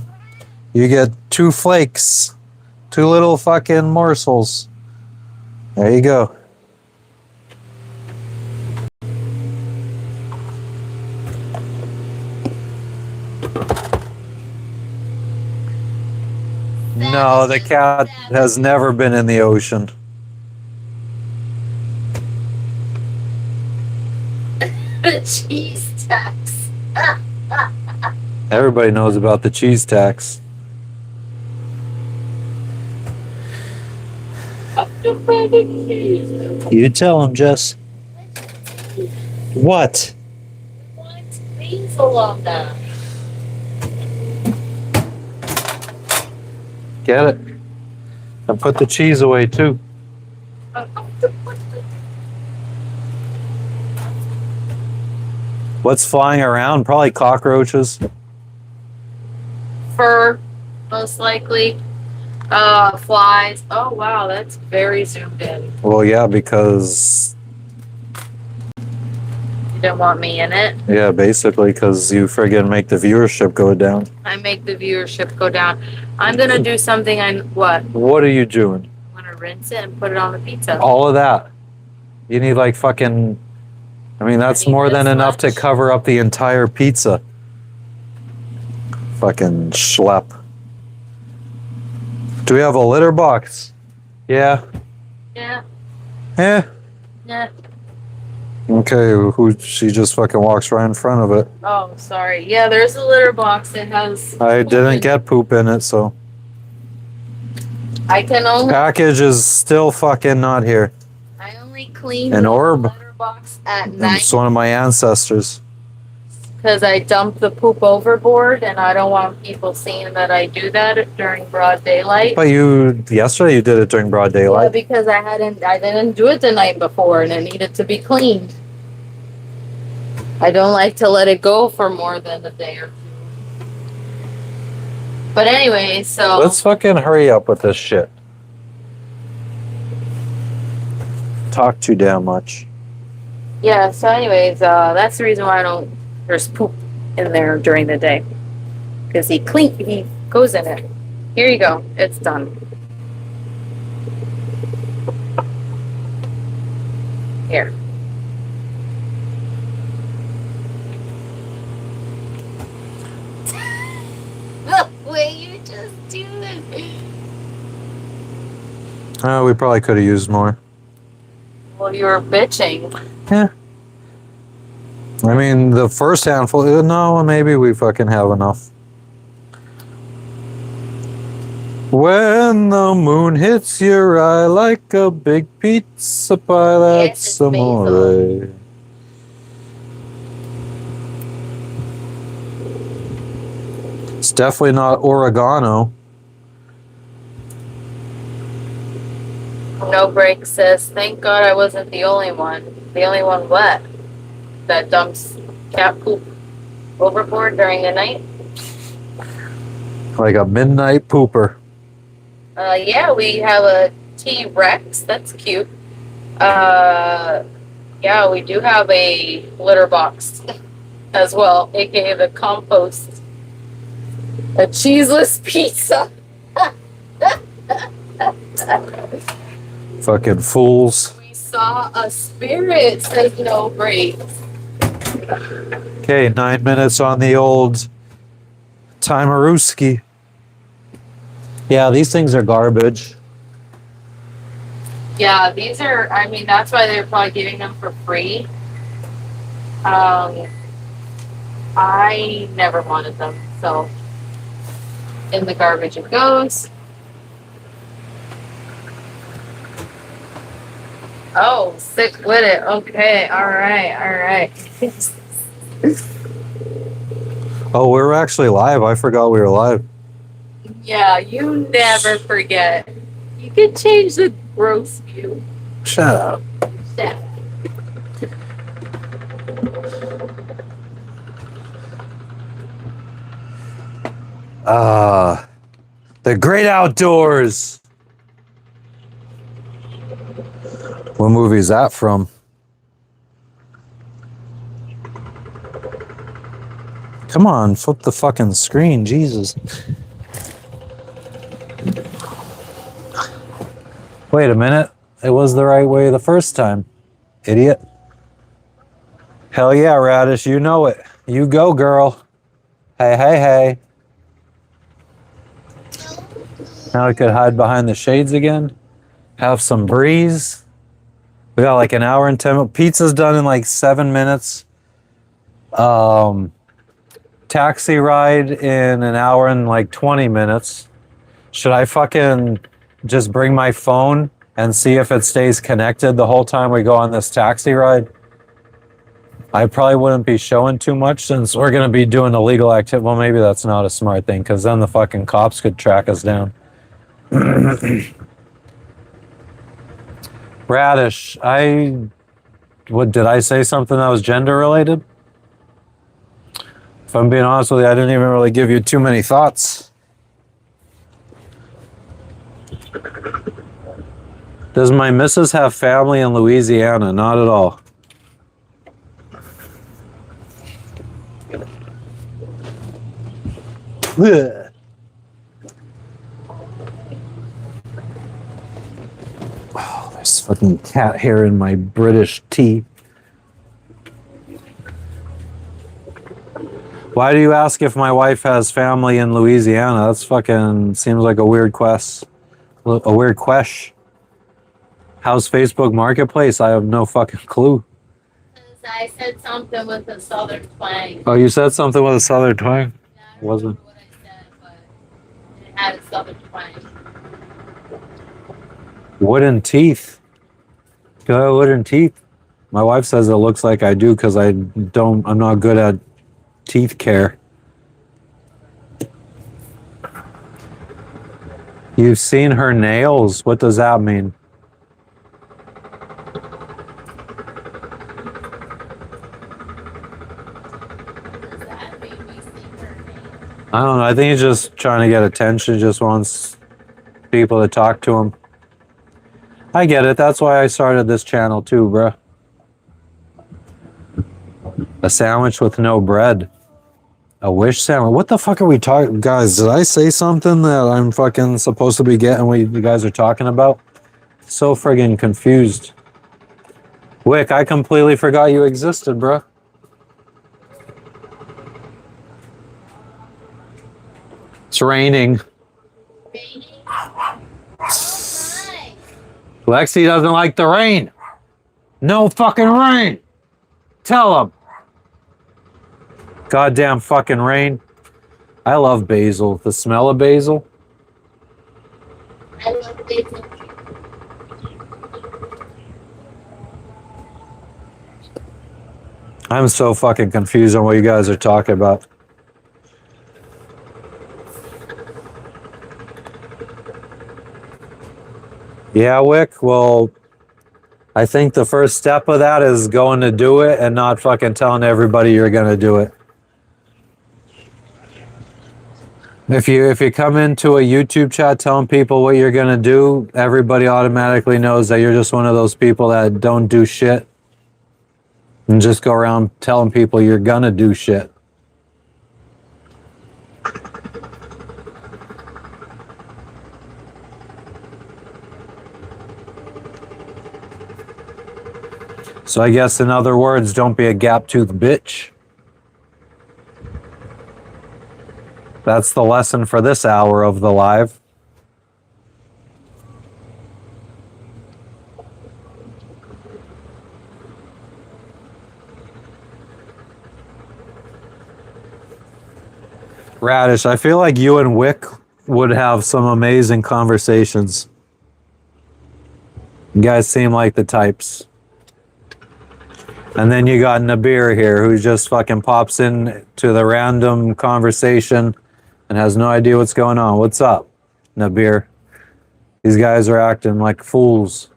You get 2 flakes. 2 little fucking morsels. There you go. No, the cat has never been in the ocean. The cheese tax. Everybody knows about the cheese tax. You tell him, Jess. What? What? Basil on that. Get it? And put the cheese away too. What's flying around? Probably cockroaches. Fur, most likely. Flies. Oh wow, that's very zoomed in. Well, yeah, because You don't want me in it. yeah, basically because you friggin' make the viewership go down. I make the viewership go down. I'm gonna do something. What? What are you doing? I'm gonna rinse it and put it on the pizza. All of that. You need like fucking. I mean, that's need more than this enough to much. cover up the entire pizza. Fucking schlep. Do we have a litter box? Yeah. Yeah. Eh. Yeah. Okay, who she just fucking walks right in front of it. Oh, sorry. Yeah, there's a litter box. It has. I didn't get poop in it, so I can only. package is still fucking not here. I only clean An the orb. litter box at It's night one of my ancestors. because I dump the poop overboard, and I don't want people seeing that I do that during broad daylight. But yesterday you did it during broad Yeah, daylight. because I didn't do it the night before, and it needed to be cleaned. I don't like to let it go for more than a day or two. But anyway, so Let's fucking hurry up with this shit. Talk too damn much. yeah. So anyways, that's the reason why there's poop in there during the day because he goes in it. Here you go. It's done. Here. The way you just do it. Oh, we probably could have used more. Well, you were bitching. Yeah. I mean, the first handful, no, maybe we fucking have enough. When the moon hits your eye like a big pizza pie, that's Yes, it's amore. It's definitely not oregano. No break, sis. Thank God I wasn't the only one. The only one what? That dumps cat poop overboard during the night? Like a midnight pooper. Yeah, we have a T-Rex. That's cute. Yeah, we do have a litter box as well, aka the compost. A cheeseless pizza. Fucking fools. We saw a spirit, says no brakes. Okay, 9 minutes on the old Timerooski. Yeah, these things are garbage. Yeah, these are, I mean, that's why they're probably giving them for free. I never wanted them, so in the garbage it goes. Oh, sick with it. Okay, all right. Oh, we're actually live. I forgot we were live. Yeah, you never forget. You can change the gross view. Shut up. Yeah. The great outdoors. What movie is that from? Come on, flip the fucking screen, Jesus. Wait a minute. It was the right way the first time. Idiot. Hell yeah, Radish, you know it. You go, girl. Hey. Now we could hide behind the shades again. Have some breeze. We got like an hour and 10 minutes. Pizza's done in like 7 minutes. Taxi ride in an hour and like 20 minutes. Should I fucking just bring my phone and see if it stays connected the whole time we go on this taxi ride? I probably wouldn't be showing too much since we're going to be doing illegal activity. Well, maybe that's not a smart thing because then the fucking cops could track us down. Radish, did I say something that was gender related? If I'm being honest with you, I didn't even really give you too many thoughts. Does my missus have family in Louisiana? Not at all. Ugh. Oh, there's fucking cat hair in my British tea. Why do you ask if my wife has family in Louisiana? That's fucking seems like a weird quest. A weird question. How's Facebook Marketplace? I have no fucking clue. I said something with a southern twang. Oh, you said something with a southern twang? Yeah, I don't Wasn't. remember what I said, but it had a southern twang. Wooden teeth. Do I have wooden teeth? My wife says it looks like I do because I'm not good at teeth care. You've seen her nails? What does that mean? Does that make me see her name? I don't know. I think he's just trying to get attention. Just wants people to talk to him. I get it. That's why I started this channel too, bruh. A sandwich with no bread. A wish sandwich. What the fuck are we talking? Guys, did I say something that I'm fucking supposed to be getting what you guys are talking about? So friggin' confused. Wick, I completely forgot you existed, bruh. It's raining. Raining? Why? Lexi doesn't like the rain. No fucking rain. Tell him. Goddamn fucking rain. I love basil. The smell of basil. I love basil. I'm so fucking confused on what you guys are talking about. Yeah, Wick. Well, I think the first step of that is going to do it and not fucking telling everybody you're going to do it. If you come into a YouTube chat telling people what you're going to do, everybody automatically knows that you're just one of those people that don't do shit. And just go around telling people you're gonna do shit. So I guess in other words, don't be a gap-toothed bitch. That's the lesson for this hour of the live. Radish, I feel like you and Wick would have some amazing conversations. You guys seem like the types. And then you got Nabir here, who just fucking pops in to the random conversation and has no idea what's going on. What's up, Nabir? These guys are acting like fools.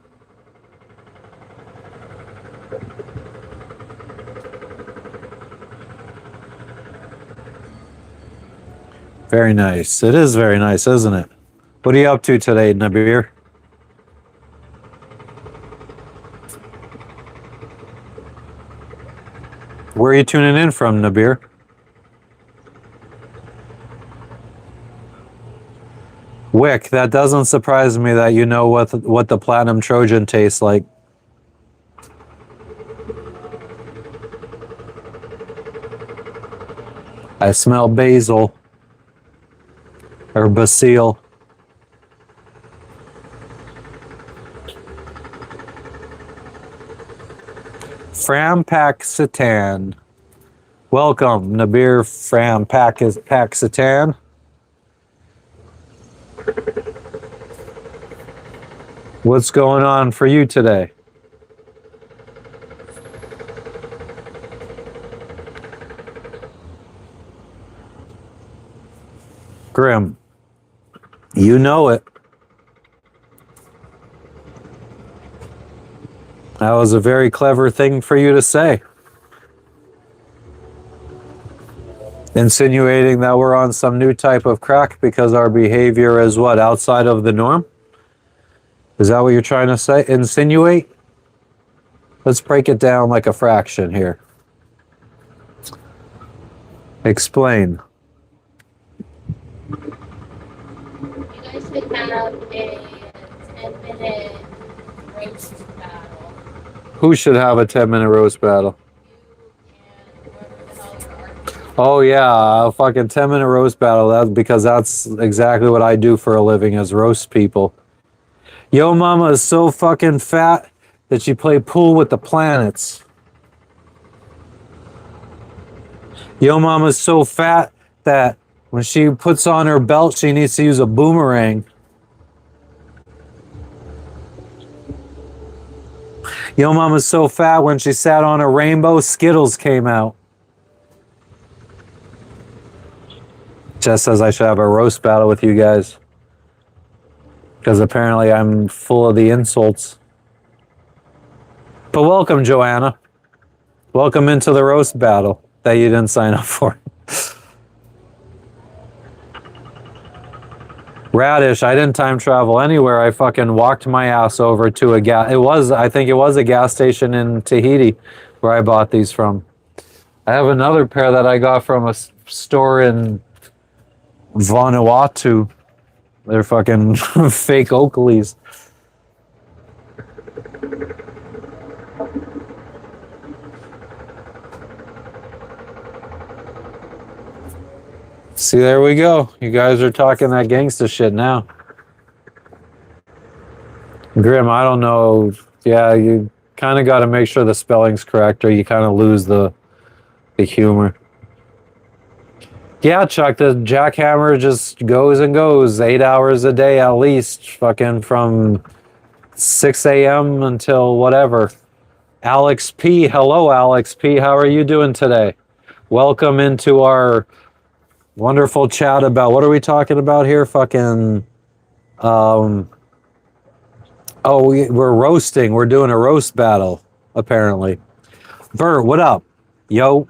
Very nice. It is very nice, isn't it? What are you up to today, Nabir? Where are you tuning in from, Nabir? Wick, that doesn't surprise me that you know what the Platinum Trojan tastes like. I smell basil. Or basil. Frampaxitan. Welcome, Nabir Frampaxitan. What's going on for you today? Grim. You know it. That was a very clever thing for you to say. Insinuating that we're on some new type of crack because our behavior is what? Outside of the norm? Is that what you're trying to say? Insinuate? Let's break it down like a fraction here. Explain. You guys should have a 10-minute roast battle. Who should have a 10-minute roast battle? You and whoever the hell you're arguing. Oh yeah, a fucking 10-minute roast battle. That's because that's exactly what I do for a living, is roast people. Yo mama is so fucking fat that she played pool with the planets. Yo mama's so fat that when she puts on her belt, she needs to use a boomerang. Yo mama's so fat when she sat on a rainbow, Skittles came out. Just says I should have a roast battle with you guys. Because apparently I'm full of the insults. But welcome, Joanna. Welcome into the roast battle that you didn't sign up for. Radish, I didn't time travel anywhere. I fucking walked my ass over to I think it was a gas station in Tahiti where I bought these from. I have another pair that I got from a store in Vanuatu. They're fucking fake Oakleys. See, there we go. You guys are talking that gangsta shit now. Grim, I don't know. Yeah, you kind of got to make sure the spelling's correct or you kind of lose the humor. Yeah, Chuck, the jackhammer just goes and goes 8 hours a day at least, fucking from 6 a.m. until whatever. Alex P. Hello, Alex P. How are you doing today? Welcome into our wonderful chat about, what are we talking about here? Fucking, we're roasting. We're doing a roast battle, apparently. Bert, what up? Yo.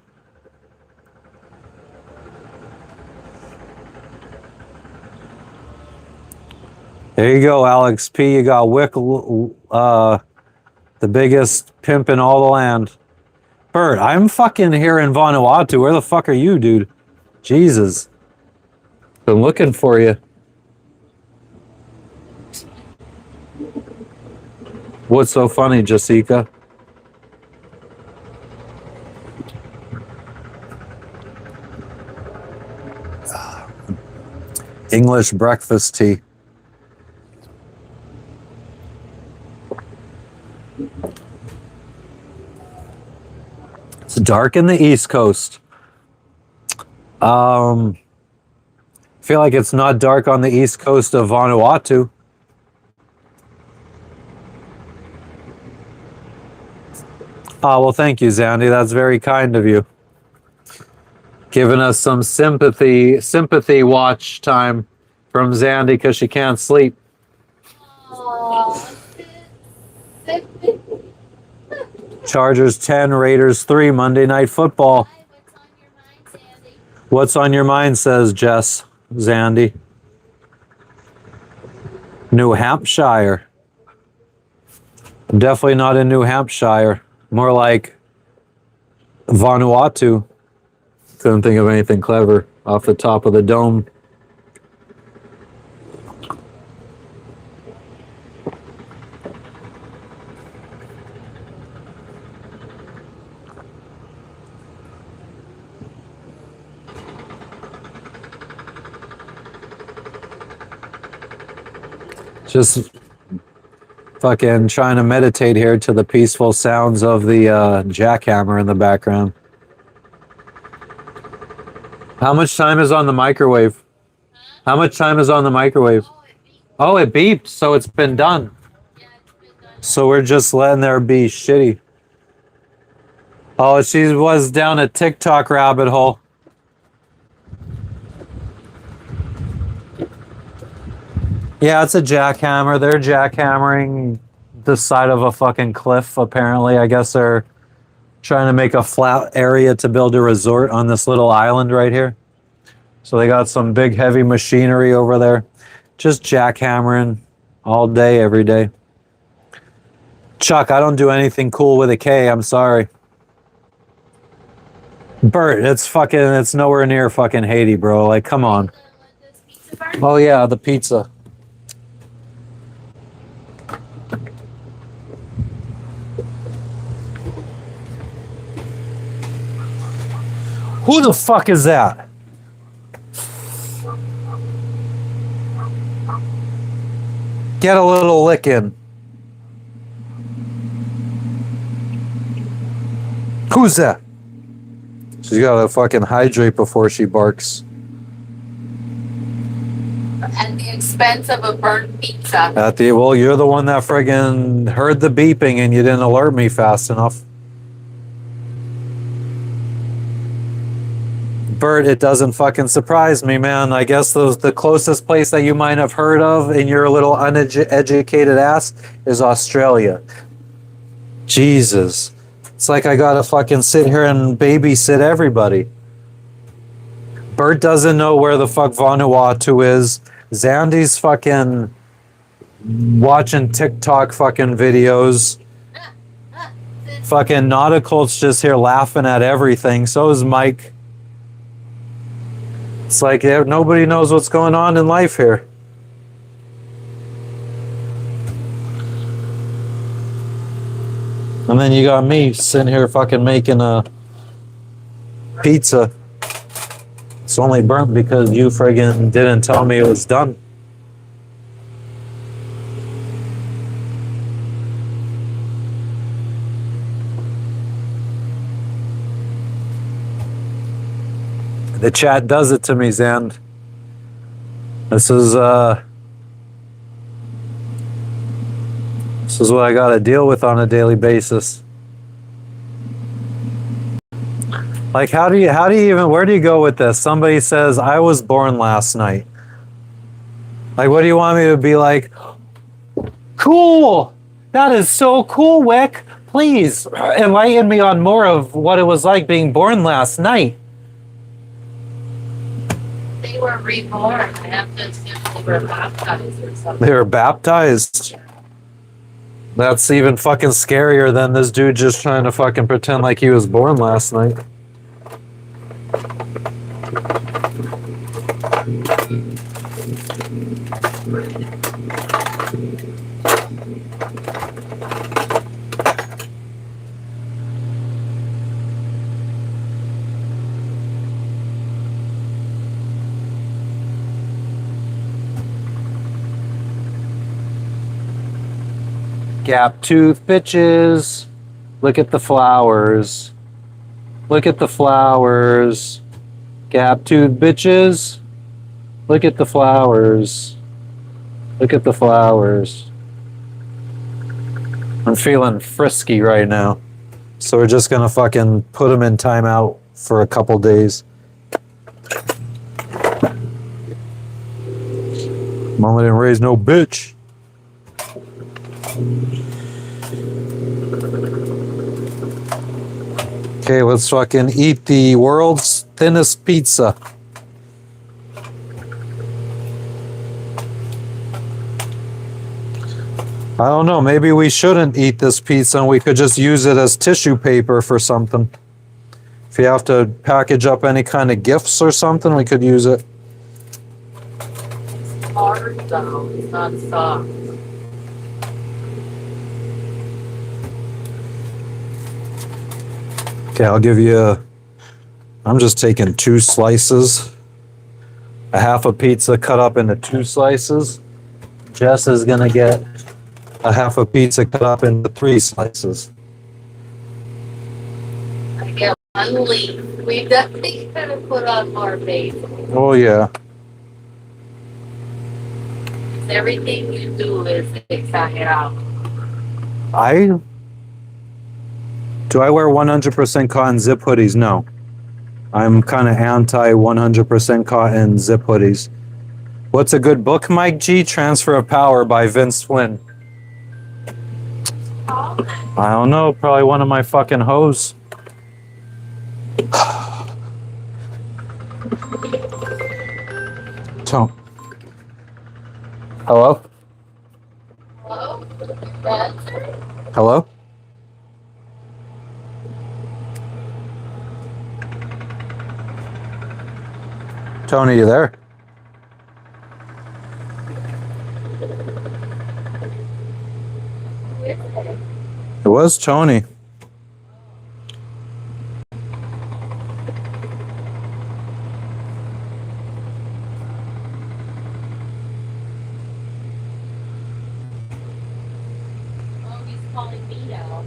There you go, Alex P. You got Wick, the biggest pimp in all the land. Bert, I'm fucking here in Vanuatu. Where the fuck are you, dude? Jesus. Been looking for you. What's so funny, Jessica? English breakfast tea. It's dark in the East Coast. I feel like it's not dark on the East Coast of Vanuatu. Oh, well, thank you, Zandy. That's very kind of you. Giving us some sympathy watch time from Zandy because she can't sleep. Aw, Chargers 10, Raiders 3, Monday Night Football. what's on your mind, Sandy? What's on your mind, says Jess Zandy. New Hampshire. Definitely not in New Hampshire. More like Vanuatu. Couldn't think of anything clever off the top of the dome. Just fucking trying to meditate here to the peaceful sounds of the jackhammer in the background. How much time is on the microwave? How much time is on the microwave? Oh, it beeped. Oh, it beeped, so it's been done. Yeah, it's been done. So we're just letting there be shitty. Oh, she was down a TikTok rabbit hole. Yeah, it's a jackhammer. They're jackhammering the side of a fucking cliff, apparently. I guess they're trying to make a flat area to build a resort on this little island right here. So they got some big heavy machinery over there. Just jackhammering all day, every day. Chuck, I don't do anything cool with a K. I'm sorry. Bert, it's nowhere near fucking Haiti, bro. Like, come on. This pizza bar? Oh, yeah, the pizza. Who the fuck is that? Get a little lick in. Who's that? She's got to fucking hydrate before she barks. At the expense of a burnt pizza. Well, you're the one that friggin' heard the beeping and you didn't alert me fast enough. Bert, it doesn't fucking surprise me, man. I guess the closest place that you might have heard of in your little uneducated ass is Australia. Jesus. It's like I gotta fucking sit here and babysit everybody. Bert doesn't know where the fuck Vanuatu is. Zandy's fucking watching TikTok fucking videos. Fucking Nautical's just here laughing at everything. So is Mike. It's like nobody knows what's going on in life here. And then you got me sitting here fucking making a pizza. It's only burnt because you friggin' didn't tell me it was done. The chat does it to me, Zand. This is what I gotta deal with on a daily basis. Like, how do you even, where do you go with this? Somebody says, I was born last night. Like, what do you want me to be like? Cool! That is so cool, Wick! Please, enlighten me on more of what it was like being born last night. They were reborn. I have to assume they were baptized or something. They were baptized. That's even fucking scarier than this dude just trying to fucking pretend like he was born last night. Gap tooth bitches. Look at the flowers. Look at the flowers. Gap tooth bitches. Look at the flowers. Look at the flowers. I'm feeling frisky right now. So we're just gonna fucking put them in timeout for a couple days. Mama didn't raise no bitch. Okay, let's fucking eat the world's thinnest pizza. I don't know, maybe we shouldn't eat this pizza and we could just use it as tissue paper for something. If you have to package up any kind of gifts or something, we could use it. It's hard though, it's not soft. Okay, I'll give you, I'm just taking 2 slices. A half a pizza cut up into 2 slices. Jess is gonna get a half a pizza cut up into 3 slices. I get one leaf. We definitely could have put on more basil. Oh yeah. Everything you do is exagerado. Do I wear 100% cotton zip hoodies? No. I'm kind of anti 100% cotton zip hoodies. What's a good book, Mike G? Transfer of Power by Vince Flynn. I don't know. Probably one of my fucking hoes. So. Hello? Hello? Yes. Hello? Tony, you there? It was Tony. Oh, he's calling me now.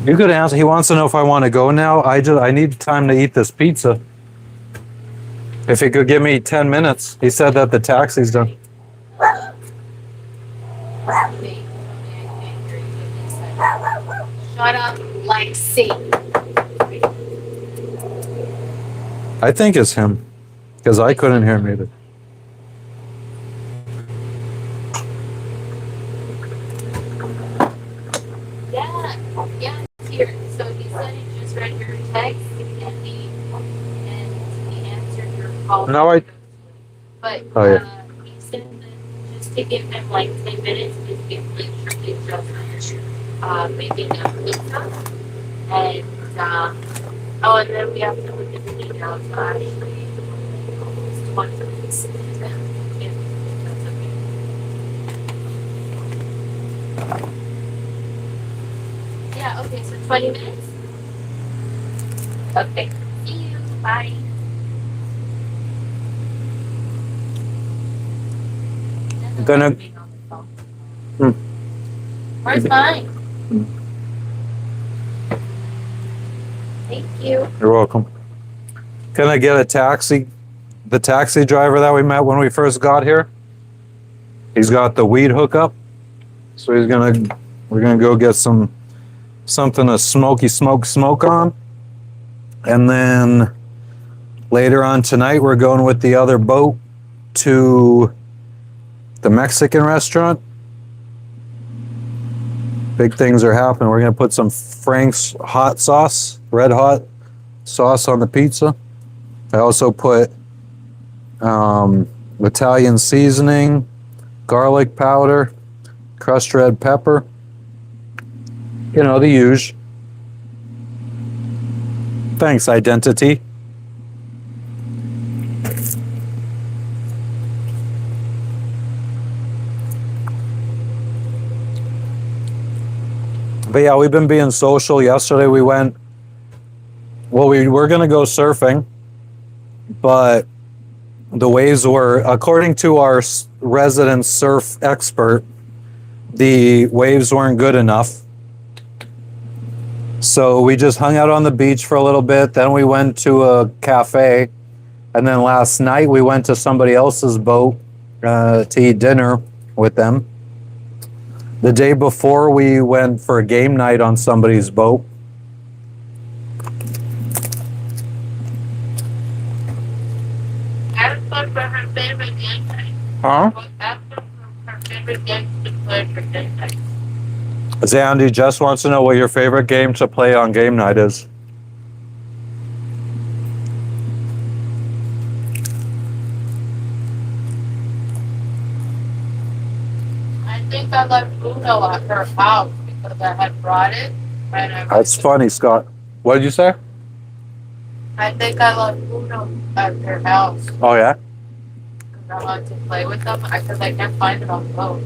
You could answer. He wants to know if I want to go now. I need time to eat this pizza. If he could give me 10 minutes. He said that the taxi's done. Shut up, Lexi. I think it's him. Because I couldn't hear him either. Yeah, it's here. So he said he just read your text and he answered your call. No, But Oh, yeah. he said that just to give him like 10 minutes to give literally just making a pizza. And oh, and then we have to look at the details. So actually, almost 20 minutes. Yeah, that's okay. Yeah, okay, so 20 minutes? Okay. See you. Bye. Gonna- Hmm. Where's mine? Thank you. You're welcome. Can I get a taxi? The taxi driver that we met when we first got here, he's got the weed hookup. So we're gonna go get something to smoke on. And then later on tonight, we're going with the other boat to the Mexican restaurant. Big things are happening. We're going to put some Frank's hot sauce, red hot sauce on the pizza. I also put Italian seasoning, garlic powder, crushed red pepper. You know, the usual. Thanks, identity. But yeah, we've been being social. Yesterday we went, well, we were going to go surfing, but the waves were, according to our resident surf expert, the waves weren't good enough. So we just hung out on the beach for a little bit. Then we went to a cafe. And then last night we went to somebody else's boat to eat dinner with them. The day before we went for a game night on somebody's boat. Ask her for her favorite game night. Huh? Ask her for her favorite game to play for game night. Zandy just wants to know what your favorite game to play on game night is. I think I left Uno at her house because I had brought it. And That's funny, Scott. What did you say? I think I left Uno at her house Oh, yeah? because I wanted to play with them because I can't find it on the boat.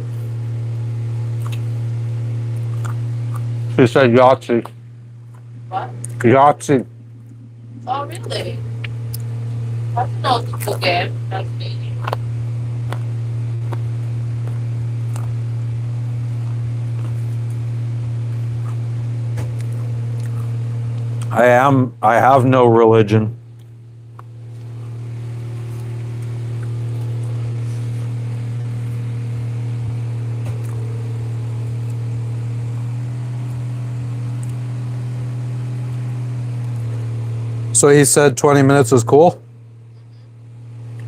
She said Yahtzee. What? Yahtzee. Oh, really? That's an old school game. That's me. I have no religion. So he said 20 minutes is cool?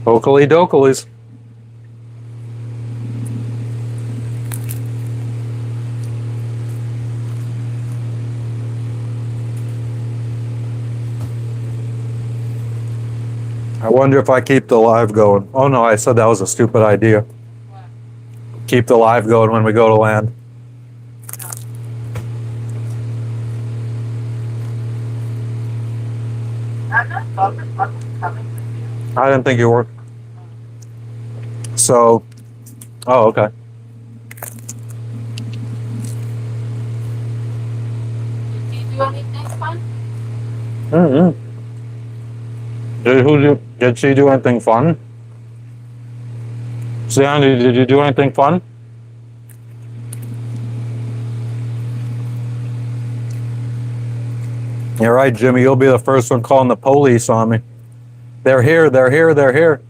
Oakley dokalies. I wonder if I keep the live going. Oh no, I said that was a stupid idea. What? Keep the live going when we go to land. I'm not fucking coming with you. I didn't think you were. So, oh, okay. Did you do anything fun? Mm-hmm. Did she do anything fun? Sandy, did you do anything fun? You're right, Jimmy. You'll be the first one calling the police on me. They're here, they're here, they're here.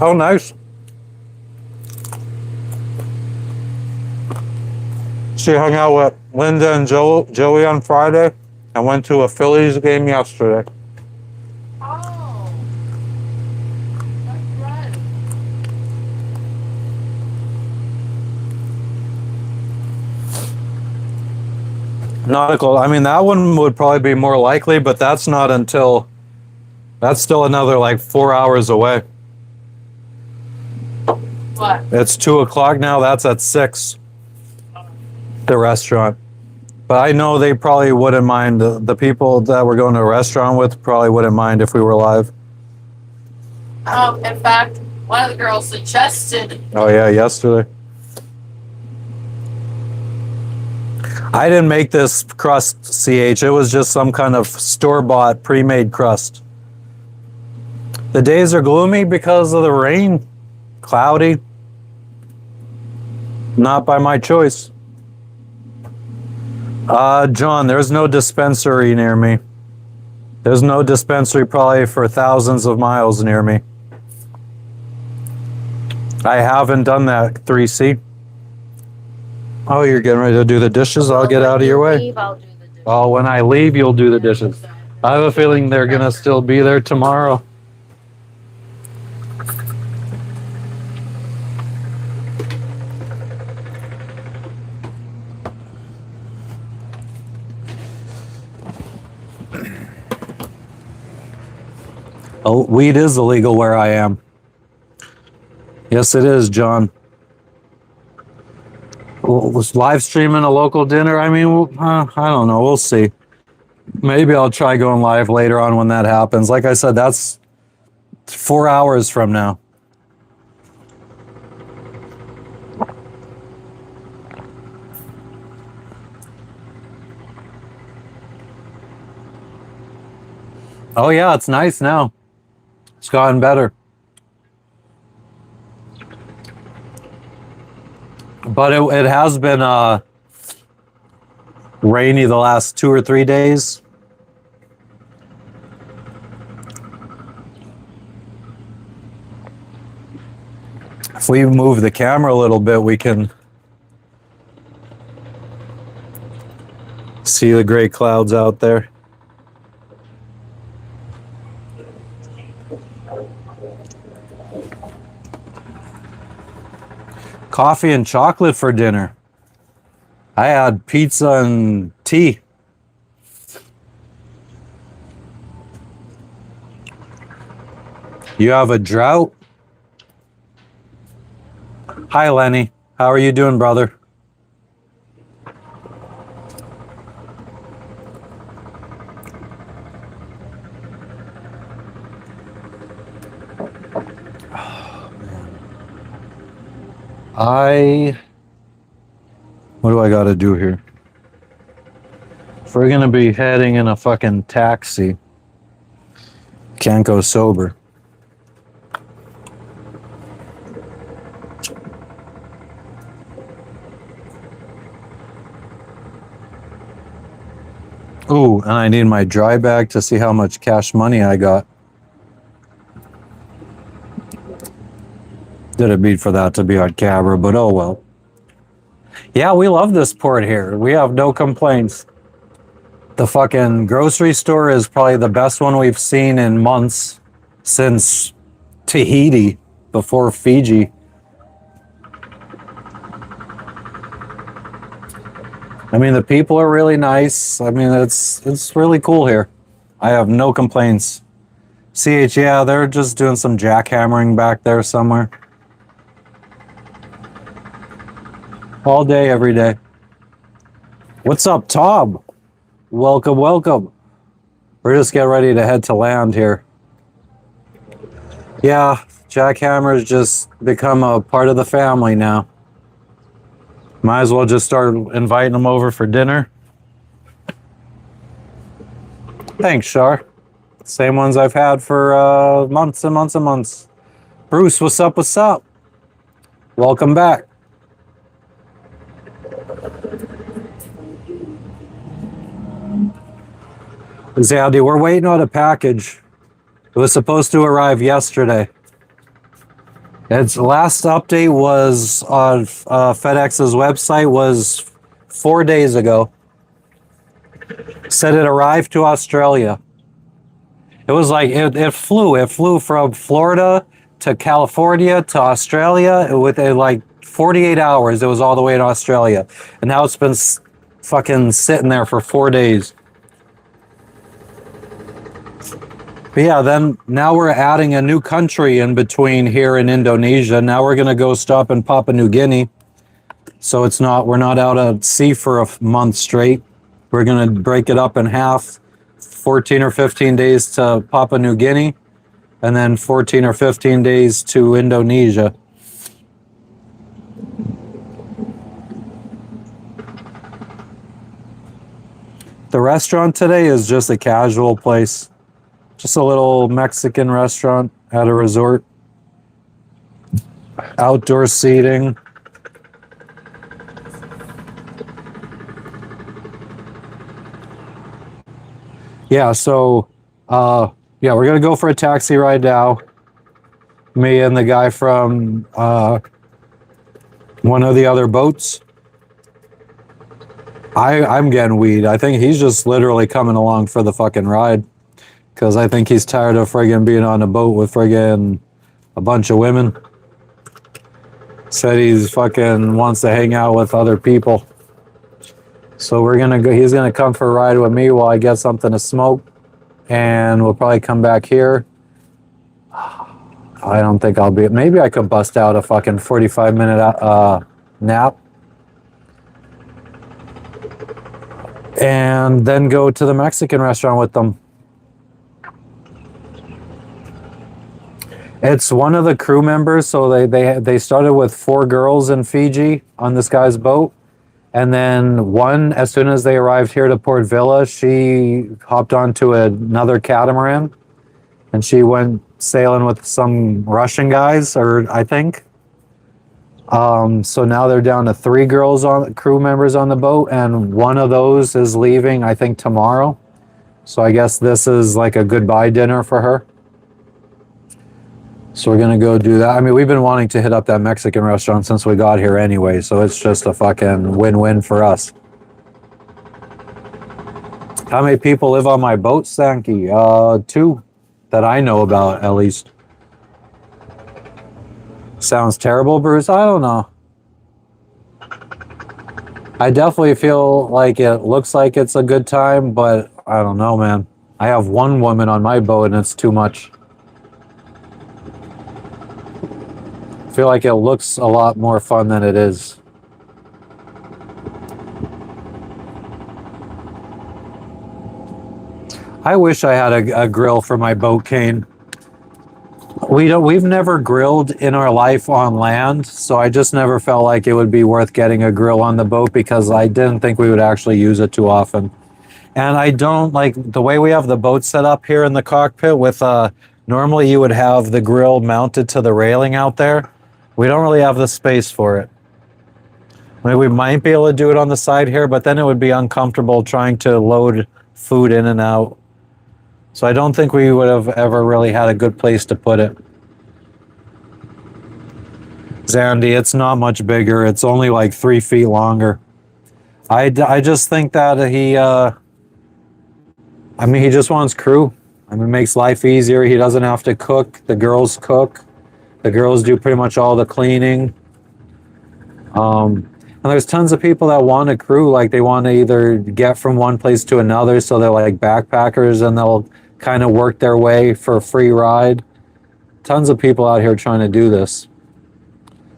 Oh, nice. She hung out with Linda and Joey on Friday and went to a Phillies game yesterday. Oh. That's right. Nautical. I mean, that one would probably be more likely, but that's not until. That's still another like 4 hours away. What? It's 2:00 now. That's at 6. The restaurant. But I know they probably wouldn't mind. The people that we're going to a restaurant with probably wouldn't mind if we were live. In fact, one of the girls suggested. Oh, yeah, yesterday. I didn't make this crust, CH. It was just some kind of store-bought, pre-made crust. The days are gloomy because of the rain. Cloudy. Not by my choice. John, there's no dispensary near me. There's no dispensary probably for thousands of miles near me. I haven't done that, 3C. Oh, you're getting ready to do the dishes? I'll get out of your way. Leave, I'll do the dishes. Oh, when I leave, you'll do the dishes. I have a feeling they're going to still be there tomorrow. Oh, weed is illegal where I am. Yes, it is, John. Was live streaming a local dinner? I mean, I don't know. We'll see. Maybe I'll try going live later on when that happens. Like I said, that's 4 hours from now. Oh, yeah, it's nice now. It's gotten better. But it has been rainy the last 2 or 3 days. If we move the camera a little bit, we can see the gray clouds out there. Coffee and chocolate for dinner. I had pizza and tea. You have a drought? Hi, Lenny. How are you doing, brother? What do I got to do here? If we're going to be heading in a fucking taxi, can't go sober. Ooh, and I need my dry bag to see how much cash money I got. Did it beat for that to be on camera, but oh well. Yeah, we love this port here. We have no complaints. The fucking grocery store is probably the best one we've seen in months since Tahiti, before Fiji. I mean, the people are really nice. I mean, it's really cool here. I have no complaints. CH, yeah, they're just doing some jackhammering back there somewhere. All day, every day. What's up, Tom? Welcome, welcome. We're just getting ready to head to land here. Yeah, jackhammers just become a part of the family now. Might as well just start inviting them over for dinner. Thanks, Shar. Same ones I've had for months and months and months. Bruce, what's up, what's up? Welcome back. Zandy, we're waiting on a package. It was supposed to arrive yesterday. Its last update was on FedEx's website was 4 days ago. Said it arrived to Australia. It was like it flew. It flew from Florida to California to Australia within like 48 hours. It was all the way in Australia, and now it's been fucking sitting there for 4 days. But yeah, then now we're adding a new country in between here and Indonesia. Now we're gonna go stop in Papua New Guinea. So we're not out at sea for a month straight. We're gonna break it up in half, 14 or 15 days to Papua New Guinea, and then 14 or 15 days to Indonesia. The restaurant today is just a casual place. Just a little Mexican restaurant at a resort. Outdoor seating. Yeah, so yeah, we're gonna go for a taxi ride now. Me and the guy from one of the other boats. I'm getting weed. I think he's just literally coming along for the fucking ride. Because I think he's tired of friggin' being on a boat with friggin' a bunch of women. Said he's fucking wants to hang out with other people. So we're gonna go. He's gonna come for a ride with me while I get something to smoke, and we'll probably come back here. I don't think I'll be. Maybe I could bust out a fucking 45-minute nap, and then go to the Mexican restaurant with them. It's one of the crew members. So they started with 4 girls in Fiji on this guy's boat. And then one, as soon as they arrived here to Port Vila, she hopped onto another catamaran and she went sailing with some Russian guys, or I think. So now they're down to 3 girls on crew members on the boat, and one of those is leaving, I think, tomorrow. So I guess this is like a goodbye dinner for her. So we're gonna go do that. I mean, we've been wanting to hit up that Mexican restaurant since we got here anyway, so it's just a fucking win-win for us. How many people live on my boat, Sankey? 2 that I know about, at least. Sounds terrible, Bruce? I don't know. I definitely feel like it looks like it's a good time, but I don't know, man. I have 1 woman on my boat and it's too much. I feel like it looks a lot more fun than it is. I wish I had a grill for my boat, Kane. We've never grilled in our life on land, so I just never felt like it would be worth getting a grill on the boat because I didn't think we would actually use it too often. And I don't like the way we have the boat set up here in the cockpit with normally you would have the grill mounted to the railing out there. We don't really have the space for it. I mean, we might be able to do it on the side here, but then it would be uncomfortable trying to load food in and out. So I don't think we would have ever really had a good place to put it. Zandy, it's not much bigger. It's only like 3 feet longer. I just think that he just wants crew. I mean, it makes life easier. He doesn't have to cook. The girls cook. The girls do pretty much all the cleaning. And there's tons of people that want a crew, like they want to either get from one place to another, so they're like backpackers and they'll kind of work their way for a free ride. Tons of people out here trying to do this.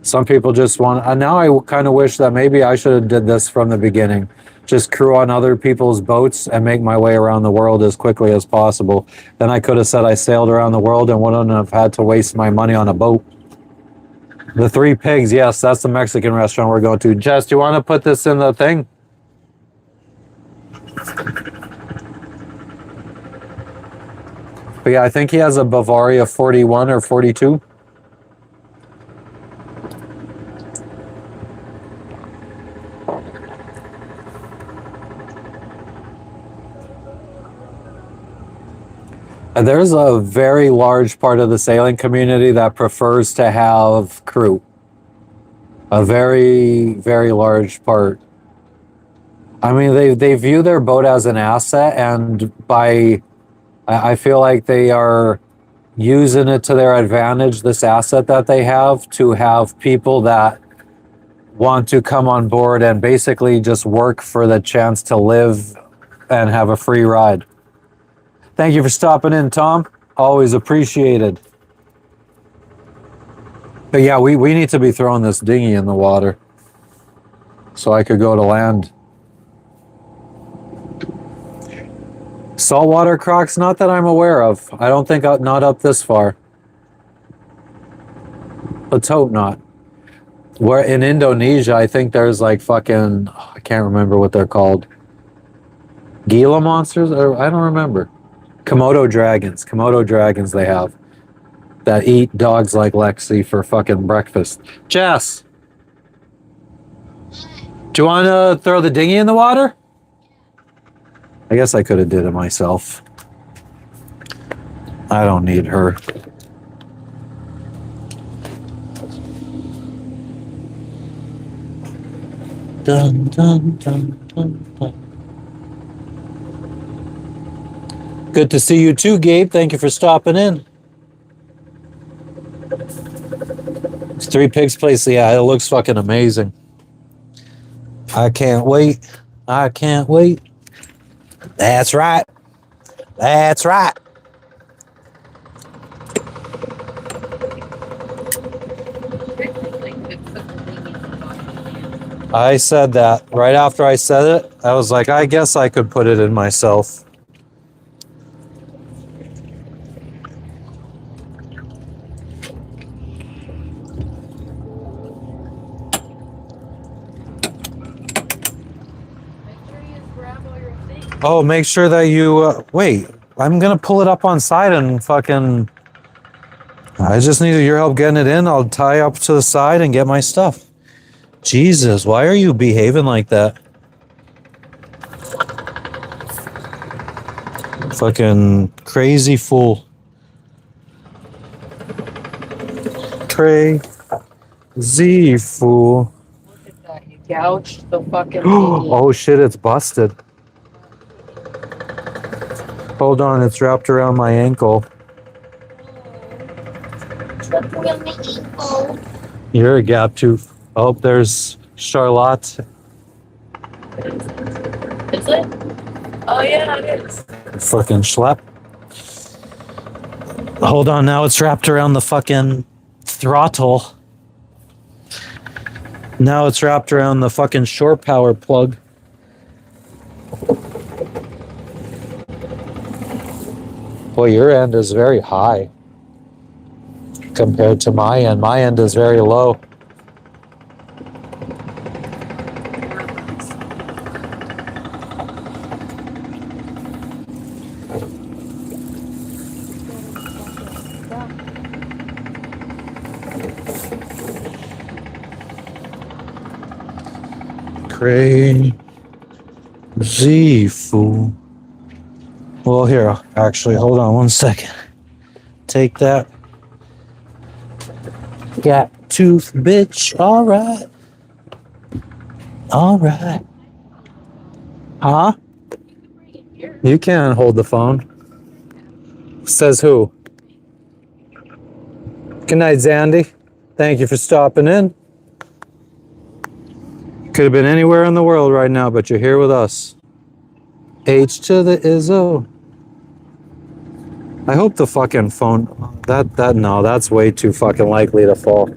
Some people just want, and now I kind of wish that maybe I should have did this from the beginning. Just crew on other people's boats and make my way around the world as quickly as possible. Then I could have said I sailed around the world and wouldn't have had to waste my money on a boat. The 3 Pigs, yes, that's the Mexican restaurant we're going to. Jess, do you want to put this in the thing? But yeah, I think he has a Bavaria 41 or 42. There's a very large part of the sailing community that prefers to have crew. A very, very large part. I mean, they view their boat as an asset, and I feel like they are using it to their advantage, this asset that they have, to have people that want to come on board and basically just work for the chance to live and have a free ride. Thank you for stopping in, Tom. Always appreciated. But yeah, we need to be throwing this dinghy in the water so I could go to land. Saltwater crocs, not that I'm aware of. I don't think not up this far. Let's hope not. Where in Indonesia, I think there's like fucking, I can't remember what they're called. Gila monsters? Or I don't remember. Komodo dragons they have that eat dogs like Lexi for fucking breakfast. Jess, do you want to throw the dinghy in the water? I guess I could have did it myself. I don't need her. Dun, dun, dun, dun, dun. Good to see you too, Gabe. Thank you for stopping in. It's Three Pigs Place. Yeah, it looks fucking amazing. I can't wait. I can't wait. That's right. That's right. I said that right after I said it. I was like, I guess I could put it in myself. Oh, make sure that you wait. I'm gonna pull it up on side and fucking. I just needed your help getting it in. I'll tie up to the side and get my stuff. Jesus, why are you behaving like that? Fucking crazy fool. Crazy fool. Look at that. You gouged the fucking Oh shit, it's busted. Hold on, it's wrapped around my ankle. You're a gap tooth. Oh, there's Charlotte. Is it? Oh yeah, it is. Fucking schlep. Hold on, now it's wrapped around the fucking throttle. Now it's wrapped around the fucking shore power plug. Boy, your end is very high compared to my end. My end is very low. Crazy fool. Well, here, actually, hold on one second. Take that. Gap tooth, bitch. All right. All right. Huh? You can hold the phone. Says who? Good night, Zandy. Thank you for stopping in. Could have been anywhere in the world right now, but you're here with us. H to the Izzo. I hope the fucking phone, no, that's way too fucking likely to fall.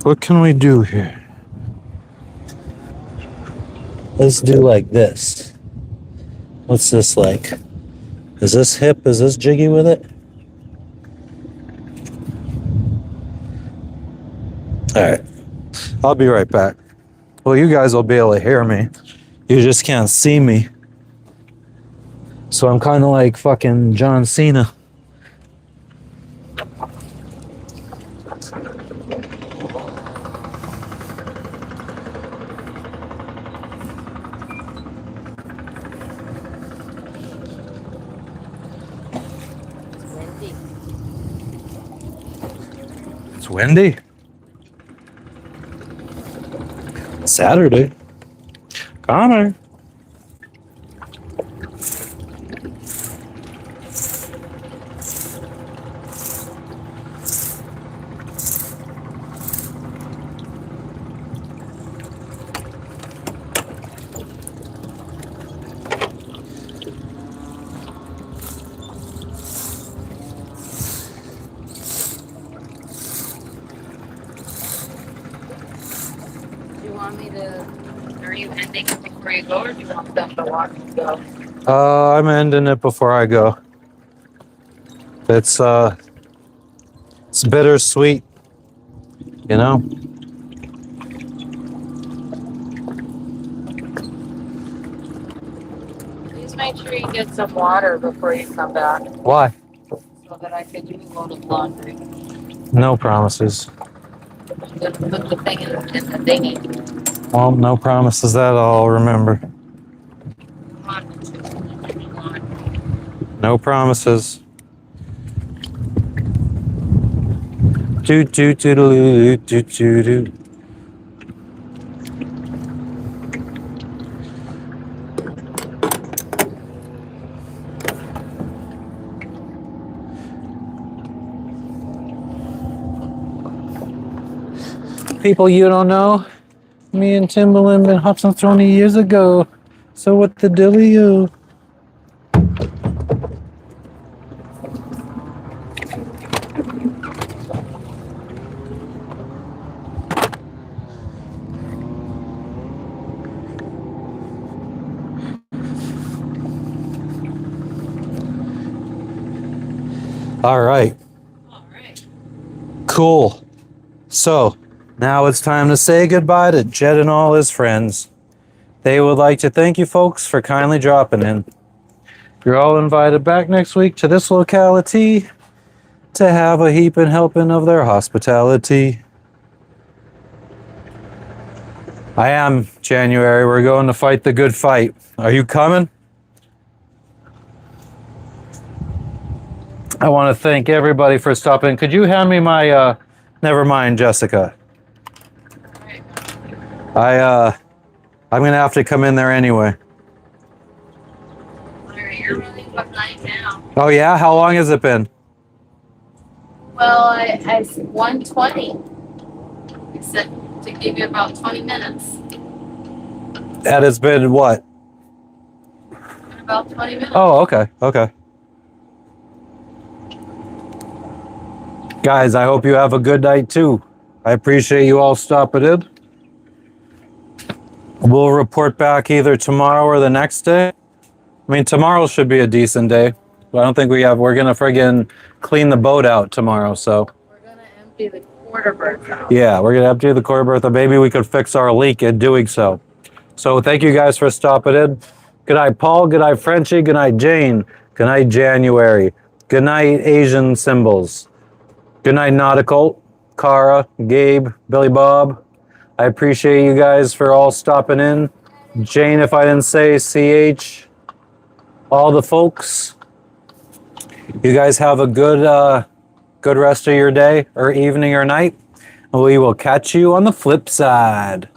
What can we do here? Let's do like this. What's this like? Is this hip? Is this jiggy with it? All right. I'll be right back. Well, you guys will be able to hear me. You just can't see me. So I'm kind of like fucking John Cena. It's windy. Saturday. Connor. Are you ending it before you go, or do you want them to watch you go? I'm ending it before I go. It's bittersweet, you know? Please make sure you get some water before you come back, Why? so that I can do a load of laundry. No promises. Just put the thing in the thingy. Well, no promises that I'll remember. No promises. Do do do do do do do. People you don't know, me and Timberland been hopped some 20 years ago. So what the dilly you? All right. All right. Cool. So now it's time to say goodbye to Jed and all his friends. They would like to thank you folks for kindly dropping in. You're all invited back next week to this locality to have a heaping helping of their hospitality. I am January. We're going to fight the good fight. Are you coming? I want to thank everybody for stopping. Could you hand me my never mind, Jessica. I'm gonna have to come in there anyway. You're running behind now. Oh yeah? How long has it been? Well, it's 1:20. I said to give you about 20 minutes. That has been what? About 20 minutes. Oh, okay. Okay. Guys, I hope you have a good night too. I appreciate you all stopping in. We'll report back either tomorrow or the next day. I mean, tomorrow should be a decent day. But I don't think we're gonna friggin' clean the boat out tomorrow, so. We're going to empty the quarter berth out. Yeah, we're gonna empty the quarter berth, and maybe we could fix our leak in doing so. So thank you guys for stopping in. Good night, Paul. Good night, Frenchie. Good night, Jane. Good night, January. Good night, Asian Symbols. Good night, Nautical, Cara, Gabe, Billy Bob. I appreciate you guys for all stopping in. Jane, if I didn't say CH, all the folks. You guys have a good rest of your day or evening or night. We will catch you on the flip side.